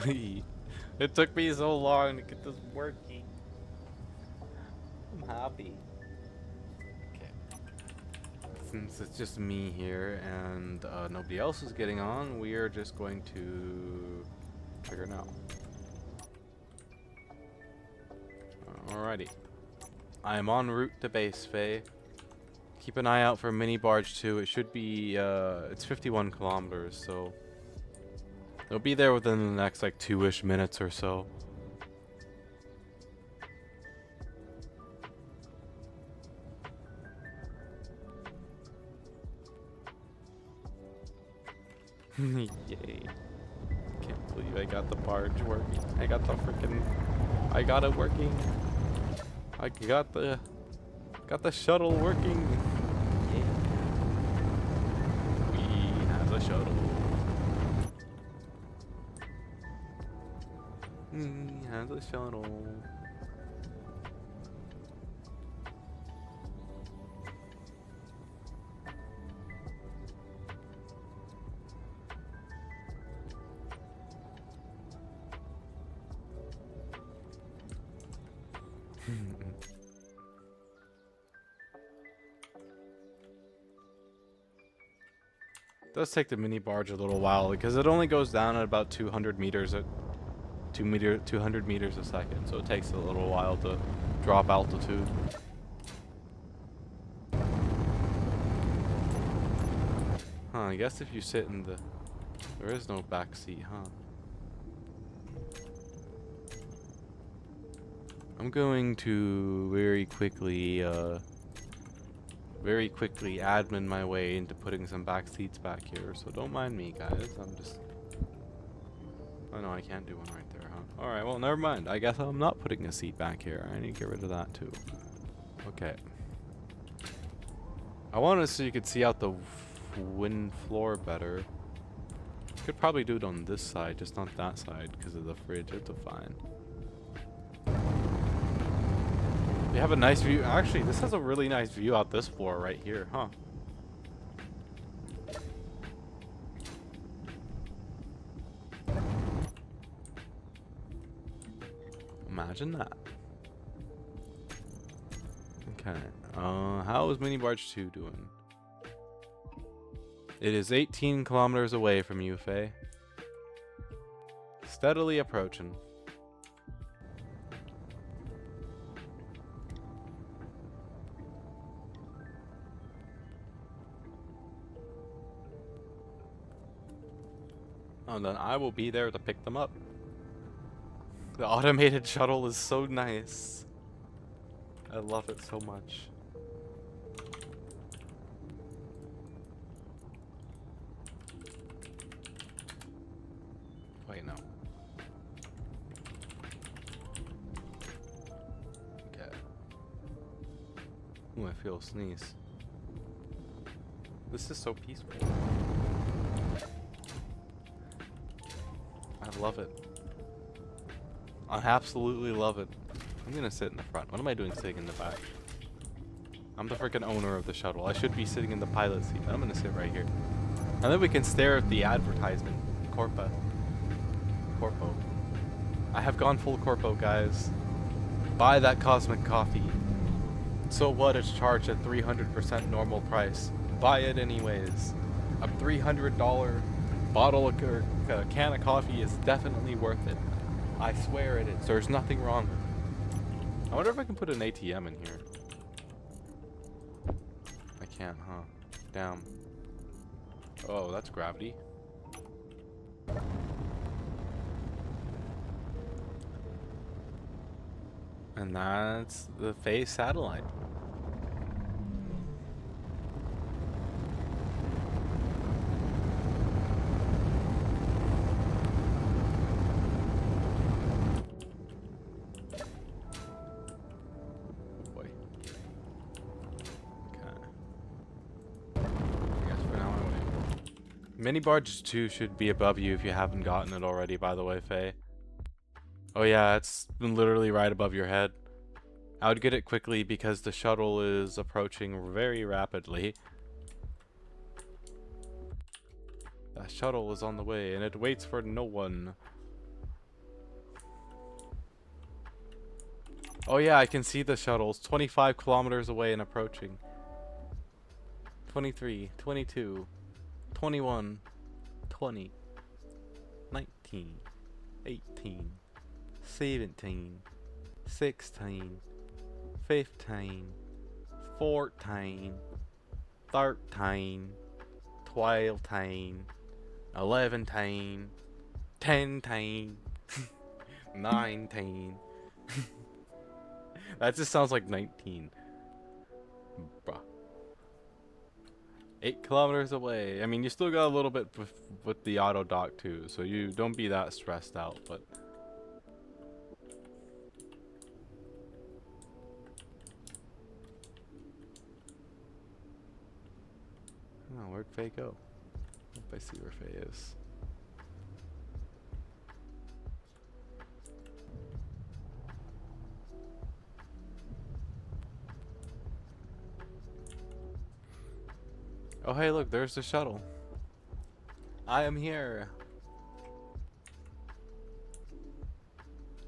It took me so long to get this working. I'm happy. Okay. Since it's just me here and nobody else is getting on, we are just going to figure it out. Alrighty. I am en route to base, Faye. Keep an eye out for mini barge 2. It should be, it's 51 kilometers, so it'll be there within the next like 2-ish minutes or so. Yay. Can't believe I got the barge working. I got the freaking, I got it working. I got the shuttle working. Yeah. We have a shuttle. We have a shuttle. It does take the mini barge a little while because it only goes down at about 200 meters at 200 meters a second, so it takes a little while to drop altitude. Huh, I guess if you sit in the, there is no back seat, huh? I'm going to very quickly admin my way into putting some back seats back here, so don't mind me, guys. I'm just, oh no, I can't do one right there, huh? Alright, well, never mind. I guess I'm not putting a seat back here. I need to get rid of that too. Okay. I wanted so you could see out the wind floor better. Could probably do it on this side, just not that side because of the fridge. It's fine. We have a nice view. Actually, this has a really nice view out this floor right here, huh? Imagine that. Okay. How is Mini Barge 2 doing? It is 18 kilometers away from you, Faye. Steadily approaching. And then I will be there to pick them up. The automated shuttle is so nice. I love it so much. Wait, no. Okay. Ooh, I feel a sneeze. This is so peaceful. I love it. I absolutely love it. I'm gonna sit in the front. What am I doing sitting in the back? I'm the freaking owner of the shuttle. I should be sitting in the pilot seat, but I'm gonna sit right here. And then we can stare at the advertisement. Corpo. I have gone full Corpo, guys. Buy that cosmic coffee. So what? It's charged at 300% normal price. Buy it anyways. A $300 bottle of can of coffee is definitely worth it. I swear it is. There's nothing wrong with it. I wonder if I can put an ATM in here. I can't, huh? Damn. Oh, that's gravity. And that's the Faye satellite. Boy. Okay. I guess for now I wait. Mini barge 2 should be above you if you haven't gotten it already, by the way, Faye. Oh yeah, it's literally right above your head. I would get it quickly because the shuttle is approaching very rapidly. That shuttle is on the way and it waits for no one. Oh yeah, I can see the shuttles 25 kilometers away and approaching. 23, 22, 21, 20, 19, 18, 17, 16, 15, 14, 13, 12, 11, 10, 19. That just sounds like 19. Bruh. 8 kilometers away. I mean, you still got a little bit with the auto dock too, so you don't be that stressed out, but... Oh, where'd Faye go? Hope I see where Faye is. Oh hey, look, there's the shuttle. I am here.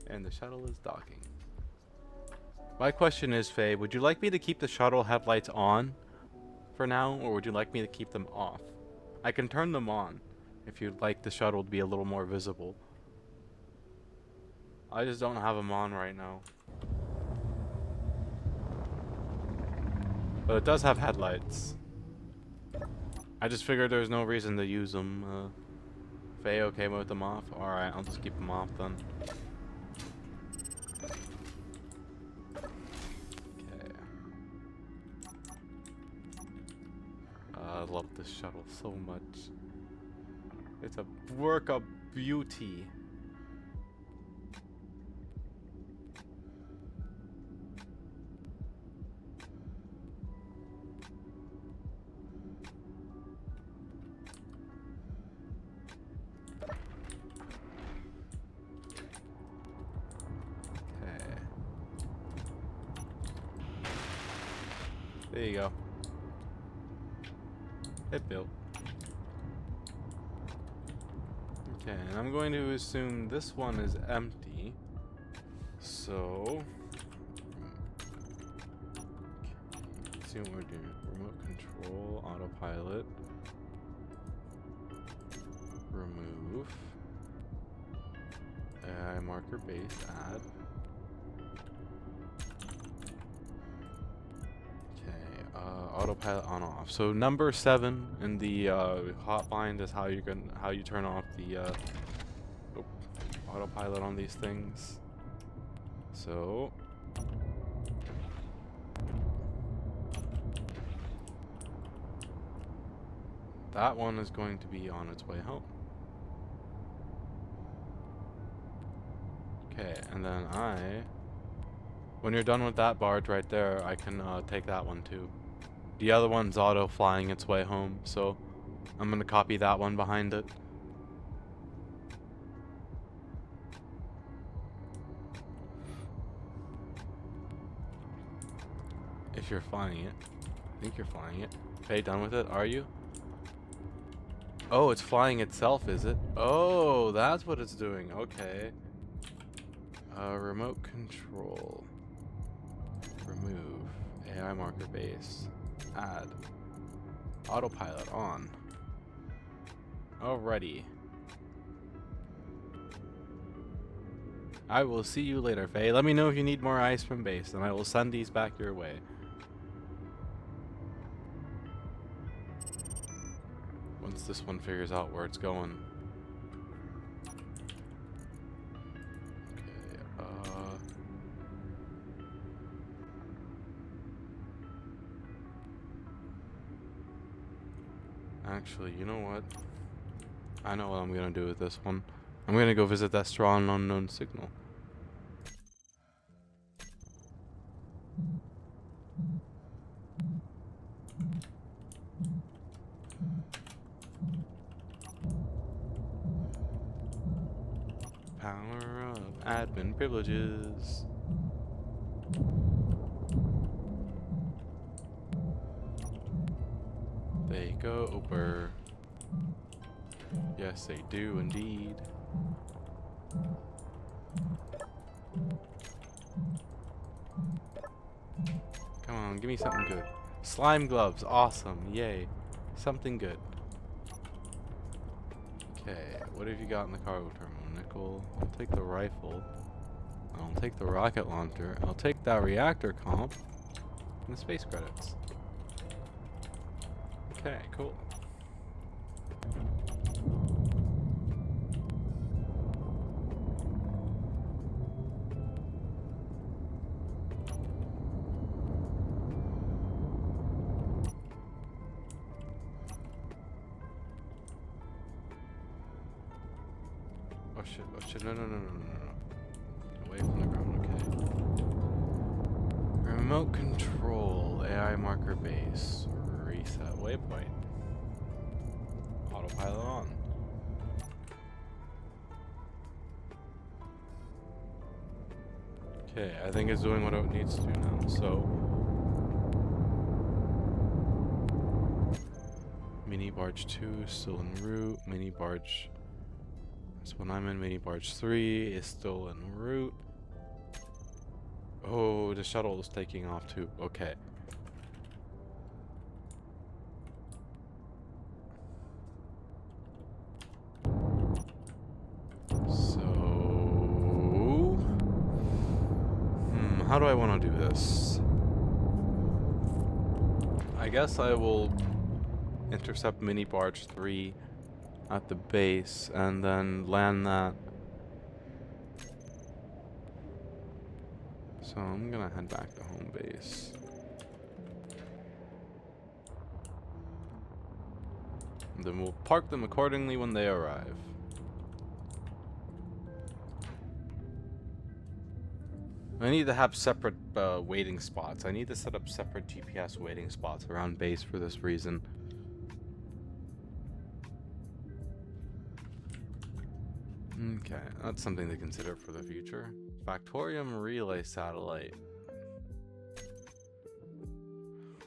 And the shuttle is docking. My question is, Faye, would you like me to keep the shuttle headlights on for now, or would you like me to keep them off? I can turn them on if you'd like the shuttle to be a little more visible. I just don't have them on right now. But it does have headlights. I just figured there's no reason to use them. Faye okay with them off? Alright, I'll just keep them off then. Okay. I love this shuttle so much. It's a work of beauty. There you go. It built. Okay, and I'm going to assume this one is empty. So... let's see what we're doing. Remote control, autopilot. Remove. AI marker base, add. Autopilot on off. So number 7 in the hotline is how you turn off the autopilot on these things. So that one is going to be on its way home. Okay, and then when you're done with that barge right there, I can take that one too. The other one's auto flying its way home, so I'm gonna copy that one behind it. If you're flying it. I think you're flying it. Okay, done with it, are you? Oh, it's flying itself, is it? Oh, that's what it's doing. Okay. Remote control. Remove. AI marker base. Add. Autopilot on. Alrighty. I will see you later, Faye. Let me know if you need more ice from base, and I will send these back your way. Once this one figures out where it's going. Okay, actually, you know what? I know what I'm gonna do with this one. I'm gonna go visit that strong unknown signal. of admin privileges. They go over. Yes, they do indeed. Come on, give me something good. Slime gloves, awesome, yay. Something good. Okay, what have you got in the cargo terminal? Nickel. I'll take the rifle. I'll take the rocket launcher. I'll take that reactor comp. And the space credits. Okay, cool. Oh shit, no. Away from the ground, okay. Remote control, AI marker base, reset waypoint. Autopilot on. Okay, I think it's doing what it needs to do now, so. Mini barge 2 is still en route, mini barge. That's when I'm in. Mini barge 3 is still en route. Oh, the shuttle is taking off too. Okay. So, how do I want to do this? I guess I will intercept mini barge 3 at the base and then land that. So I'm gonna head back to home base. And then we'll park them accordingly when they arrive. I need to have separate waiting spots. I need to set up separate GPS waiting spots around base for this reason. Okay, that's something to consider for the future. Factorium relay satellite.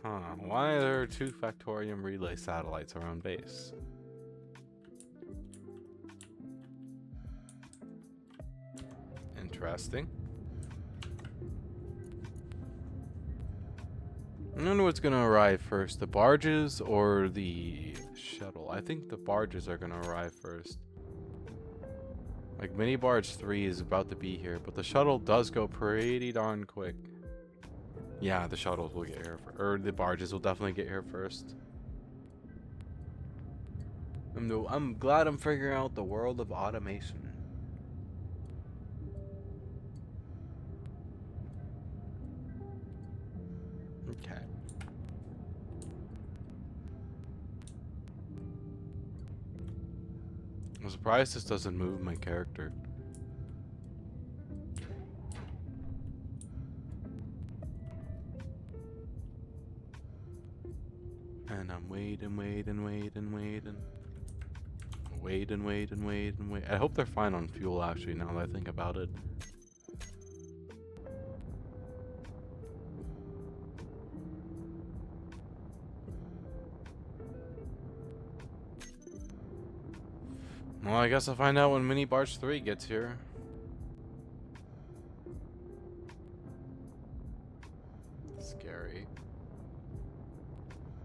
Huh, why are there 2 Factorium relay satellites around base? Interesting. I wonder what's gonna arrive first, the barges or the shuttle? I think the barges are gonna arrive first. Like, mini barge 3 is about to be here, but the shuttle does go pretty darn quick. Yeah, the shuttles will get here or the barges will definitely get here first. I'm glad I'm figuring out the world of automation. Okay. I'm surprised this doesn't move my character. And I'm waiting. Wait. I hope they're fine on fuel, actually, now that I think about it. Well, I guess I'll find out when Mini Barge 3 gets here. Scary.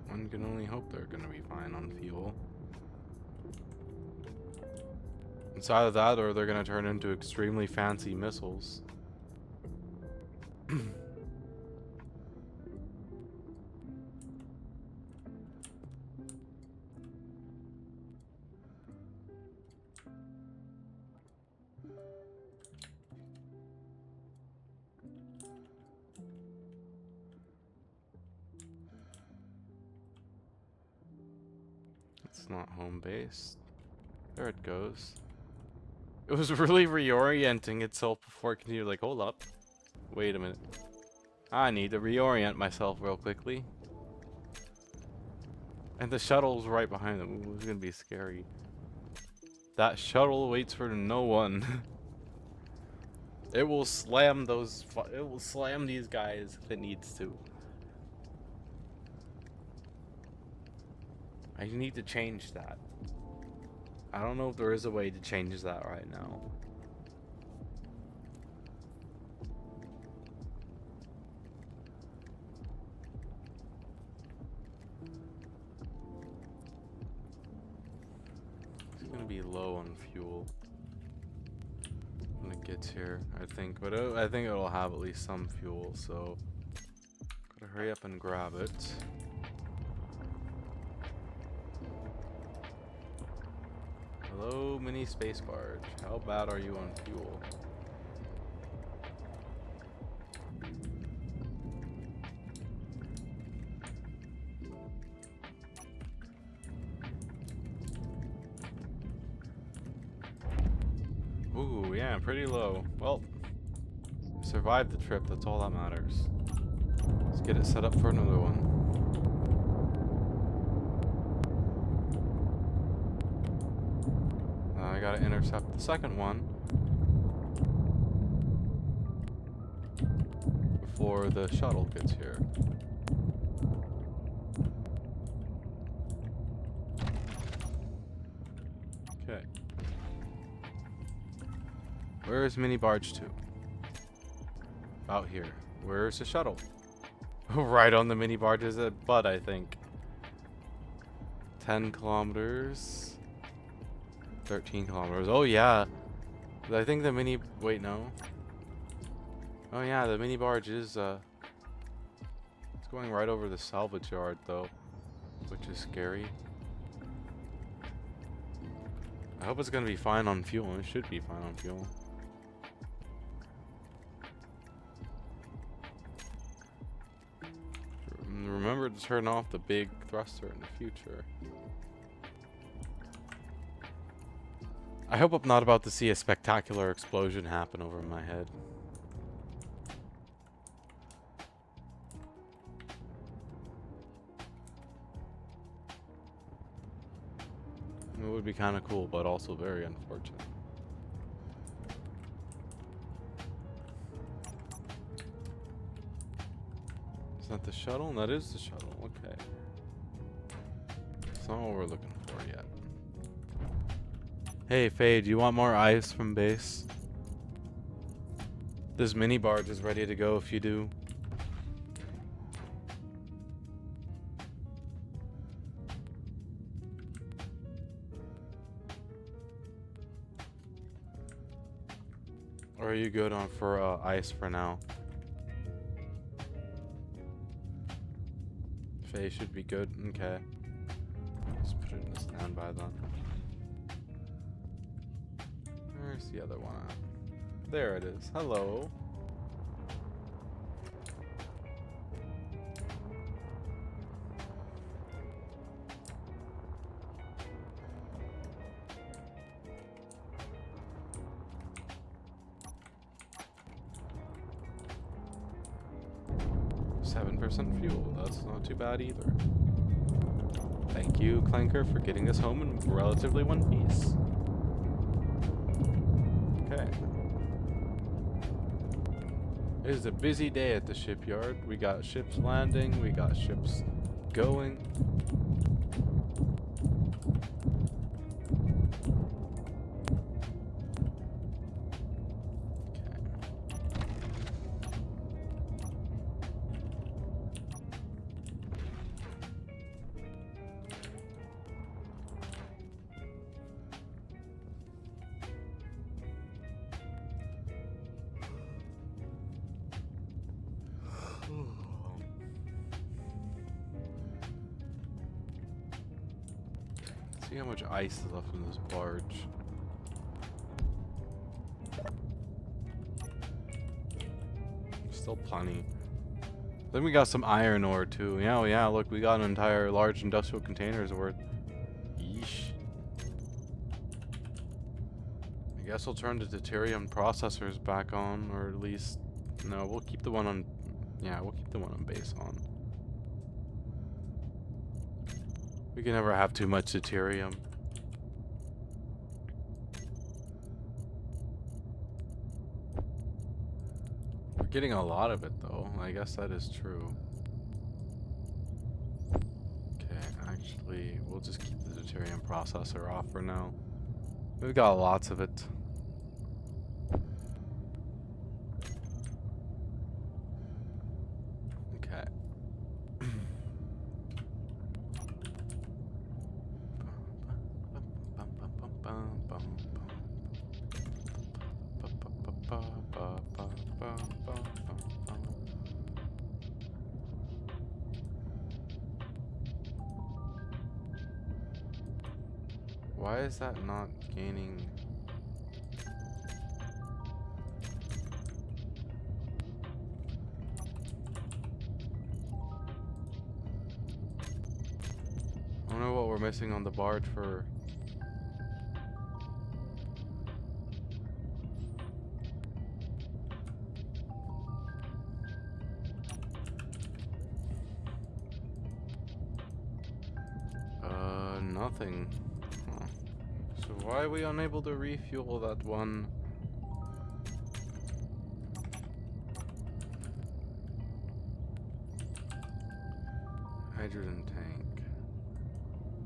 One can only hope they're gonna be fine on fuel. It's either that or they're gonna turn into extremely fancy missiles. It's not home base. There it goes. It was really reorienting itself before it continued. Like, hold up. Wait a minute. I need to reorient myself real quickly. And the shuttle's right behind them. Ooh, it's gonna be scary. That shuttle waits for no one. It will slam those. It will slam these guys if it needs to. I need to change that. I don't know if there is a way to change that right now. It's gonna be low on fuel when it gets here, I think. But I think it'll have at least some fuel, so gotta hurry up and grab it. Hello, mini space barge. How bad are you on fuel? Ooh, yeah, pretty low. Well, survived the trip, that's all that matters. Let's get it set up for another one. I gotta intercept the second one before the shuttle gets here. Okay. Where is mini barge 2? Out here. Where's the shuttle? Right on the mini barge's butt, I think. 10 kilometers. 13 kilometers. Oh, yeah. I think the mini... Wait, no. Oh, yeah, the mini barge is, it's going right over the salvage yard, though. Which is scary. I hope it's gonna be fine on fuel. It should be fine on fuel. Remember to turn off the big thruster in the future. I hope I'm not about to see a spectacular explosion happen over my head. It would be kind of cool, but also very unfortunate. Is that the shuttle? That is the shuttle. Okay. It's not what we're looking for yet. Hey, Faye, do you want more ice from base? This mini barge is ready to go if you do. Or are you good on for ice for now? Faye should be good. Okay. Just put it in a standby then. Where's the other one at? There it is. Hello. .7% fuel. That's not too bad either. Thank you, Clanker, for getting us home in relatively one piece. Okay. It is a busy day at the shipyard. We got ships landing, we got ships going. See how much ice is left in this barge. Still plenty. Then we got some iron ore too. Yeah, oh yeah, look, we got an entire large industrial containers worth. Yeesh. I guess I'll turn the deuterium processors back on, or at least... No, we'll keep the one on... Yeah, we'll keep the one on base on. We can never have too much deuterium. Getting a lot of it though. I guess that is true. Okay, actually, we'll just keep the deuterium processor off for now. We've got lots of it. Okay. Why is that not gaining? I don't know what we're missing on the barge for. Nothing. Huh. So why are we unable to refuel that one? Hydrogen tank.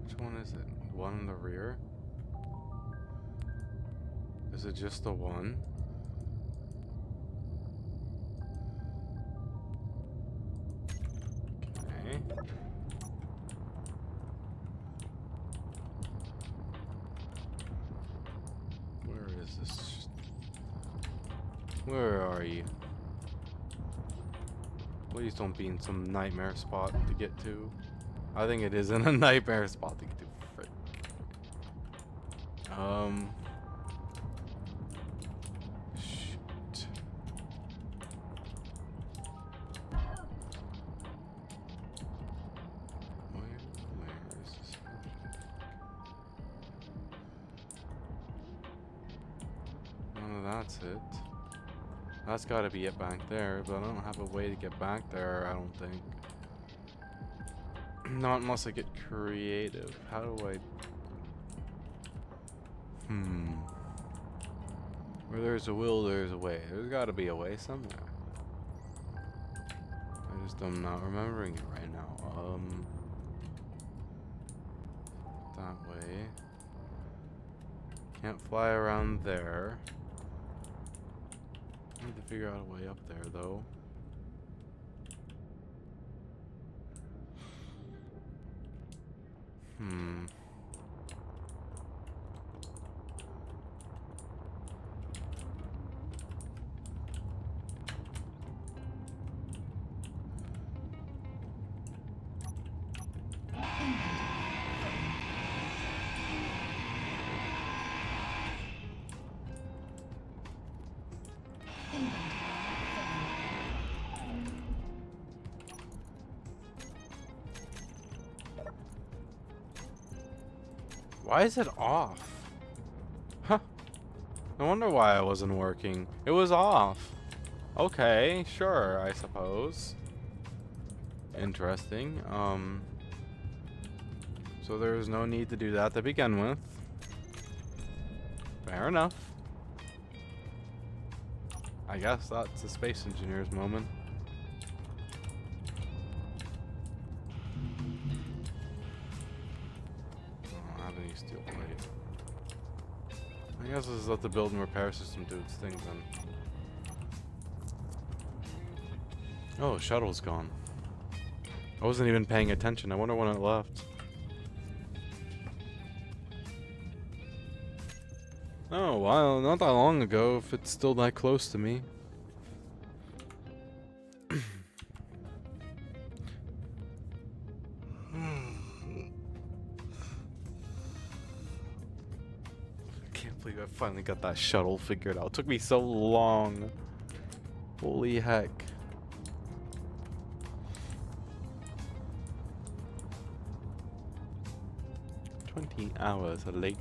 Which one is it? The one in the rear? Is it just the one? Okay. Where is this? Where are you? Please don't be in some nightmare spot to get to. I think it is in a nightmare spot to get to. Frick. Shit. Where is this? Oh, that's it. That's gotta be it back there, but I don't have a way to get back there, I don't think. Not unless I get creative. How do I... Where there's a will, there's a way. There's gotta be a way somewhere. I just am not remembering it right now. That way. Can't fly around there. Need to figure out a way up there, though. Why is it off? Huh. No wonder why I wasn't working. It was off. Okay, sure, I suppose. Interesting. So there's no need to do that to begin with. Fair enough. I guess that's a space engineer's moment. Steel plate. I guess let's let the build and repair system do its thing then. Oh, shuttle's gone. I wasn't even paying attention. I wonder when it left. Oh, wow, not that long ago, if it's still that close to me. I finally got that shuttle figured out. It took me so long. Holy heck. "20 hours later."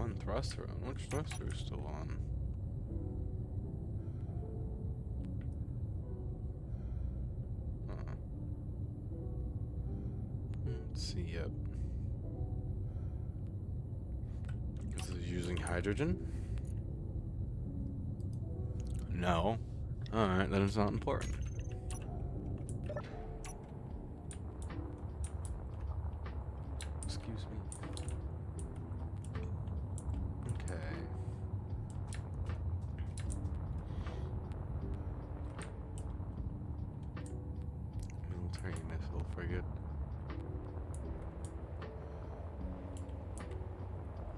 one thruster on. Which thruster is still on? Let's see, yep. This is using hydrogen? No. Alright, then it's not important. Excuse me. Okay. Military missile frigate.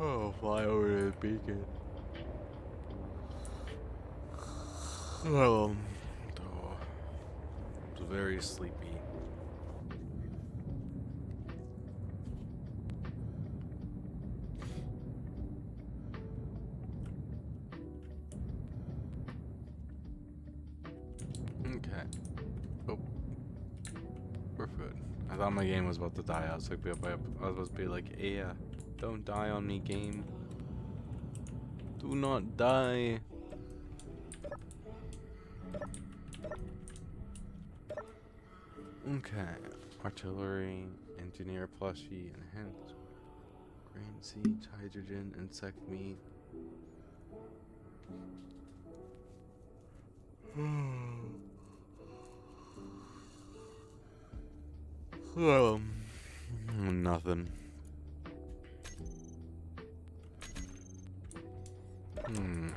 Oh, fly over to the beacon. Well, it's very sleepy. Okay. Oh, we're good. I thought my game was about to die. I was supposed to be like, hey, don't die on me, game. Do not die. Okay. Artillery, engineer plushie, enhanced. Grain seeds, hydrogen, insect meat. Well, nothing.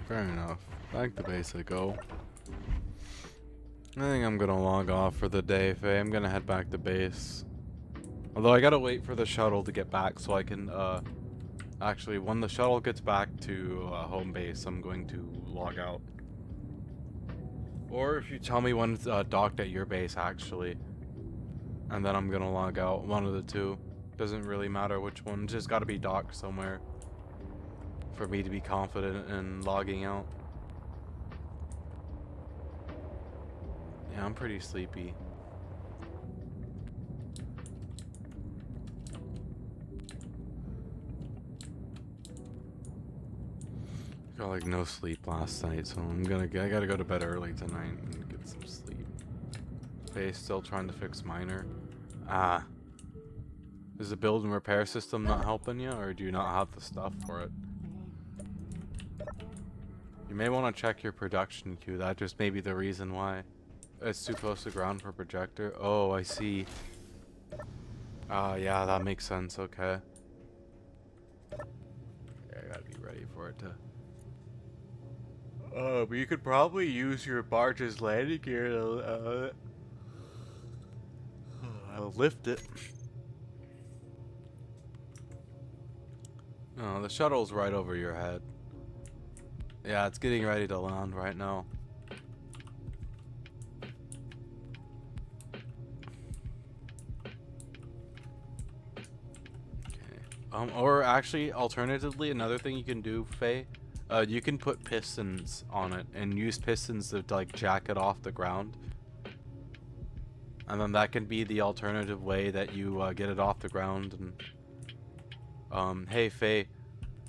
Fair enough. Back to base I go. I think I'm gonna log off for the day, Faye. I'm gonna head back to base. Although I gotta wait for the shuttle to get back so I can, actually, when the shuttle gets back to home base, I'm going to log out. Or if you tell me when it's docked at your base, actually. And then I'm gonna log out. One of the two. Doesn't really matter which one. It's just gotta be docked somewhere. For me to be confident in logging out. Yeah, I'm pretty sleepy. Got like no sleep last night, so I gotta go to bed early tonight and get some sleep. Faye's still trying to fix miner. Is the build and repair system not helping you, or do you not have the stuff for it? You may want to check your production queue. That just may be the reason why. It's too close to ground for projector. Oh, I see. Yeah, that makes sense. Okay. Yeah, I gotta be ready for it to. But you could probably use your barge's landing gear to lift it. Oh, the shuttle's right over your head. Yeah, it's getting ready to land right now. Okay. Or actually, alternatively, another thing you can do, Faye, you can put pistons on it and use pistons to like jack it off the ground. And then that can be the alternative way that you get it off the ground. And hey Faye,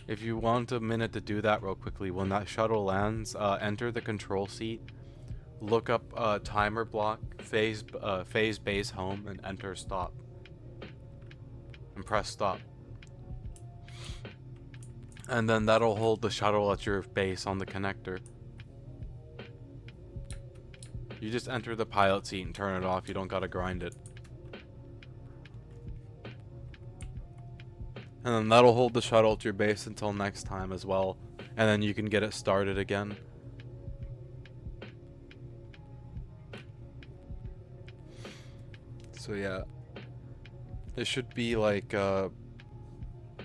if you want a minute to do that real quickly, when that shuttle lands, enter the control seat, look up timer block, phase base home, and enter stop. And press stop. And then that'll hold the shuttle at your base on the connector. You just enter the pilot seat and turn it off. You don't gotta grind it. And then that'll hold the shuttle at your base until next time as well. And then you can get it started again. So yeah. It should be like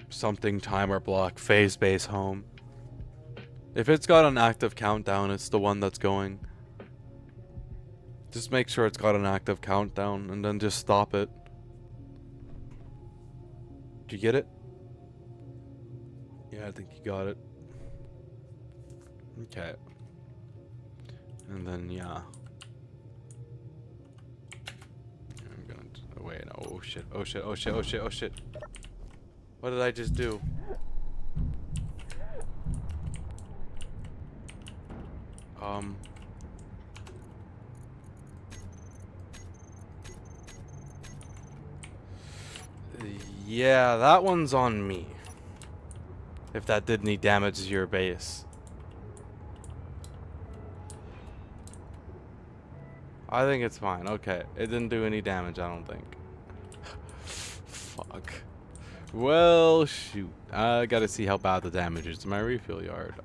something timer block, phase base home. If it's got an active countdown, it's the one that's going. Just make sure it's got an active countdown and then just stop it. Did you get it? Yeah, I think you got it. Okay. And then, yeah. I'm gonna... Oh, wait, no. Oh, shit. Oh, shit. Oh, shit. Oh, shit. Oh, shit. What did I just do? Um. Yeah, that one's on me. If that did any damage to your base. I think it's fine. Okay. It didn't do any damage, I don't think. Fuck. Well, shoot. I gotta see how bad the damage is to my refuel yard.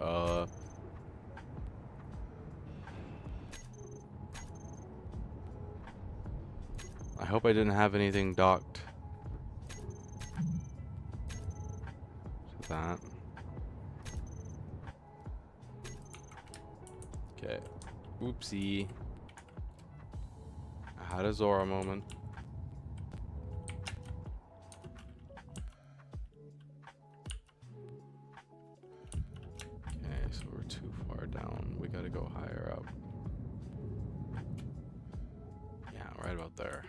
I hope I didn't have anything docked. To that. Okay. Oopsie. I had a Zora moment. Okay, so we're too far down. We gotta go higher up. Yeah, right about there.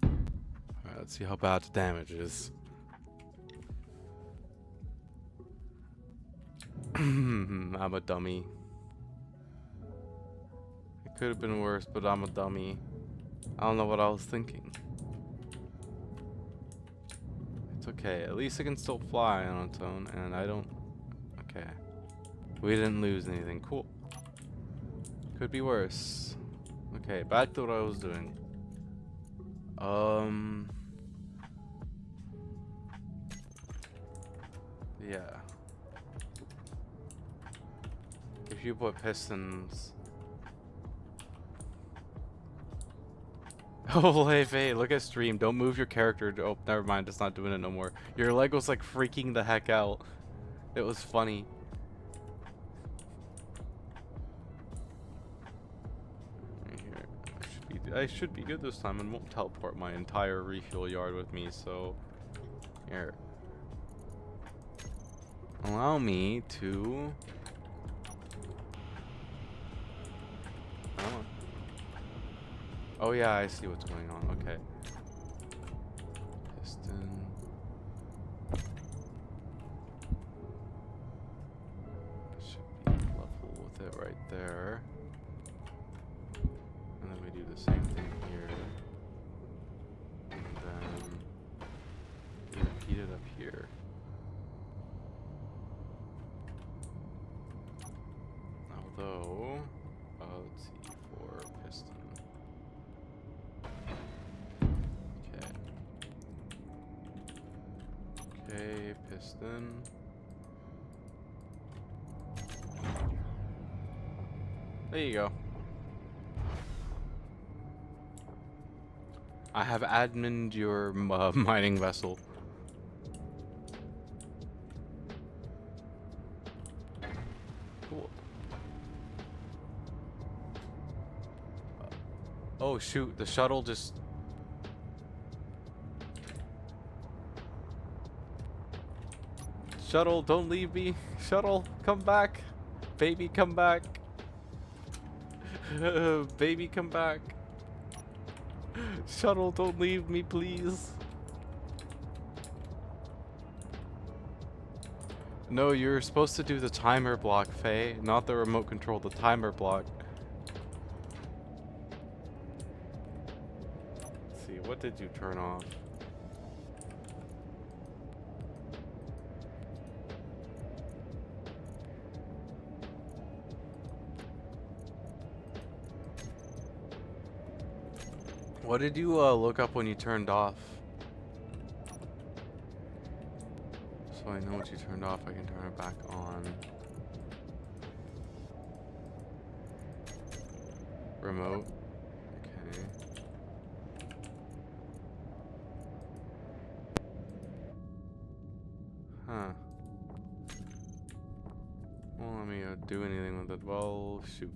Alright, let's see how bad the damage is. I'm a dummy. It could have been worse, but I'm a dummy. I don't know what I was thinking. It's okay. At least it can still fly on its own, and I don't... Okay. We didn't lose anything. Cool. Could be worse. Okay, back to what I was doing. Yeah. If you put pistons... Oh, hey, look at stream. Don't move your character. Oh, never mind. It's not doing it no more. Your leg was like freaking the heck out. It was funny. Here. I should be good this time and won't teleport my entire refuel yard with me, so... Here. Allow me to... Oh yeah, I see what's going on. Okay. Piston. Should be level with it right there. And then we do the same thing here. And then we repeat it up here. Although, let's see, for piston. Okay, piston. There you go. I have admined your mining vessel. Cool. Oh shoot, the shuttle just... Shuttle, don't leave me. Shuttle, come back. Baby, come back. Baby, come back. Shuttle, don't leave me, please. No, you're supposed to do the timer block, Faye. Not the remote control, the timer block. Let's see, what did you turn off? What did you look up when you turned off? So I know what you turned off, I can turn it back on. Remote. Okay. Huh. Won't let me do anything with it. Well, shoot.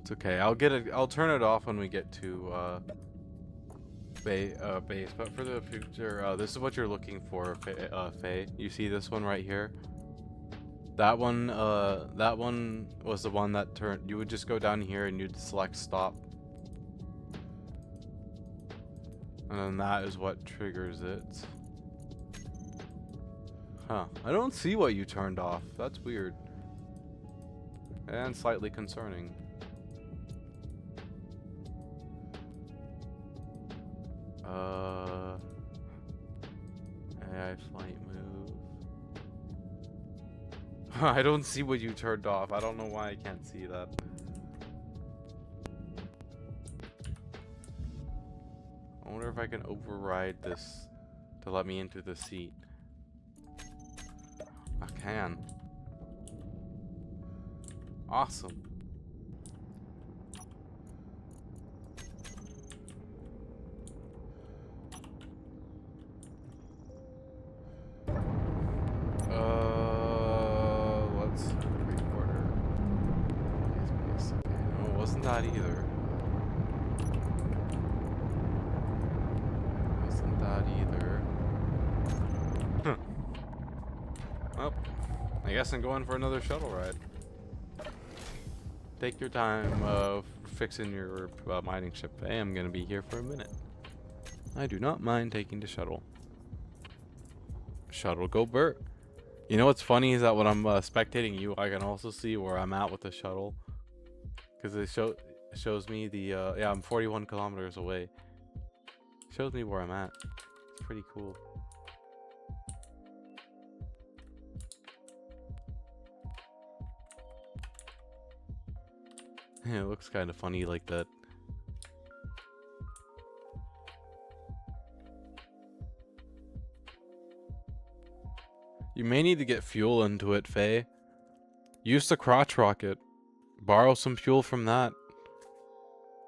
It's okay. I'll get it. I'll turn it off when we get to base. But for the future, this is what you're looking for, Faye. You see this one right here? That one was the one that turned. You would just go down here and you'd select stop, and then that is what triggers it. Huh? I don't see what you turned off. That's weird. And slightly concerning. AI flight move. I don't see what you turned off. I don't know why I can't see that. I wonder if I can override this to let me into the seat. I can. Awesome. Let's recorder. Okay, no, it wasn't that either. Wasn't that either. Huh. Well, I guess I'm going for another shuttle ride. Take your time fixing your mining ship. I am gonna be here for a minute. I do not mind taking the shuttle. Shuttle go Bert. You know what's funny is that when I'm spectating you, I can also see where I'm at with the shuttle. Because it shows me the, yeah, I'm 41 kilometers away. Shows me where I'm at. It's pretty cool. Yeah, it looks kind of funny like that. You may need to get fuel into it, Faye. Use the crotch rocket. Borrow some fuel from that.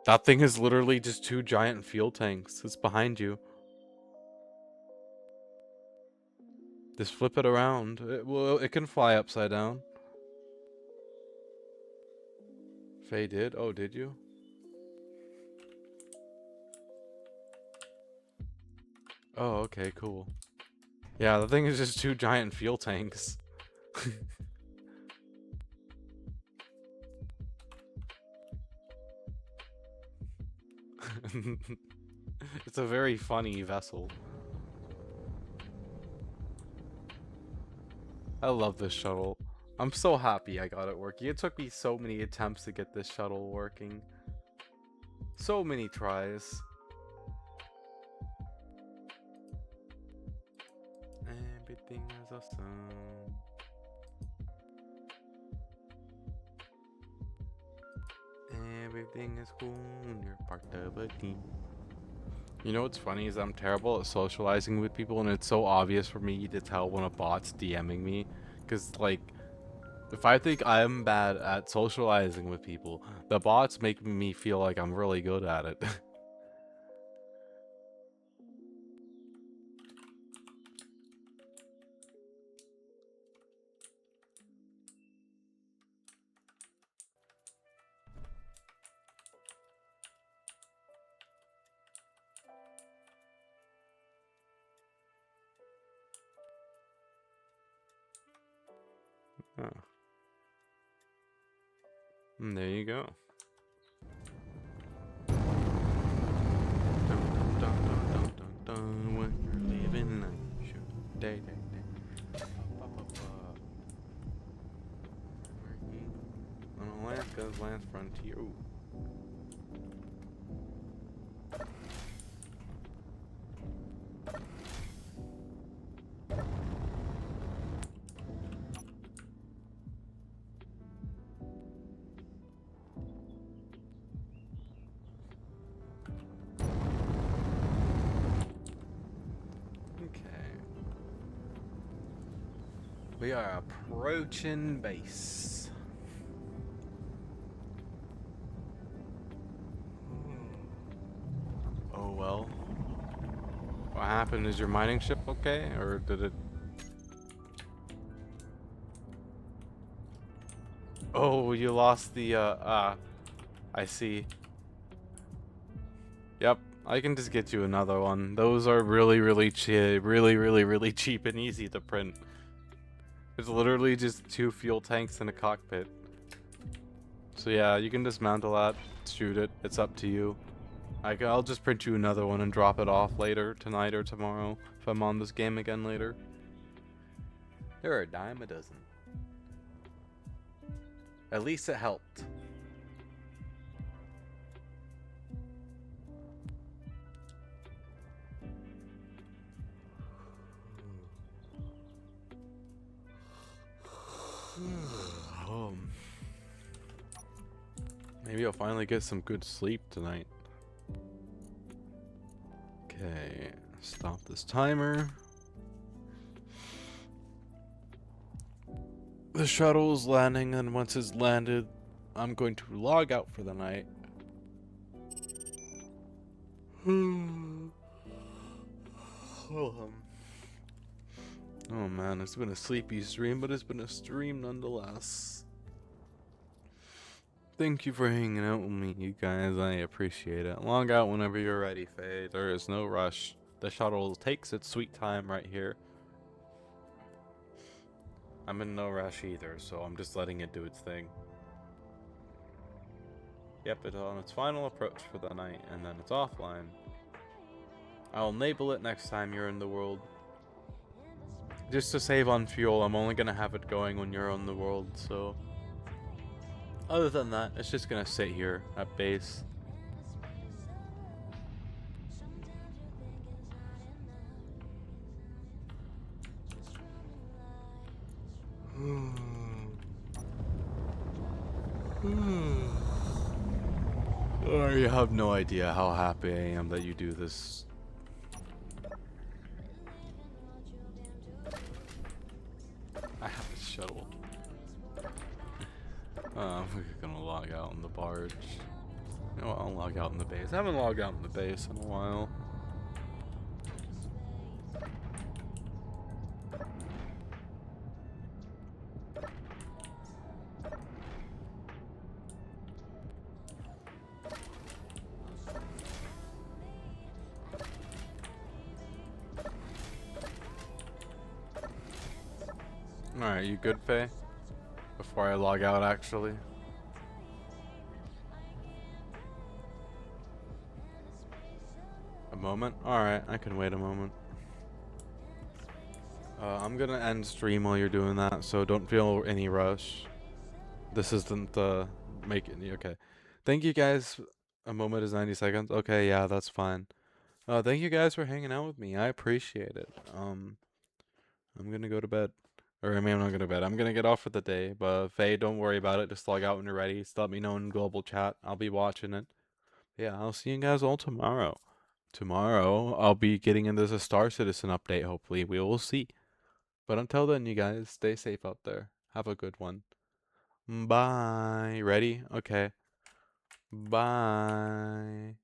That thing is literally just 2 giant fuel tanks. It's behind you. Just flip it around. It can fly upside down. Faye did? Oh, did you? Oh, okay, cool. Yeah, the thing is just 2 giant fuel tanks. It's a very funny vessel. I love this shuttle. I'm so happy I got it working. It took me so many attempts to get this shuttle working. So many tries. Everything is awesome. Everything is cool when you're part of a team. You know what's funny is I'm terrible at socializing with people, and it's so obvious for me to tell when a bot's DMing me. Because, like, if I think I'm bad at socializing with people, the bots make me feel like I'm really good at it. Oh. And there you go. Dun, dun, dun, dun, dun, dun, when you're living life, shoot, day, day, day. On Alaska's last frontier. Ooh. We are approaching base. Oh well. What happened? Is your mining ship okay? Or did it... Oh, you lost the, I see. Yep, I can just get you another one. Those are really cheap, really cheap and easy to print. It's literally just 2 fuel tanks and a cockpit. So yeah, you can dismantle that, shoot it, it's up to you. I'll just print you another one and drop it off later, tonight or tomorrow, if I'm on this game again later. They're a dime a dozen. At least it helped. Maybe I'll finally get some good sleep tonight. Okay, stop this timer. The shuttle is landing, and once it's landed, I'm going to log out for the night. Oh man, it's been a sleepy stream, but it's been a stream nonetheless. Thank you for hanging out with me, you guys. I appreciate it. Log out whenever you're ready, Faye. There is no rush. The shuttle takes its sweet time right here. I'm in no rush either, so I'm just letting it do its thing. Yep, it's on its final approach for the night, and then it's offline. I'll enable it next time you're in the world. Just to save on fuel, I'm only gonna have it going when you're on the world, so... Other than that, it's just gonna sit here at base. You have no idea how happy I am that you do this. I have a shuttle. We're gonna log out on the barge. You know what, I'll log out in the base. I haven't logged out in the base in a while. Alright, you good, Faye? Before I log out, actually. A moment? Alright, I can wait a moment. I'm gonna end stream while you're doing that, so don't feel any rush. This isn't making you okay. Thank you guys. A moment is 90 seconds. Okay, yeah, that's fine. Thank you guys for hanging out with me. I appreciate it. I'm gonna go to bed. Or I mean, I'm not gonna bed. I'm gonna get off for the day. But Faye, don't worry about it. Just log out when you're ready. Just let me know in global chat. I'll be watching it. Yeah, I'll see you guys all tomorrow. Tomorrow, I'll be getting into the Star Citizen update. Hopefully, we will see. But until then, you guys, stay safe out there. Have a good one. Bye. Ready? Okay. Bye.